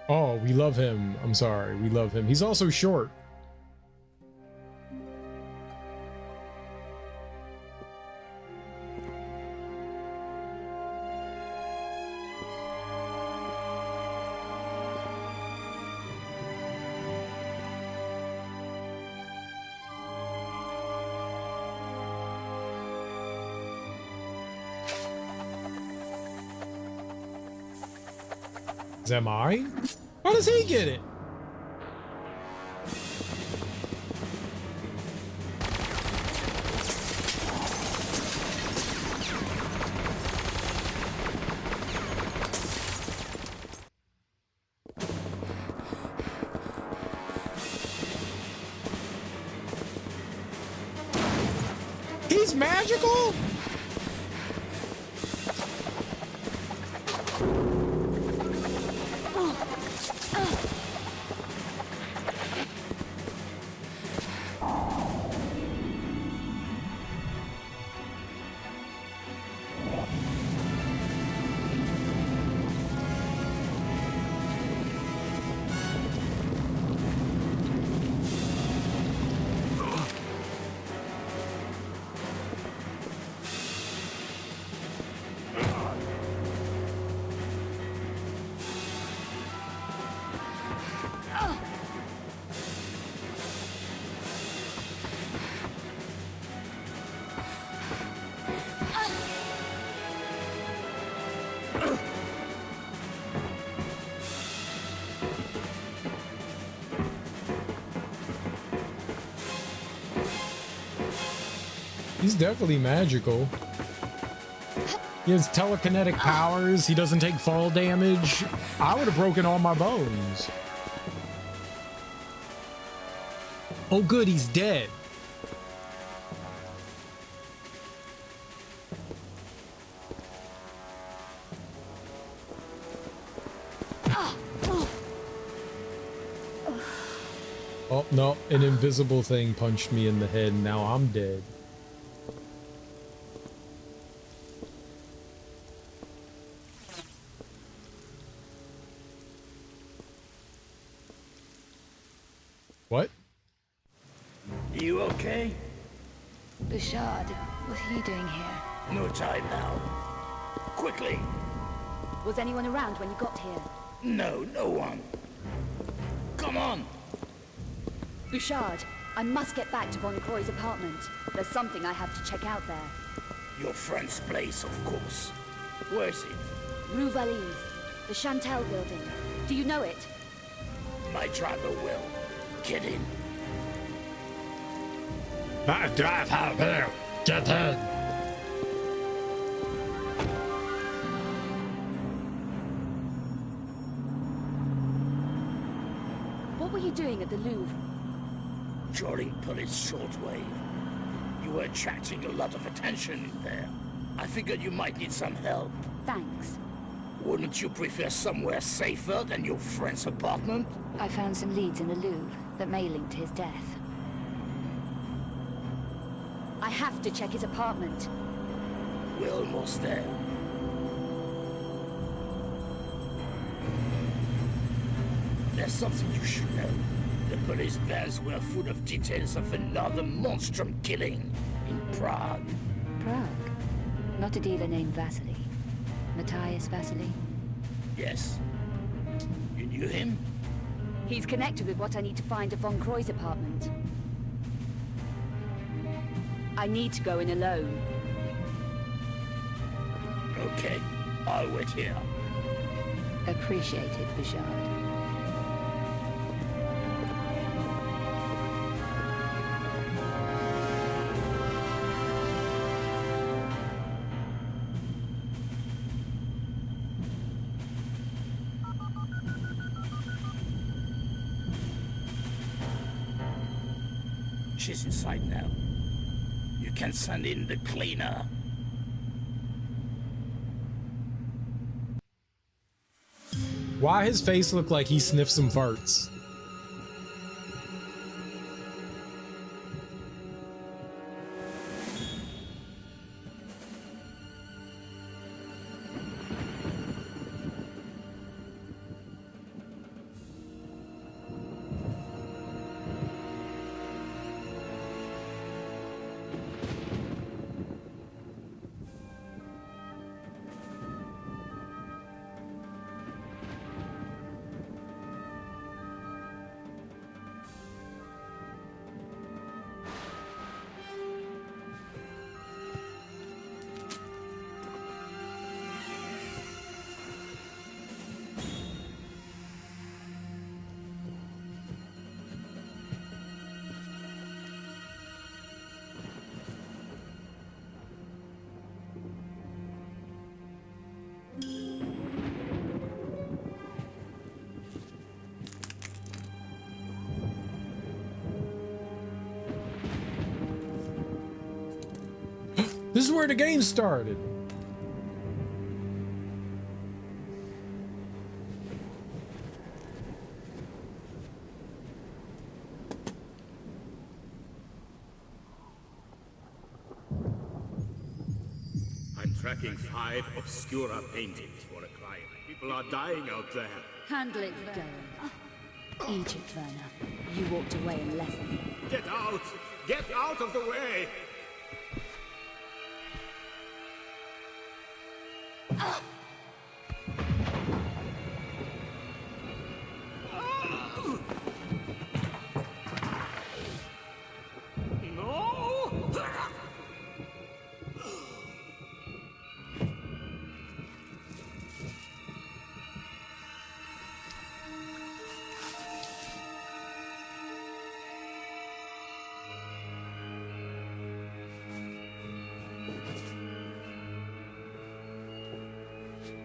Oh, we love him. I'm sorry. We love him. He's also short. Is that mine? How does he get it? He's magical? He's definitely magical. He has telekinetic powers. He doesn't take fall damage. I would have broken all my bones. Oh, good. He's dead. Oh, no. An invisible thing punched me in the head. And now I'm dead. What? You okay? Bouchard, what are you doing here? No time now. Quickly. Was anyone around when you got here? No, no one. Come on. Bouchard, I must get back to Von Croy's apartment. There's something I have to check out there. Your friend's place, of course. Where is it? Rue Valise, the Chantel building. Do you know it? My driver will. Get in. My driver will get in. What were you doing at the Louvre? Trawling police shortwave. You were attracting a lot of attention in there. I figured you might need some help. Thanks. Wouldn't you prefer somewhere safer than your friend's apartment? I found some leads in the Louvre that may link to his death. I have to check his apartment. We're almost there. There's something you should know. The police bands were full of details of another monstrum killing in Prague. Prague? Not a dealer named Vasily. Matthias Vasily? Yes. You knew him? He's connected with what I need to find at Von Croy's apartment. I need to go in alone. Okay, I'll wait here. Appreciated, Bouchard. matches inside now. You can send in the cleaner. Why his face look like he sniffed some farts? This is where the game started. I'm tracking 5 Obscura paintings for a client. People are dying out there. Handle it, Verna. Egypt, Verna. You walked away and left me. Get out! Get out of the way!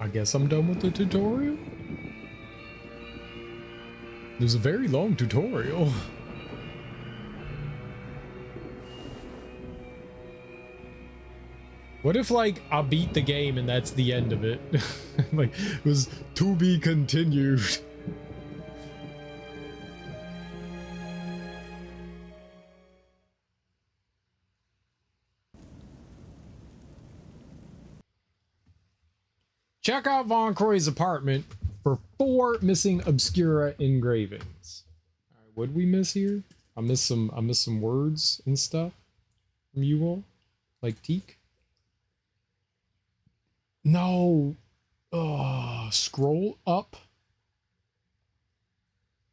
I guess I'm done with the tutorial. It was a very long tutorial. What if, like, I beat the game and that's the end of it? Like, it was to be continued. Check out Von Croy's apartment for 4 missing Obscura engravings. All right, what did we miss here? I missed some words and stuff from you all, like teak. No. Scroll up.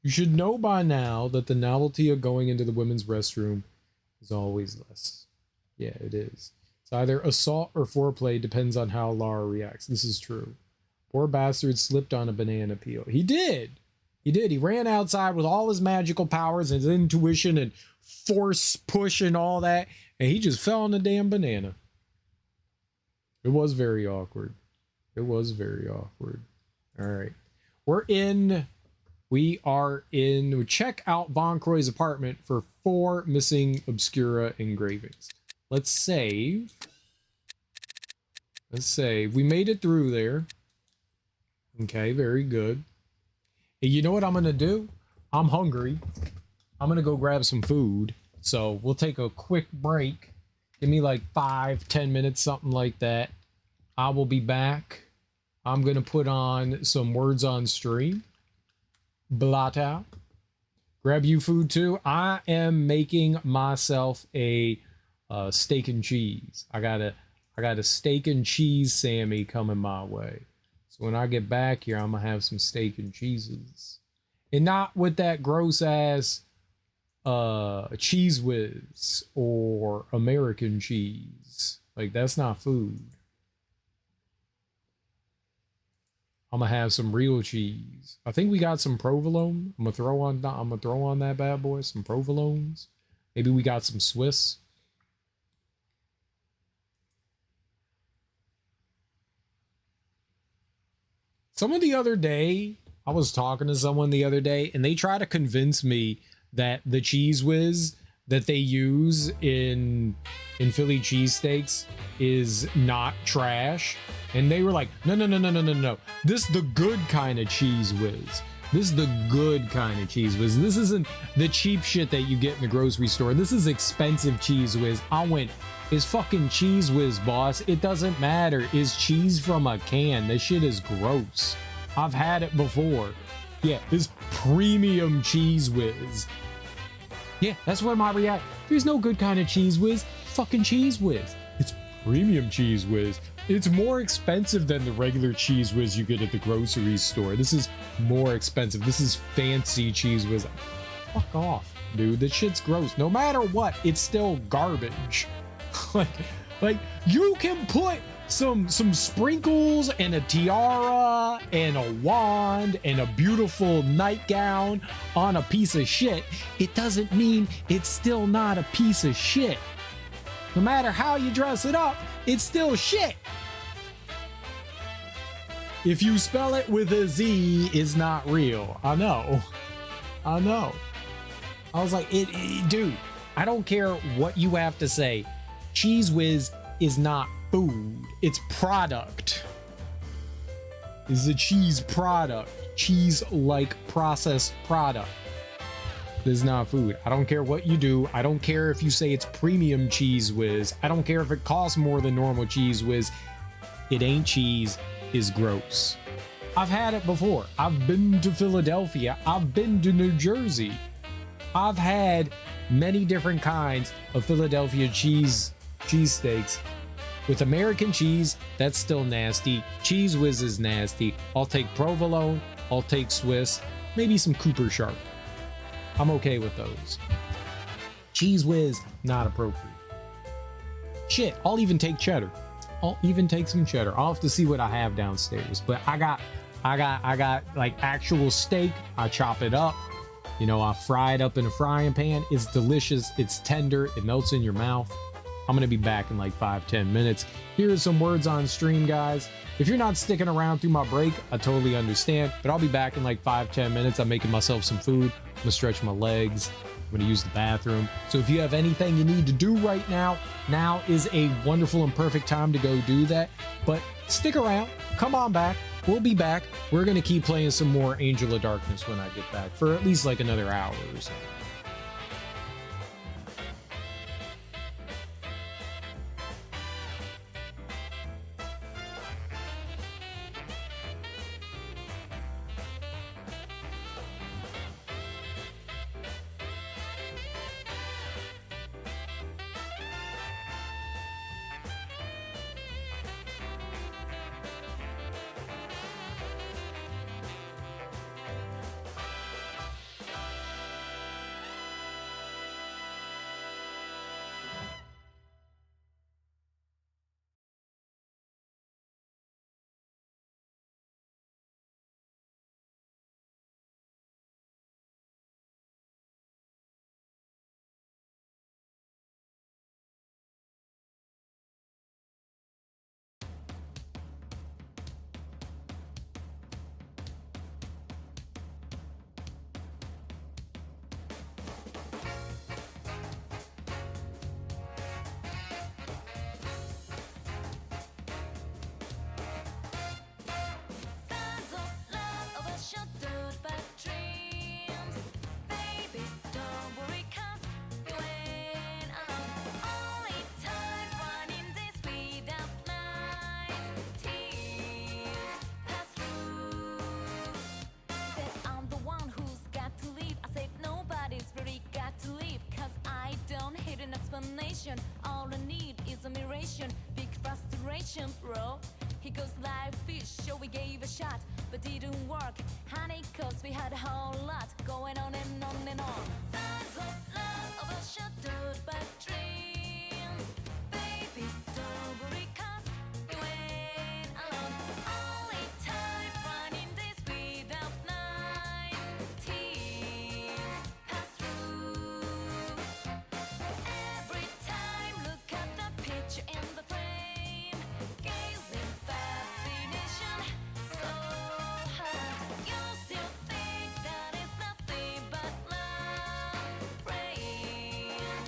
You should know by now that the novelty of going into the women's restroom is always less. Yeah, it is. It's either assault or foreplay, depends on how Lara reacts. This is true. Poor bastard slipped on a banana peel. He did. He did. He ran outside with all his magical powers and his intuition and force push and all that, and he just fell on the damn banana. It was very awkward. It was very awkward. All right. We are in. Check out Von Croy's apartment for 4 missing Obscura engravings. Let's save. Let's save. We made it through there. Okay, very good. And you know what I'm going to do? I'm hungry. I'm going to go grab some food. So we'll take a quick break. Give me like 5-10 minutes, something like that. I will be back. I'm going to put on some words on stream. Blot out. Grab you food too. I am making myself a steak and cheese. I got a steak and cheese Sammy coming my way. So when I get back here, I'm gonna have some steak and cheeses, and not with that gross ass Cheese Whiz or American cheese. Like, that's not food. I'm gonna have some real cheese. I think we got some provolone. I'm gonna throw on that bad boy, some provolones. Maybe we got some Swiss. Someone the other day, I was talking to someone the other day, and they try to convince me that the Cheese Whiz that they use in Philly cheesesteaks is not trash. And they were like, no. This is the good kind of Cheese Whiz. This is the good kind of Cheese Whiz. This isn't the cheap shit that you get in the grocery store. This is expensive Cheese Whiz. I went, it's fucking Cheese Whiz, boss. It doesn't matter. It's cheese from a can. This shit is gross. I've had it before. Yeah, it's premium Cheese Whiz. Yeah, that's where my reaction. There's no good kind of Cheese Whiz. Fucking Cheese Whiz. It's premium Cheese Whiz. It's more expensive than the regular Cheese Whiz you get at the grocery store. This is more expensive. This is fancy Cheese Whiz. Fuck off, dude. This shit's gross. No matter what, it's still garbage. like you can put some sprinkles and a tiara and a wand and a beautiful nightgown on a piece of shit. It doesn't mean it's still not a piece of shit. No matter how you dress it up, it's still shit. If you spell it with a Z, it's not real. I know. I was like, dude, I don't care what you have to say. Cheese Whiz is not food. It's product. It's a cheese product. Cheese-like processed product. This is not food. I don't care what you do. I don't care if you say it's premium Cheese Whiz. I don't care if it costs more than normal Cheese Whiz. It ain't cheese. Is gross. I've had it before. I've been to Philadelphia. I've been to New Jersey. I've had many different kinds of Philadelphia cheesesteaks. With American cheese, that's still nasty. Cheese Whiz is nasty. I'll take provolone. I'll take Swiss. Maybe some Cooper Sharp. I'm okay with those. Cheese Whiz, not appropriate. Shit, I'll even take cheddar. I'll even take some cheddar. I'll have to see what I have downstairs. But I got like actual steak. I chop it up. You know, I fry it up in a frying pan. It's delicious. It's tender. It melts in your mouth. I'm going to be back in like 5-10 minutes. Here are some words on stream, guys. If you're not sticking around through my break, I totally understand. But I'll be back in like 5-10 minutes. I'm making myself some food. I'm going to stretch my legs. I'm going to use the bathroom. So if you have anything you need to do right now, now is a wonderful and perfect time to go do that. But stick around. Come on back. We'll be back. We're going to keep playing some more Angel of Darkness when I get back for at least like another hour or so. All I need is admiration, big frustration, bro. He goes live fish, so we gave a shot, but didn't work. Honey, cause we had a whole lot going on and on and on. Signs of love overshadowed by dreams. Baby, don't worry, cause you ain't alone. Only time running days without nights. Tears pass through. Every time, look at the picture in the frame. Gazing fascination, so hard. You still think that it's nothing but love, rain.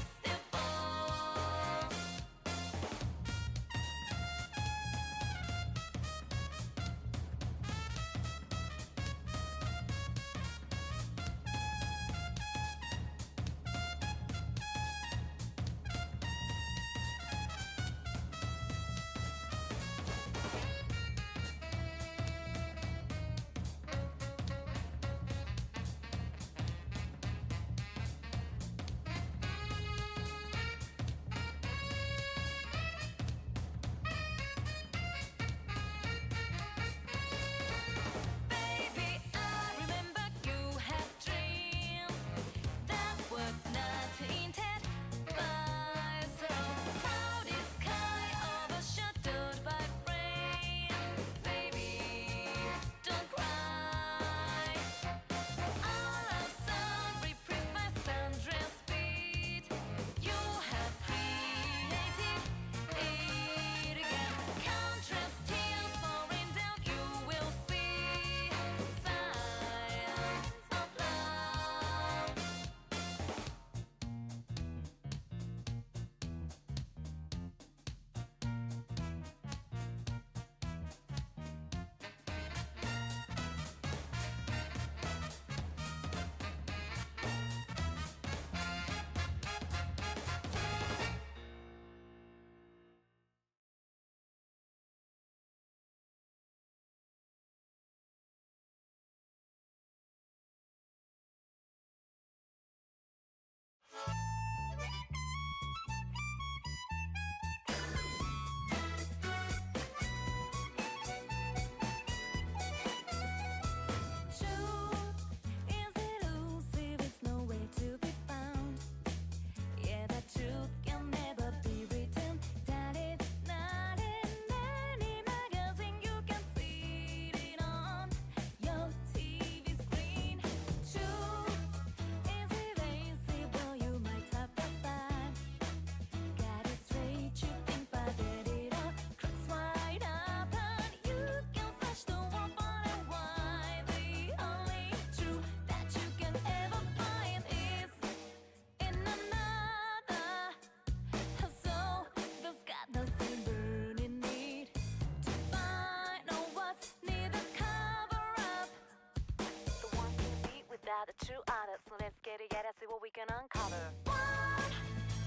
get together, see what we can uncover. One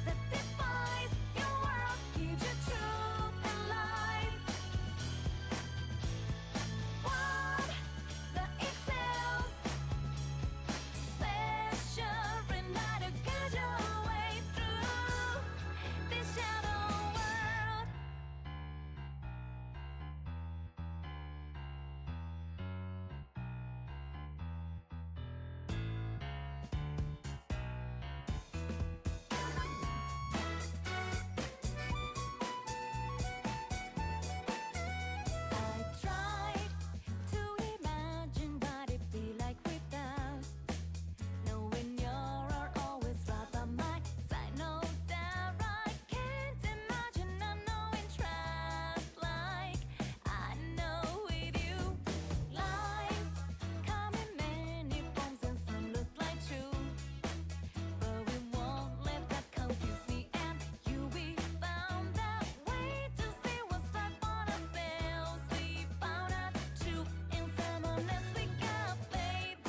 that defies your world, gives you truth and life. One that excels, special enough to guide your way through this shadow world. I tried to imagine what it'd be like without knowing you're always right by my side. No doubt I can't imagine unknowing trust like I know with you. Lies come in many forms and some look like truth, but we won't let that confuse me and you. We found that way to see what's right for ourselves. We found out truth in someone else. We got faith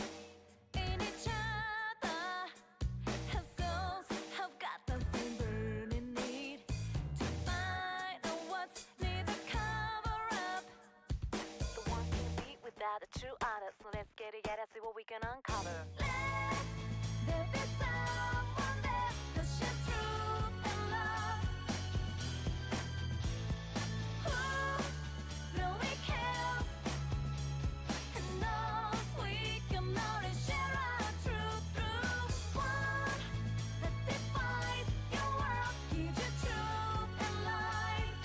in each other. Our souls have got the same burning need to find out what's need to cover up. The one can be without the true others. So let's get together, see what we can uncover. Let there be someone there that shares truth and love. Who really cares and knows we can only share our truth through one that defies your world, gives you truth and life.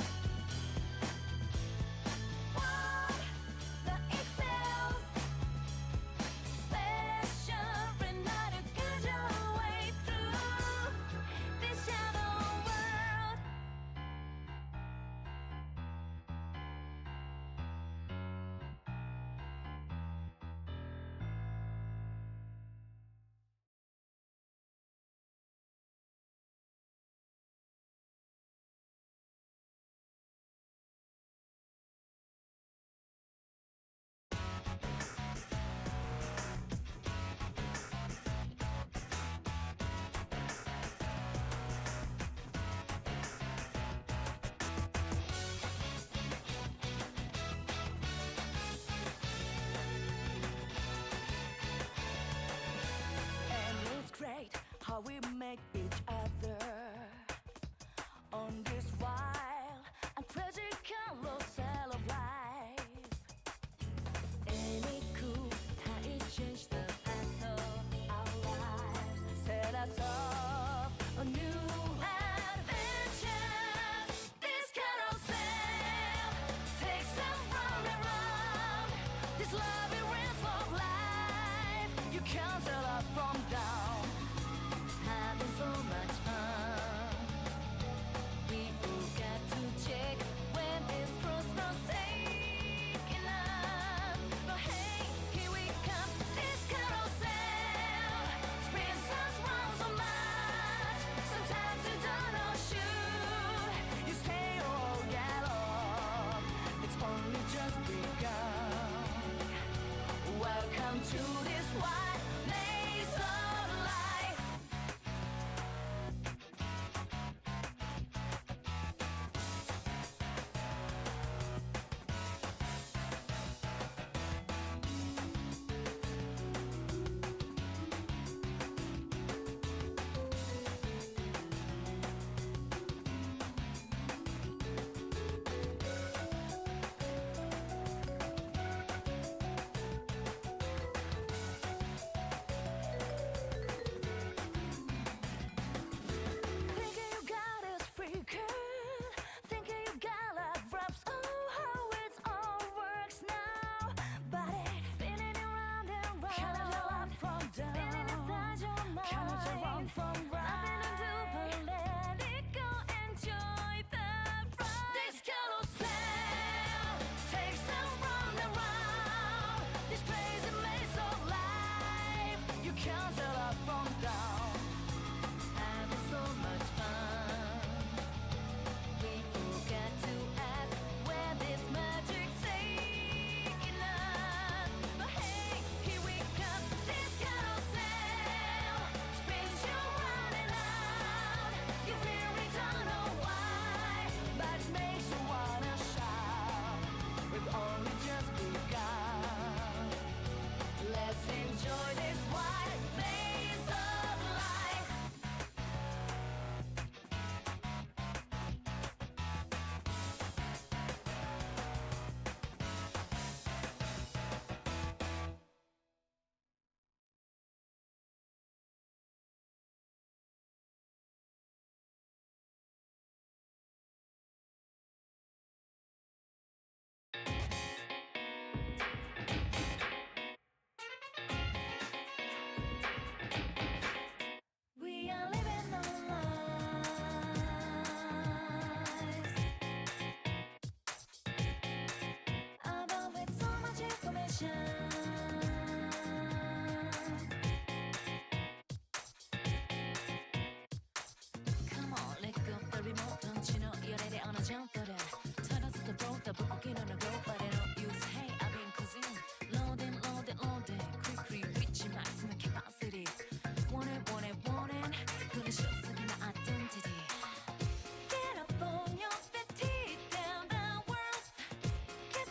One that excels, special enough to guide your way through this shadow world. And it's great how we make each other on this wild and crazy carousel of life. And it cool how it changed the path of our lives, set us off a new adventure. This carousel takes us round and round this labyrinth of life. You can't tell up from down, having so much fun. We all got to check when this crossroads taking us. But hey, here we come, this carousel spins us round so much. Sometimes you don't know should you stay or get off. It's only just begun. Welcome to this wide maze of life.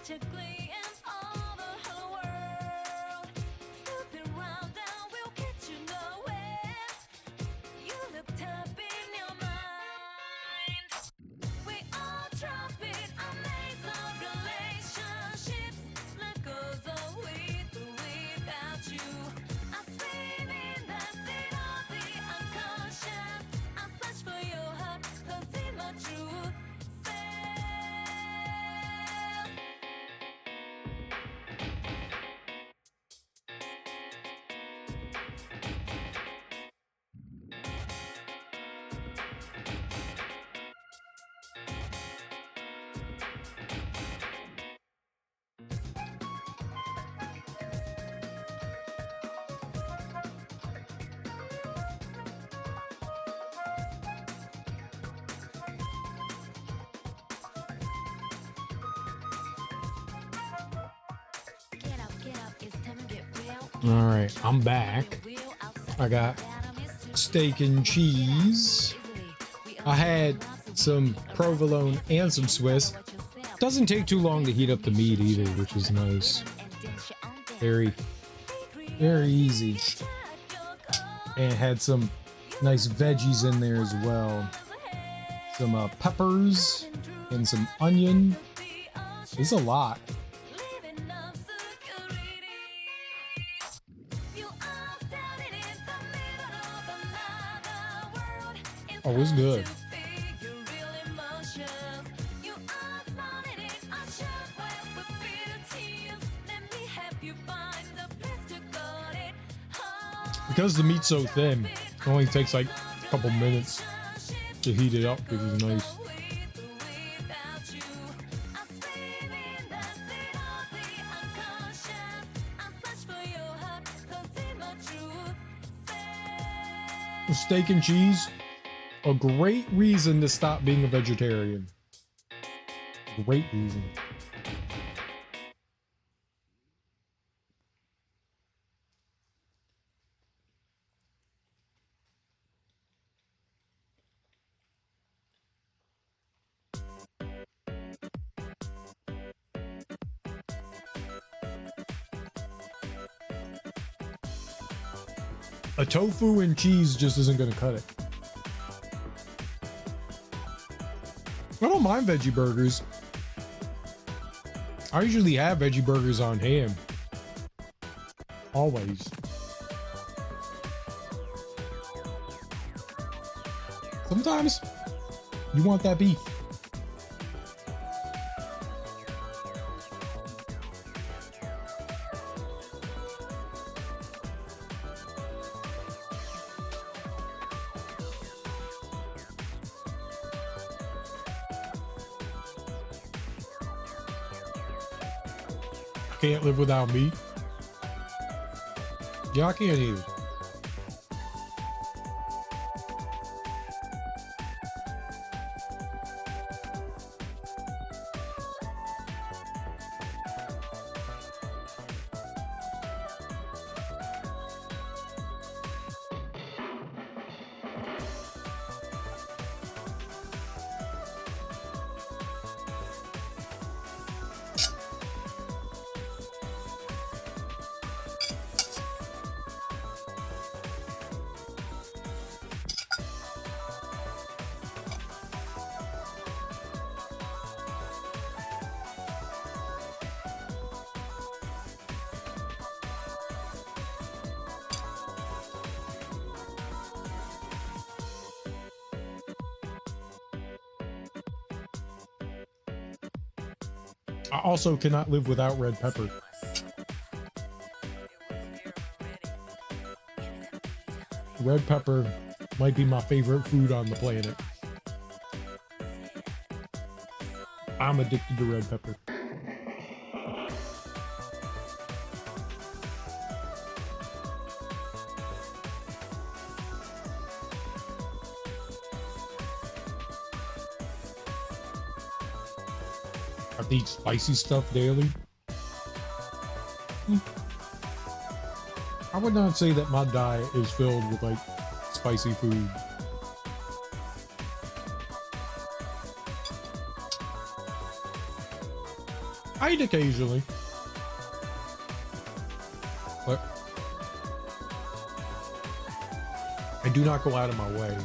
magically and all the whole world. Snooping around and we'll get you nowhere. You looked up in your mind. We all drop it, amazing relationships. Life goes on with or without you. I swim in the sea of the unconscious. I search for your heart, don't see my truth. Get up, it's time to get real. All right, I'm back. I got steak and cheese. I had some provolone and some Swiss. Doesn't take too long to heat up the meat either, which is nice. Very easy. And it had some nice veggies in there as well. Some peppers and some onion. It's a lot. Oh, it's good. Because the meat's so thin, it only takes like a couple minutes to heat it up, which is nice. Steak and cheese, a great reason to stop being a vegetarian. Great reason. A tofu and cheese just isn't going to cut it. I don't mind veggie burgers. I usually have veggie burgers on ham. Always. Sometimes you want that beef. Can't live without meat. Yeah, I can't either. I also cannot live without red pepper. Red pepper might be my favorite food on the planet. I'm addicted to red pepper. I eat spicy stuff daily. I would not say that my diet is filled with like spicy food. I eat occasionally. But I do not go out of my way.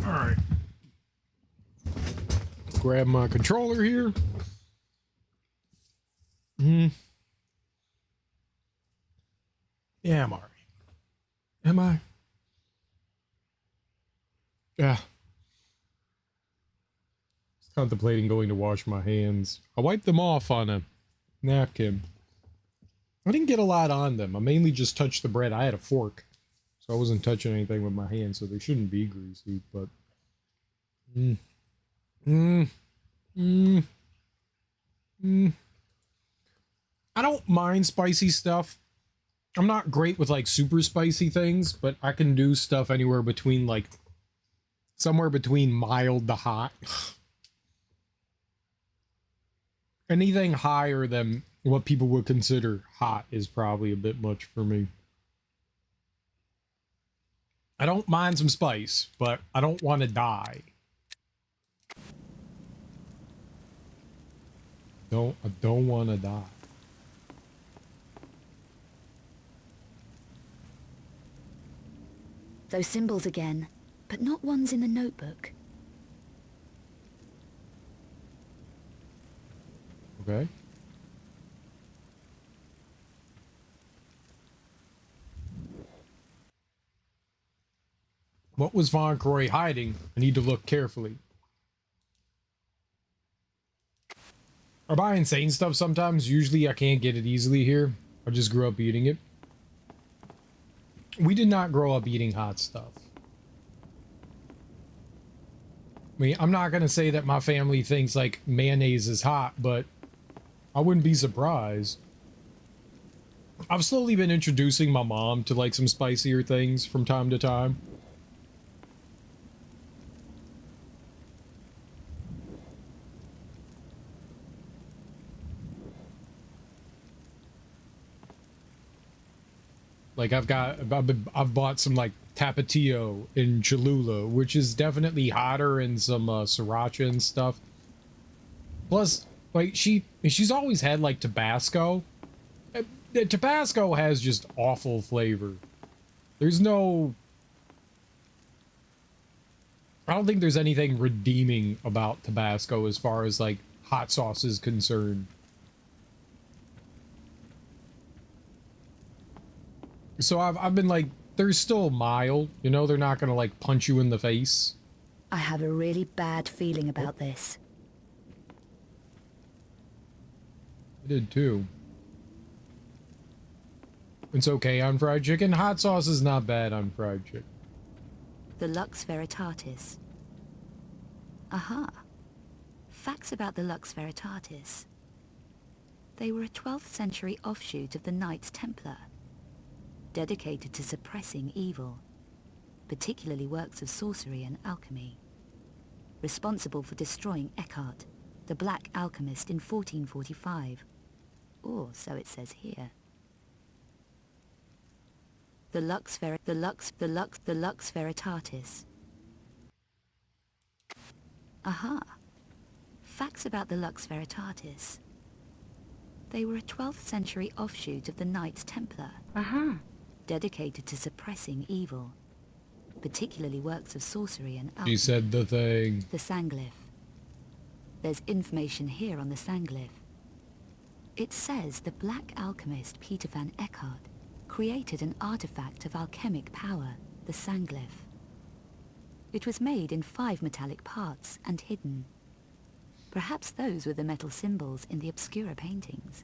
All right. Grab my controller here. Yeah, I'm all right. Am I? Yeah. Just contemplating going to wash my hands. I wiped them off on a napkin. I didn't get a lot on them. I mainly just touched the bread. I had a fork, so I wasn't touching anything with my hands, so they shouldn't be greasy, but... I don't mind spicy stuff. I'm not great with like super spicy things, but I can do stuff anywhere between like somewhere between mild to hot. Anything higher than what people would consider hot is probably a bit much for me. I don't mind some spice, but I don't want to die. I don't want to die. Those symbols again, but not ones in the notebook. Okay. What was Von Croy hiding? I need to look carefully. I buy insane stuff sometimes. Usually I can't get it easily here. I just grew up eating it. We did not grow up eating hot stuff. I mean, I'm not going to say that my family thinks like mayonnaise is hot, but I wouldn't be surprised. I've slowly been introducing my mom to like some spicier things from time to time. Like I've bought some like Tapatio in Cholula, which is definitely hotter, and some sriracha and stuff. Plus, like she's always had like Tabasco. Tabasco has just awful flavor. There's no... I don't think there's anything redeeming about Tabasco as far as like hot sauce is concerned. So I've been like, they're still mild, you know, they're not gonna like punch you in the face. I have a really bad feeling about this. I did too. It's okay on fried chicken. Hot sauce is not bad on fried chicken. The Lux Veritatis. Aha. Facts about the Lux Veritatis. They were a 12th century offshoot of the Knights Templar, dedicated to suppressing evil, particularly works of sorcery and alchemy. Responsible for destroying Eckhart, the Black Alchemist, in 1445. Or so it says here. The Lux Veritatis. Aha. Facts about the Lux Veritatis. They were a 12th century offshoot of the Knights Templar. Aha. Dedicated to suppressing evil, particularly works of sorcery and alchemy. She said the thing. The Sanglyph. There's information here on the Sanglyph. It says the Black Alchemist Peter van Eckhart created an artifact of alchemic power, the Sanglyph. It was made in 5 metallic parts and hidden. Perhaps those were the metal symbols in the Obscura paintings.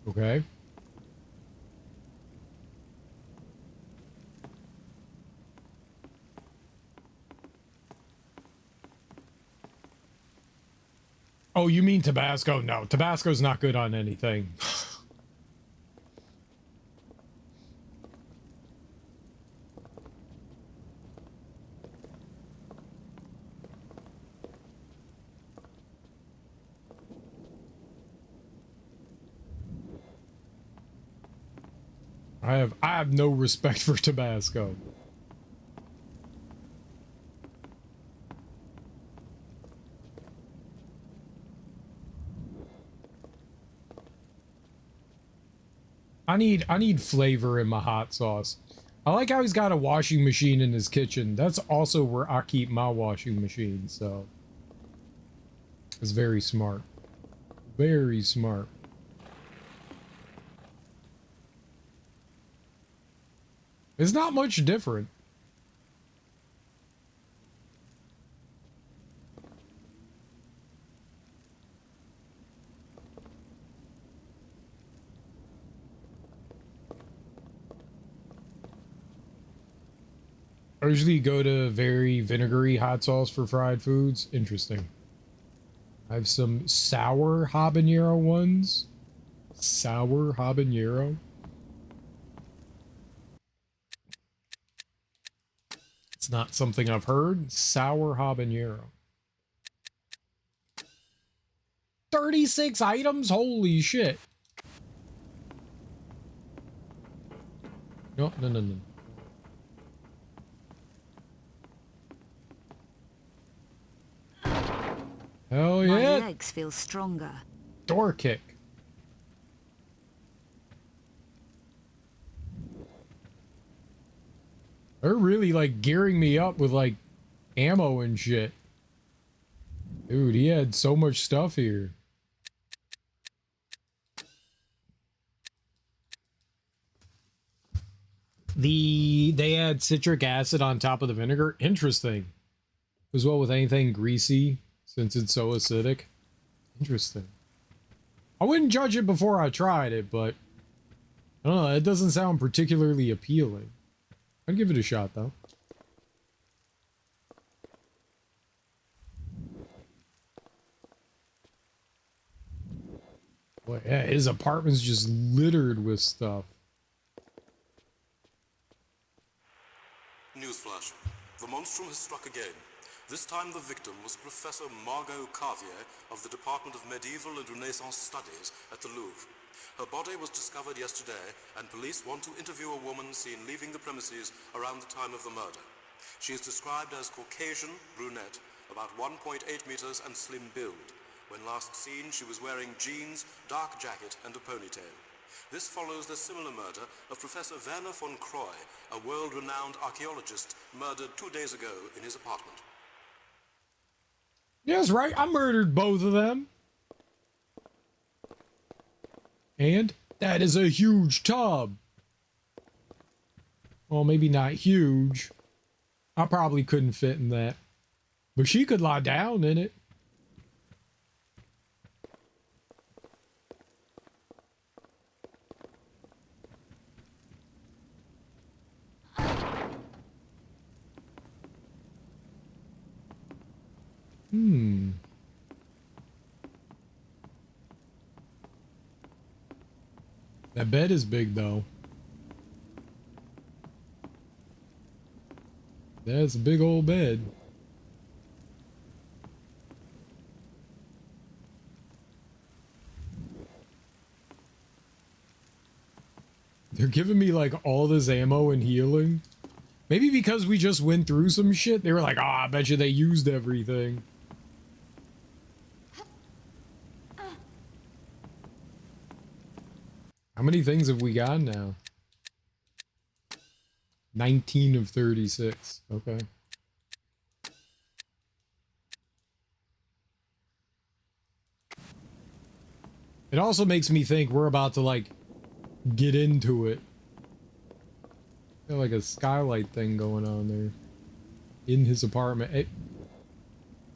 Okay. Oh, you mean Tabasco? No, Tabasco's not good on anything. I have no respect for Tabasco. I need flavor in my hot sauce. I like how he's got a washing machine in his kitchen. That's also where I keep my washing machine, so it's very smart. Very smart. It's not much different. I usually go to very vinegary hot sauce for fried foods. Interesting. I have some sour habanero ones. Sour habanero. It's not something I've heard. Sour habanero. 36 items? Holy shit. No. Hell My yeah. legs feel stronger. Door kick. They're really like gearing me up with like ammo and shit. Dude, he had so much stuff here. They add citric acid on top of the vinegar. Interesting. As well with anything greasy, since it's so acidic. Interesting. I wouldn't judge it before I tried it, but I don't know, it doesn't sound particularly appealing. I'd give it a shot though. Boy, yeah, his apartment's just littered with stuff. Newsflash. The monstrum has struck again. This time the victim was Professor Margot Carvier of the Department of Medieval and Renaissance Studies at the Louvre. Her body was discovered yesterday, and police want to interview a woman seen leaving the premises around the time of the murder. She is described as Caucasian, brunette, about 1.8 meters and slim build. When last seen, she was wearing jeans, dark jacket, and a ponytail. This follows the similar murder of Professor Werner von Croy, a world-renowned archaeologist murdered 2 days ago in his apartment. Yes, right. I murdered both of them. And that is a huge tub. Well, maybe not huge. I probably couldn't fit in that. But she could lie down in it. That bed is big, though. That's a big old bed. They're giving me, like, all this ammo and healing. Maybe because we just went through some shit, they were like, ah, I bet you they used everything. How many things have we got now? 19 of 36. Okay. It also makes me think we're about to, like, get into it. Got like a skylight thing going on there. In his apartment. Is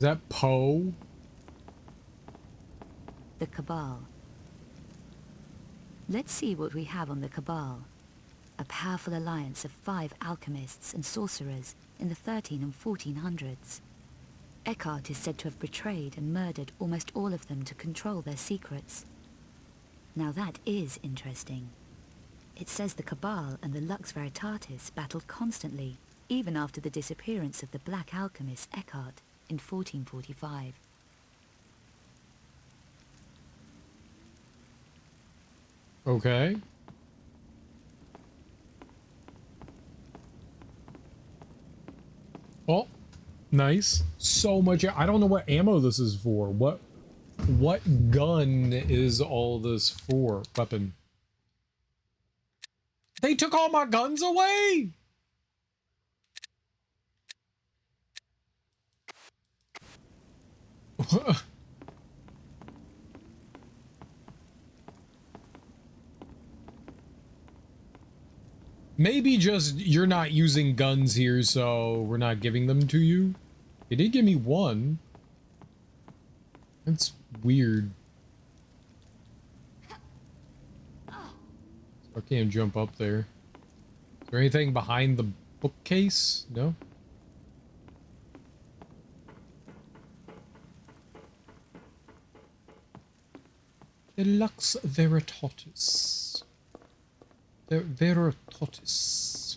that Poe? The Cabal. Let's see what we have on the Cabal. A powerful alliance of 5 alchemists and sorcerers in the 13 and 1400s. Eckhart is said to have betrayed and murdered almost all of them to control their secrets. Now that is interesting. It says the Cabal and the Lux Veritatis battled constantly, even after the disappearance of the black alchemist Eckhart in 1445. Okay. Oh, nice. So much. I don't know what ammo this is for. What gun is all this for? Weapon. They took all my guns away. Maybe just you're not using guns here, so we're not giving them to you. It did give me one. That's weird. I can't jump up there. Is there anything behind the bookcase? No? The Lux Veritatis. The Veritatis.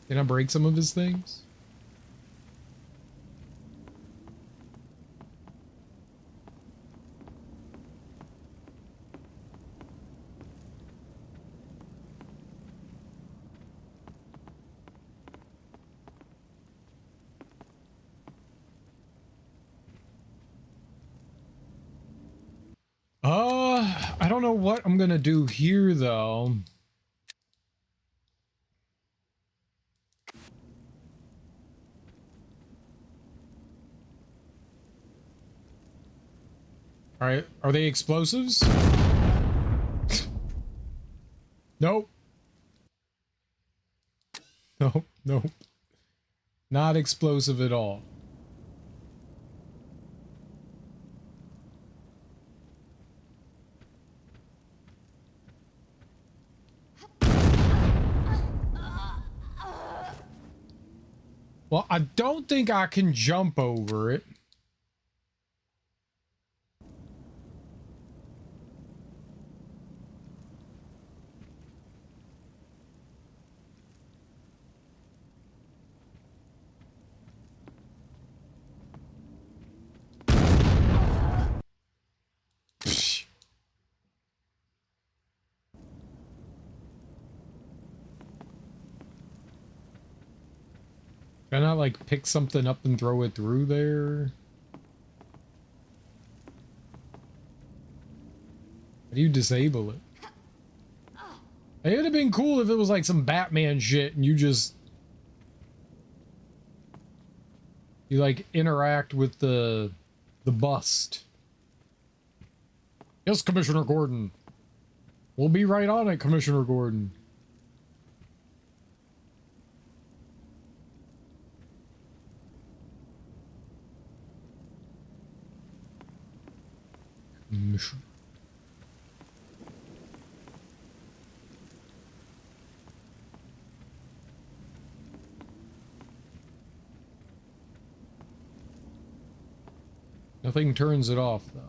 Did I break some of his things? I don't know what I'm gonna do here though. All right, are they explosives? Nope. Nope, nope. Not explosive at all. Well, I don't think I can jump over it. Psh. Can I like pick something up and throw it through there? How do you disable it? It would have been cool if it was like some Batman shit and you like interact with the bust. Yes, Commissioner Gordon. We'll be right on it, Commissioner Gordon. Mission. Nothing turns it off, though.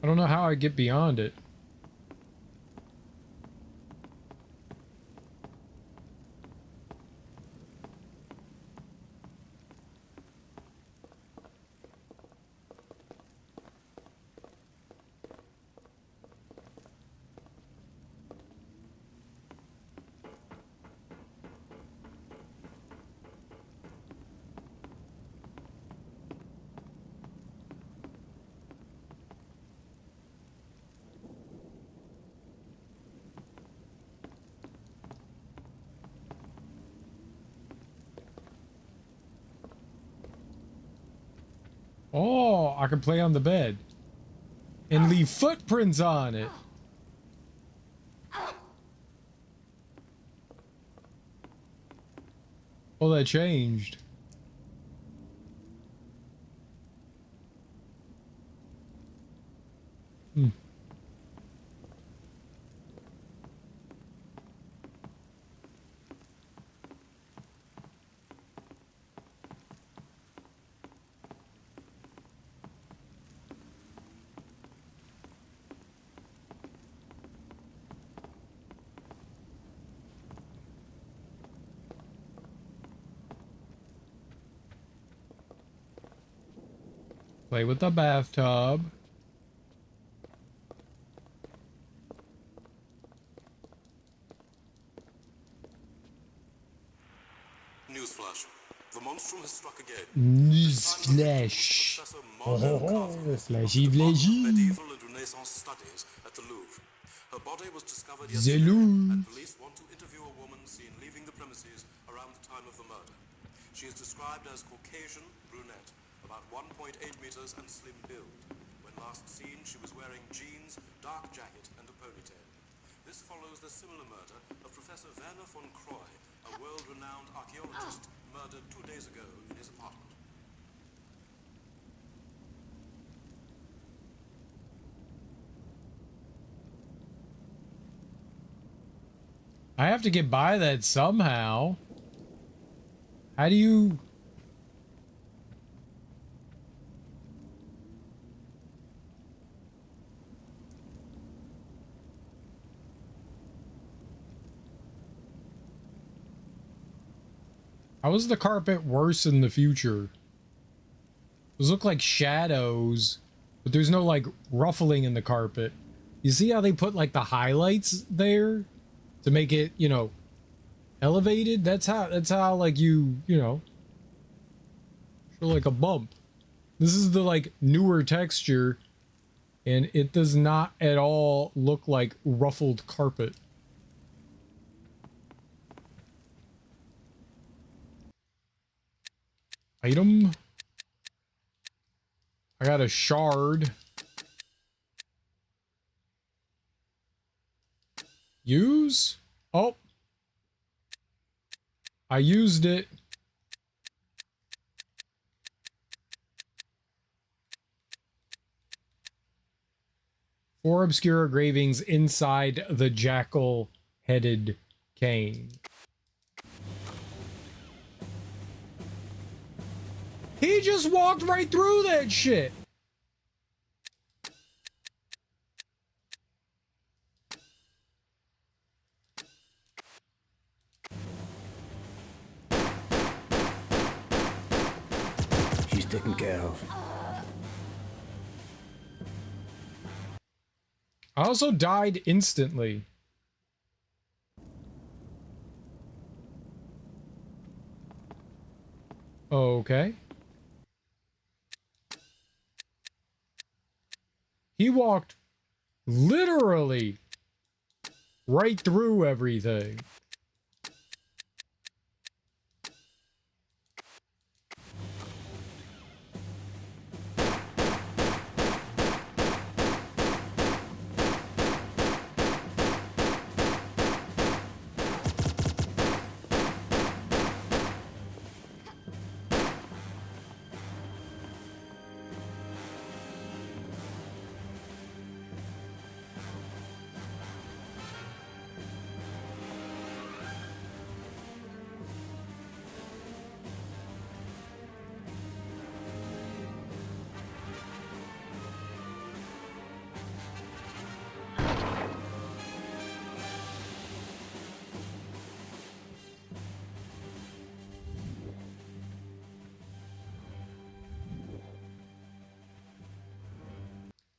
I don't know how I get beyond it. Oh, I can play on the bed and leave footprints on it. Oh, that changed. Hmm. Play with the bathtub. Newsflash. The monstrum has struck again. Newsflash. Professor Margot Cartier, Flashy, of the Department of flashy. Medieval and Renaissance Studies at the Louvre. Her body was discovered The yesterday, Louvre. and police want to interview a woman seen leaving the premises around the time of the murder. She is described as Caucasian, brunette, about 1.8 meters and slim build. When last seen, she was wearing jeans, dark jacket, and a ponytail. This follows the similar murder of Professor Werner von Croy, a world-renowned archaeologist, murdered 2 days ago in his apartment. I have to get by that somehow. How do you... How is the carpet worse in the future? Those look like shadows, but there's no like ruffling in the carpet. You see how they put like the highlights there to make it, you know, elevated? That's how like you know, show like a bump. This is the like newer texture And it does not at all look like ruffled carpet. Item. I got a shard. Use? Oh. I used it. Four obscure engravings inside the jackal-headed cane. He just walked right through that shit. She's taken care of. I also died instantly. Okay. He walked literally right through everything.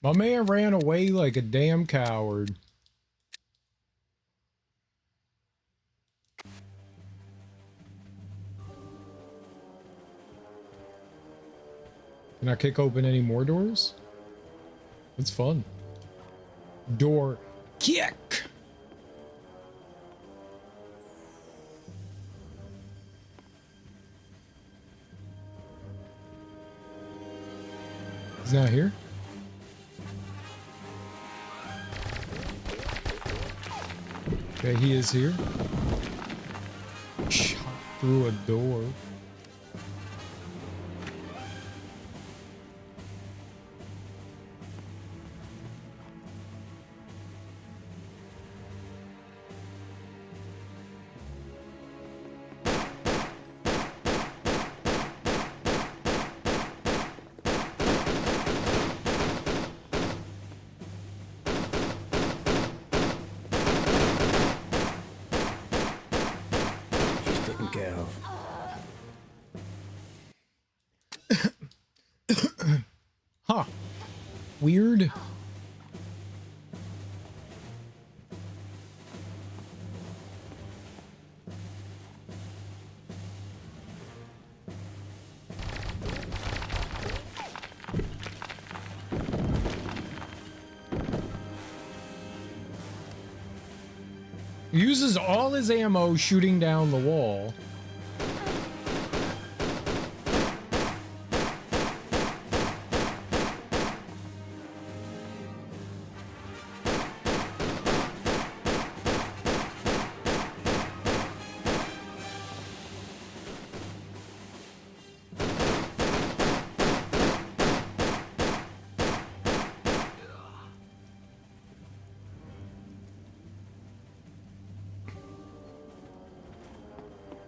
My man ran away like a damn coward. Can I kick open any more doors? It's fun. Door kick! He's not here? Okay, he is here. Shot through a door. Huh. Weird. Uses all his ammo shooting down the wall.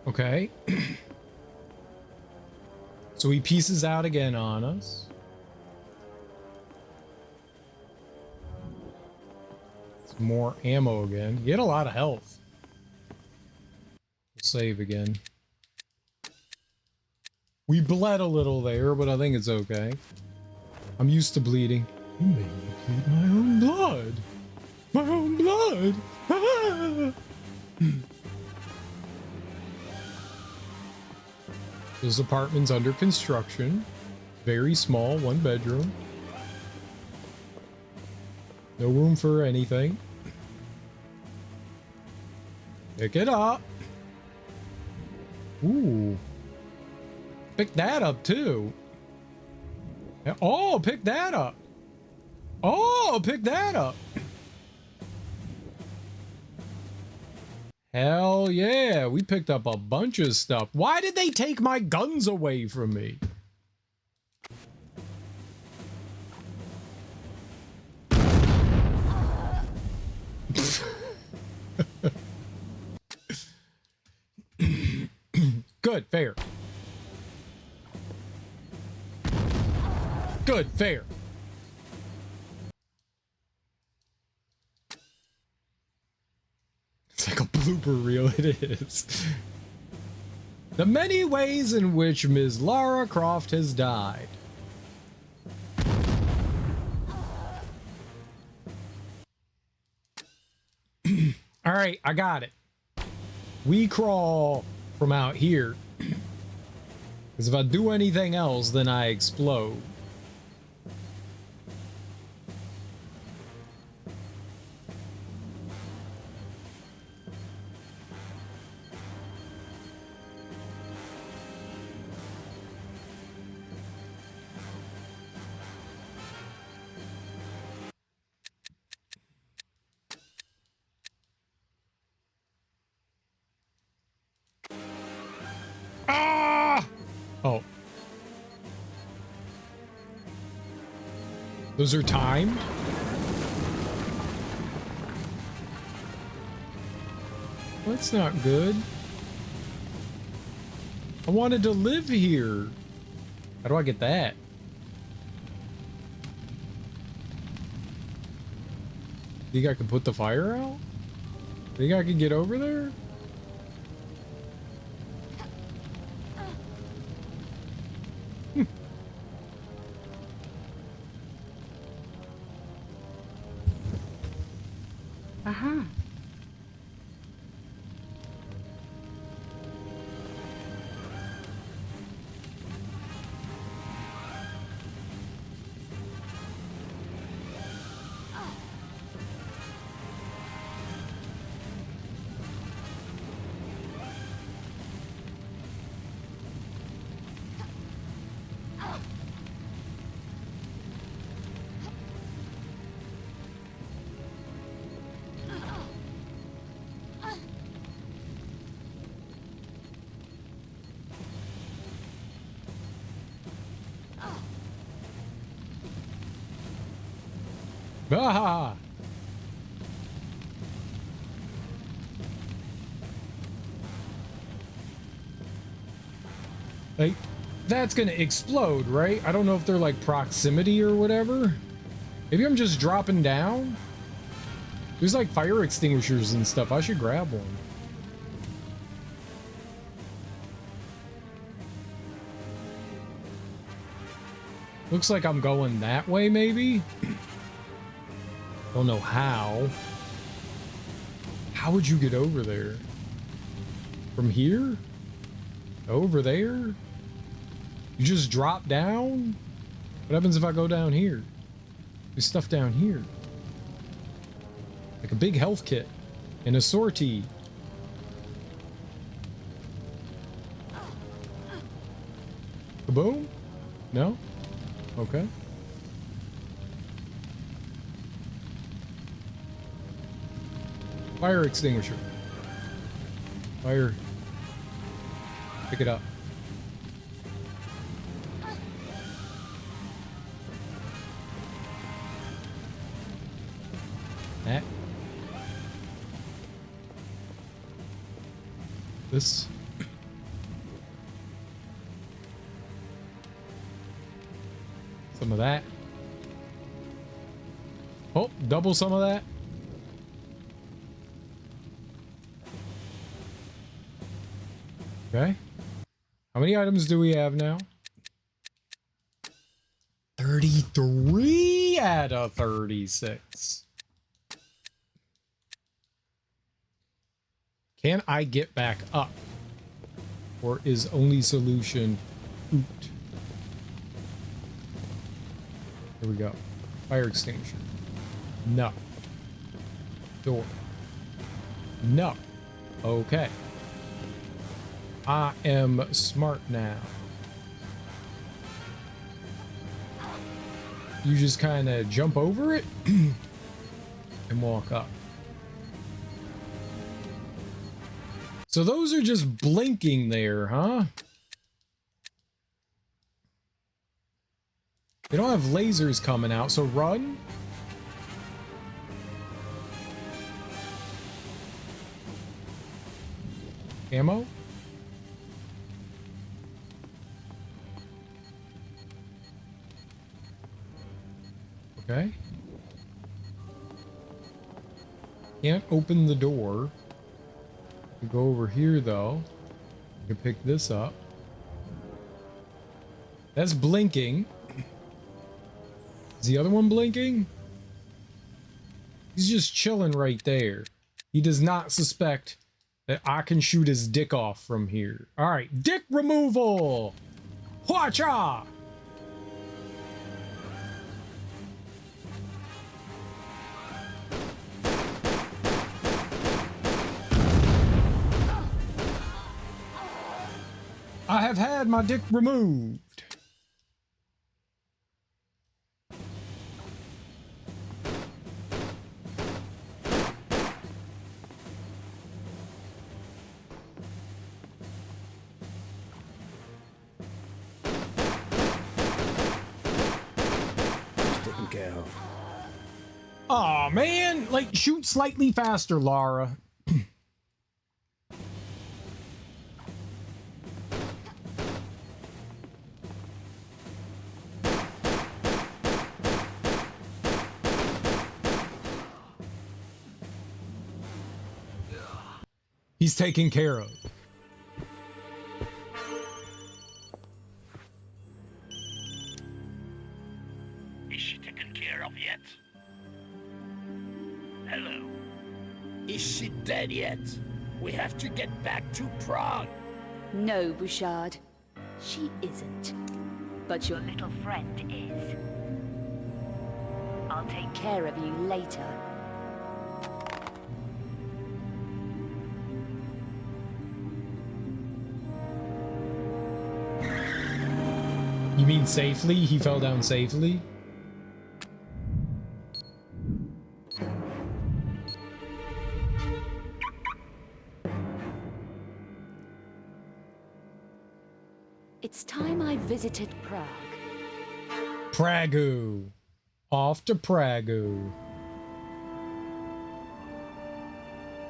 Okay. So he pieces out again on us. Some more ammo again. He had a lot of health. We'll save again. We bled a little there, but I think it's okay. I'm used to bleeding. You made me bleed my own blood. My own blood. Ah! This apartment's under construction. Very small, one bedroom. No room for anything. Pick it up. Ooh. Pick that up too. Oh, pick that up. Oh, pick that up. Hell yeah, we picked up a bunch of stuff. Why did they take my guns away from me? Good, fair. Good, fair. It's like a blooper reel, it is. The many ways in which Ms. Lara Croft has died. All right, I got it. We crawl from out here. Because if I do anything else, then I explode. Oh. Those are timed? That's not good. I wanted to live here. How do I get that? Think I can put the fire out? Think I can get over there? Aha. Ah! Like, that's gonna explode, right? I don't know if they're like proximity or whatever. Maybe I'm just dropping down. There's like fire extinguishers and stuff. I should grab one. Looks like I'm going that way, maybe? Don't know how. How would you get over there? From here? Over there? You just drop down? What happens if I go down here? There's stuff down here. Like a big health kit. And a sortie. Kaboom? No? Okay. Fire extinguisher. Fire. Pick it up. That. This. Some of that. Oh, double some of that. Okay. How many items do we have now? 33 out of 36. Can I get back up? Or is only solution oot? Here we go. Fire extinguisher. No. Door. No. Okay. I am smart now. You just kind of jump over it and walk up. So those are just blinking there, huh? They don't have lasers coming out, so run. Ammo? Okay. Can't open the door. We go over here though. We can pick this up. That's blinking. Is the other one blinking? He's just chilling right there. He does not suspect that I can shoot his dick off from here. All right, dick removal. Hwacha! I have had my dick removed. Taken care of. Aw, man. Like, shoot slightly faster, Lara. He's taken care of. Is she taken care of yet? Hello? Is she dead yet? We have to get back to Prague. No, Bouchard. She isn't. But your little friend is. I'll take care of you later. You mean safely? He fell down safely? It's time I visited Prague. Pragu. Off to Pragu.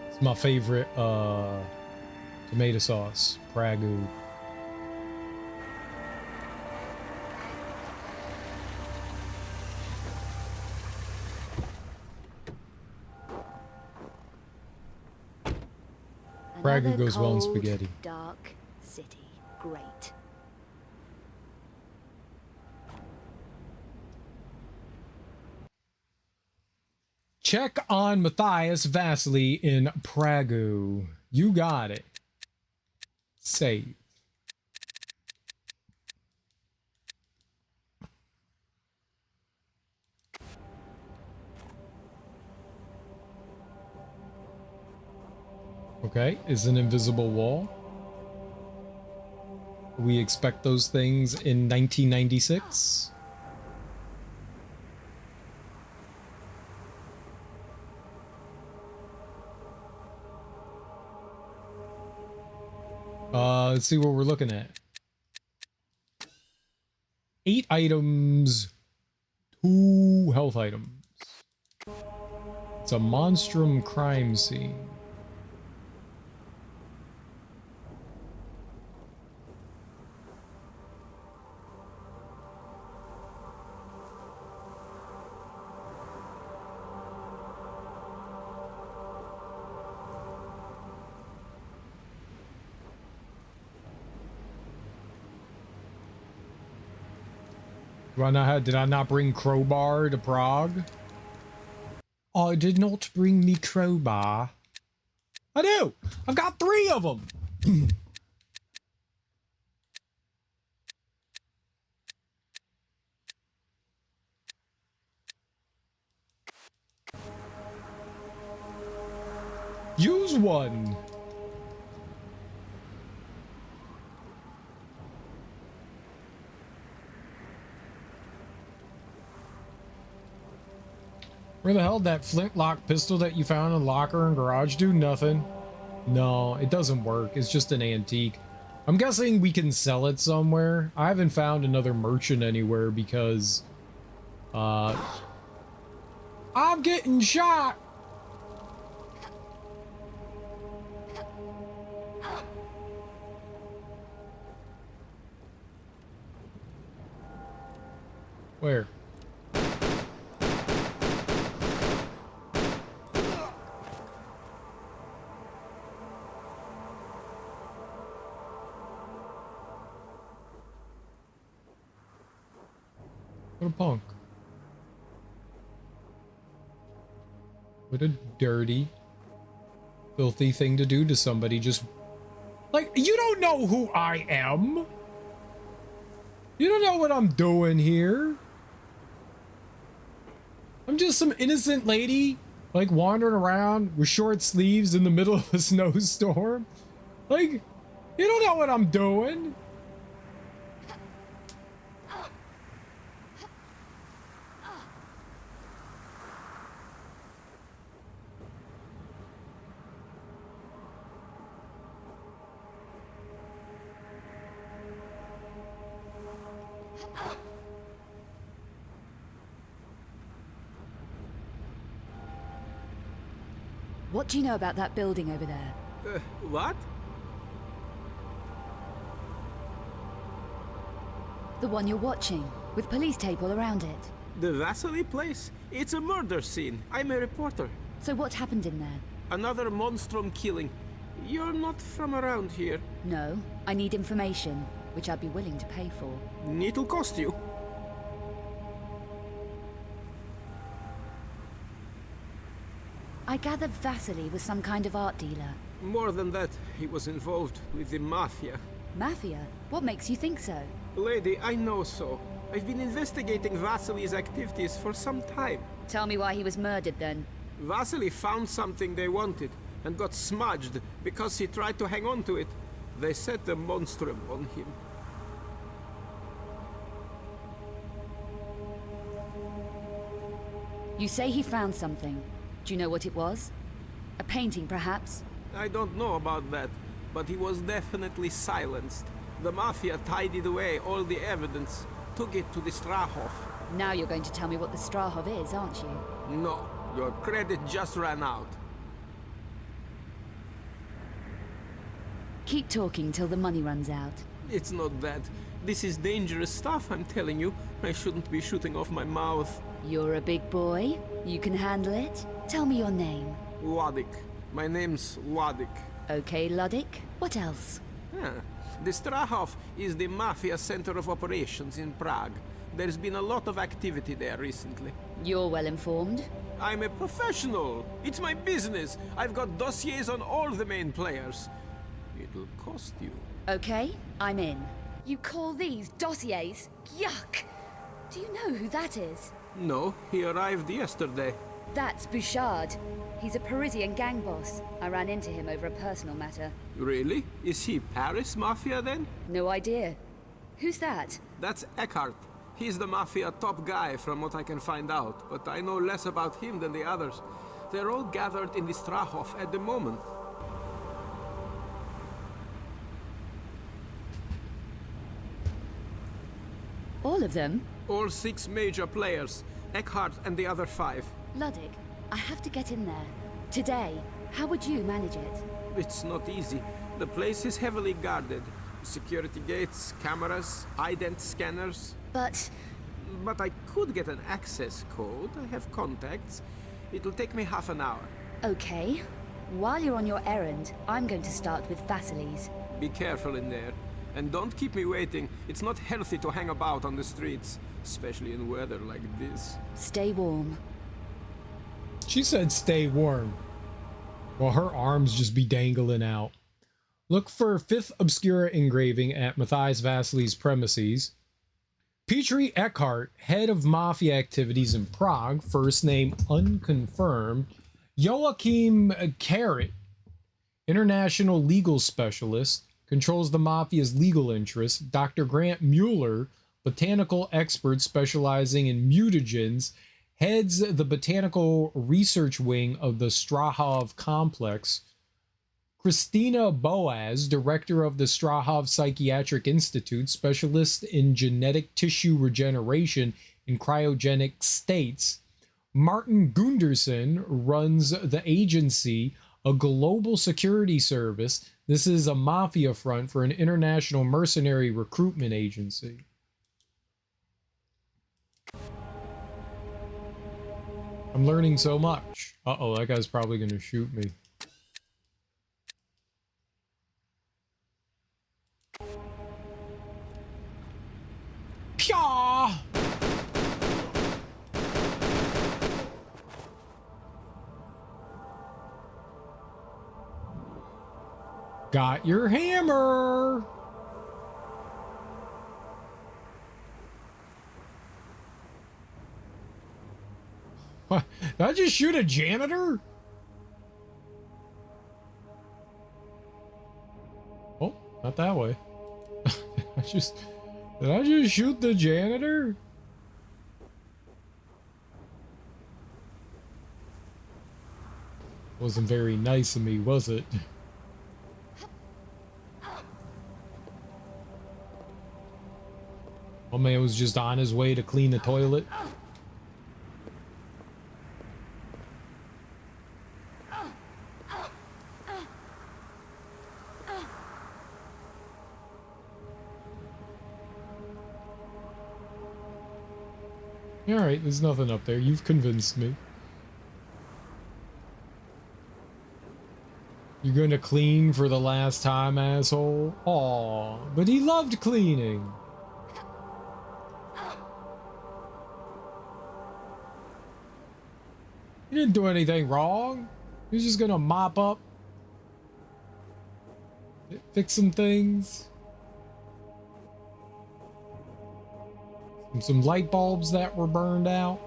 It's my favorite tomato sauce. Pragu. Pragu Another goes well in cold, spaghetti. Dark city. Great. Check on Matthias Vasily in Pragu. You got it. Save. Okay, is an invisible wall. We expect those things in 1996. Let's see what we're looking at. 8 items, 2 health items. It's a monstrum crime scene. Did I not bring crowbar to Prague? I did not bring me crowbar. I do! I've got 3 of them! Use one. Where the hell did that flintlock pistol that you found in the locker and garage do? Nothing. No, it doesn't work. It's just an antique. I'm guessing we can sell it somewhere. I haven't found another merchant anywhere because I'm getting shot. Where? What a punk. What a dirty, filthy thing to do to somebody. Just like, you don't know who I am. You don't know what I'm doing here. I'm just some innocent lady, like, wandering around with short sleeves in the middle of a snowstorm. Like, you don't know what I'm doing. What do you know about that building over there? What? The one you're watching, with police tape all around it. The Vasily place? It's a murder scene. I'm a reporter. So what happened in there? Another monstrum killing. You're not from around here. No, I need information, which I'd be willing to pay for. It'll cost you. I gathered Vasily was some kind of art dealer. More than that, he was involved with the Mafia. Mafia? What makes you think so? Lady, I know so. I've been investigating Vasily's activities for some time. Tell me why he was murdered then. Vasily found something they wanted and got smudged because he tried to hang on to it. They set the monstrum on him. You say he found something. Do you know what it was? A painting, perhaps? I don't know about that, but he was definitely silenced. The Mafia tidied away all the evidence, took it to the Strahov. Now you're going to tell me what the Strahov is, aren't you? No, your credit just ran out. Keep talking till the money runs out. It's not that. This is dangerous stuff, I'm telling you. I shouldn't be shooting off my mouth. You're a big boy. You can handle it. Tell me your name. Ludwig. My name's Ludwig. Okay, Ludwig. What else? The Strahov is the Mafia center of operations in Prague. There's been a lot of activity there recently. You're well informed. I'm a professional. It's my business. I've got dossiers on all the main players. It'll cost you. Okay, I'm in. You call these dossiers? Yuck! Do you know who that is? No, he arrived yesterday. That's Bouchard. He's a Parisian gang boss. I ran into him over a personal matter. Really? Is he Paris Mafia then? No idea. Who's that? That's Eckhart. He's the Mafia top guy from what I can find out, but I know less about him than the others. They're all gathered in the Strahov at the moment. All of them? All 6 major players. Eckhart and the other 5. Ludwig, I have to get in there. Today. How would you manage it? It's not easy. The place is heavily guarded. Security gates, cameras, ident scanners. But I could get an access code. I have contacts. It'll take me half an hour. okay. While you're on your errand, I'm going to start with Vasily's. Be careful in there. And don't keep me waiting. It's not healthy to hang about on the streets, especially in weather like this. Stay warm. She said stay warm. Well, her arms just be dangling out. Look for 5th Obscura engraving at Matthias Vasily's premises. Petri Eckhart, head of mafia activities in Prague, first name unconfirmed. Joachim Carrot, international legal specialist, controls the mafia's legal interests. Dr. Grant Mueller, botanical expert specializing in mutagens, heads the botanical research wing of the Strahov complex. Christina Boaz, director of the Strahov Psychiatric Institute, specialist in genetic tissue regeneration in cryogenic states. Martin Gunderson runs the agency, a global security service. This is a mafia front for an international mercenary recruitment agency. I'm learning so much. Uh-oh, that guy's probably going to shoot me. Pyaw! Got your hammer! What? Did I just shoot a janitor? Oh, not that way. Did I just shoot the janitor? Wasn't very nice of me, was it? My man was just on his way to clean the toilet. Alright, there's nothing up there. You've convinced me. You're gonna clean for the last time, asshole? Aw, but he loved cleaning. He didn't do anything wrong. He was just gonna mop up, fix some things. Some light bulbs that were burned out.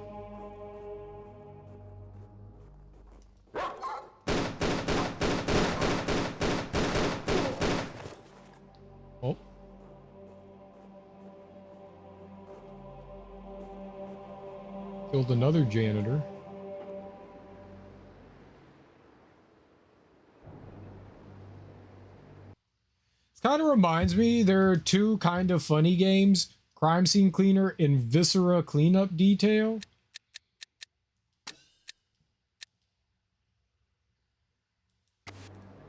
Oh. Killed another janitor. This kind of reminds me, there are two kind of funny games. Crime Scene Cleaner and Viscera Cleanup Detail.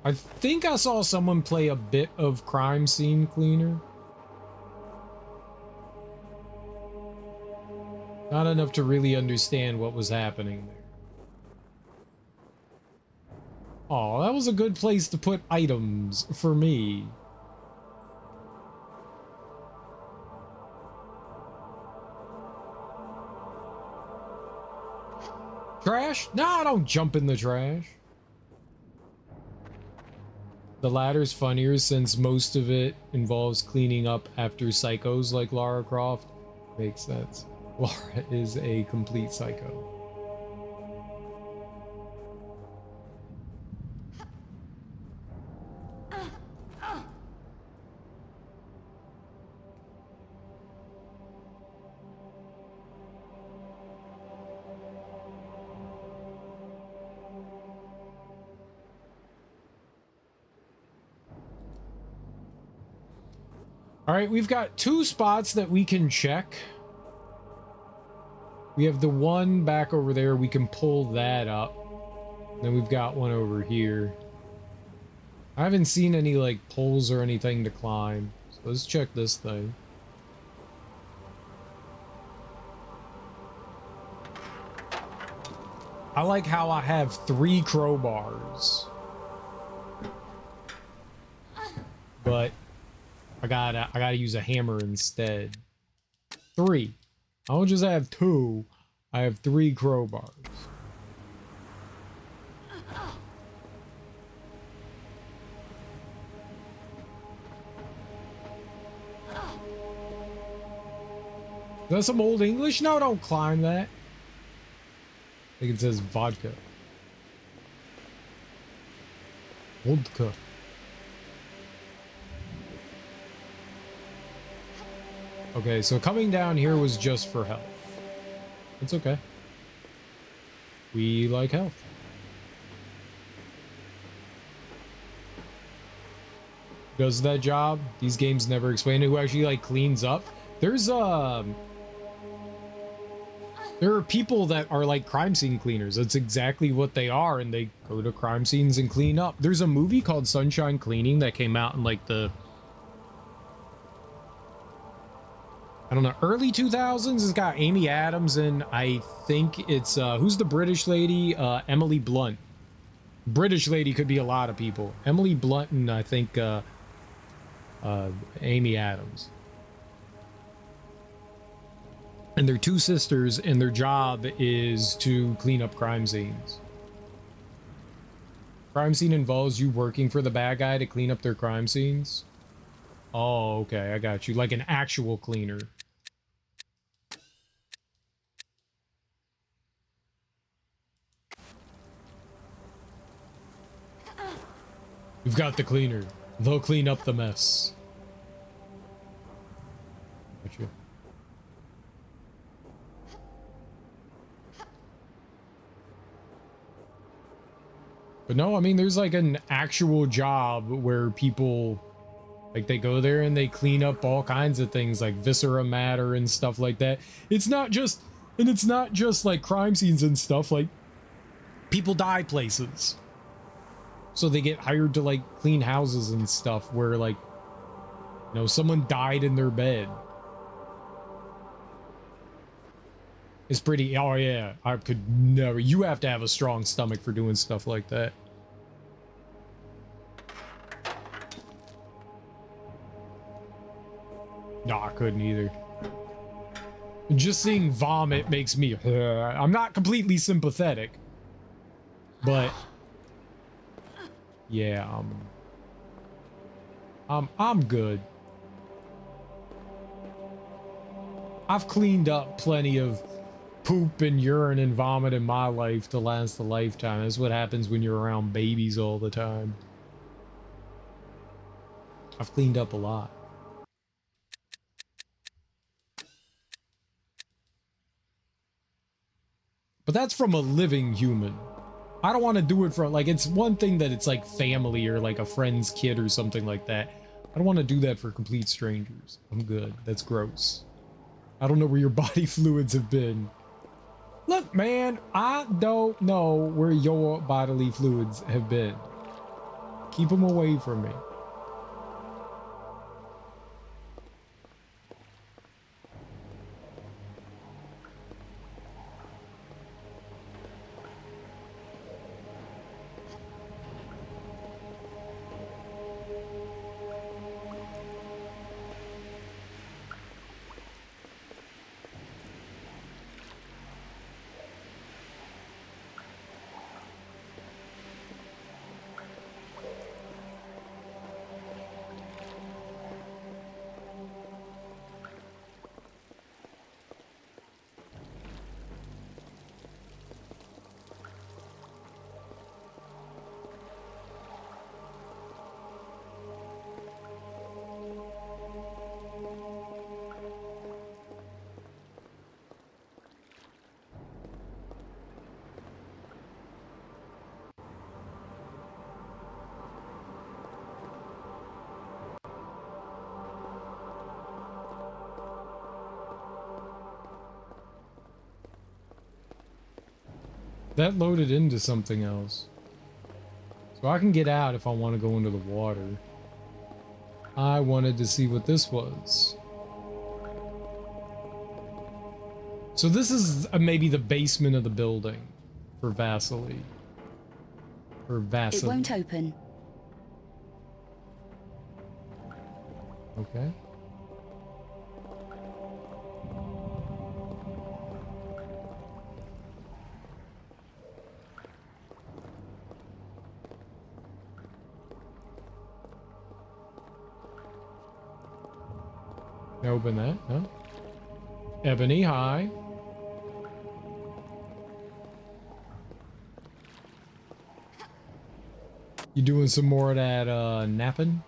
I think I saw someone play a bit of Crime Scene Cleaner. Not enough to really understand what was happening there. Oh, that was a good place to put items for me. Trash? No, don't jump in the trash. The latter's funnier since most of it involves cleaning up after psychos like Lara Croft. Makes sense. Lara is a complete psycho. All right, we've got two spots that we can check. We have the one back over there. We can pull that up. Then we've got one over here. I haven't seen any like poles or anything to climb. So let's check this thing. I like how I have 3 crowbars. But I gotta use a hammer instead. 3. I don't just have 2. I have 3 crowbars. Is that some old English? No, don't climb that. I think it says vodka. Vodka. Okay, so coming down here was just for health. It's okay. We like health. Does that job? These games never explain who actually like cleans up. There are people that are like crime scene cleaners. That's exactly what they are, and they go to crime scenes and clean up. There's a movie called Sunshine Cleaning that came out in like the, I don't know, early 2000s. It's got Amy Adams, and I think it's who's the British lady? Emily Blunt. British lady could be a lot of people. Emily Blunt and I think Amy Adams. And they're two sisters, and their job is to clean up crime scenes. Crime scene involves you working for the bad guy to clean up their crime scenes. Oh, okay, I got you. Like an actual cleaner. You've got the cleaner. They'll clean up the mess. Got you. But no, I mean, there's like an actual job where people, like, they go there and they clean up all kinds of things like viscera matter and stuff like that. It's not just like crime scenes and stuff. Like, people die places. So they get hired to like clean houses and stuff where, like, you know, someone died in their bed. It's pretty, oh yeah, I could never, you have to have a strong stomach for doing stuff like that. No, I couldn't either. Just seeing vomit makes me, I'm not completely sympathetic, but yeah, I'm good. I've cleaned up plenty of poop and urine and vomit in my life to last a lifetime. That's what happens when you're around babies all the time. I've cleaned up a lot. But that's from a living human. I don't want to do it for, like, it's one thing that it's like family or like a friend's kid or something like that. I don't want to do that for complete strangers. I'm good. That's gross. I don't know where your body fluids have been. Look, man, I don't know where your bodily fluids have been. Keep them away from me. That loaded into something else. So I can get out if I want to go into the water. I wanted to see what this was. So this is maybe the basement of the building for Vasily. Or Vasily. It won't open. Okay. Open that, no? Ebony, hi. You doing some more of that napping?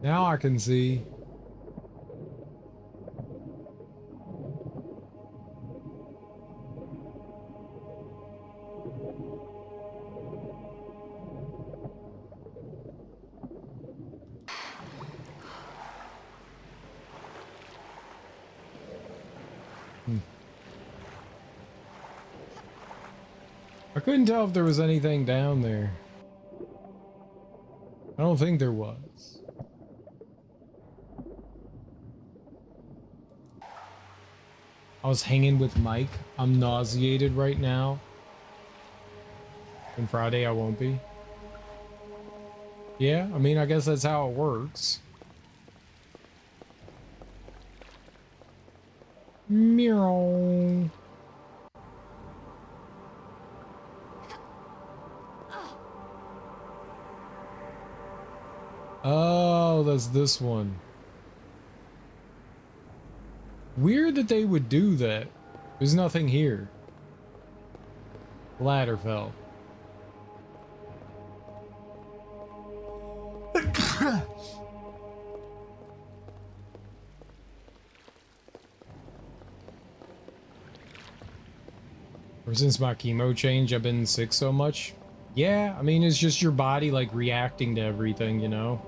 Now I can see. I couldn't tell if there was anything down there. I don't think there was. I was hanging with Mike. I'm nauseated right now. And Friday I won't be. Yeah, I mean, I guess that's how it works. Meow. Oh, that's this one. Weird that they would do that. There's nothing here. Ladder fell. Ever since my chemo change, I've been sick so much. Yeah, I mean, it's just your body like reacting to everything, you know?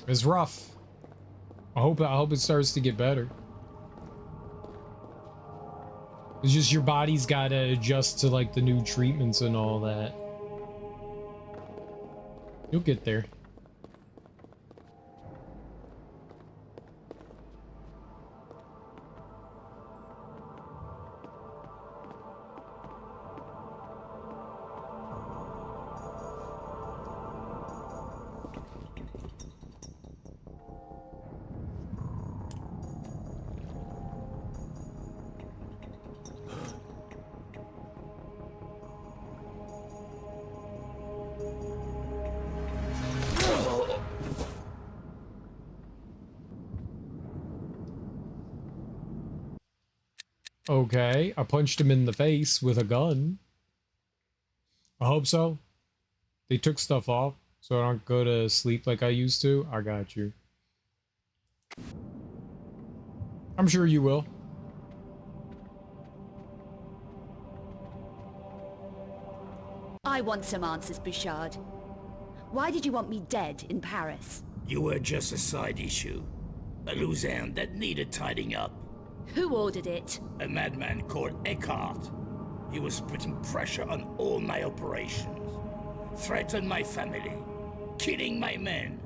It's rough. I hope it starts to get better. It's just your body's got to adjust to like the new treatments and all that. You'll get there. Okay, I punched him in the face with a gun. I hope so. They took stuff off, so I don't go to sleep like I used to. I got you. I'm sure you will. I want some answers, Bouchard. Why did you want me dead in Paris? You were just a side issue. A loose end that needed tidying up. Who ordered it? A madman called Eckhart. He was putting pressure on all my operations. Threatened my family. Killing my men.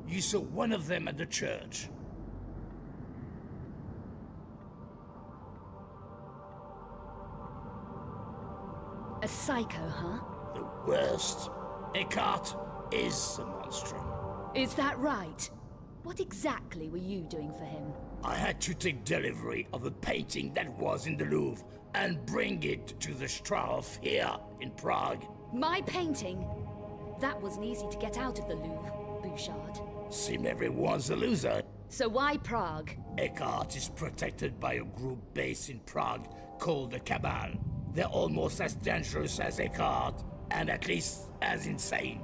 You saw one of them at the church. A psycho, huh? The worst. Eckhart is a monstrum. Is that right? What exactly were you doing for him? I had to take delivery of a painting that was in the Louvre and bring it to the Strauss here in Prague. My painting? That wasn't easy to get out of the Louvre, Bouchard. Seemed everyone's a loser. So why Prague? Eckhart is protected by a group based in Prague called the Cabal. They're almost as dangerous as Eckhart, and at least as insane.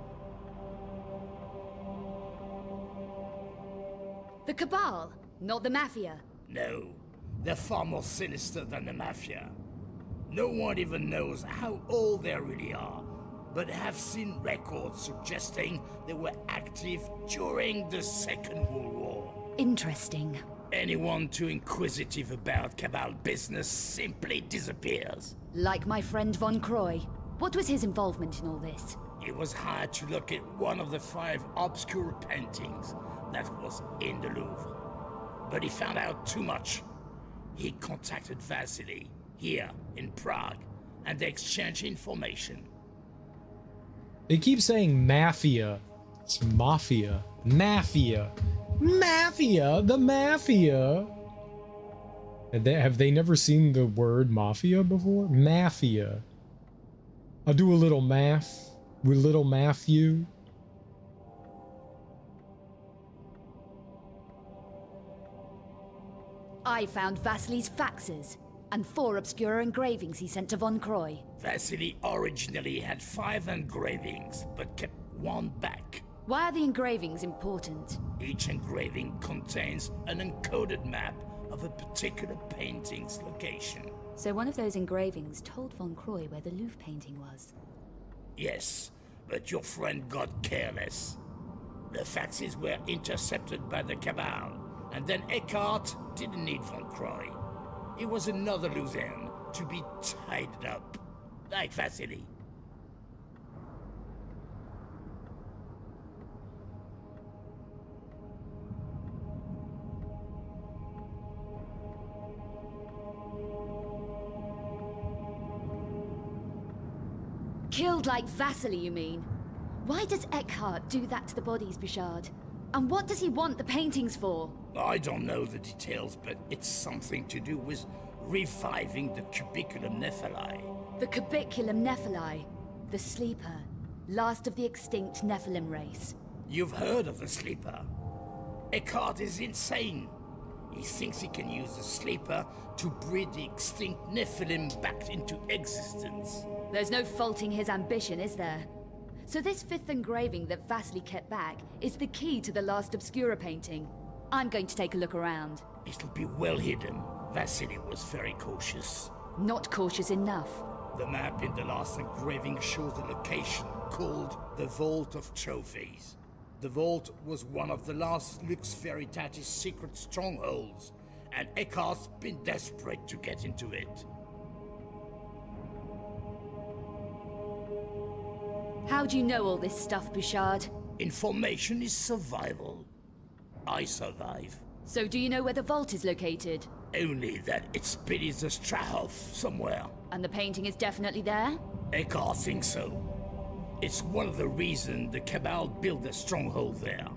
The Cabal, not the Mafia. No, they're far more sinister than the Mafia. No one even knows how old they really are, but have seen records suggesting they were active during the Second World War. Interesting. Anyone too inquisitive about Cabal business simply disappears. Like my friend Von Croy. What was his involvement in all this? He was hired to look at one of the 5 obscure paintings that was in the Louvre. But he found out too much. He contacted Vasily, here in Prague, and they exchanged information. They keep saying mafia. It's mafia. Mafia. Mafia. The mafia. Have they never seen the word mafia before? Mafia. I'll do a little math with little Matthew. I found Vasily's faxes and 4 obscure engravings he sent to Von Croy. Vasily originally had 5 engravings, but kept 1 back. Why are the engravings important? Each engraving contains an encoded map of a particular painting's location. So one of those engravings told Von Croy where the Louvre painting was. Yes, but your friend got careless. The faxes were intercepted by the Cabal, and then Eckhart didn't need Von Croy. It was another Luzerne to be tied up, like Vasily. Killed like Vasily, you mean? Why does Eckhart do that to the bodies, Bouchard? And what does he want the paintings for? I don't know the details, but it's something to do with reviving the Cubiculum Nephili. The Cubiculum Nephili, the Sleeper, last of the extinct Nephilim race. You've heard of the Sleeper. Eckhart is insane. He thinks he can use the Sleeper to breed the extinct Nephilim back into existence. There's no faulting his ambition, is there? So this 5th engraving that Vasily kept back is the key to the last Obscura painting. I'm going to take a look around. It'll be well hidden. Vasily was very cautious. Not cautious enough. The map in the last engraving shows a location called the Vault of Trophies. The vault was one of the last Lux Veritatis secret strongholds, and Eckhart's been desperate to get into it. How do you know all this stuff, Bouchard? Information is survival. I survive. So do you know where the vault is located? Only that it's beneath the Strahov somewhere. And the painting is definitely there? Eckhart thinks so. It's one of the reasons the Cabal built their stronghold there.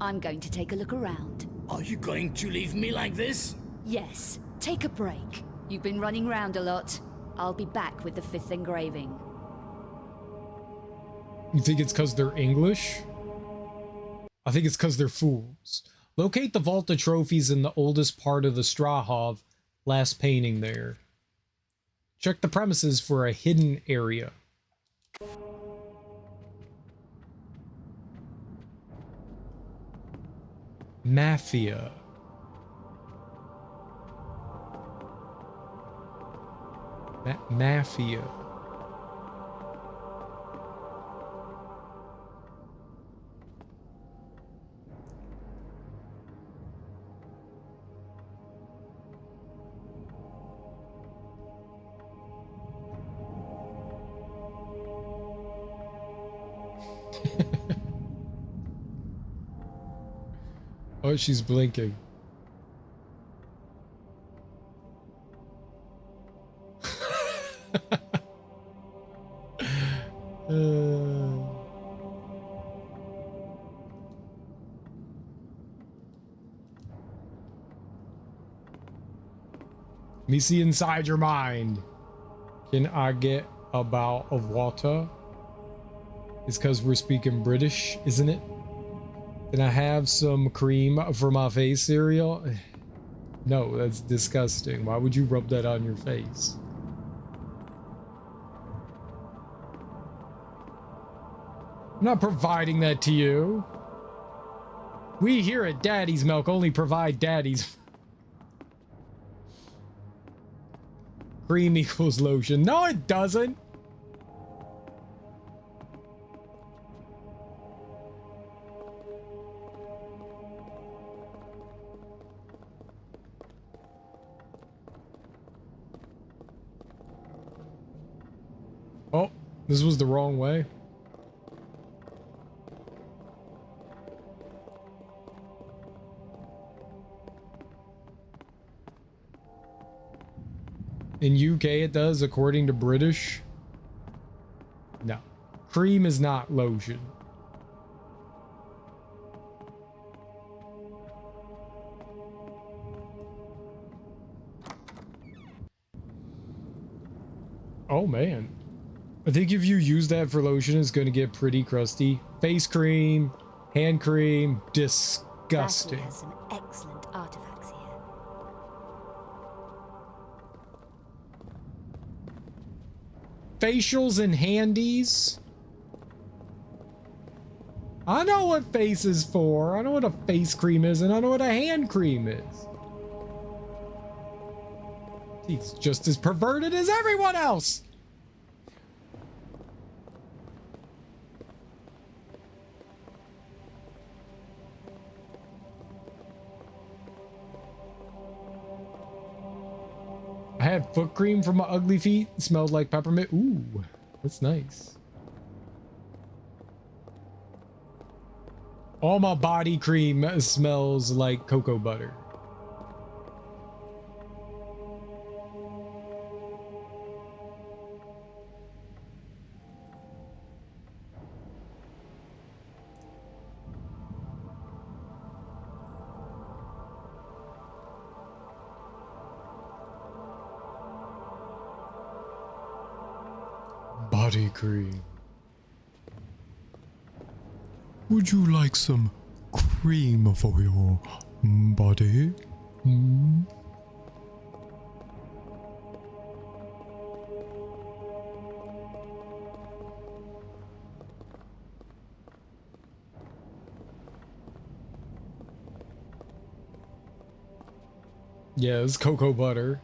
I'm going to take a look around. Are you going to leave me like this? Yes, take a break. You've been running round a lot. I'll be back with the 5th engraving. You think it's because they're English? I think it's because they're fools. Locate the Vault of Trophies in the oldest part of the Strahov, last painting there. Check the premises for a hidden area. Mafia. Mafia. Oh, she's blinking. Let me see inside your mind. Can I get a bowl of water? It's because we're speaking British, isn't it? Can I have some cream for my face cereal? No, that's disgusting. Why would you rub that on your face? I'm not providing that to you. We here at Daddy's Milk only provide Daddy's. Cream equals lotion. No, it doesn't. Oh, this was the wrong way. In UK it does, according to British. No. Cream is not lotion. Oh man. I think if you use that for lotion, it's going to get pretty crusty. Face cream, hand cream, disgusting. Vasily has some excellent artifacts here. Facials and handies. I know what face is for. I know what a face cream is, and I know what a hand cream is. He's just as perverted as everyone else. I had foot cream for my ugly feet. It smelled like peppermint. Ooh, that's nice. All my body cream smells like cocoa butter. Body cream. Would you like some cream for your body? Hmm? Yeah, it's cocoa butter.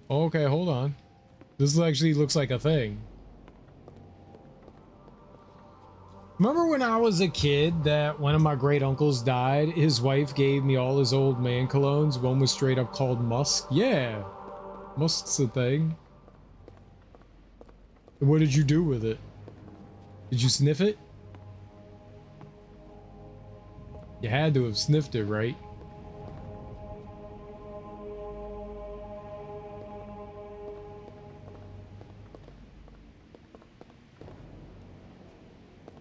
Okay, hold on. This actually looks like a thing. Remember when I was a kid that one of my great uncles died? His wife gave me all his old man colognes. One was straight up called Musk. Yeah, Musk's a thing. What did you do with it? Did you sniff it? You had to have sniffed it, right?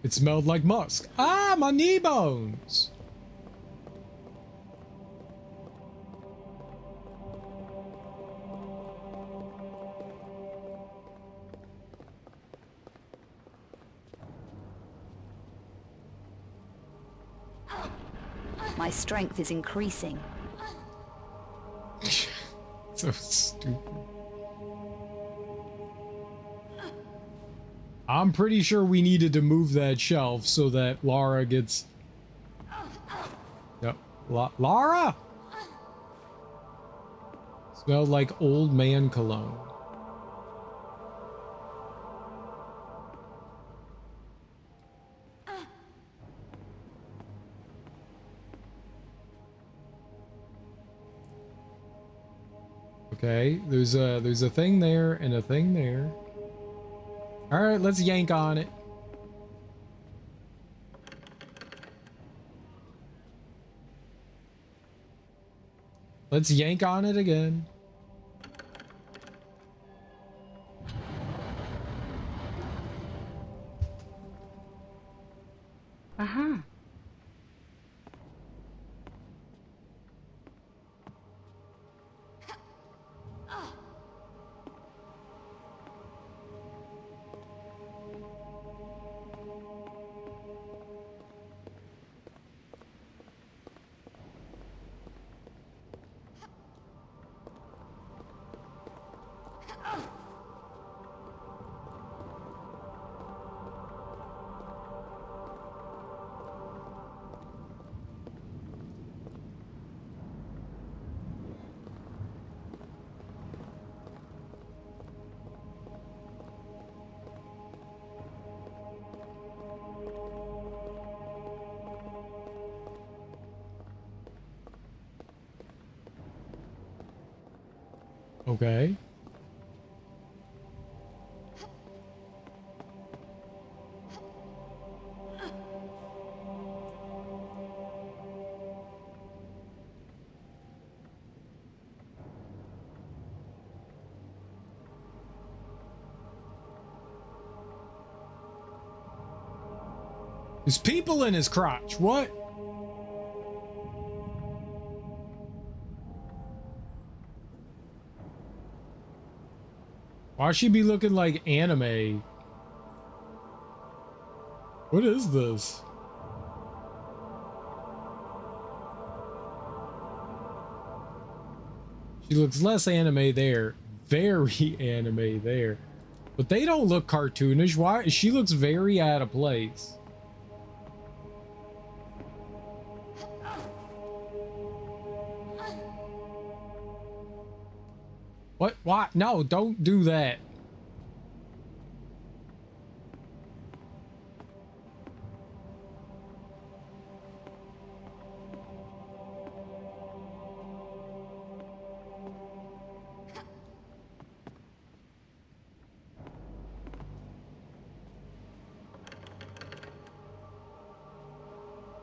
It smelled like musk. Ah, my knee bones. My strength is increasing. So stupid. I'm pretty sure we needed to move that shelf so that Lara gets... Yep. Lara! Smelled like old man cologne. Okay, there's a thing there and a thing there. All right, let's yank on it. Let's yank on it again. Uh-huh. Okay. There's people in his crotch. What? Why should she be looking like anime? What is this? She looks less anime there. Very anime there. But they don't look cartoonish. Why? She looks very out of place. What? Why? No, don't do that.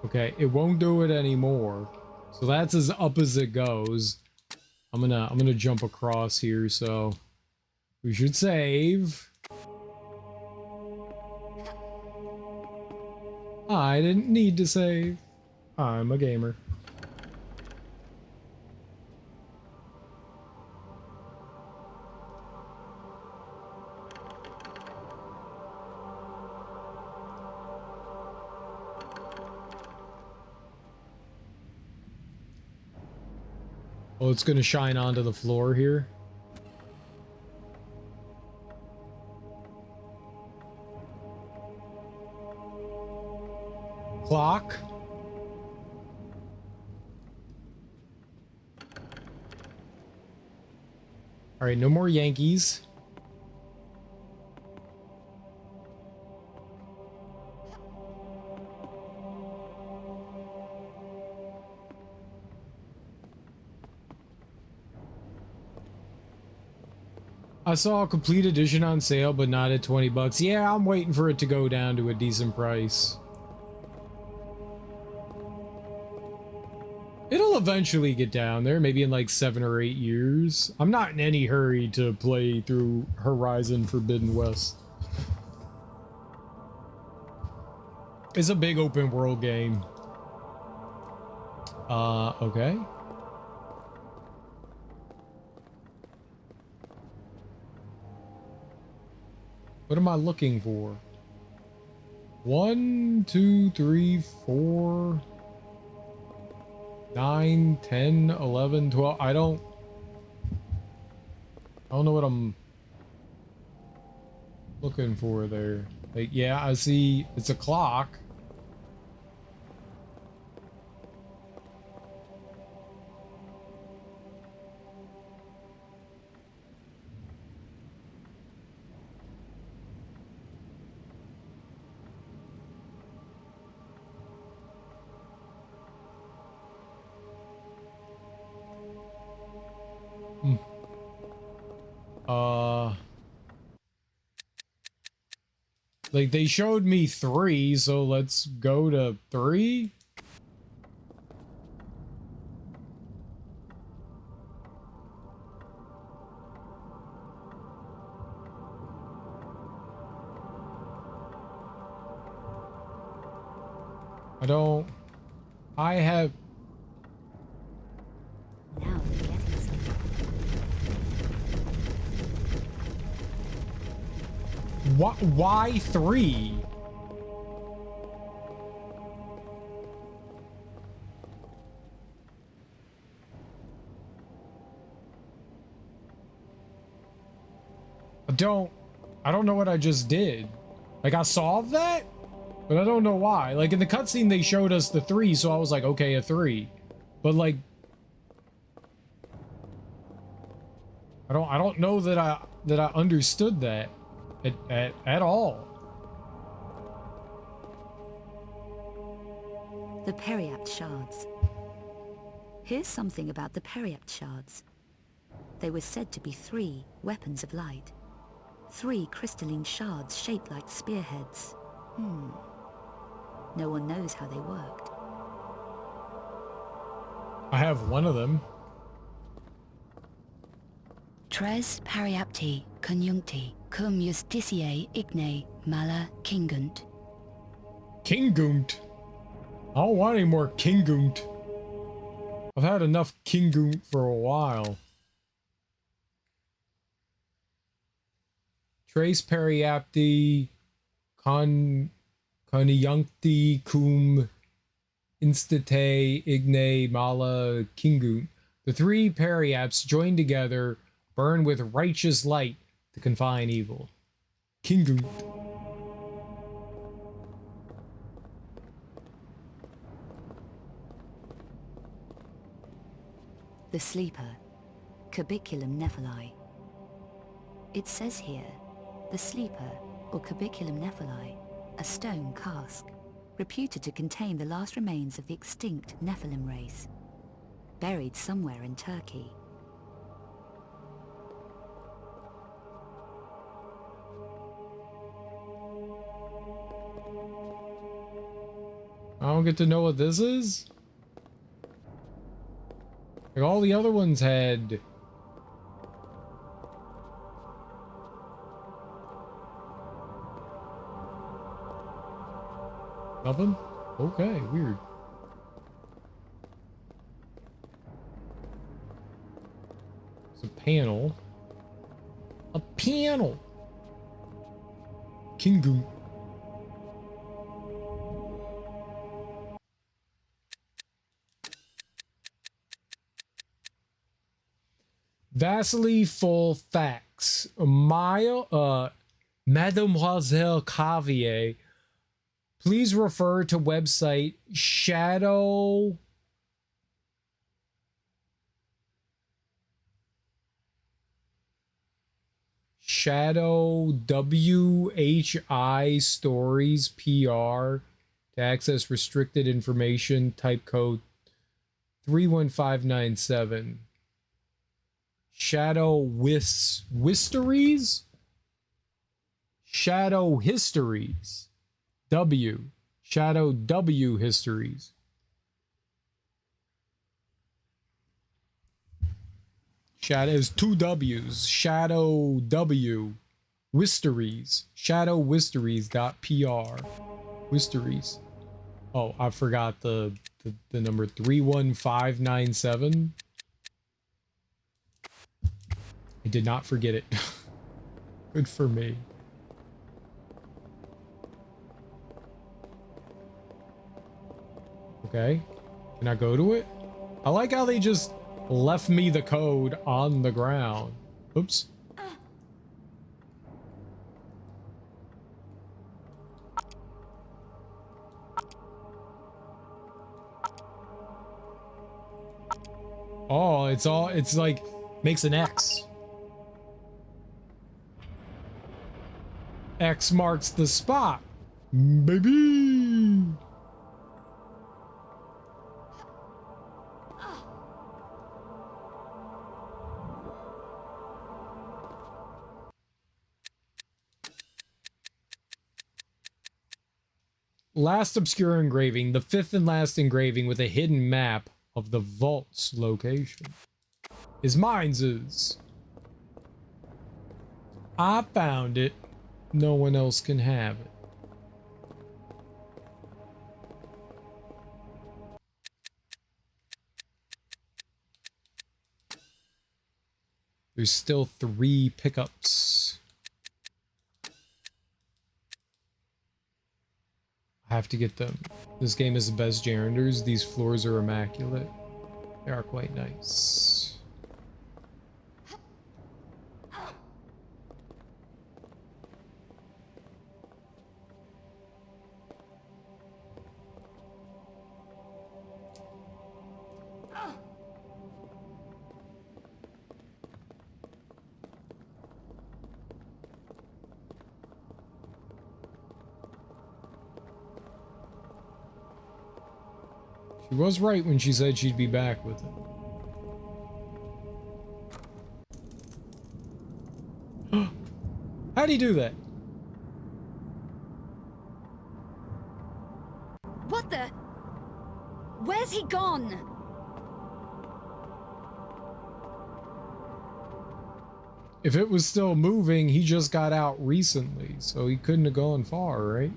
Okay, it won't do it anymore. So that's as up as it goes. I'm gonna jump across here, so we should save. I didn't need to save. I'm a gamer. Oh, it's gonna shine onto the floor here. Clock. All right, no more Yankees. I saw a complete edition on sale, but not at 20 bucks. Yeah, I'm waiting for it to go down to a decent price. It'll eventually get down there, maybe in like 7 or 8 years. I'm not in any hurry to play through Horizon Forbidden West. It's a big open world game. Okay. What am I looking for? 1, 2, 3, 4, 9, 10, 11, 12. I don't know what I'm looking for there. Like, yeah, I see it's a clock. Like, they showed me 3, so let's go to 3. I have... Now we're getting somewhere. Why 3? I don't know what I just did. Like, I solved that, but I don't know why. Like, in the cutscene they showed us the 3, so I was like, okay, a 3. But like, I don't know that I understood that at all. The Periapt shards. Here's something about the Periapt shards. They were said to be 3 weapons of light. 3 crystalline shards shaped like spearheads. No one knows how they worked. I have one of them. Tres Periapti conjuncti cum justitiae igne mala cingunt. Kingoont. I don't want any more Kingoont. I've had enough Kingoont for a while. Trace periapti coniuncti cum instate igne mala Kingoont. The three periaps joined together burn with righteous light to confine evil. Kingoont. The sleeper, Cubiculum nephili. It says here, the sleeper, or Cubiculum nephili, a stone cask, reputed to contain the last remains of the extinct Nephilim race, buried somewhere in Turkey. I don't get to know what this is? Like all the other ones had... Nothing? Okay, weird. It's a panel. A panel! Kingoont. Vasily full facts. Mademoiselle Cavier, please refer to website Shadow WHI Stories PR to access restricted information. Type code 31597. Shadow Wisteries? Shadow Histories. W. Shadow W Histories. Shadows, two W's. Shadow W. Wisteries. Shadow Wisteries.pr. Wisteries. Oh, I forgot the number 31597. I did not forget it. Good for me. Okay. Can I go to it? I like how they just left me the code on the ground. Oops. Oh, it's like makes an X. X marks the spot, baby. Last obscure engraving, the fifth and last engraving with a hidden map of the vault's location. Is mine's is. I found it. No one else can have it. There's still 3 pickups. I have to get them. This game is the best janitors. These floors are immaculate. They are quite nice. She was right when she said she'd be back with it. How'd he do that? What the? Where's he gone? If it was still moving, he just got out recently, so he couldn't have gone far, right?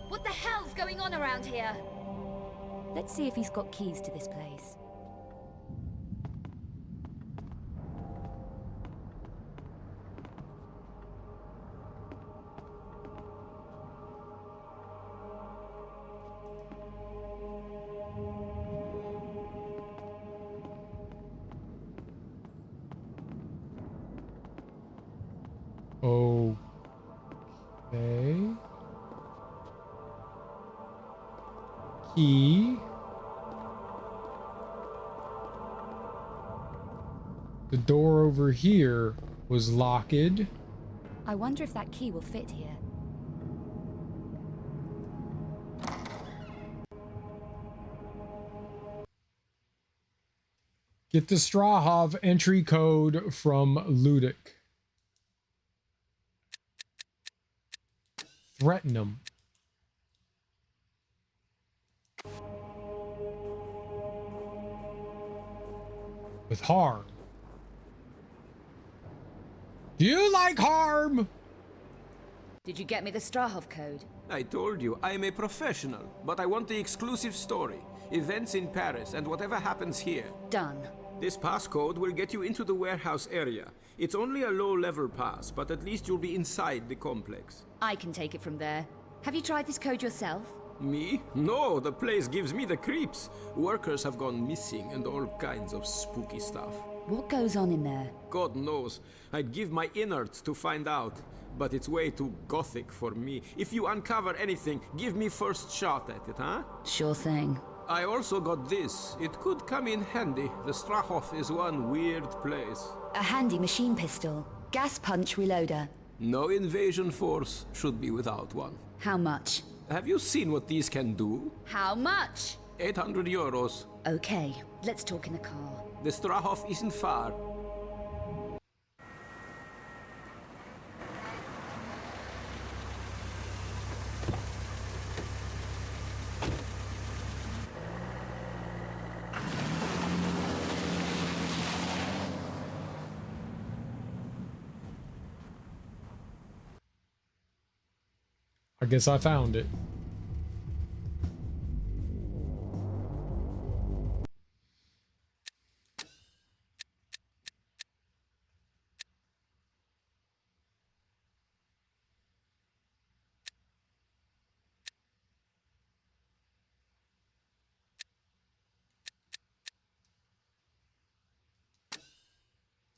What the hell's going on around here? Let's see if he's got keys to this place. Okay. Key. The door over here was locked. I wonder if that key will fit here. Get the Strahov entry code from Ludic. Threaten him. With harm. Do you like harm? Did you get me the Strahov code? I told you, I am a professional, but I want the exclusive story. Events in Paris and whatever happens here. Done. This passcode will get you into the warehouse area. It's only a low-level pass, but at least you'll be inside the complex. I can take it from there. Have you tried this code yourself? Me? No, the place gives me the creeps. Workers have gone missing and all kinds of spooky stuff. What goes on in there? God knows. I'd give my innards to find out. But it's way too gothic for me. If you uncover anything, give me first shot at it, huh? Sure thing. I also got this. It could come in handy. The Strahov is one weird place. A handy machine pistol. Gas punch reloader. No invasion force should be without one. How much? Have you seen what these can do? How much? 800 euros. Okay, let's talk in the car. The Strahov isn't far. I guess I found it.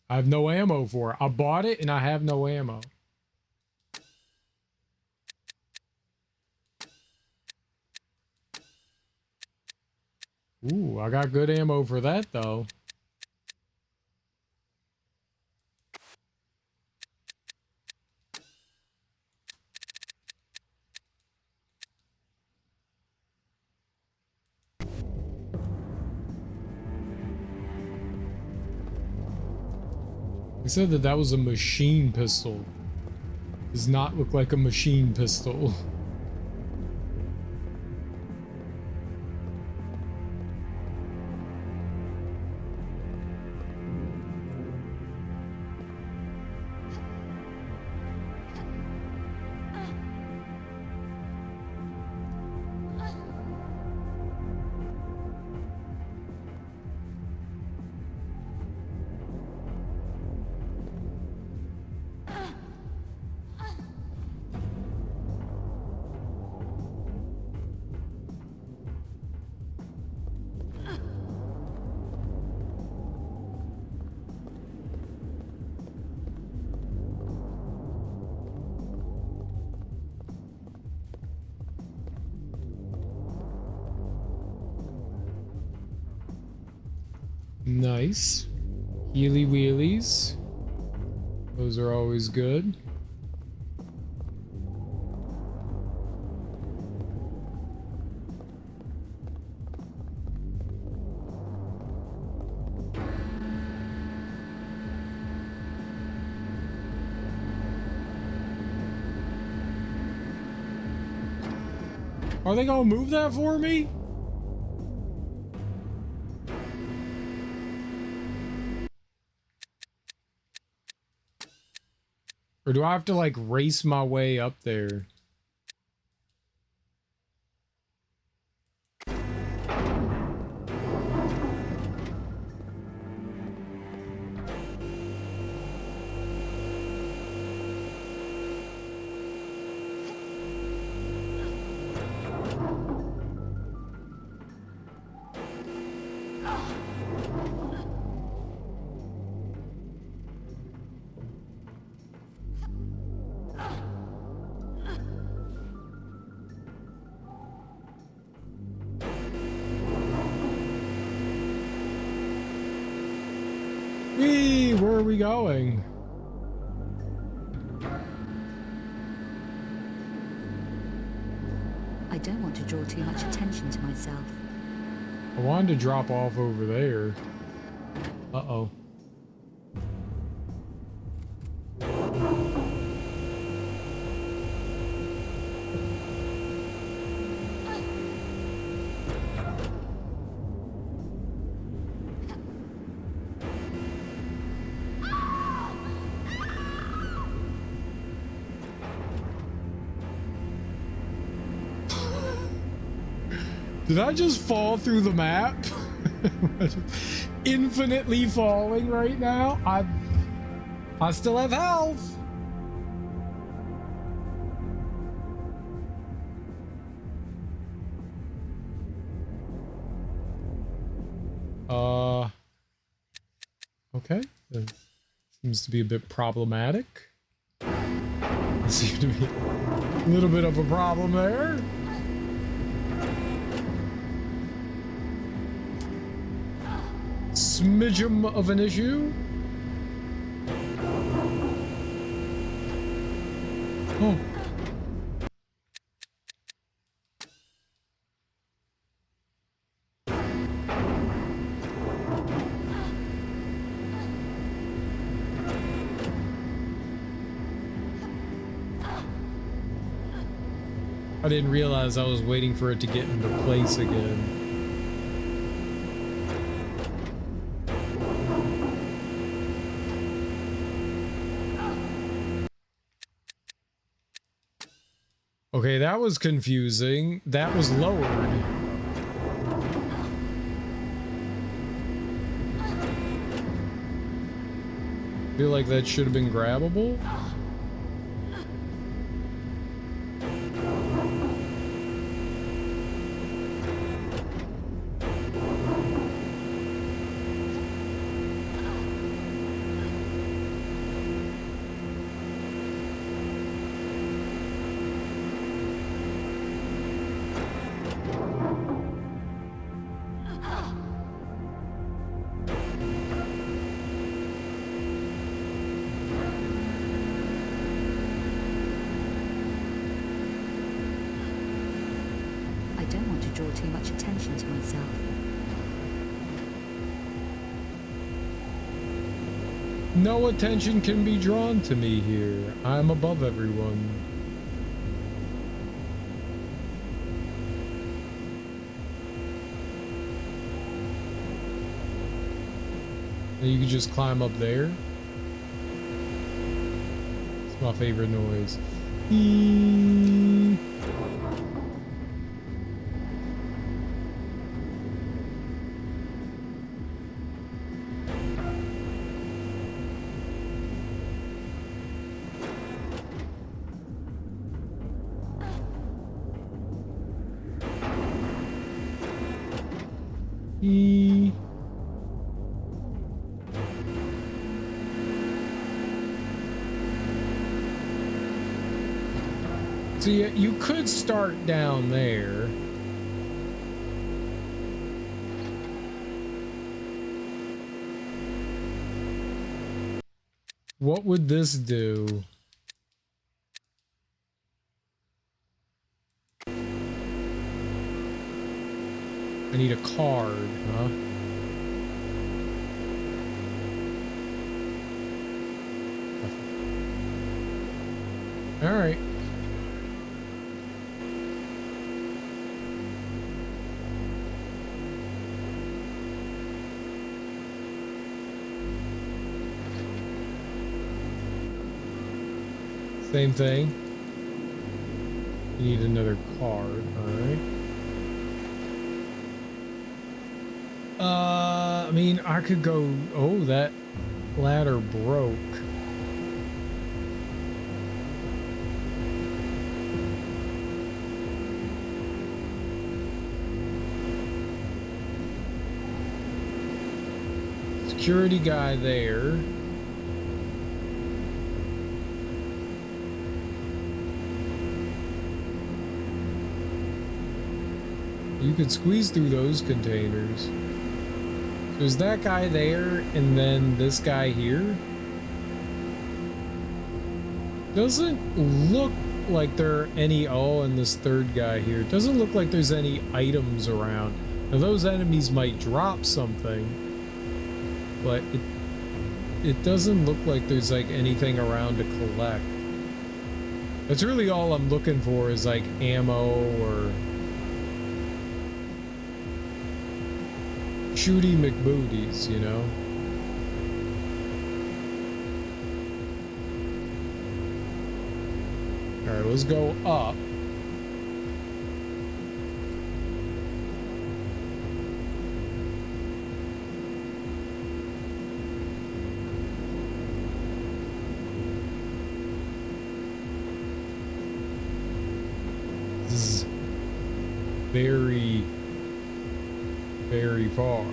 I have no ammo for it. I bought it and I have no ammo. Ooh, I got good ammo for that though. He said that that was a machine pistol. Does not look like a machine pistol. Nice. Healy wheelies. Those are always good. Are they gonna move that for me? Or do I have to like race my way up there? Where are we going? I don't want to draw too much attention to myself. I wanted to drop off over there. Uh-oh. Did I just fall through the map? Infinitely falling right now? I still have health. Okay. That seems to be a bit problematic. There seems to be a little bit of a problem there. Smidgem of an issue. Oh. I didn't realize I was waiting for it to get into place again. Okay, that was confusing. That was lowered. Feel like that should have been grabbable. Too much attention to myself. No attention can be drawn to me here. I'm above everyone. And you can just climb up there. It's my favorite noise. So you could start down there. What would this do? I need a card, huh? All right. Same thing. You need another card, alright. I mean, I could go... Oh, that ladder broke. Security guy there. You could squeeze through those containers. So is that guy there and then this guy here? Doesn't look like there are any... Oh, and this third guy here. Doesn't look like there's any items around. Now those enemies might drop something, but it doesn't look like there's like anything around to collect. That's really all I'm looking for, is like ammo or shooty McBooties, you know? Alright, let's go up. This is very, very far.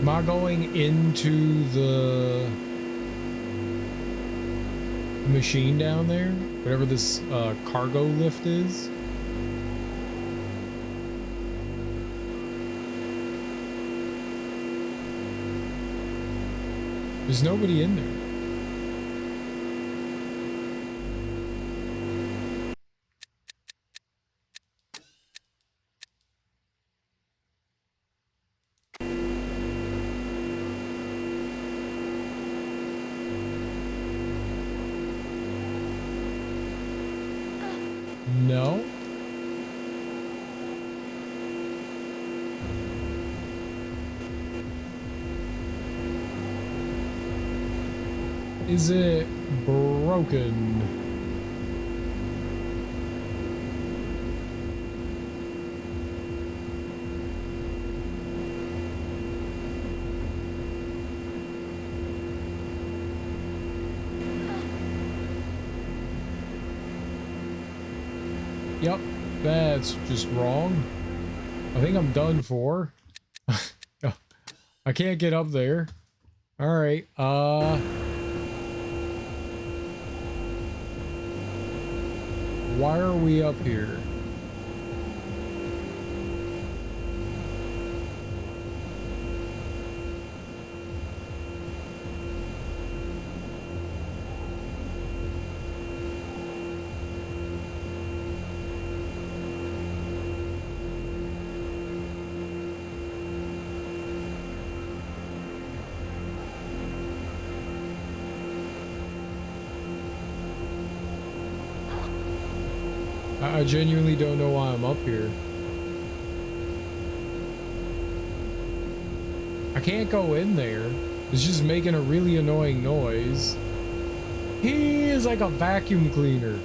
Am I going into the machine down there? Whatever this cargo lift is? There's nobody in there. No. Is it broken? Yep, that's just wrong. I think I'm done for. I can't get up there. All right, why are we up here? I genuinely don't know why I'm up here. I can't go in there. It's just making a really annoying noise. He is like a vacuum cleaner.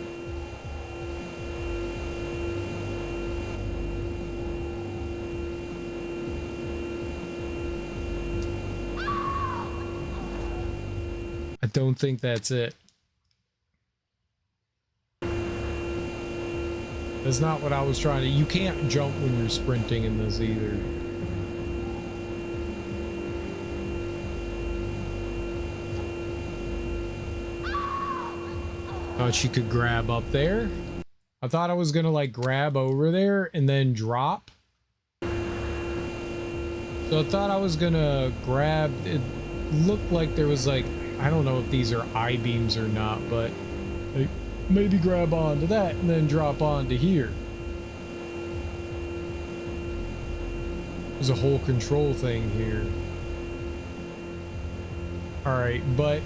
I don't think that's it. That's not what I was trying to... You can't jump when you're sprinting in this either. Thought she could grab up there. I thought I was gonna like grab over there and then drop. So I thought I was gonna grab... It looked like there was like... I don't know if these are I-beams or not, but... Like, maybe grab onto that and then drop onto here. There's a whole control thing here. Alright, but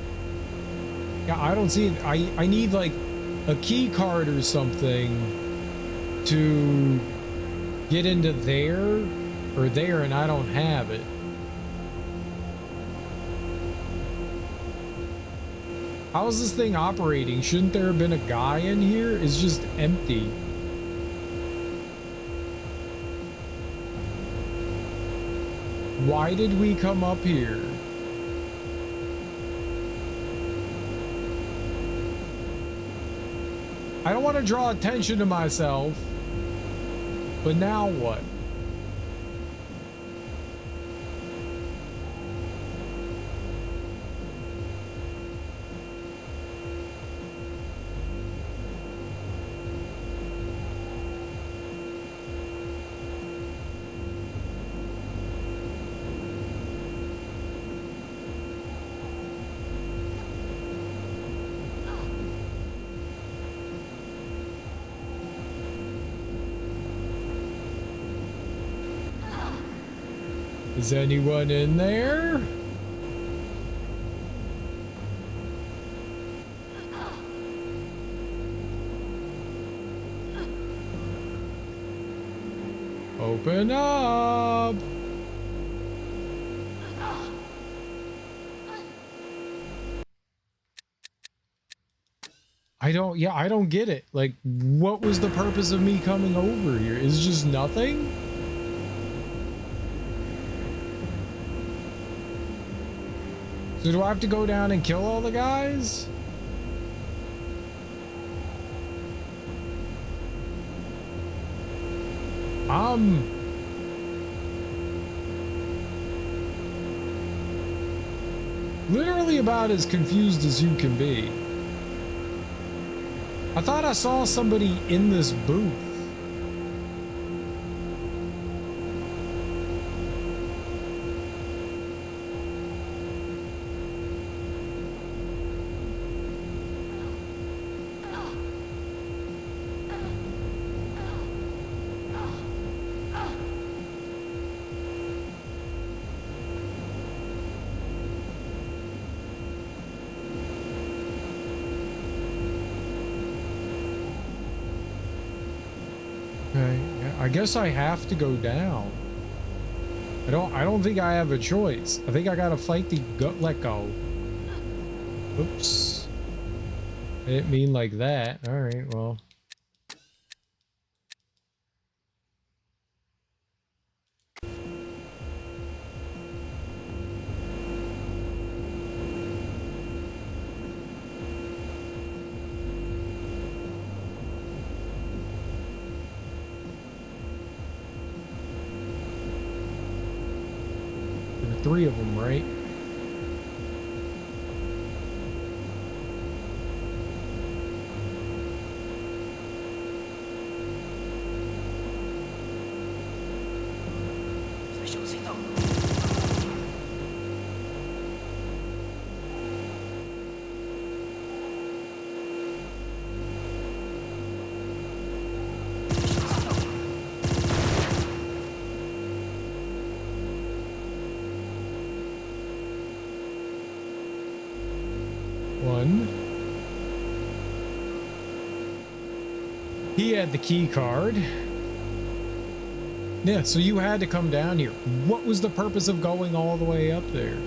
yeah, I don't see it. I need like a key card or something to get into there or there, and I don't have it. How is this thing operating? Shouldn't there have been a guy in here? It's just empty. Why did we come up here? I don't want to draw attention to myself, but now what? Is anyone in there? Open up. I don't get it. Like, what was the purpose of me coming over here? Is it just nothing? So do I have to go down and kill all the guys? I'm literally about as confused as you can be. I thought I saw somebody in this booth. Okay, yeah, I guess I have to go down. I don't think I have a choice. I think I gotta fight the let go. Oops. I didn't mean like that. Alright, well. Three of them, right? He had the key card. Yeah, so you had to come down here. What was the purpose of going all the way up there?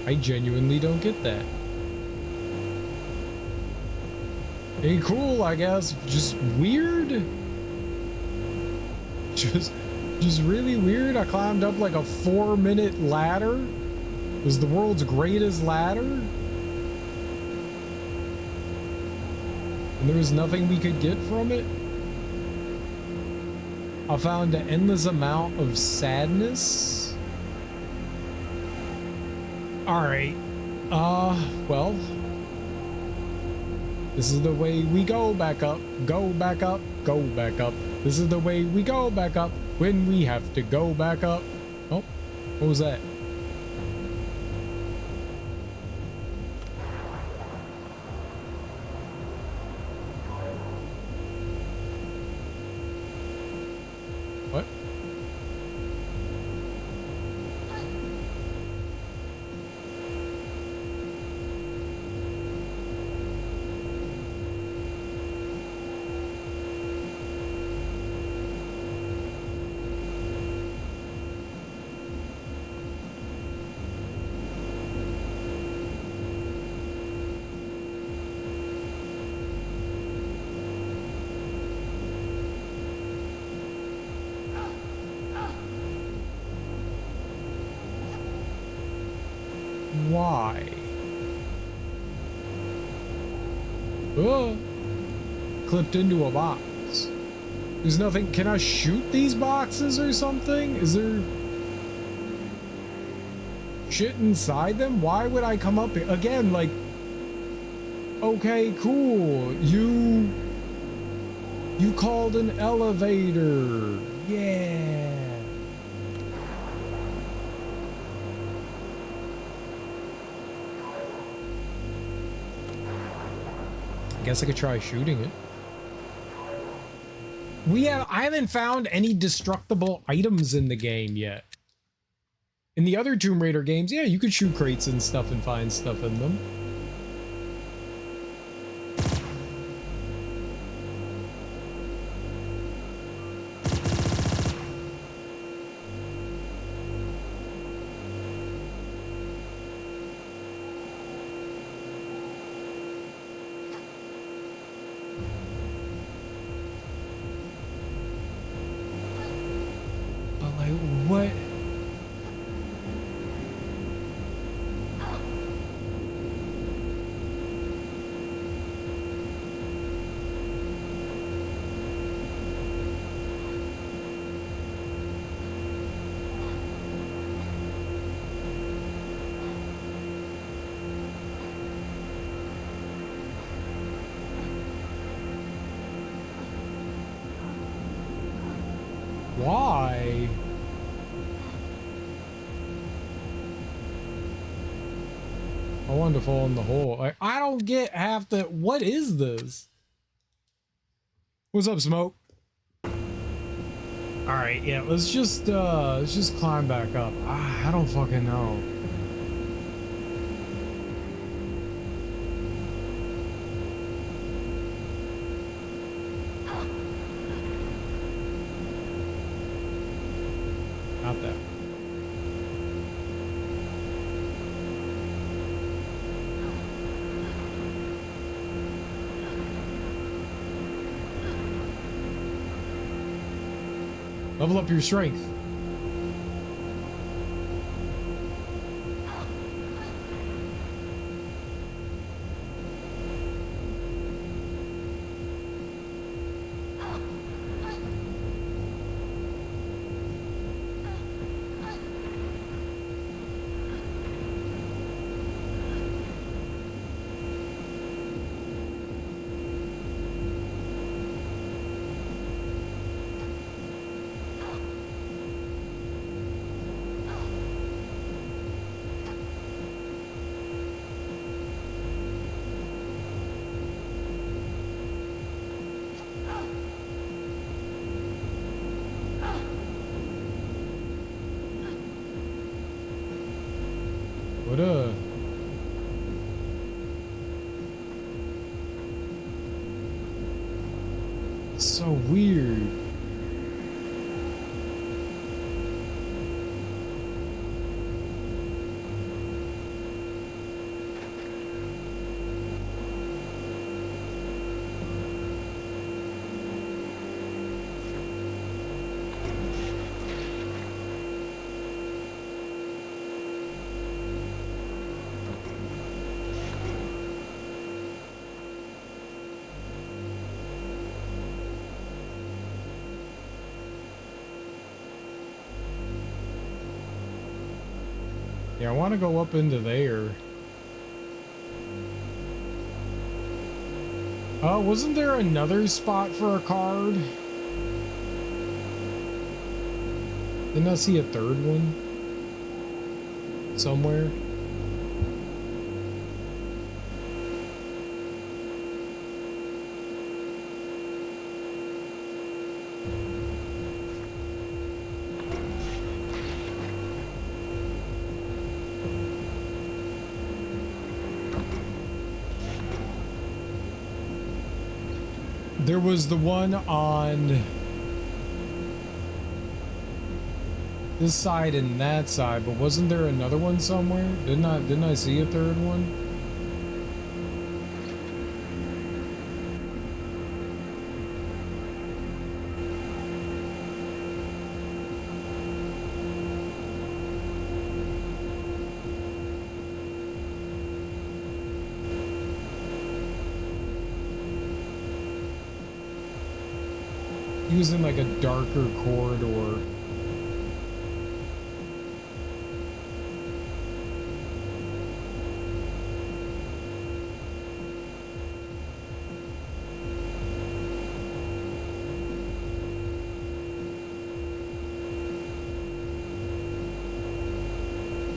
I genuinely don't get that. Ain't cool, I guess. Just weird. Just really weird. I climbed up like a 4-minute ladder. It was the world's greatest ladder. And there was nothing we could get from it. I found an endless amount of sadness. Alright. Well. This is the way we go back up, go back up, go back up. This is the way we go back up when we have to go back up. Oh, what was that? What? Why? Oh, clipped into a box. There's nothing. Can I shoot these boxes or something? Is there shit inside them? Why would I come up here again? Like, okay, cool. You called an elevator. Yeah. Guess I could try shooting it. I haven't found any destructible items in the game yet. In the other Tomb Raider games, yeah, you could shoot crates and stuff and find stuff in them. What? Why? I wanted to fall in the hole. I don't get half the. What is this? What's up, Smoke? All right, yeah. Let's just climb back up. I don't fucking know. Not that. Level up your strength. What so weird. Yeah, I want to go up into there. Wasn't there another spot for a card? Didn't I see a third one somewhere? There was the one on this side and that side, but wasn't there another one somewhere? Didn't I see a third one? Using like a darker corridor.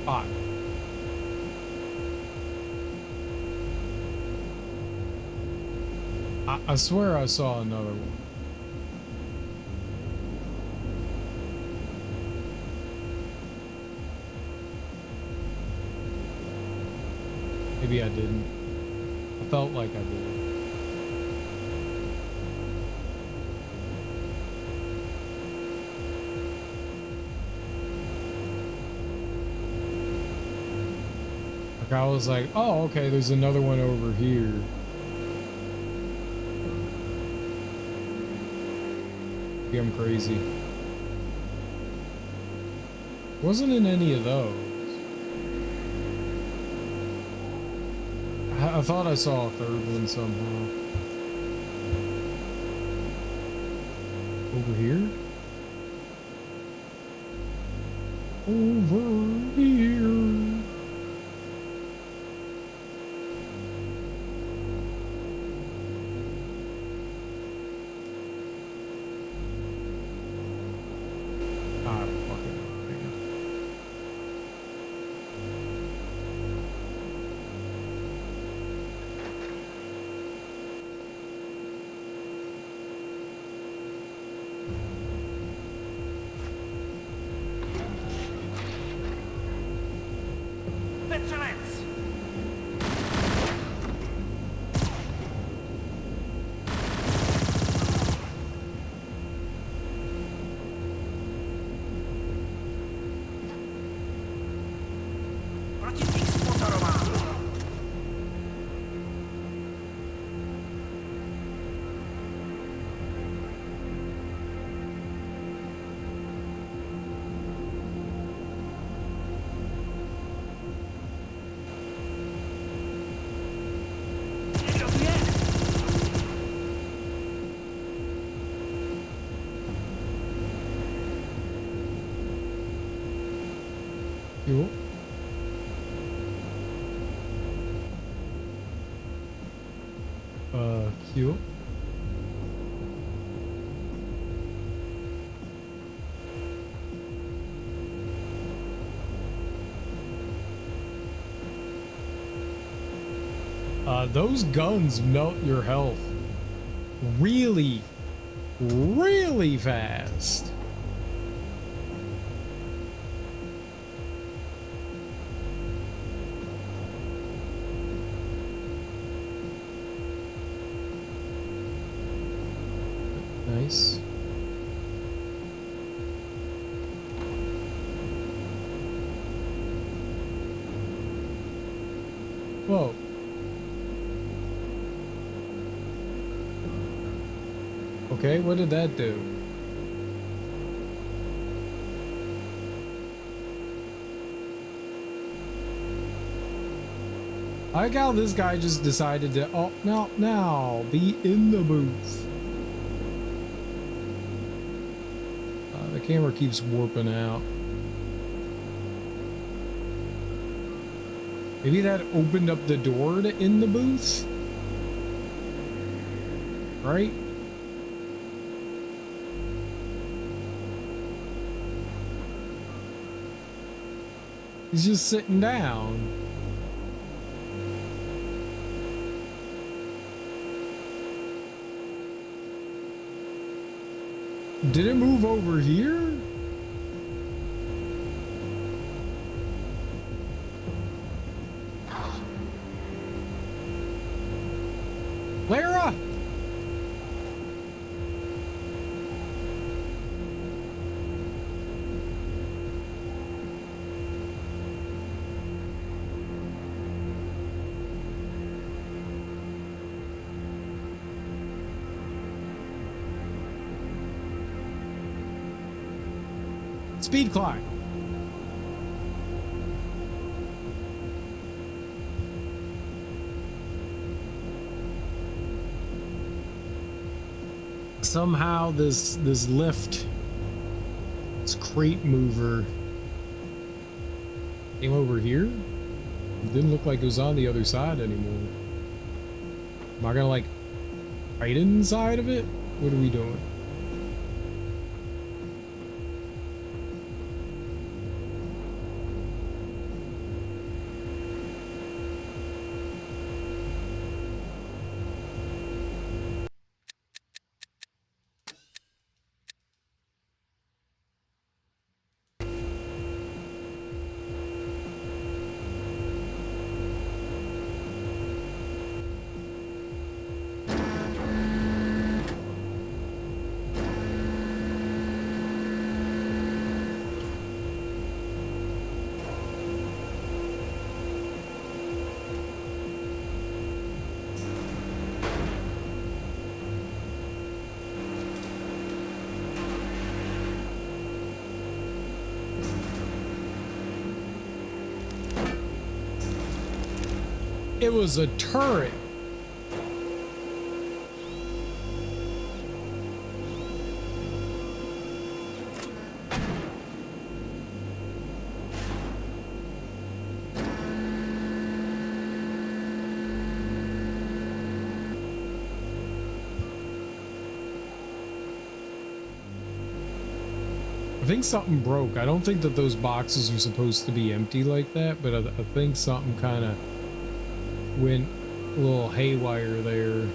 Ah. I swear I saw another one. Maybe I didn't. I felt like I did. Like I was like, oh, okay, there's another one over here. Maybe I'm crazy. Wasn't in any of those. I thought I saw a third one somehow. Over here? Over here. Ah, fucking man. Vigilance! Противник спонсорован! Yo. Cute. Those guns melt your health really, really fast. Nice. Whoa. Okay, what did that do? I like how this guy just decided to, oh, now, be in the booth. The camera keeps warping out. Maybe that opened up the door to in the booth? Right? He's just sitting down. Did it move over here? Lara! Speed climb. Somehow this lift, this crate mover came over here. It didn't look like it was on the other side anymore. Am I gonna like hide inside of it? What are we doing? It was a turret. I think something broke. I don't think that those boxes are supposed to be empty like that, but I think something kind of went a little haywire there.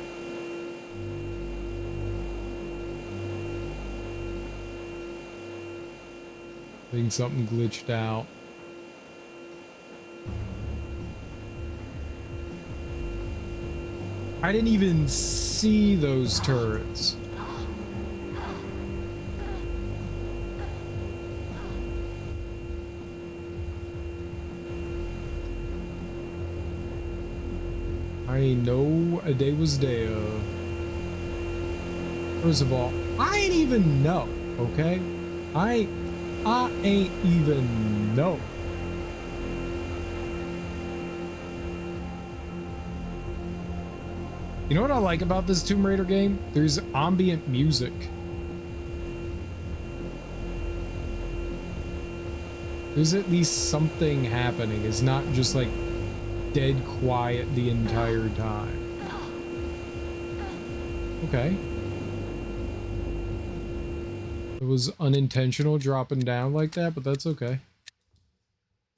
I think something glitched out. I didn't even see those turrets. I know a day was there. First of all, I ain't even know, okay? I ain't even know. You know what I like about this Tomb Raider game? There's ambient music. There's at least something happening. It's not just like dead quiet the entire time. Okay. It was unintentional dropping down like that, but that's okay.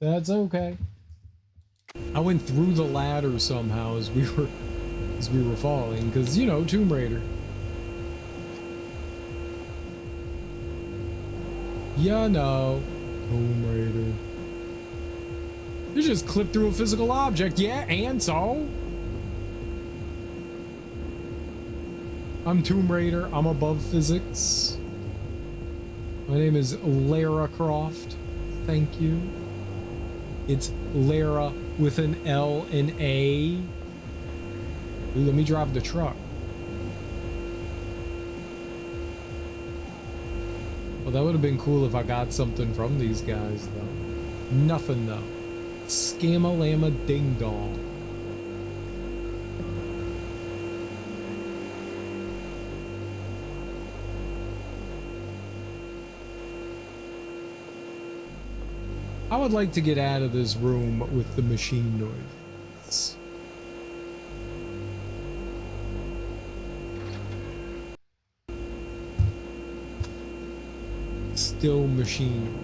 That's okay. I went through the ladder somehow as we were falling, because you know, Tomb Raider. You know, Tomb Raider. You just clipped through a physical object, yeah, and so? I'm Tomb Raider, I'm above physics. My name is Lara Croft, thank you. It's Lara with an L and A. Ooh, let me drive the truck. Well, that would have been cool if I got something from these guys, though. Nothing, though. Scam-a-lama ding-dong. I would like to get out of this room with the machine noises. Still machine noises.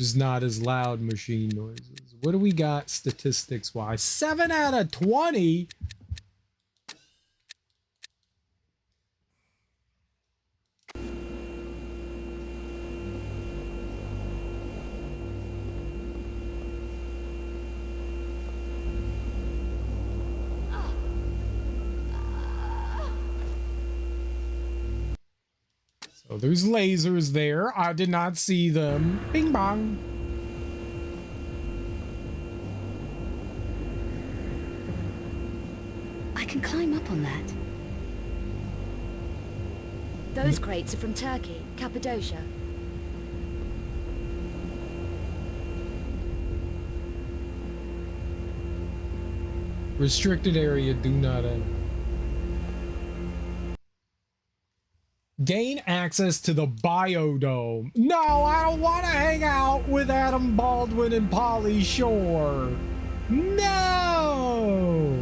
Just not as loud machine noises. What do we got statistics wise? 7 out of 20. So there's lasers there. I did not see them. Bing bong. I can climb up on that. Those crates are from Turkey, Cappadocia. Restricted area, do not enter. Gain access to the biodome. No, I don't want to hang out with Adam Baldwin and Polly Shore. No!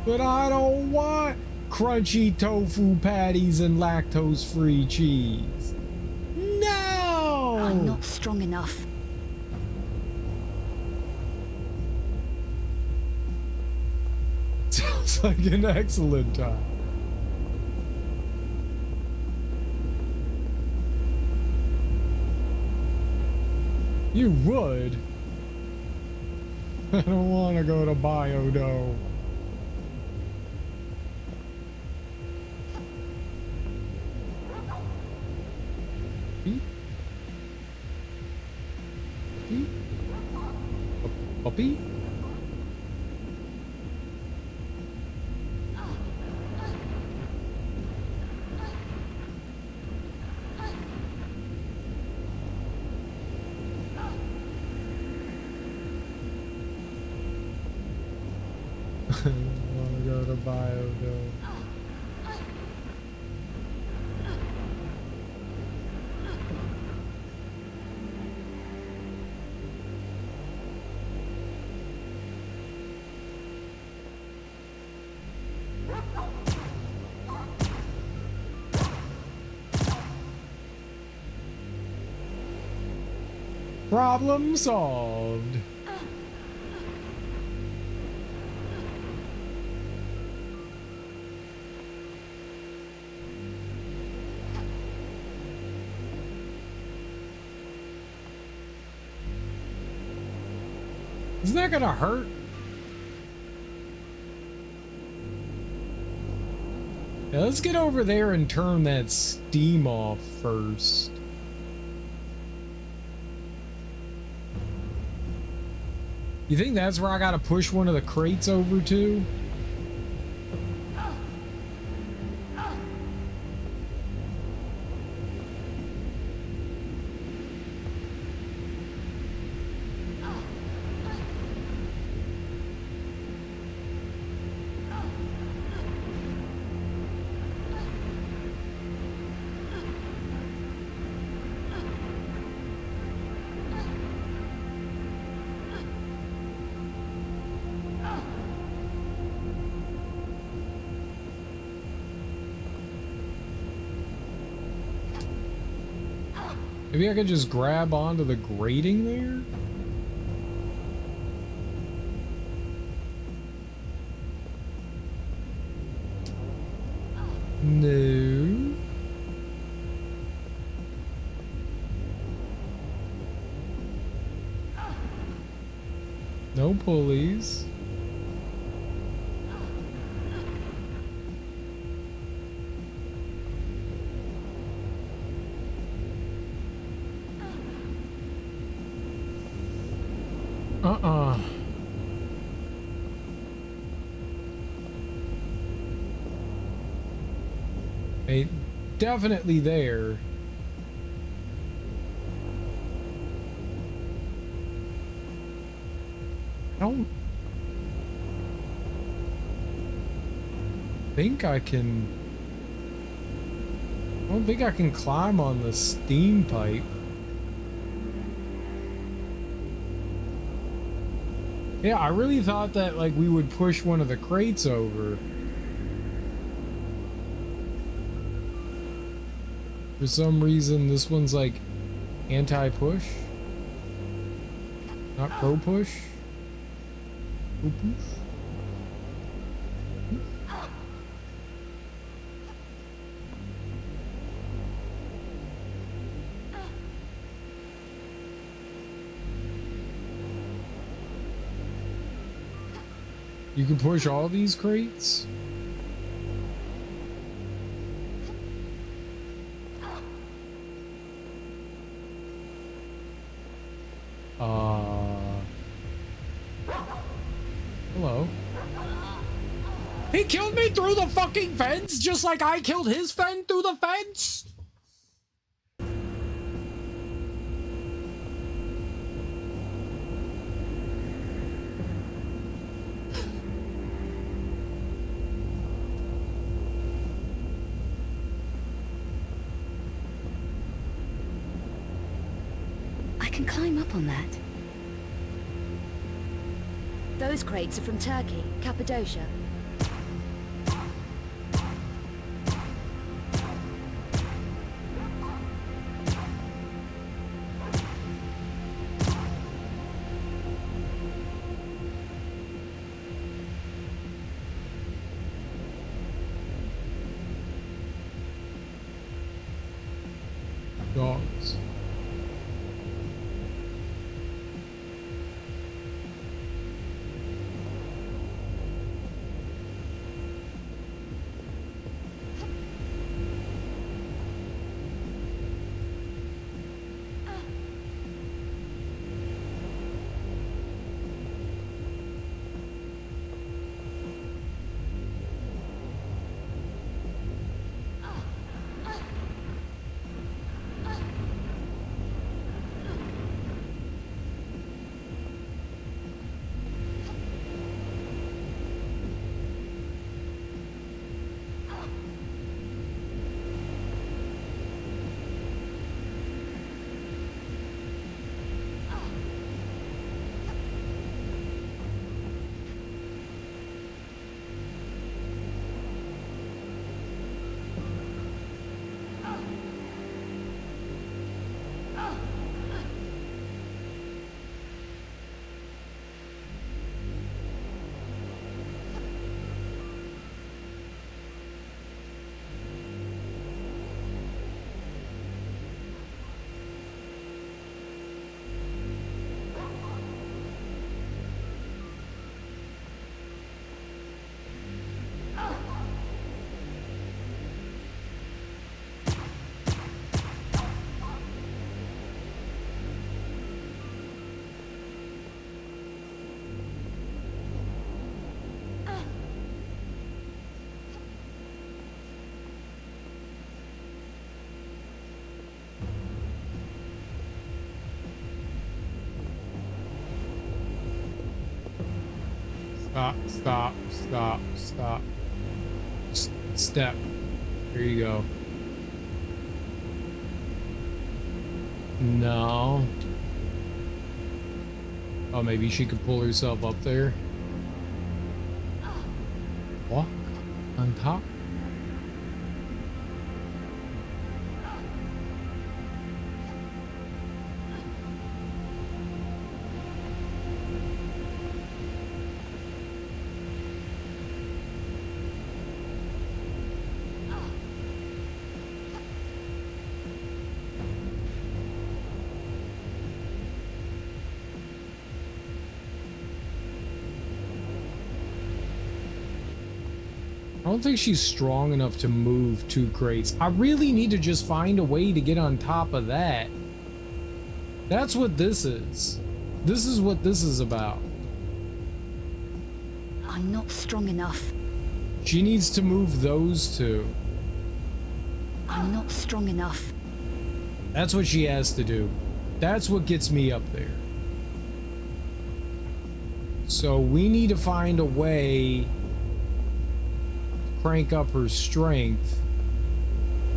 But I don't want crunchy tofu patties and lactose-free cheese. No! I'm not strong enough. Sounds like an excellent time. You would? I don't want to go to Biodome. Puppy? I want to go to Biodome. Problem solved. Isn't that gonna hurt? Yeah, let's get over there and turn that steam off first. You think that's where I gotta push one of the crates over to? Maybe I could just grab onto the grating there? No. No pulleys. Hey, definitely there. I don't think I can. I don't think I can climb on the steam pipe. Yeah, I really thought that like we would push one of the crates over. For some reason, this one's like anti-push, not pro-push. Pro-push. You can push all these crates? Hello. He killed me through the fucking fence, just like I killed his friend through the fence? I can climb up on that. Those crates are from Turkey, Cappadocia. Dogs. Stop. Step. Here you go. No. Oh, maybe she could pull herself up there. Walk on top. I don't think she's strong enough to move 2 crates. I really need to just find a way to get on top of that. That's what this is. This is what this is about. I'm not strong enough. She needs to move those 2. I'm not strong enough. That's what she has to do. That's what gets me up there. So we need to find a way crank up her strength.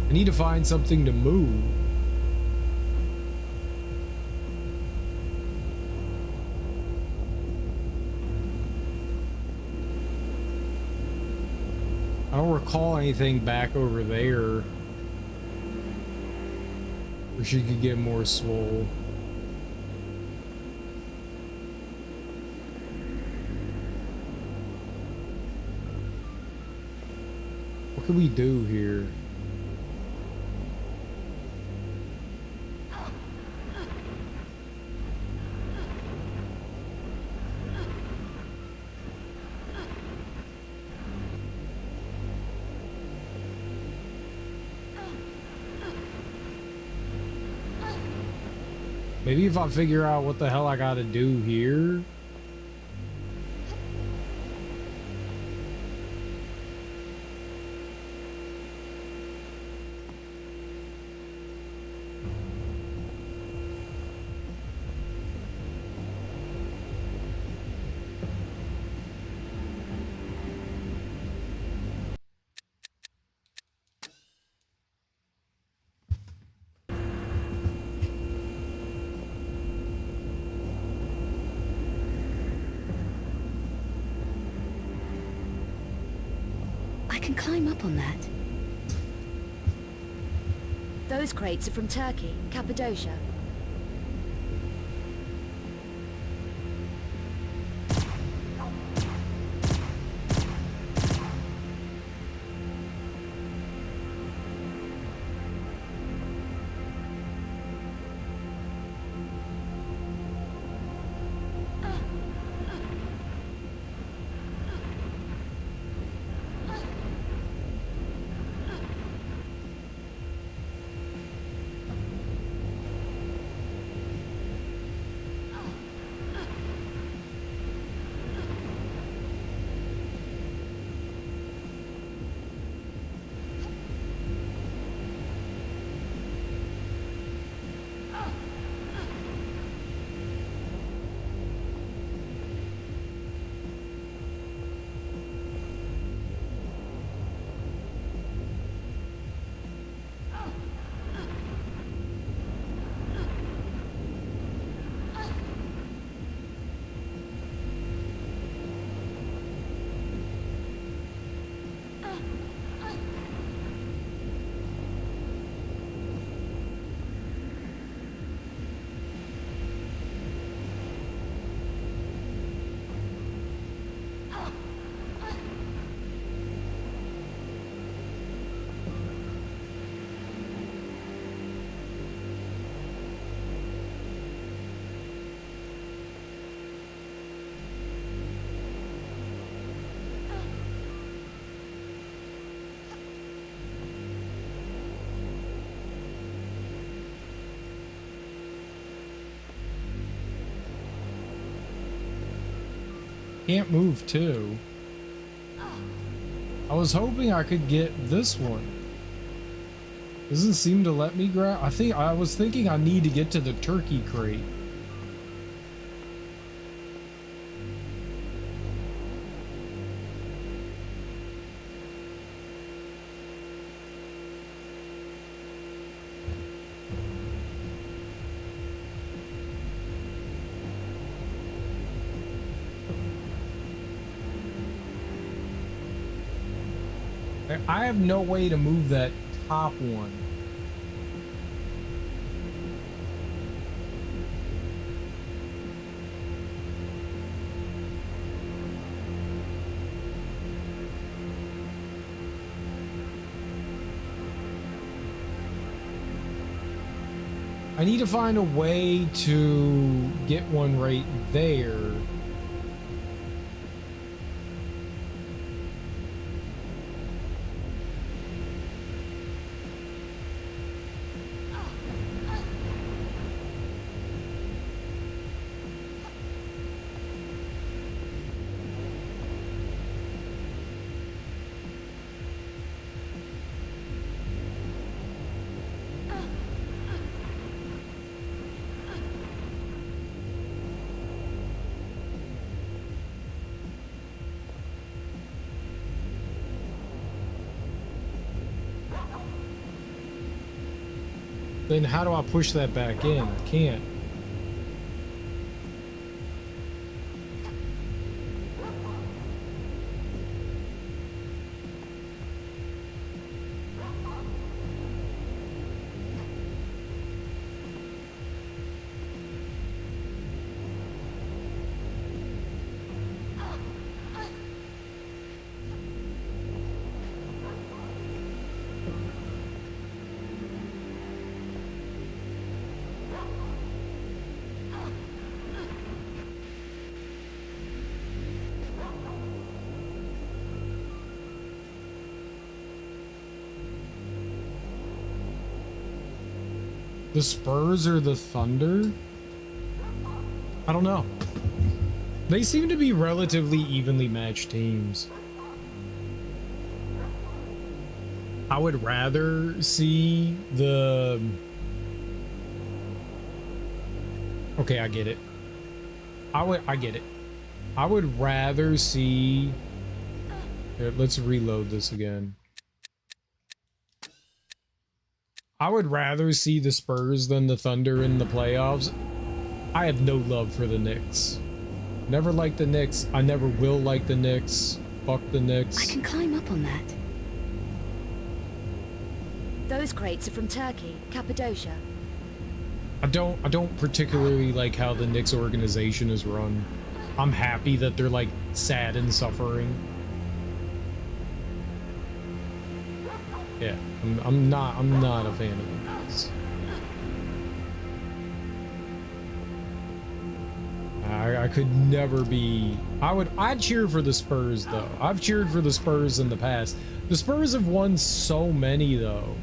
I need to find something to move. I don't recall anything back over there. Or she could get more swole. What can we do here? Maybe if I figure out what the hell I gotta do here. I can climb up on that. Those crates are from Turkey, Cappadocia. Can't move too. I was hoping I could get this one. Doesn't seem to let me grab. I was thinking I need to get to the turkey crate. I have no way to move that top one. I need to find a way to get one right there. Then how do I push that back in? I can't. The Spurs or the Thunder? I don't know. They seem to be relatively evenly matched teams. I would rather see the... Okay, I get it. I get it. I would rather see... Here, let's reload this again. I would rather see the Spurs than the Thunder in the playoffs. I have no love for the Knicks. Never liked the Knicks. I never will like the Knicks. Fuck the Knicks. I can climb up on that. Those crates are from Turkey, Cappadocia. I don't particularly like how the Knicks organization is run. I'm happy that they're like sad and suffering. Yeah, I'm not a fan of the Knicks. I could never be. I'd cheer for the Spurs though. I've cheered for the Spurs in the past. The Spurs have won so many though.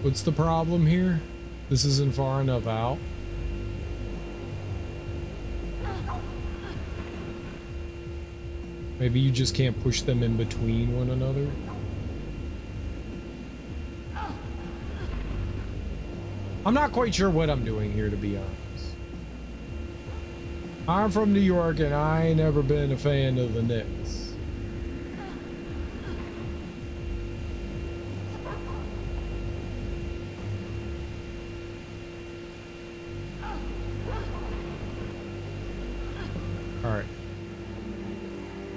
What's the problem here? This isn't far enough out. Maybe you just can't push them in between one another. I'm not quite sure what I'm doing here, to be honest. I'm from New York and I ain't never been a fan of the Knicks. Alright.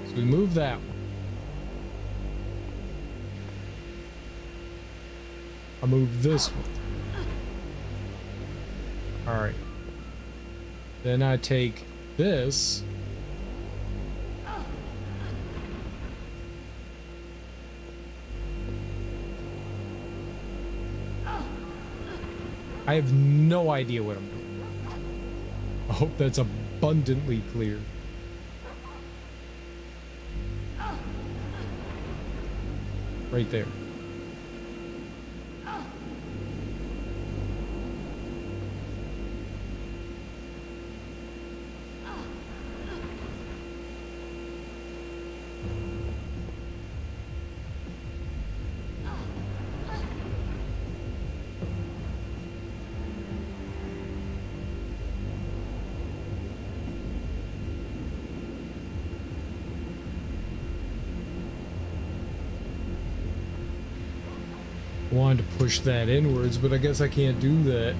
So we move that one. I move this one. Alright. Then I take this. I have no idea what I'm doing. I hope that's abundantly clear. Right there. Wanted to push that inwards, but I guess I can't do that.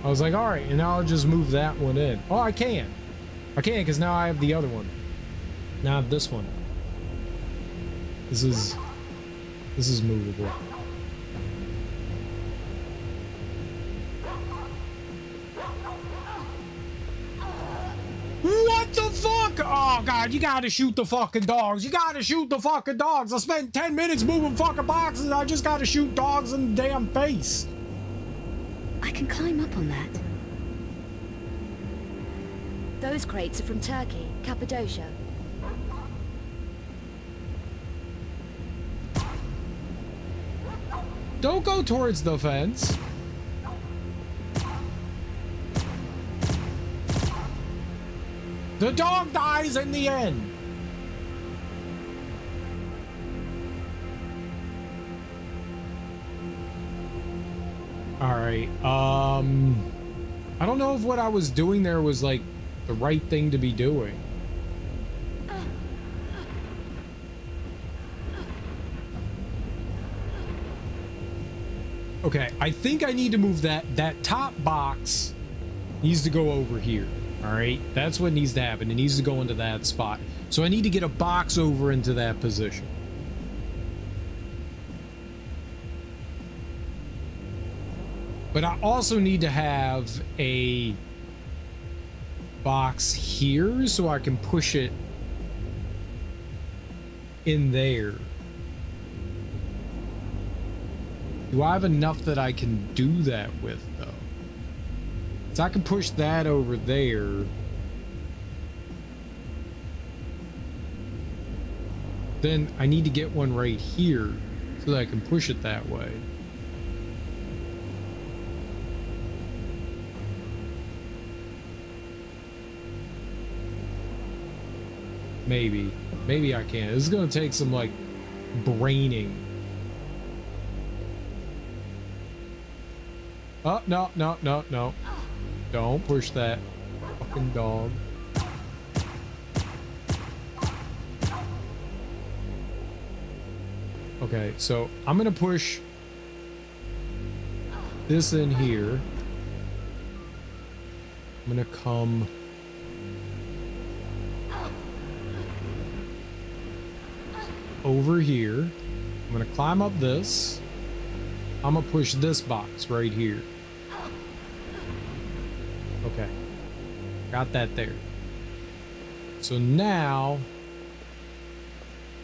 I was like, all right, and now I'll just move that one in. Oh, I can because now I have the other one. Now I have this one. This is movable. What the fuck? Oh god, you gotta shoot the fucking dogs. You gotta shoot the fucking dogs. I spent 10 minutes moving fucking boxes. I just gotta shoot dogs in the damn face. I can climb up on that. Those crates are from Turkey, Cappadocia. Don't go towards the fence. The dog dies in the end. All right. I don't know if what I was doing there was like the right thing to be doing. Okay, I think I need to move that top box needs to go over here. All right, that's what needs to happen. It needs to go into that spot. So I need to get a box over into that position. But I also need to have a box here so I can push it in there. Do I have enough that I can do that with, though? So I can push that over there. Then I need to get one right here so that I can push it that way. Maybe. Maybe I can. This is going to take some, like, braining. Oh, no, no, no, no. Don't push that. Fucking dog. Okay, so I'm going to push this in here. I'm going to come... over here. I'm gonna climb up this. I'm gonna push this box right here. Okay. Got that there. So now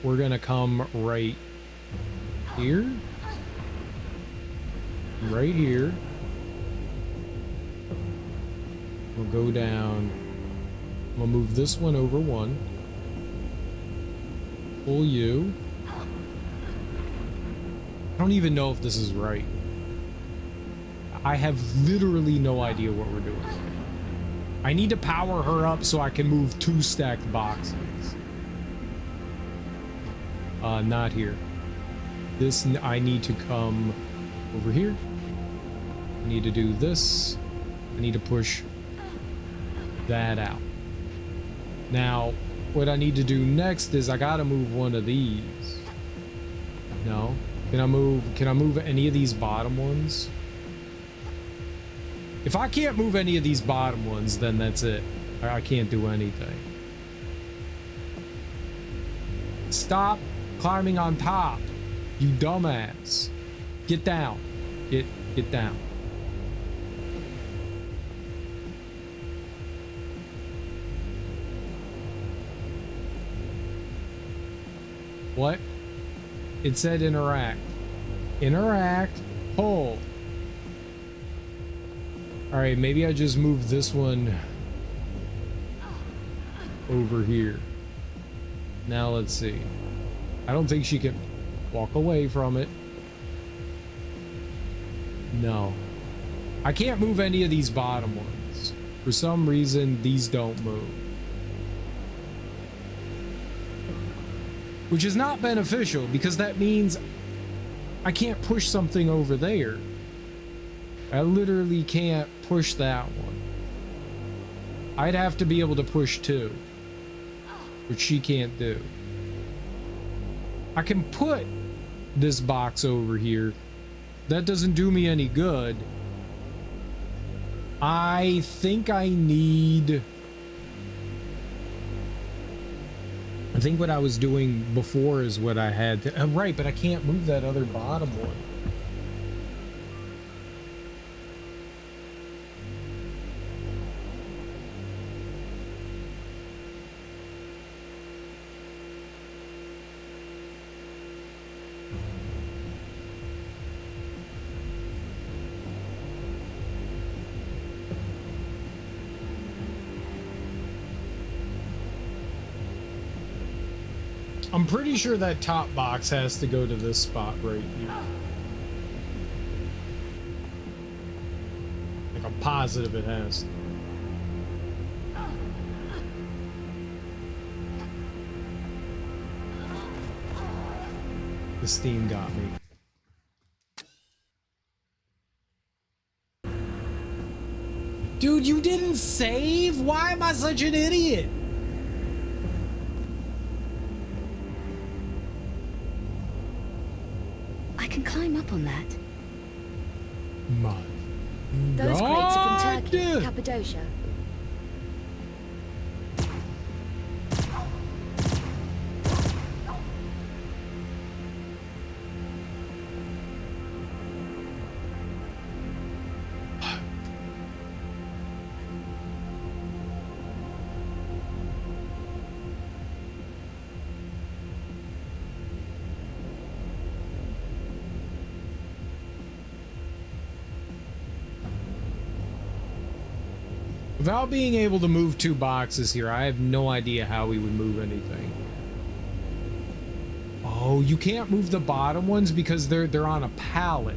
we're gonna come right here. Right here. We'll go down. I'm gonna move this one over one. Pull you. I don't even know if this is right. I have literally no idea what we're doing. I need to power her up so I can move 2 stacked boxes. Not here. This, I need to come over here. I need to do this. I need to push that out. Now, what I need to do next is I gotta move one of these. No. Can I move any of these bottom ones? If I can't move any of these bottom ones, then that's it. I can't do anything. Stop climbing on top, you dumbass. Get down. Get down. What? It said interact. Interact. Pull. Alright, maybe I just move this one over here. Now let's see. I don't think she can walk away from it. No. I can't move any of these bottom ones. For some reason, these don't move. Which is not beneficial, because that means I can't push something over there. I literally can't push that one. I'd have to be able to push 2, which she can't do. I can put this box over here. That doesn't do me any good. I think I need... I think what I was doing before is what I had to... right, but I can't move that other bottom one. I'm pretty sure that top box has to go to this spot right here. Like, I'm positive it has to. The steam got me. Dude, you didn't save? Why am I such an idiot? I can climb up on that. My Those crates are from Turkey, God. Cappadocia. Without being able to move 2 boxes here, I have no idea how we would move anything. Oh, you can't move the bottom ones because they're on a pallet.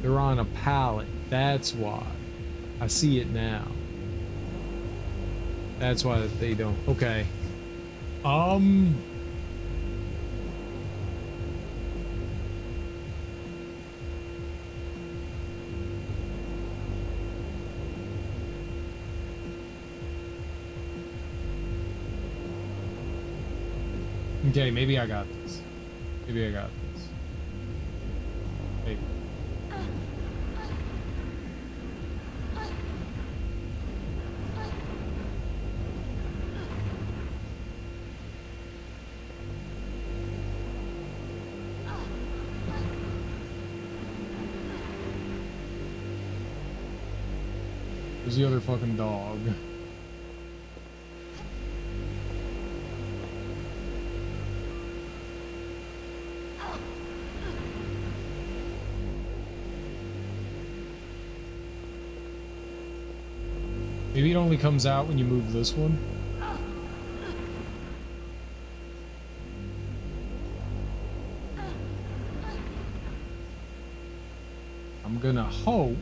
They're on a pallet. That's why. I see it now. That's why they don't. Okay. Okay, maybe I got this. Maybe I got this. Maybe. Where's the other fucking dog? Maybe it only comes out when you move this one. I'm gonna hope.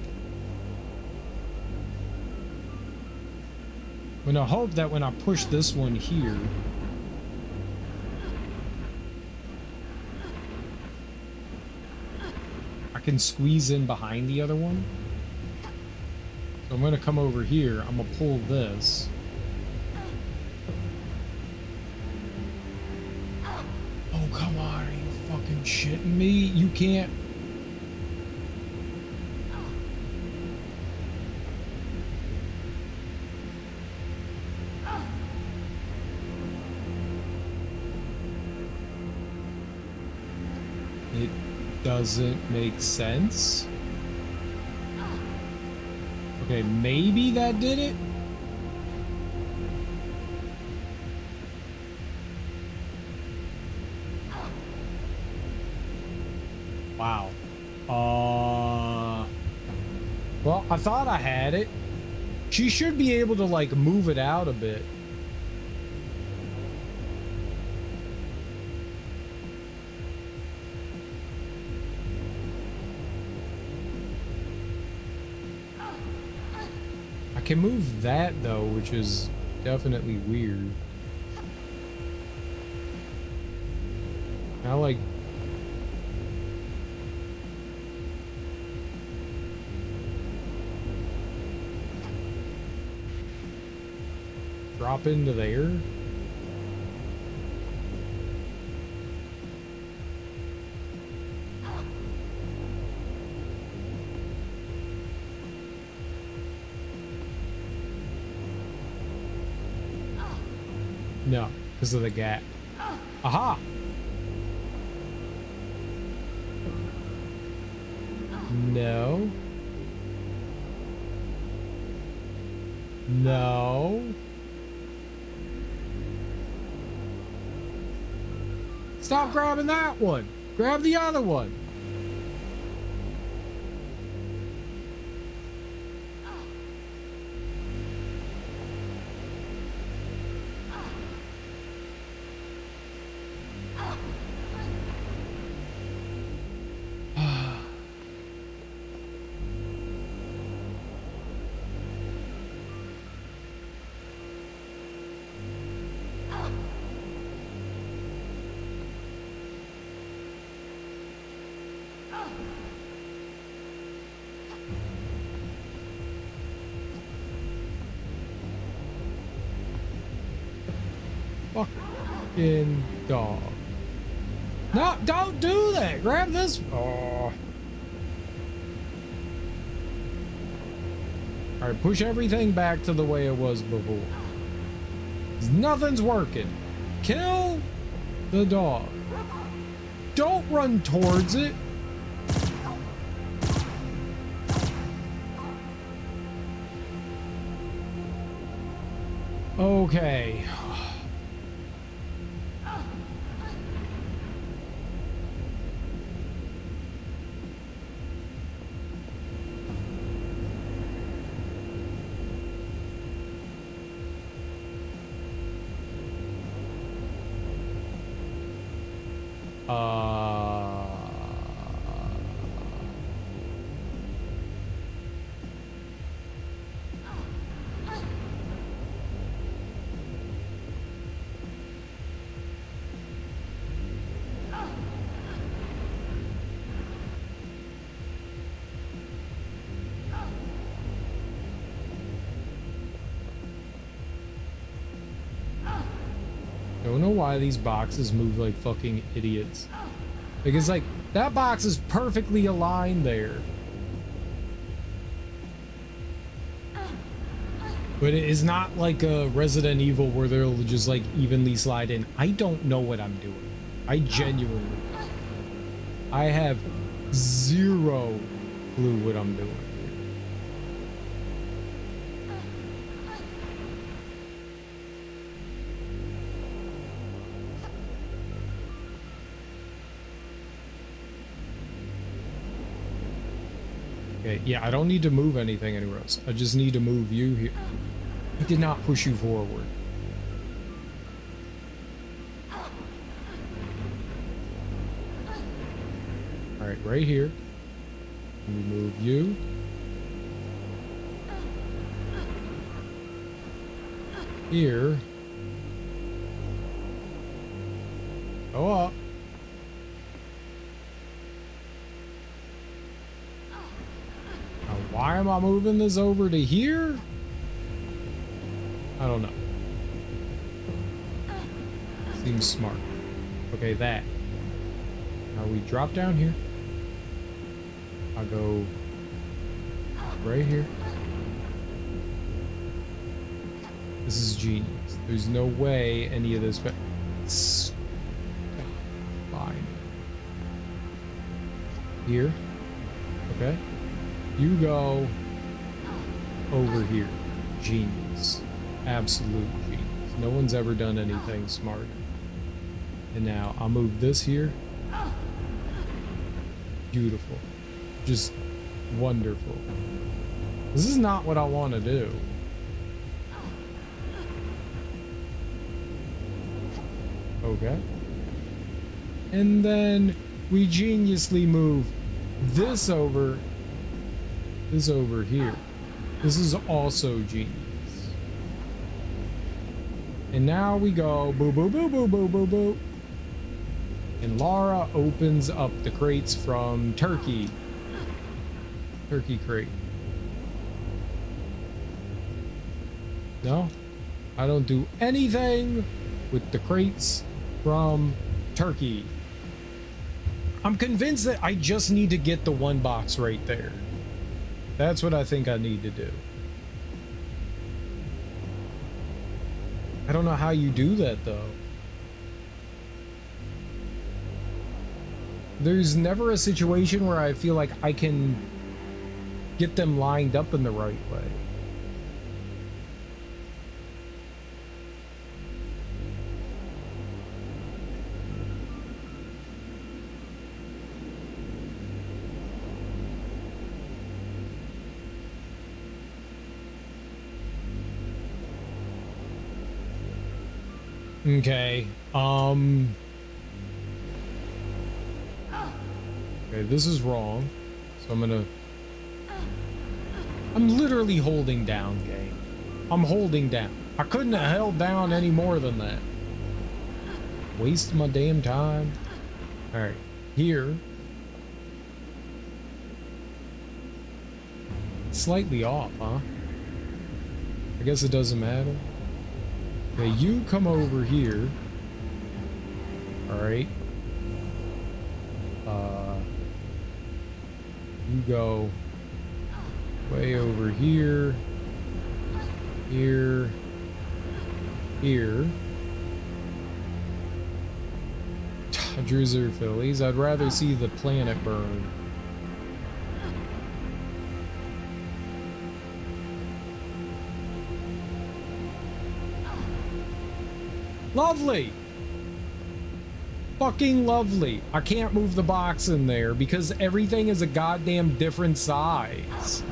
I'm gonna hope that when I push this one here, I can squeeze in behind the other one. So I'm gonna come over here. I'm gonna pull this. Oh, come on. Are you fucking shitting me? You can't. It doesn't make sense. Okay, maybe that did it? Wow. Well, I thought I had it. She should be able to, like, move it out a bit. I can move that though, which is definitely weird. Now, like, drop into there. No, because of the gap. Aha! No. No. Stop grabbing that one. Grab the other one. Fucking dog. No, don't do that. Grab this. Oh. All right, push everything back to the way it was before. Nothing's working. Kill the dog. Don't run towards it. Okay. Don't know why these boxes move like fucking idiots. Because like that box is perfectly aligned there. But it is not like a Resident Evil where they'll just like evenly slide in. I don't know what I'm doing. I genuinely don't. I have zero clue what I'm doing. Okay, yeah, I don't need to move anything anywhere else. I just need to move you here. I did not push you forward. Alright, right here. We move you. Here. Go up. Why am I moving this over to here? I don't know. Seems smart. Okay, that. Now we drop down here. I'll go right here. This is genius. There's no way any of this... Fine. Here. Okay. You go over here. Genius. Absolute genius. No one's ever done anything smarter. And now I'll move this here. Beautiful. Just wonderful. This is not what I want to do. Okay. And then we geniusly move this over here. This is also genius. And now we go boo boo boo boo boo boo boo. And Lara opens up the crates from Turkey. Turkey crate. No, I don't do anything with the crates from Turkey. I'm convinced that I just need to get the one box right there. That's what I think I need to do. I don't know how you do that though. There's never a situation where I feel like I can get them lined up in the right way. Okay, okay, this is wrong. So I'm literally holding down, game. I'm holding down. I couldn't have held down any more than that. Waste my damn time. Alright, here. It's slightly off, huh? I guess it doesn't matter. Okay, you come over here. Alright. You go way over here. Here. Here. Drizzer Phillies. I'd rather see the planet burn. Lovely! Fucking lovely. I can't move the box in there because everything is a goddamn different size.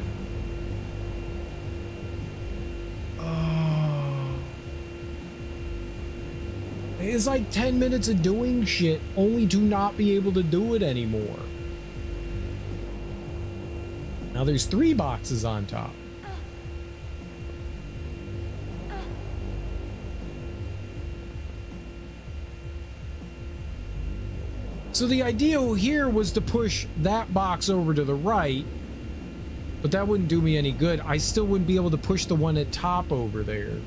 Oh. It's like 10 minutes of doing shit only to not be able to do it anymore. Now there's 3 boxes on top. So the idea here was to push that box over to the right, but that wouldn't do me any good. I still wouldn't be able to push the one at top over there.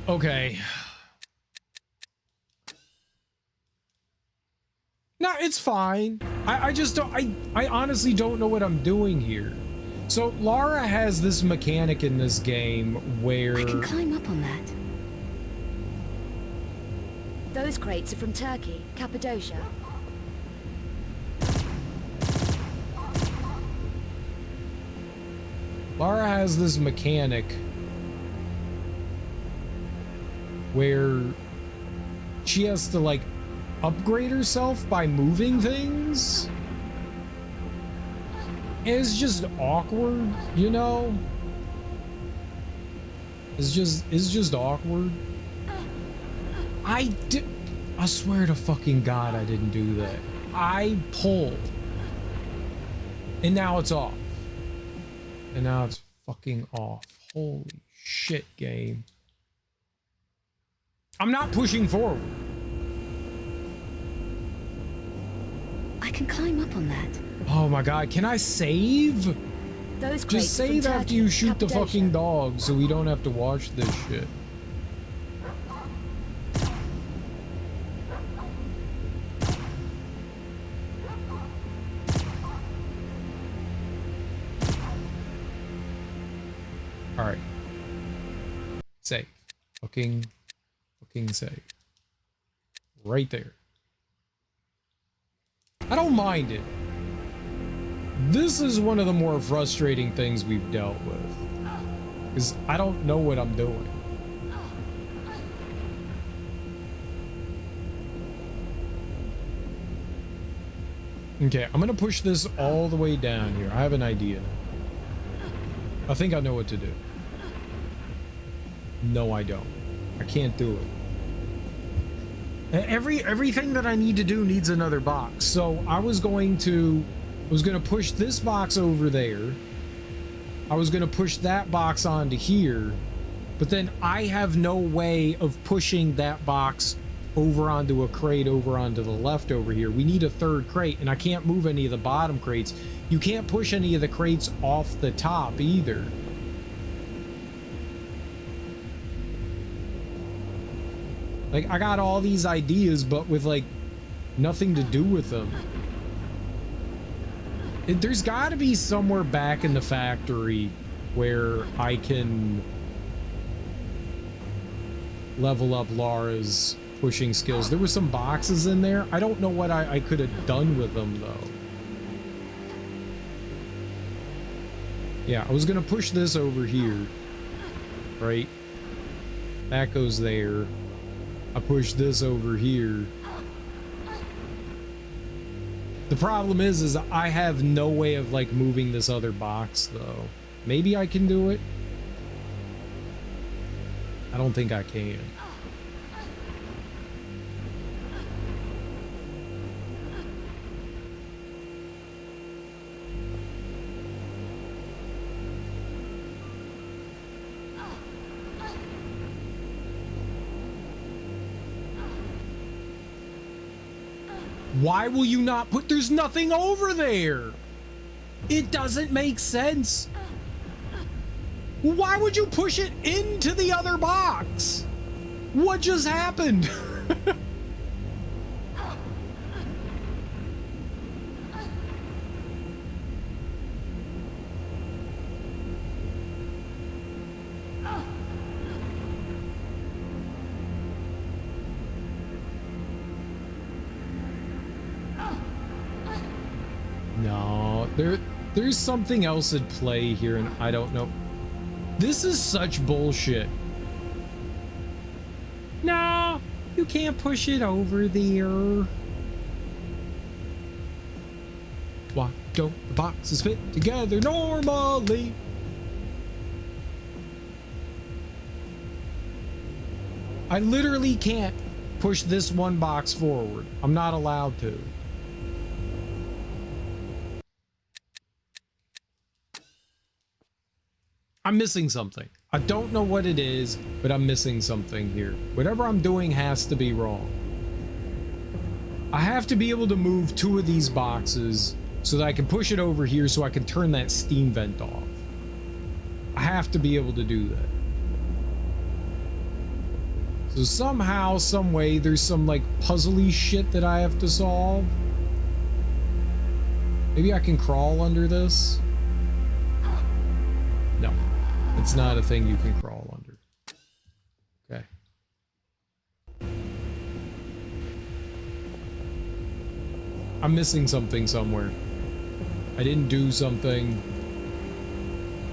Okay. No, it's fine. I just don't, I honestly don't know what I'm doing here. So Lara has this mechanic in this game where I can climb up on that. Those crates are from Turkey, Cappadocia. Lara has this mechanic where she has to like upgrade herself by moving things. It's just awkward, you know? It's just awkward. I swear to fucking God I didn't do that. I pulled. And now it's off. And now it's fucking off. Holy shit, game. I'm not pushing forward. I can climb up on that. Oh my God, can I save? Those crates Just are from save after Turkey, you shoot the Cappadocia. fucking dog so we don't have to watch this shit. Alright. Save. Fucking save. Right there. I don't mind it. This is one of the more frustrating things we've dealt with. Because I don't know what I'm doing. Okay, I'm gonna push this all the way down here. I have an idea. I think I know what to do. No, I don't. I can't do it. Everything that I need to do needs another box. So I was gonna push this box over there. I was gonna push that box onto here, but then I have no way of pushing that box over onto a crate over onto the left over here. We need a third crate, and I can't move any of the bottom crates. You can't push any of the crates off the top either. Like, I got all these ideas, but with, like, nothing to do with them. There's got to be somewhere back in the factory where I can level up Lara's pushing skills. There were some boxes in there. I don't know what I could have done with them, though. Yeah, I was going to push this over here. Right? That goes there. I push this over here. The problem is I have no way of like moving this other box though. Maybe I can do it. I don't think I can. Why will you not put? There's nothing over there. It doesn't make sense. Why would you push it into the other box? What just happened? No, There's something else at play here, and I don't know. This is such bullshit. No, you can't push it over there. Why don't the boxes fit together normally? I literally can't push this one box forward. I'm not allowed to. I'm missing something. I don't know what it is, but I'm missing something here. Whatever I'm doing has to be wrong. I have to be able to move 2 of these boxes so that I can push it over here so I can turn that steam vent off. I have to be able to do that. So somehow, some way, there's some like puzzly shit that I have to solve. Maybe I can crawl under this? No, it's not a thing you can crawl under. Okay. I'm missing something somewhere. I didn't do something.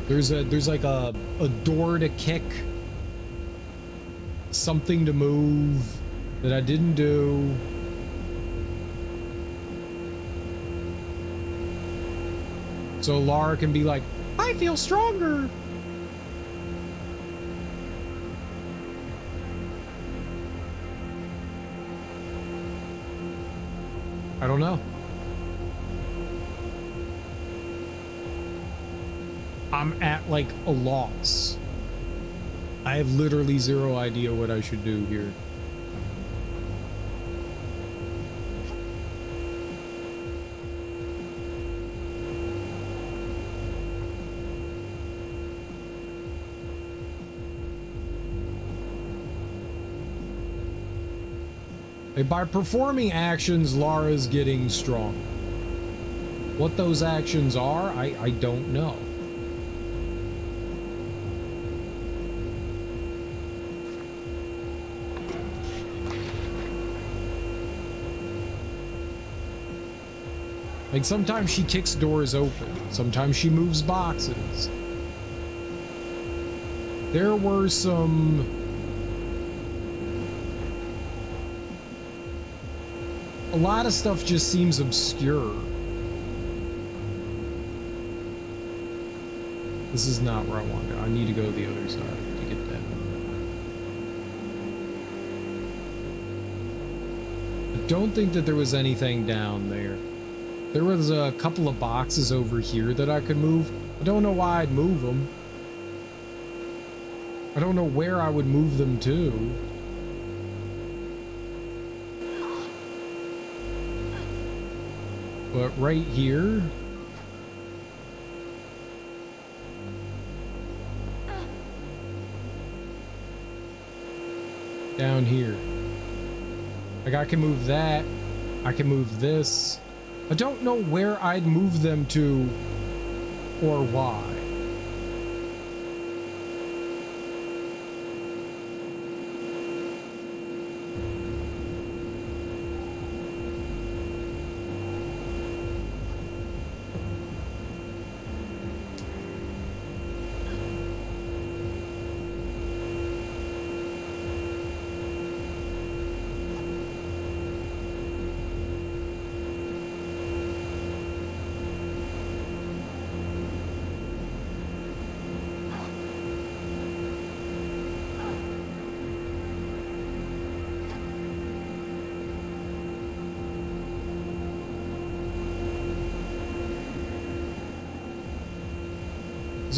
There's like a door to kick. Something to move that I didn't do. So Lara can be like, I feel stronger. I don't know. I'm at like a loss. I have literally zero idea what I should do here. By performing actions, Lara's getting strong. What those actions are, I don't know. Like sometimes she kicks doors open, sometimes she moves boxes. There were some a lot of stuff just seems obscure. This is not where I want to go. I need to go to the other side to get that. I don't think that there was anything down there. There was a couple of boxes over here that I could move. I don't know why I'd move them. I don't know where I would move them to. But right here, down here, like I can move that, I can move this. I don't know where I'd move them to or why.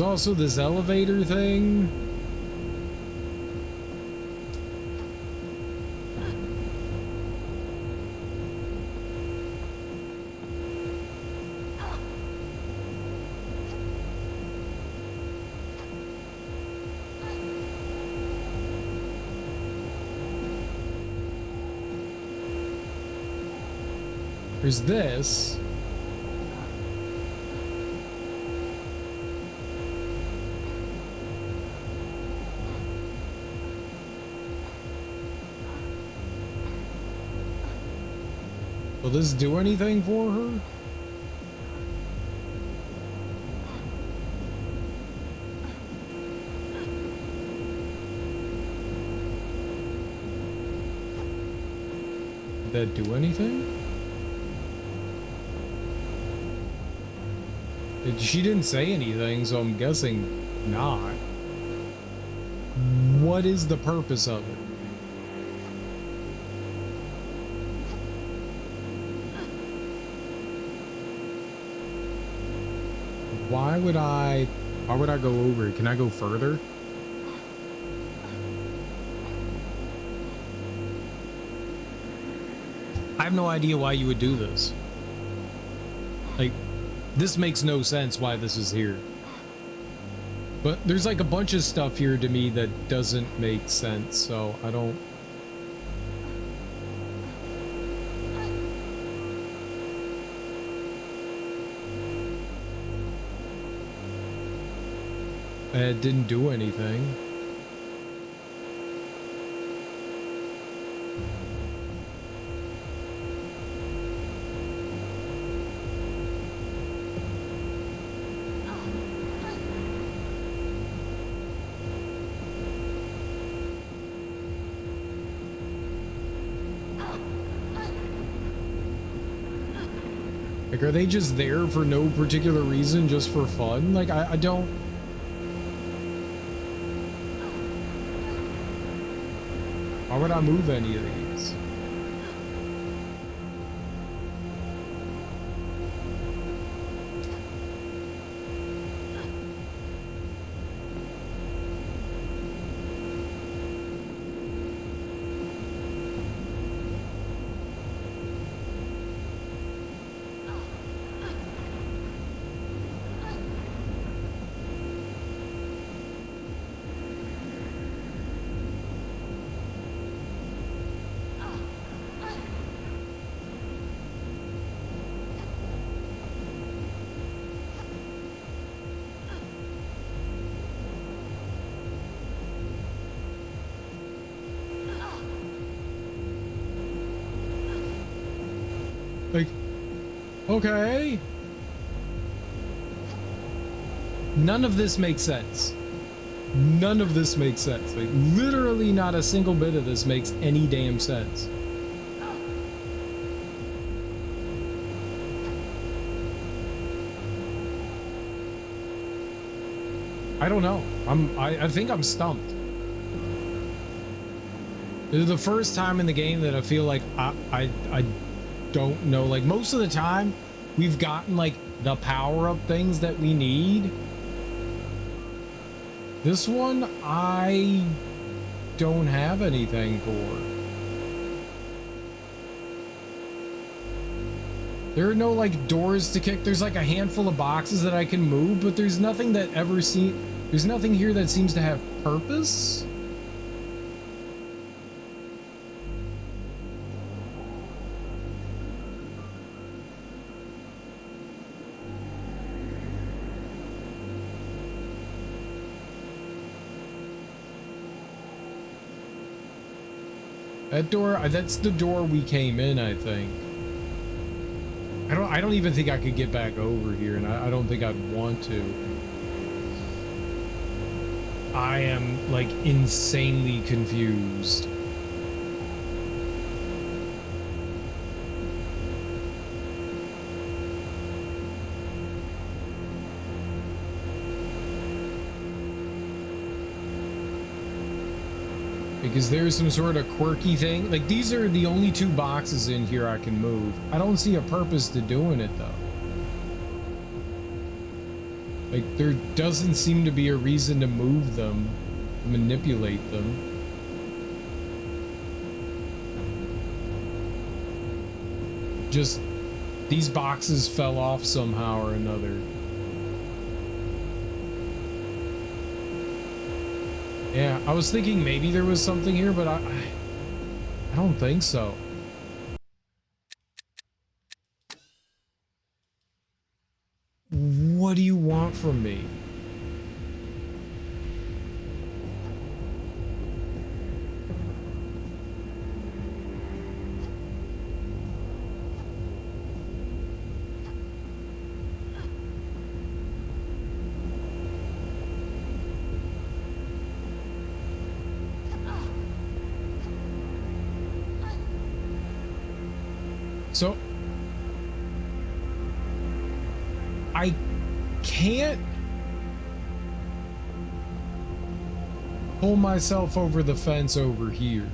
There's also this elevator thing. There's this. Will this do anything for her? that do anything? She didn't say anything, so I'm guessing not. What is the purpose of it? Why would I go over it? Can I go further? I have no idea why you would do this. Like, this makes no sense why this is here. But there's like a bunch of stuff here to me that doesn't make sense, so I don't... It didn't do anything. Like, are they just there for no particular reason, just for fun? Like, I don't... Why would I move any of these? Like, okay. None of this makes sense. None of this makes sense. Like, literally not a single bit of this makes any damn sense. I don't know. I think I'm stumped. This is the first time in the game that I feel like I don't know. Like, most of the time we've gotten like the power-up things that we need. This one I don't have anything for. There are no like doors to kick. There's like a handful of boxes that I can move, but there's nothing that there's nothing here that seems to have purpose. That door, that's the door we came in, I think. I don't even think I could get back over here, and I don't think I'd want to. I am like insanely confused. Because there's some sort of quirky thing. Like, these are the only two boxes in here I can move. I don't see a purpose to doing it, though. Like, there doesn't seem to be a reason to move them, manipulate them. Just, these boxes fell off somehow or another. Yeah, I was thinking maybe there was something here, but I don't think so. What do you want from me? So I can't pull myself over the fence over here.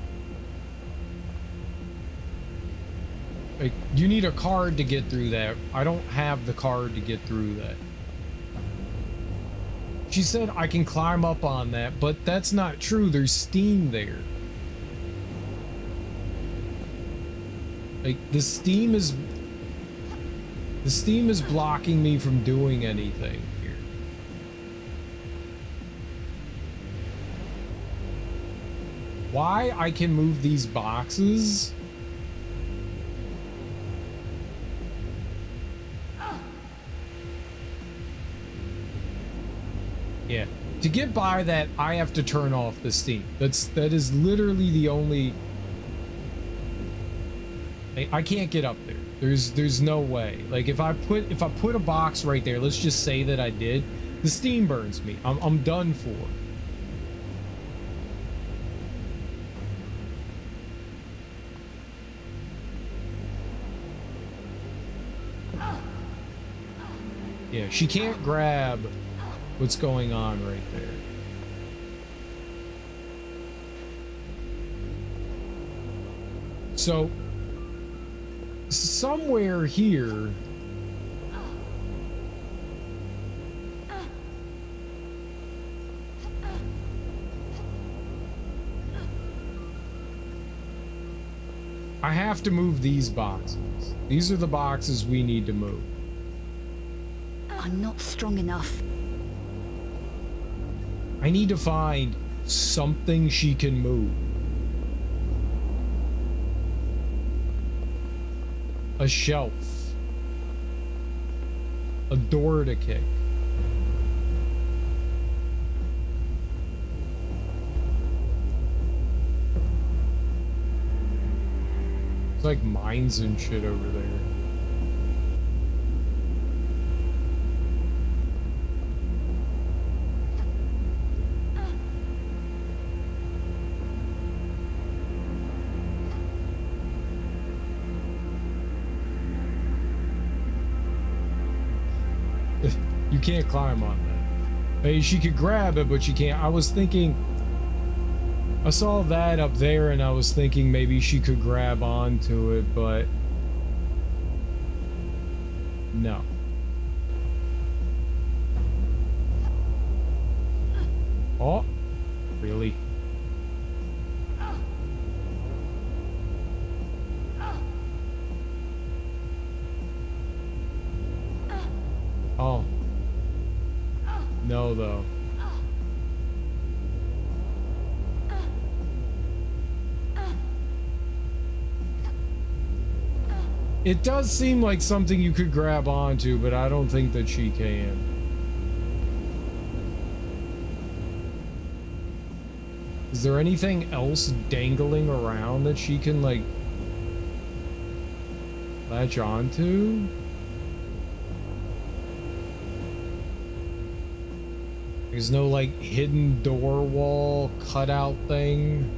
Like, you need a card to get through that. I don't have the card to get through that. She said I can climb up on that, but that's not true. There's steam there. Like, the steam is blocking me from doing anything here. Why I can move these boxes? Yeah. To get by that, I have to turn off the steam. That is literally the only. I can't get up there. There's no way. Like, if I put a box right there, let's just say that I did, the steam burns me. I'm done for. Yeah, she can't grab what's going on right there. So somewhere here I have to move these boxes. These are the boxes we need to move. I'm not strong enough. I need to find something she can move. A shelf. A door to kick. It's like mines and shit over there. You can't climb on that. I mean, she could grab it, but she can't. I was thinking, I saw that up there and I was thinking maybe she could grab onto it, but no. Oh, really? Oh. No, though. It does seem like something you could grab onto, but I don't think that she can. Is there anything else dangling around that she can, like, latch onto? There's no, like, hidden door wall cutout thing.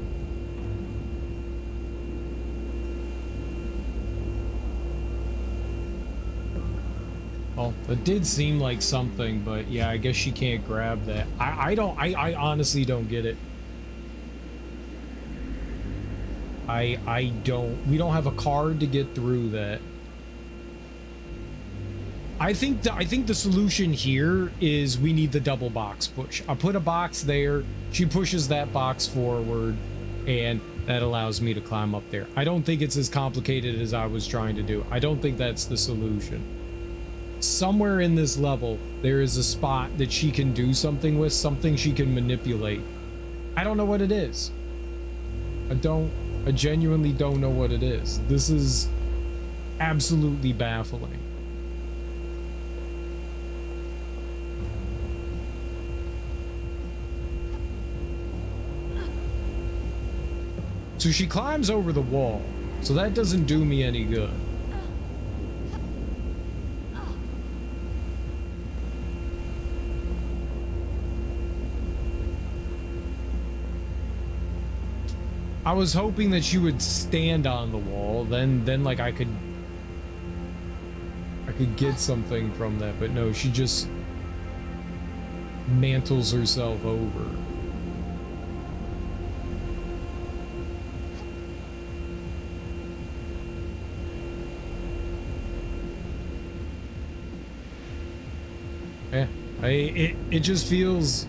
Well, it did seem like something, but yeah, I guess she can't grab that. I honestly don't get it. We don't have a card to get through that. I think the solution here is we need the double box push. I put a box there, she pushes that box forward, and that allows me to climb up there. I don't think it's as complicated as I was trying to do. I don't think that's the solution. Somewhere in this level, there is a spot that she can do something with, something she can manipulate. I don't know what it is. I genuinely don't know what it is. This is absolutely baffling. So she climbs over the wall, so that doesn't do me any good. I was hoping that she would stand on the wall, then like I could could get something from that, but no, she just mantles herself over. Yeah, it just feels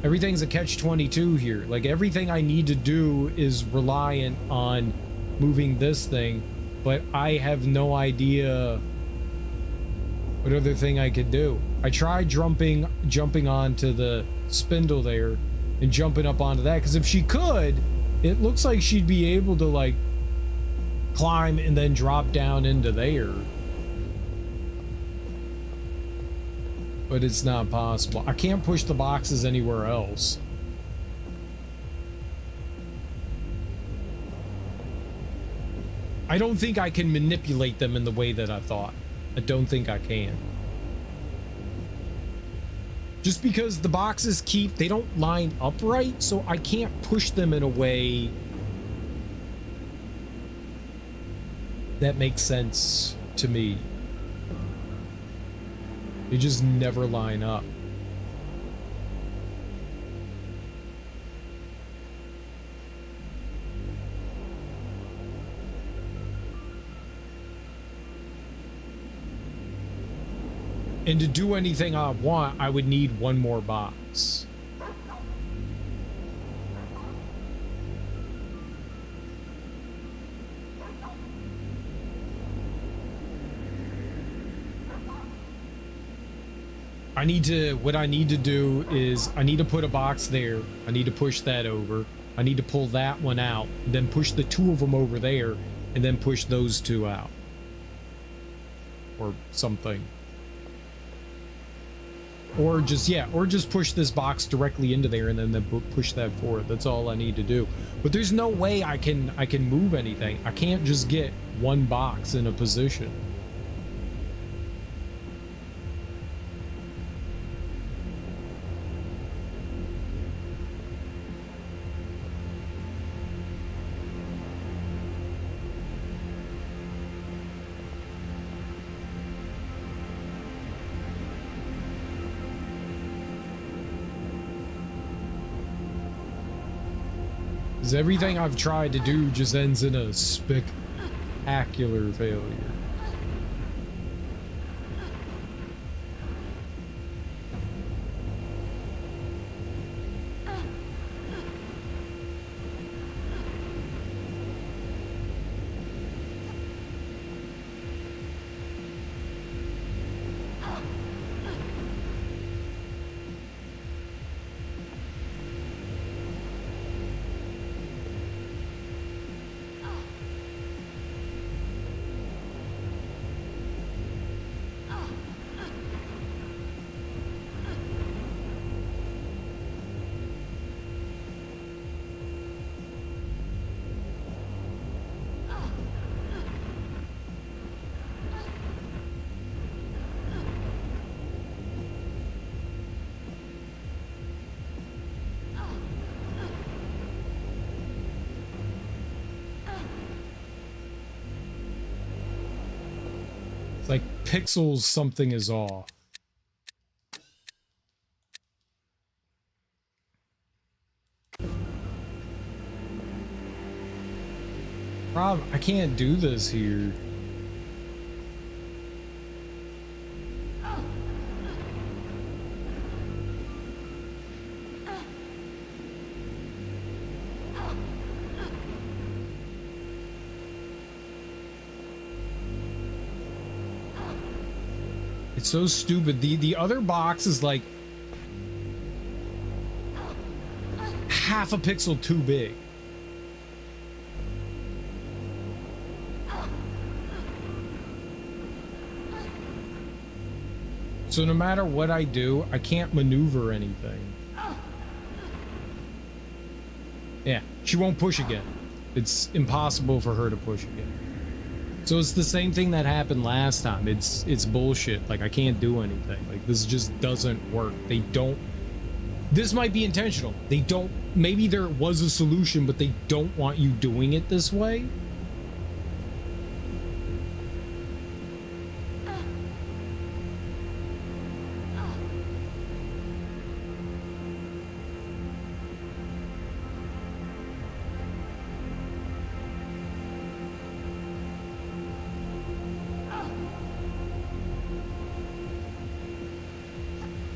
everything's a catch-22 here. Like everything I need to do is reliant on moving this thing, but I have no idea what other thing I could do. I tried jumping onto the spindle there and jumping up onto that, because if she could, it looks like she'd be able to like climb and then drop down into there. But it's not possible. I can't push the boxes anywhere else. I don't think I can manipulate them in the way that I thought. I don't think I can. Just because the boxes they don't line up right, so I can't push them in a way that makes sense to me. They just never line up. And to do anything I want, I would need one more box. What I need to do is I need to put a box there. I need to push that over. I need to pull that one out, then push the two of them over there, and then push those two out. Or something. Or just push this box directly into there and then push that forward. That's all I need to do. But there's no way I can move anything. I can't just get one box in a position. Everything I've tried to do just ends in a spectacular failure. It's like pixels, something is off. Rob, I can't do this here. It's so stupid. The other box is like half a pixel too big. So no matter what I do, I can't maneuver anything. Yeah, she won't push again. It's impossible for her to push again. So it's the same thing that happened last time. It's bullshit. Like, I can't do anything. Like, this just doesn't work. They don't... This might be intentional. They don't... Maybe there was a solution, but they don't want you doing it this way.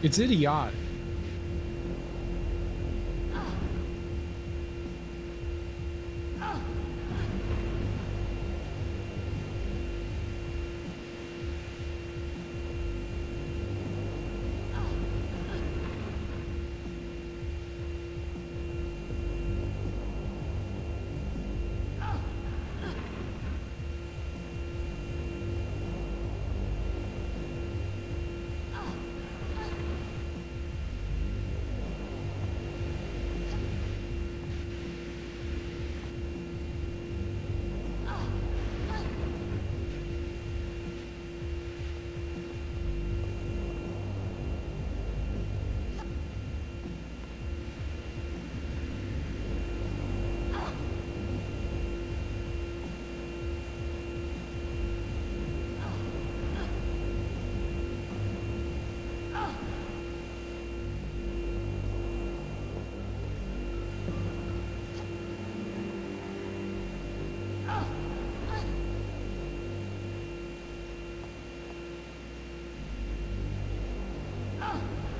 It's idiotic.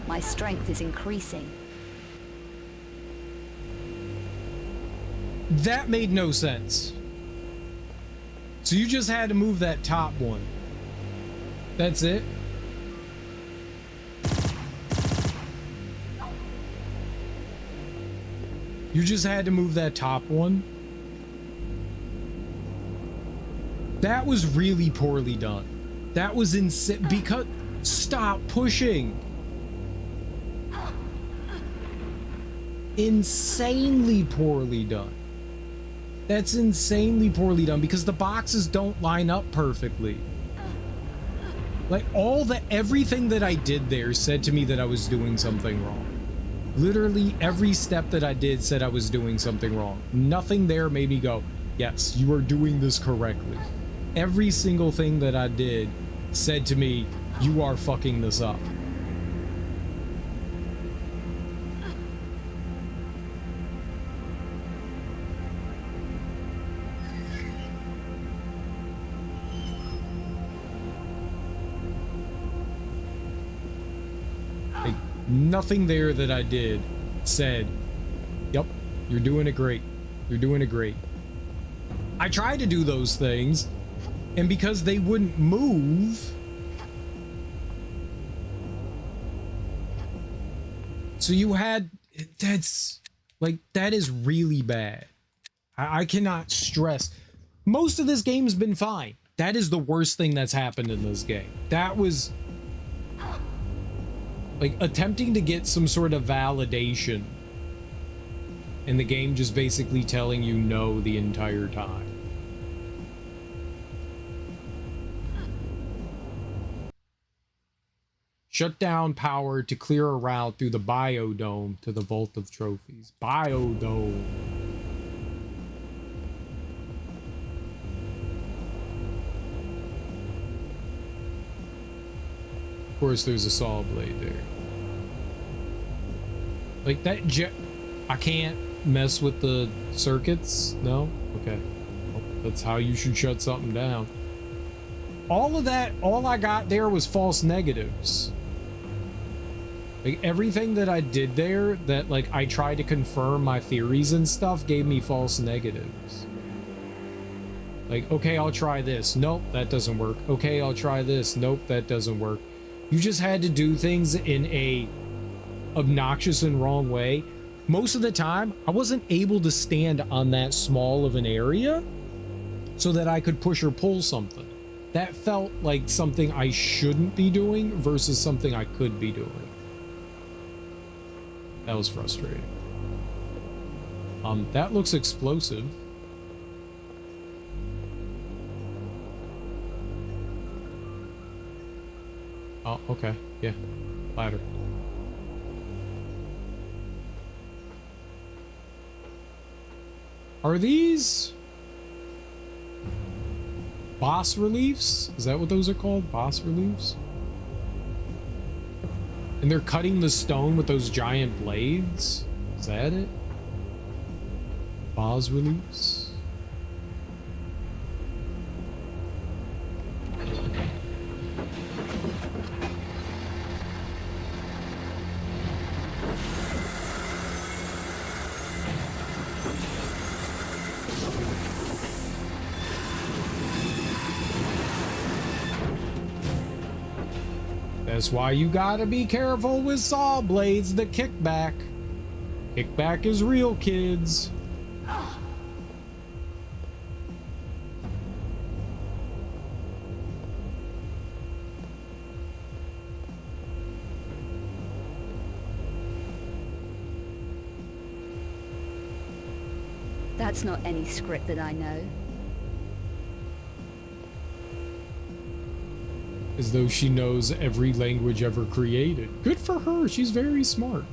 My strength is increasing. That made no sense. So you just had to move that top one. That's it? You just had to move that top one? That was really poorly done. That was insane. Because... Stop pushing. Insanely poorly done. That's insanely poorly done because the boxes don't line up perfectly. Like everything that I did there said to me that I was doing something wrong. Literally every step that I did said I was doing something wrong. Nothing there made me go, yes, you are doing this correctly. Every single thing that I did said to me, you are fucking this up. Like, nothing there that I did said, yep, you're doing it great. You're doing it great. I tried to do those things, and because they wouldn't move, so you had, that's like, that is really bad. I cannot stress. Most of this game has been fine. That is the worst thing that's happened in this game. That was like attempting to get some sort of validation and the game just basically telling you no the entire time. Shut down power to clear a route through the biodome to the Vault of Trophies. Biodome. Of course, there's a saw blade there. Like that I can't mess with the circuits? No? Okay. Well, that's how you should shut something down. All of that, all I got there was false negatives. Like everything that I did there that like I tried to confirm my theories and stuff gave me false negatives. Like, okay, I'll try this. Nope, that doesn't work. Okay, I'll try this. Nope, that doesn't work. You just had to do things in a obnoxious and wrong way. Most of the time, I wasn't able to stand on that small of an area so that I could push or pull something. That felt like something I shouldn't be doing versus something I could be doing. That was frustrating. That looks explosive. Oh, okay. Yeah. Ladder. Are these boss reliefs? Is that what those are called? Boss reliefs? And they're cutting the stone with those giant blades? Is that it? Boss reliefs? That's why you gotta be careful with saw blades. The kickback. Kickback is real, kids. That's not any script that I know. As though she knows every language ever created. Good for her. She's very smart.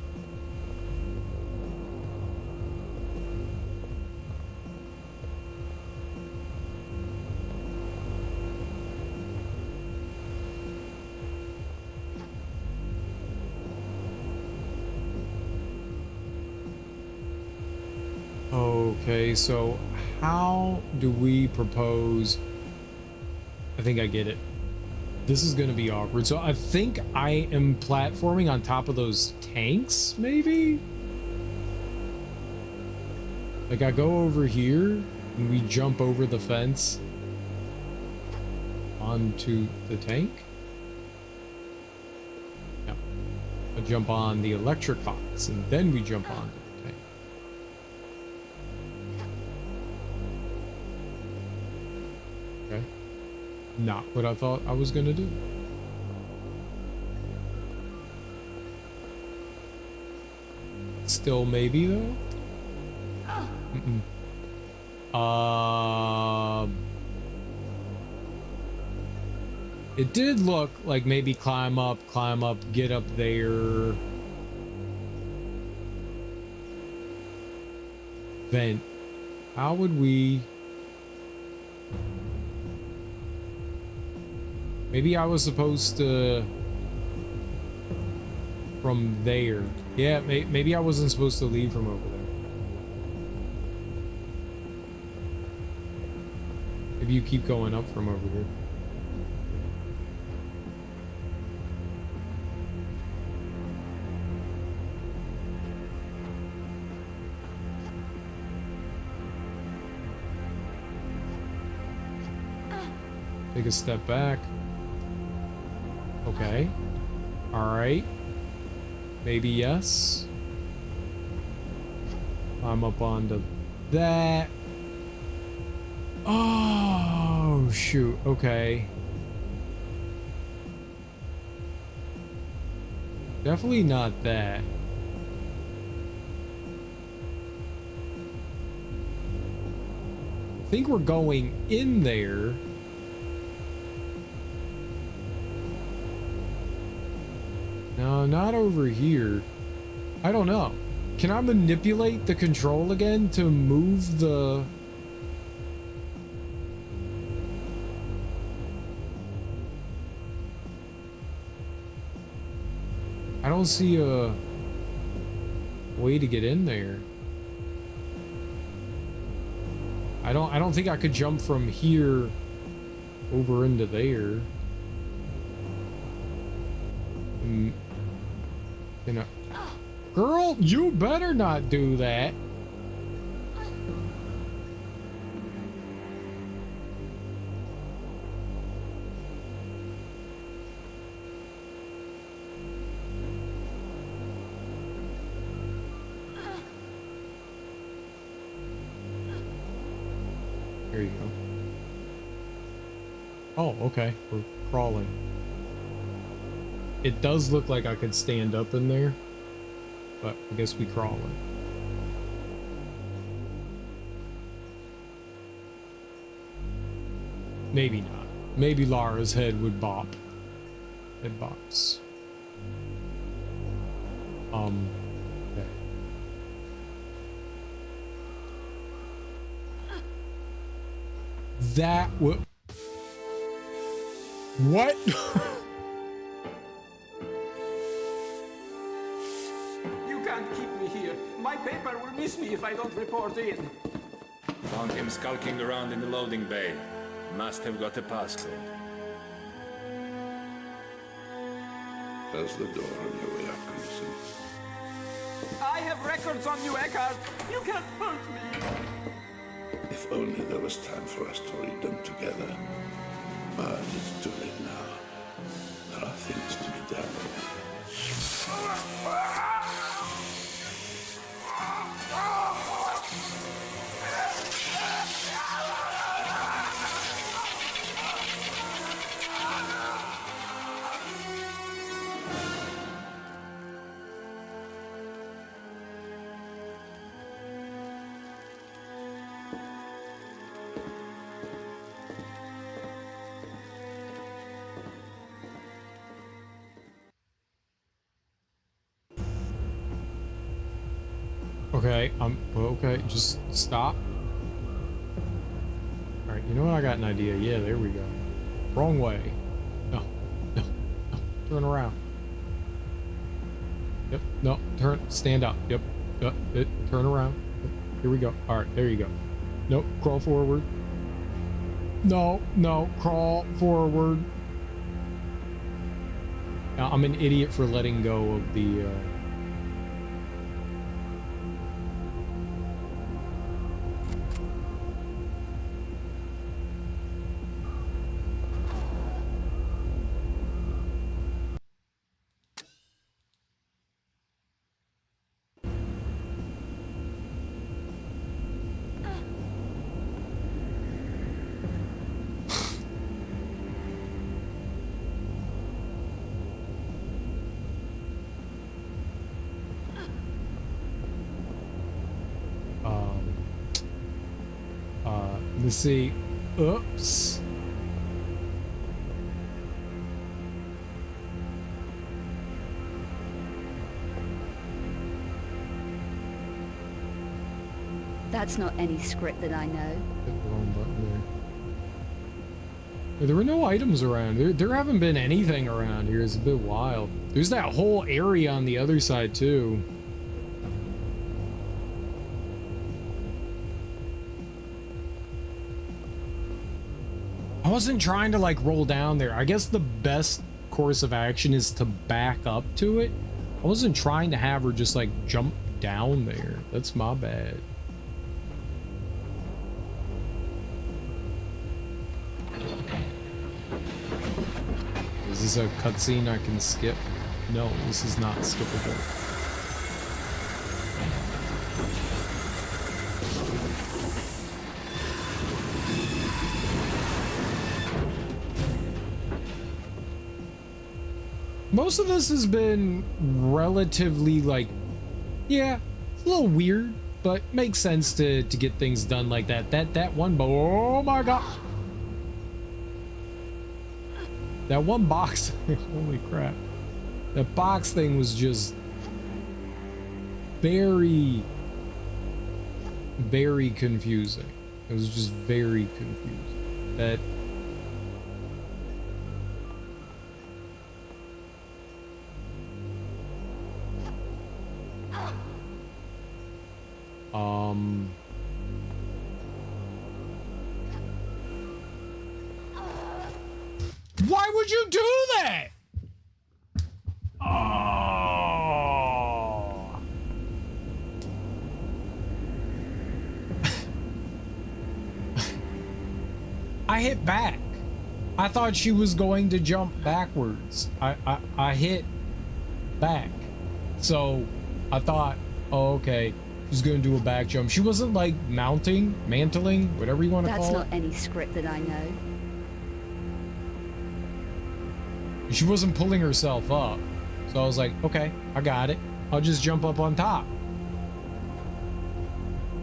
Okay, so how do we propose? I think I get it. This is going to be awkward. So I think I am platforming on top of those tanks, maybe? Like I go over here and we jump over the fence onto the tank. No. I jump on the electric box and then we jump onto the tank. Okay. Not what I thought I was gonna do. Still maybe though? It did look like maybe climb up, get up there. Vent. How would we... Maybe I was supposed to... From there. Yeah, maybe I wasn't supposed to leave from over there. Maybe you keep going up from over here. Take a step back. Okay. Alright. Maybe yes. I'm up onto that. Oh, shoot. Okay. Definitely not that. I think we're going in there. No, not over here. I don't know. Can I manipulate the control again to move the... I don't see a way to get in there. I don't think I could jump from here over into there. You know, girl, you better not do that. There you go. Oh, okay. We're crawling. It does look like I could stand up in there, but I guess we crawl it. Maybe not. Maybe Lara's head would bop. Head bops. Okay. That would... What? My paper will miss me if I don't report in. Found him skulking around in the loading bay. Must have got a passcode. How's the door on your way up, Gleason? I have records on you, Eckhart. You can't hurt me. If only there was time for us to read them together. But it's too late now. There are things to be done. Okay, well, okay, just stop. All right, you know what? I got an idea. Yeah, there we go. Wrong way. No, no, no. Turn around. Yep, no, stand up. Yep, turn around. Yep, here we go. All right, there you go. Nope, crawl forward. No, crawl forward. Now, I'm an idiot for letting go of the, let's see. Oops. That's not any script that I know. Hit the wrong button there. There were no items around. There haven't been anything around here. It's a bit wild. There's that whole area on the other side too. I wasn't trying to like roll down there. I guess the best course of action is to back up to it. I wasn't trying to have her just like jump down there. That's my bad. Is this a cutscene I can skip? No, this is not skippable. Most of this has been relatively like, yeah, it's a little weird, but makes sense to get things done like that. That one, oh my god. That one box, holy crap. That box thing was just very, very confusing. It was just very confusing. That why would you do that? Oh. I hit back. I thought she was going to jump backwards. I hit back. So I thought, oh, okay, she's going to do a back jump. She wasn't like mantling, whatever you want to call it. That's not any script that I know. She wasn't pulling herself up. So I was like, okay, I got it. I'll just jump up on top.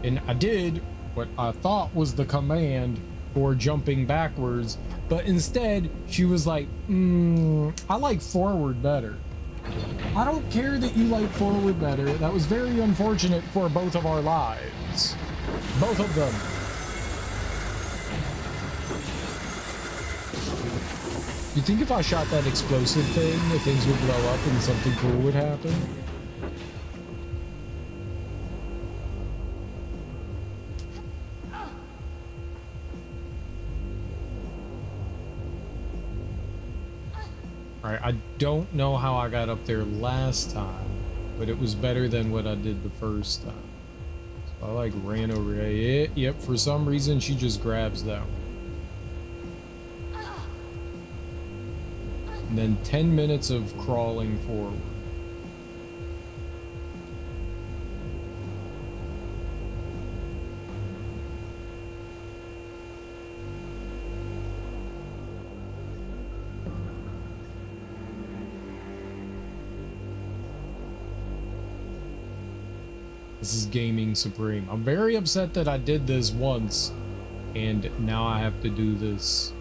And I did what I thought was the command for jumping backwards, but instead she was like, I like forward better. I don't care that you like forward better. That was very unfortunate for both of our lives. Both of them. You think if I shot that explosive thing, that things would blow up and something cool would happen? Alright, I don't know how I got up there last time, but it was better than what I did the first time. So I like ran over here. Yep, for some reason she just grabs that one. And then 10 minutes of crawling forward. This is gaming supreme. I'm very upset that I did this once and now I have to do this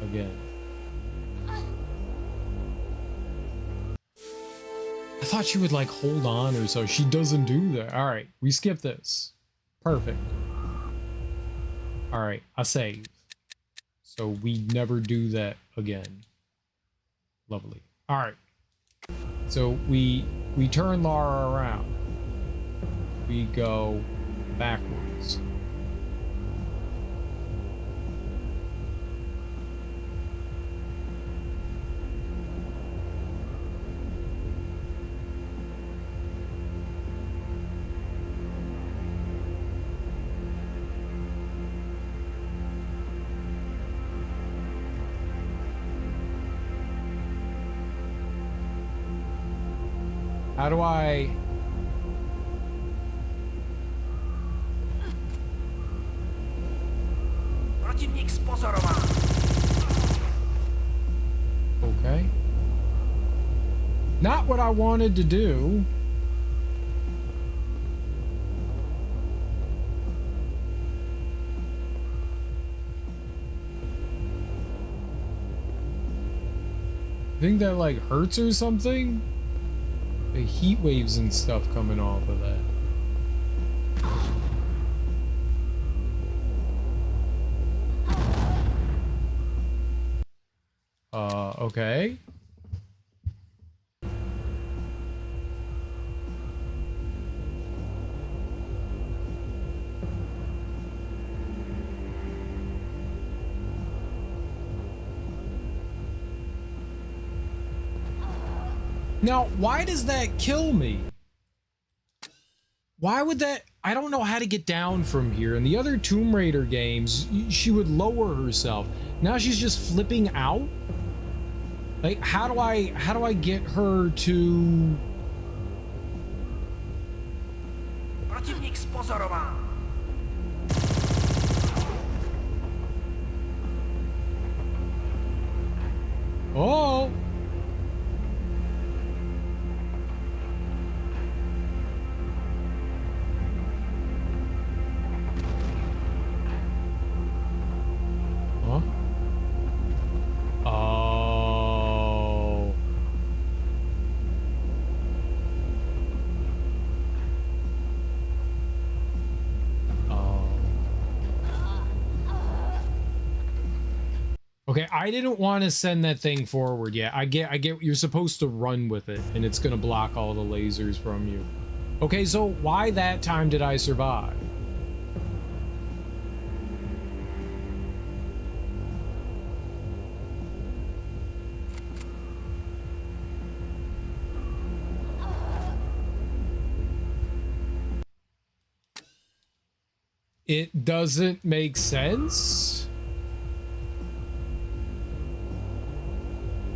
again. I thought she would like hold on or so. She doesn't do that. All right, we skip this. Perfect. All right, I save. So we never do that again. Lovely. All right. So we turn Lara around. We go backwards. How do I... Okay. Not what I wanted to do. Think that like hurts or something? The heat waves and stuff coming off of that. Okay. Now, why does that kill me? Why would that... I don't know how to get down from here. In the other Tomb Raider games, she would lower herself. Now she's just flipping out? Like, how do I get her to... Oh! Huh? Oh. Oh. Okay, I didn't want to send that thing forward yet. I get you're supposed to run with it and it's gonna block all the lasers from you. Okay, so why that time did I survive? It doesn't make sense.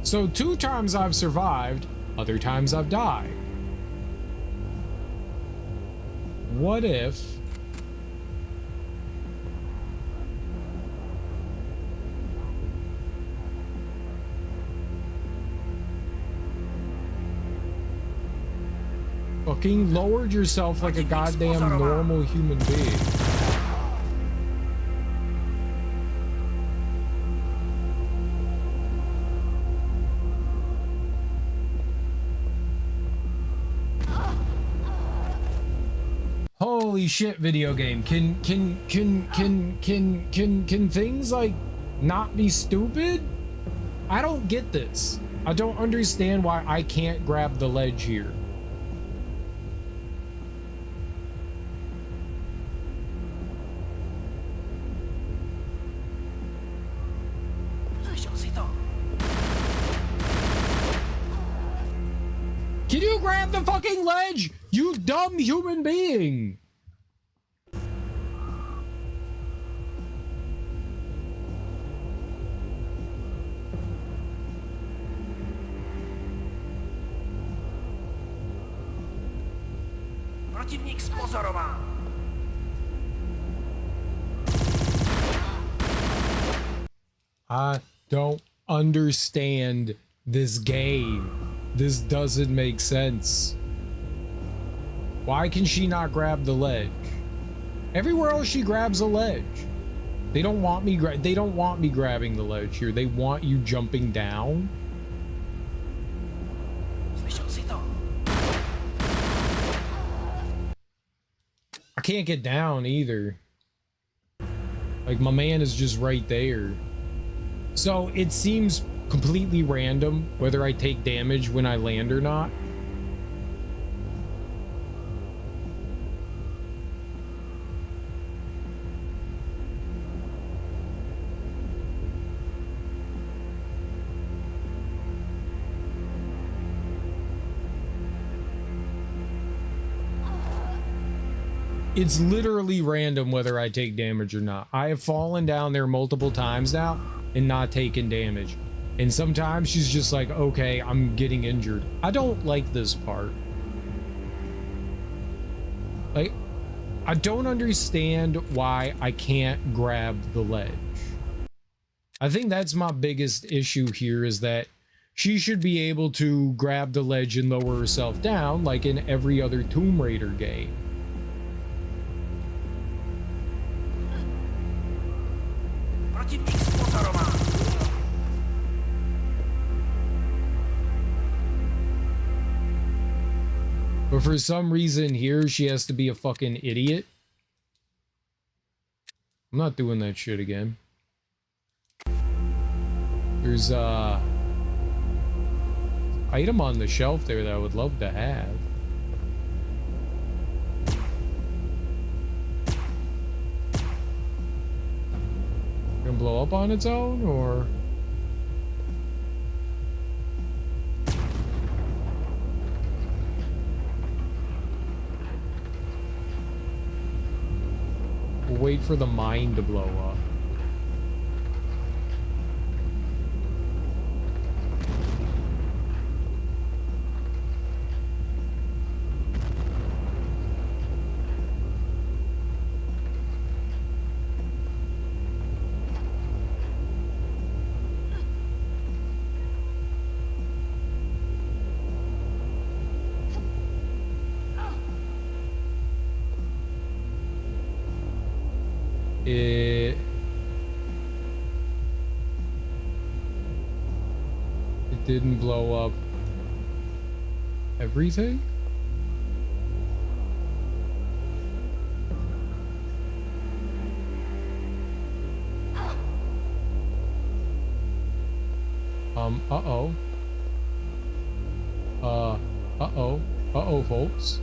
So 2 times I've survived, other times I've died. What if... fucking lowered yourself like a goddamn normal human being? Holy shit, video game. Can things like not be stupid? I don't get this. I don't understand why I can't grab the ledge here. Can you grab the fucking ledge? You dumb human being! Противник спонсорован. I don't understand this game. This doesn't make sense. Why can she not grab the ledge? Everywhere else she grabs a ledge. They don't want me grabbing the ledge here. They want you jumping down. can't get down either. Like, my man is just right there. So it seems completely random whether I take damage when I land or not. It's literally random whether I take damage or not. I have fallen down there multiple times now and not taken damage. And sometimes she's just like, okay, I'm getting injured. I don't like this part. Like, I don't understand why I can't grab the ledge. I think that's my biggest issue here, is that she should be able to grab the ledge and lower herself down like in every other Tomb Raider game. But for some reason here, she has to be a fucking idiot. I'm not doing that shit again. There's item on the shelf there that I would love to have. Gonna blow up on its own, or? We'll wait for the mine to blow up. It didn't blow up everything? Uh-oh. Uh-oh. Uh-oh, folks.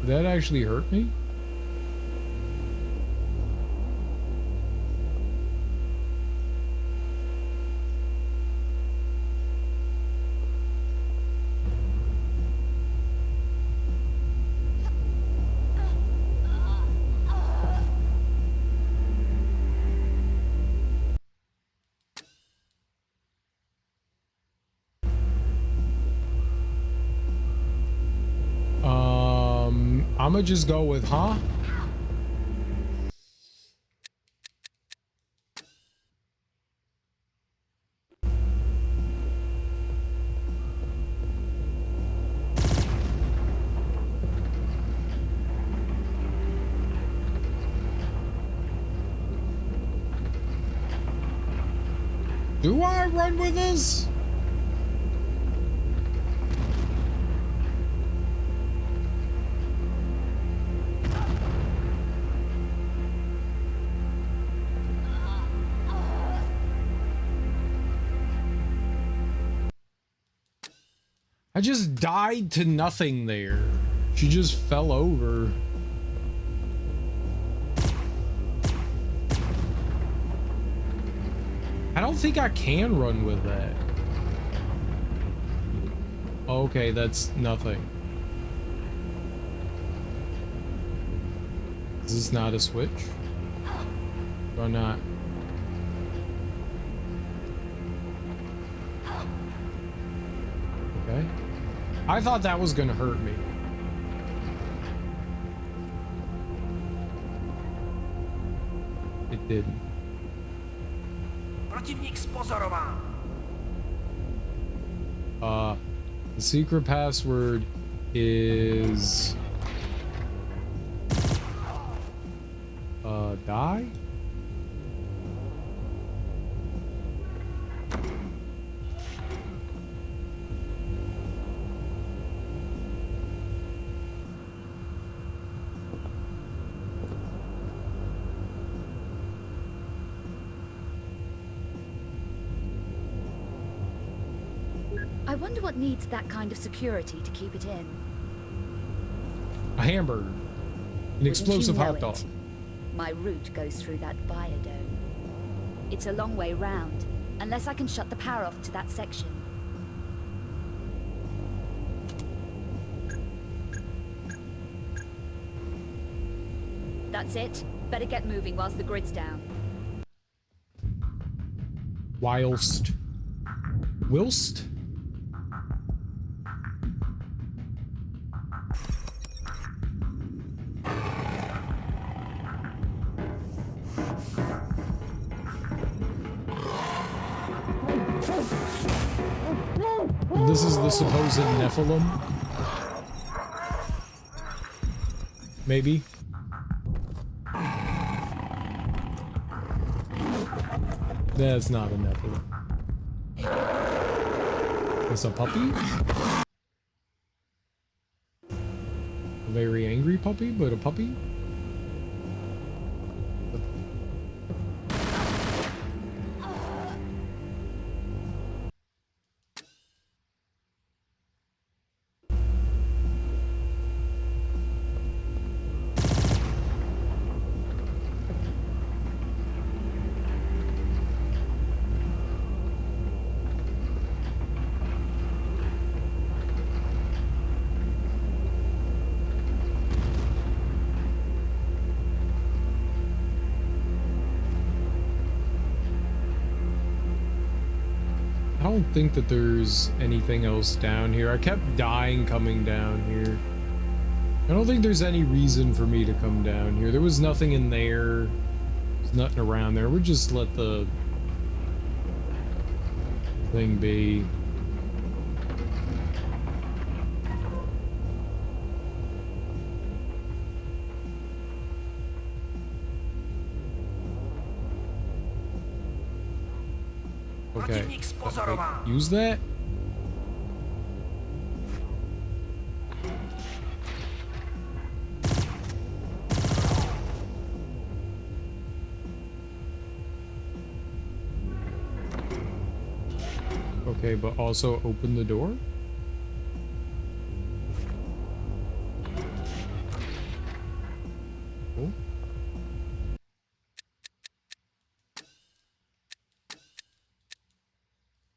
Did that actually hurt me? I'm gonna just go with, huh? Do I run with this? I just died to nothing there. She just fell over. I don't think I can run with that. Okay, that's nothing. Is this not a switch? Or not? Okay. I thought that was gonna hurt me. It didn't. Противник спонсорован. The secret password is die. I wonder what needs that kind of security to keep it in. A hamburger. An explosive Wouldn't you hot know dog. it? My route goes through that biodome. It's a long way round, unless I can shut the power off to that section. That's it. Better get moving whilst the grid's down. Whilst. This is the supposed Nephilim? Maybe? That's not a Nephilim. It's a puppy? A very angry puppy, but a puppy? I don't think that there's anything else down here. I kept dying coming down here. I don't think there's any reason for me to come down here. There was nothing in there. There's nothing around there. We'll just let the thing be. Okay, use that. Okay, but also open the door. Cool.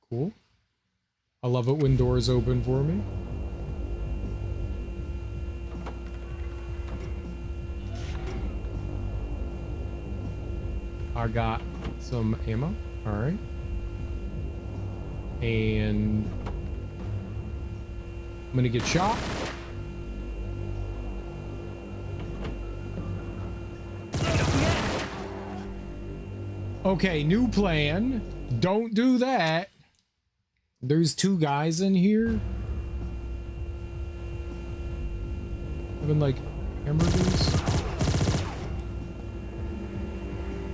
Cool. I love it when doors open for me. I got some ammo. All right. And I'm gonna get shot. Okay, new plan. Don't do that. There's two guys in here. Having like hamburgers.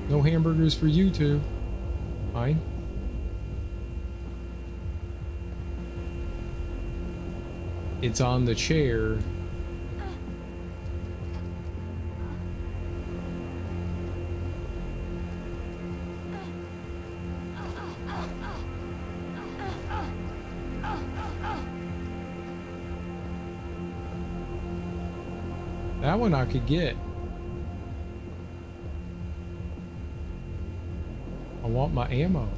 No hamburgers for you two. Fine. It's on the chair. That one I could get. I want my ammo.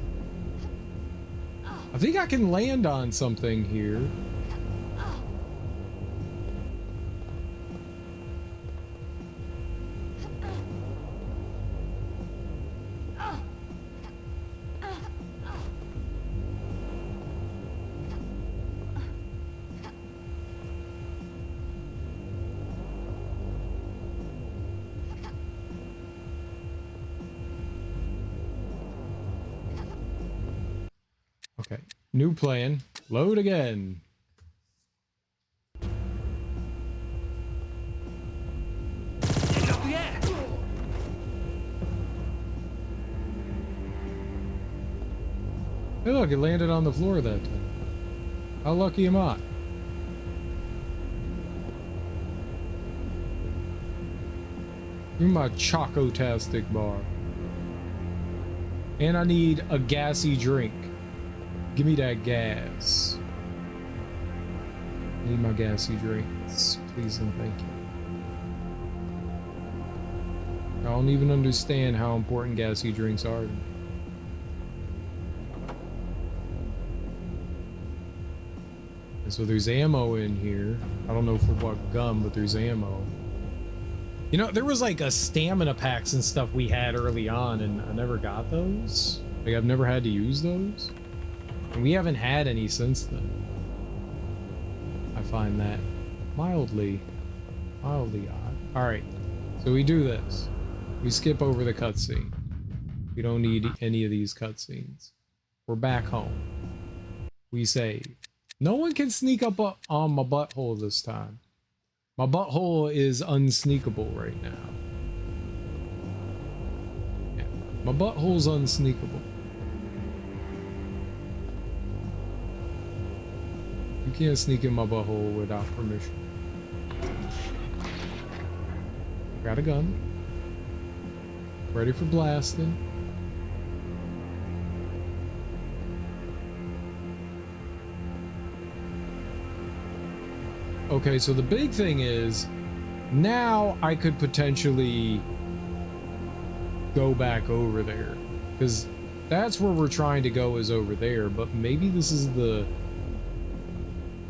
I think I can land on something here. Okay, new plan. Load again. Hey look, it landed on the floor that time. How lucky am I? Give me my Chocotastic bar. And I need a gassy drink. Give me that gas. I need my gassy drinks. Please and thank you. I don't even understand how important gassy drinks are to me. And so there's ammo in here. I don't know for what gun, but there's ammo. You know, there was like a stamina packs and stuff we had early on, and I never got those. Like, I've never had to use those. And we haven't had any since then. I find that mildly odd. Alright, so we do this. We skip over the cutscene. We don't need any of these cutscenes. We're back home. We save. No one can sneak up on my butthole this time. My butthole is unsneakable right now. Yeah, my butthole's unsneakable. You can't sneak in my butthole without permission. Got a gun. Ready for blasting. Okay, so the big thing is, now I could potentially go back over there. Because that's where we're trying to go, is over there. But maybe this is the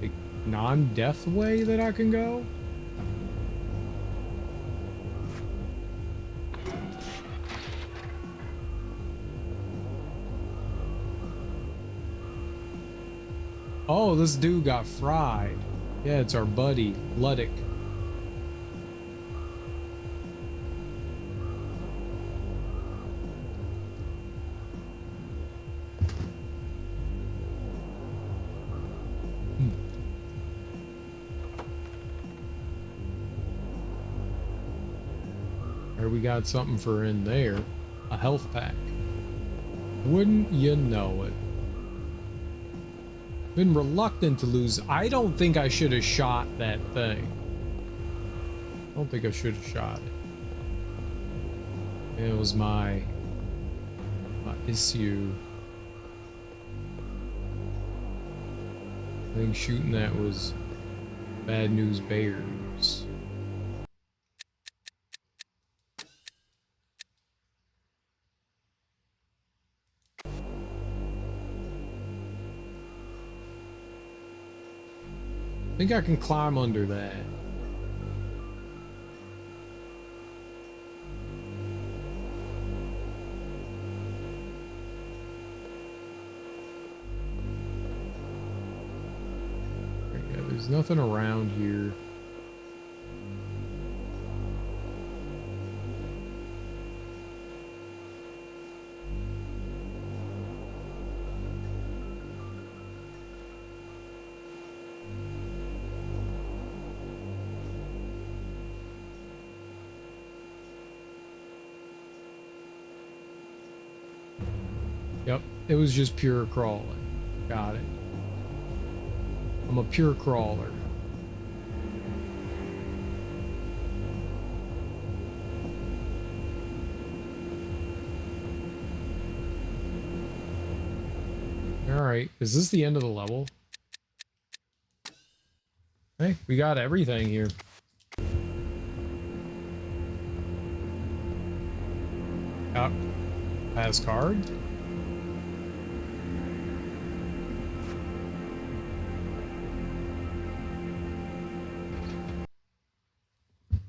like, non-death way that I can go? Oh, this dude got fried. Yeah, it's our buddy, Luddick. There we got something for in there. A health pack. Wouldn't you know it? Been reluctant to lose. I don't think I should have shot that thing. I don't think I should have shot it. It was my issue. I think shooting that was bad news bears. I think I can climb under that. Yeah, there's nothing around here. Yep, it was just pure crawling. Got it. I'm a pure crawler. Alright, is this the end of the level? Hey, we got everything here. Pass card?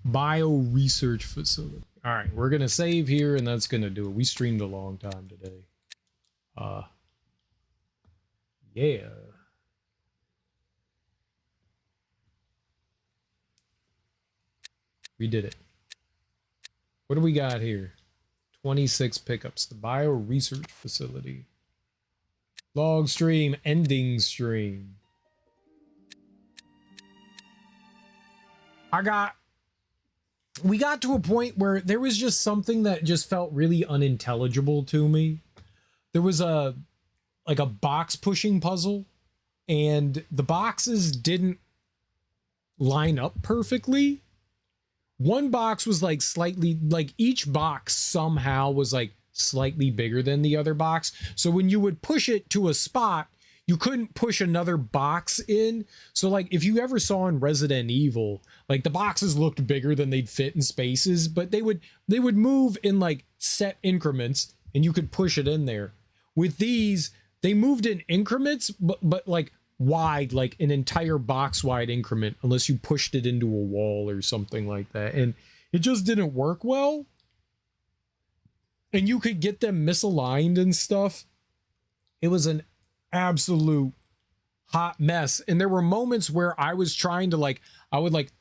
Bio research facility. All right, we're gonna save here, and that's gonna do it. We streamed a long time today. Yeah. We did it. What do we got here? 26 pickups. The bio research facility. Log stream, ending stream. We got to a point where there was just something that just felt really unintelligible to me. There was a box pushing puzzle, and the boxes didn't line up perfectly. One box was like slightly, like each box somehow was like slightly bigger than the other box. So when you would push it to a spot, you couldn't push another box in. So like if you ever saw in Resident Evil, like the boxes looked bigger than they'd fit in spaces, but they would move in like set increments and you could push it in there. With these, they moved in increments, but like wide, like an entire box wide increment, unless you pushed it into a wall or something like that. And it just didn't work well. And you could get them misaligned and stuff. It was an absolute hot mess. And there were moments where I was trying to like, I would like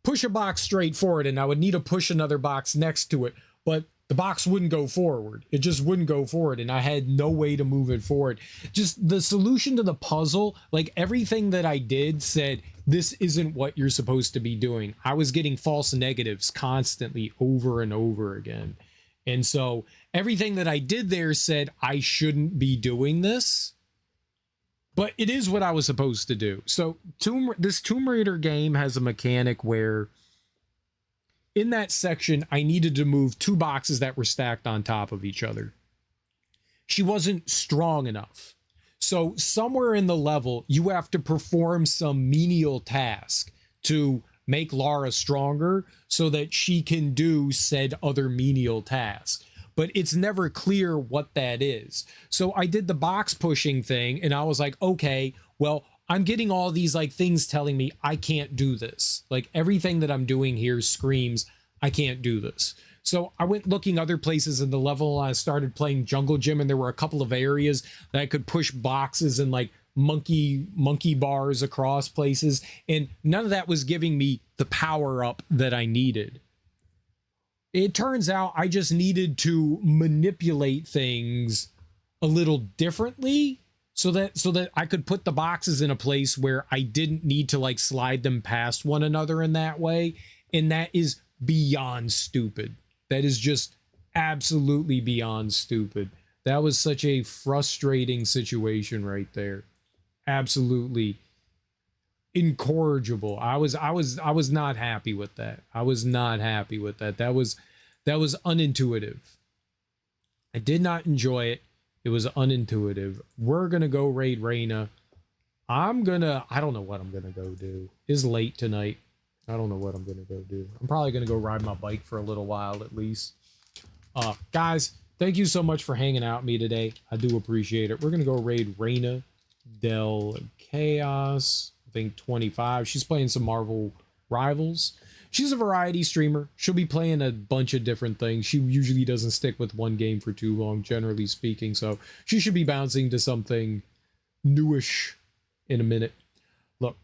push a box straight forward and I would need to push another box next to it, but the box wouldn't go forward. It just wouldn't go forward. And I had no way to move it forward. Just the solution to the puzzle, like everything that I did said, this isn't what you're supposed to be doing. I was getting false negatives constantly over and over again. And so everything that I did there said I shouldn't be doing this, but it is what I was supposed to do. So this Tomb Raider game has a mechanic where in that section, I needed to move two boxes that were stacked on top of each other. She wasn't strong enough. So somewhere in the level, you have to perform some menial task to make Lara stronger so that she can do said other menial task. But it's never clear what that is. So I did the box pushing thing and I was like, okay, well, I'm getting all these like things telling me I can't do this. Like everything that I'm doing here screams, I can't do this. So I went looking other places in the level. I started playing Jungle Gym and there were a couple of areas that I could push boxes and like monkey bars across places. And none of that was giving me the power up that I needed. It turns out I just needed to manipulate things a little differently so that I could put the boxes in a place where I didn't need to like slide them past one another in that way. And that is beyond stupid. That is just absolutely beyond stupid. That was such a frustrating situation right there. Absolutely incorrigible. I was not happy with that. I was not happy with that. That was unintuitive. I did not enjoy it. It was unintuitive. We're going to go raid Reyna. I don't know what I'm going to go do. It's late tonight. I don't know what I'm going to go do. I'm probably going to go ride my bike for a little while at least. Guys, thank you so much for hanging out with me today. I do appreciate it. We're going to go raid Reyna Del Chaos. I think 25. She's playing some Marvel Rivals. She's a variety streamer. She'll be playing a bunch of different things. She usually doesn't stick with one game for too long, generally speaking. So she should be bouncing to something newish in a minute. Look,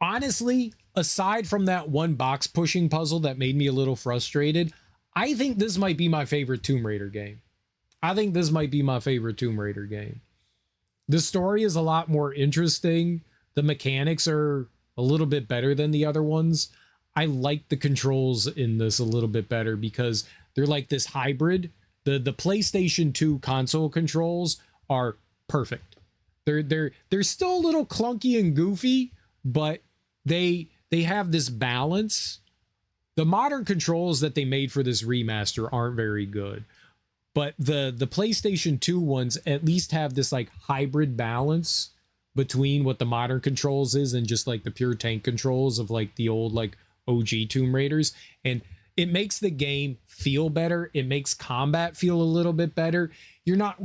honestly, aside from that one box pushing puzzle that made me a little frustrated, I think this might be my favorite Tomb Raider game. The story is a lot more interesting. The mechanics are a little bit better than the other ones. I like the controls in this a little bit better because they're like this hybrid. The PlayStation 2 console controls are perfect. They're still a little clunky and goofy, but they have this balance. The modern controls that they made for this remaster aren't very good, but the PlayStation 2 ones at least have this like hybrid balance between what the modern controls is and just like the pure tank controls of like the old like OG Tomb Raiders. And it makes the game feel better. It makes combat feel a little bit better.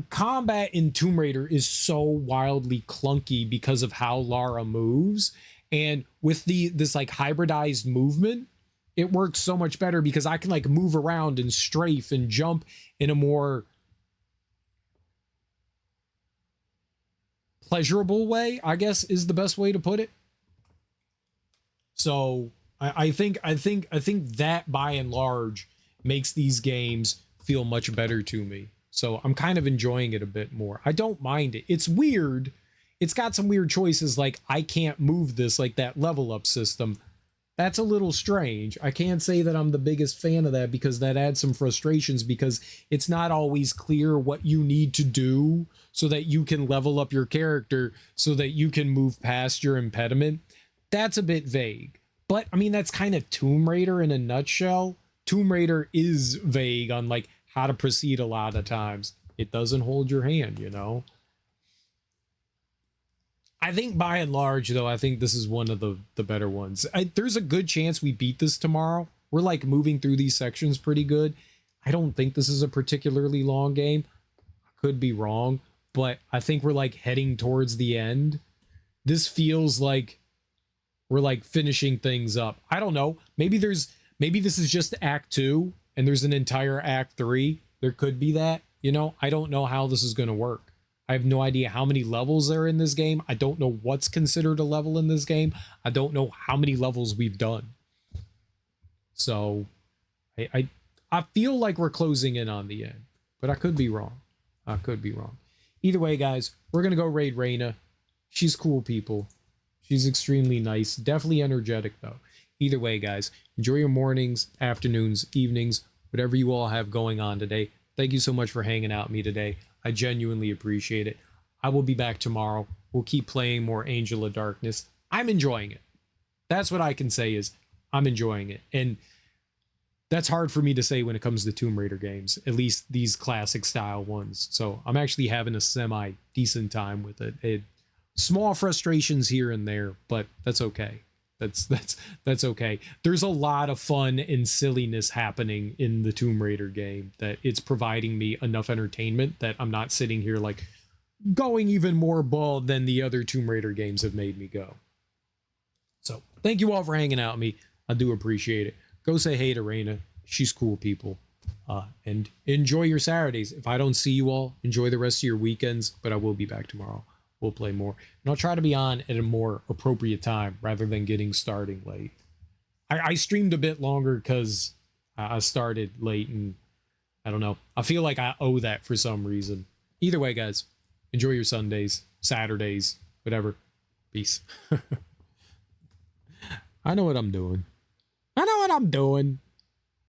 Combat in Tomb Raider is so wildly clunky because of how Lara moves. And with this like hybridized movement, it works so much better because I can like move around and strafe and jump in a more pleasurable way, I guess is the best way to put it. So I think that by and large makes these games feel much better to me. So I'm kind of enjoying it a bit more. I don't mind it. It's weird. It's got some weird choices, like I can't move this, like that level up system. That's a little strange. I can't say that I'm the biggest fan of that, because that adds some frustrations, because it's not always clear what you need to do so that you can level up your character so that you can move past your impediment. That's a bit vague. But I mean, that's kind of Tomb Raider in a nutshell. Tomb Raider is vague on like how to proceed a lot of times. It doesn't hold your hand, you know? I think by and large, though, I think this is one of the better ones. There's a good chance we beat this tomorrow. We're like moving through these sections pretty good. I don't think this is a particularly long game. I could be wrong, but I think we're like heading towards the end. This feels like we're like finishing things up. I don't know. Maybe this is just Act 2 and there's an entire Act 3. There could be that, you know? I don't know how this is going to work. I have no idea how many levels there are in this game. I don't know what's considered a level in this game. I don't know how many levels we've done. So I feel like we're closing in on the end, but I could be wrong. I could be wrong. Either way, guys, we're going to go raid Reyna. She's cool people. She's extremely nice. Definitely energetic, though. Either way, guys, enjoy your mornings, afternoons, evenings, whatever you all have going on today. Thank you so much for hanging out with me today. I genuinely appreciate it. I will be back tomorrow. We'll keep playing more Angel of Darkness. I'm enjoying it. That's what I can say, is I'm enjoying it. And that's hard for me to say when it comes to Tomb Raider games, at least these classic style ones. So I'm actually having a semi-decent time with it. Small frustrations here and there, but that's okay. That's okay. There's a lot of fun and silliness happening in the Tomb Raider game that it's providing me enough entertainment that I'm not sitting here like going even more bald than the other Tomb Raider games have made me go. So thank you all for hanging out with me. I do appreciate it. Go say hey to Reyna. She's cool people. And enjoy your Saturdays. If I don't see you all, enjoy the rest of your weekends, but I will be back tomorrow. We'll play more, and I'll try to be on at a more appropriate time rather than getting starting late. I streamed a bit longer because I started late, and I don't know. I feel like I owe that for some reason. Either way, guys, enjoy your Sundays, Saturdays, whatever. Peace. I know what I'm doing.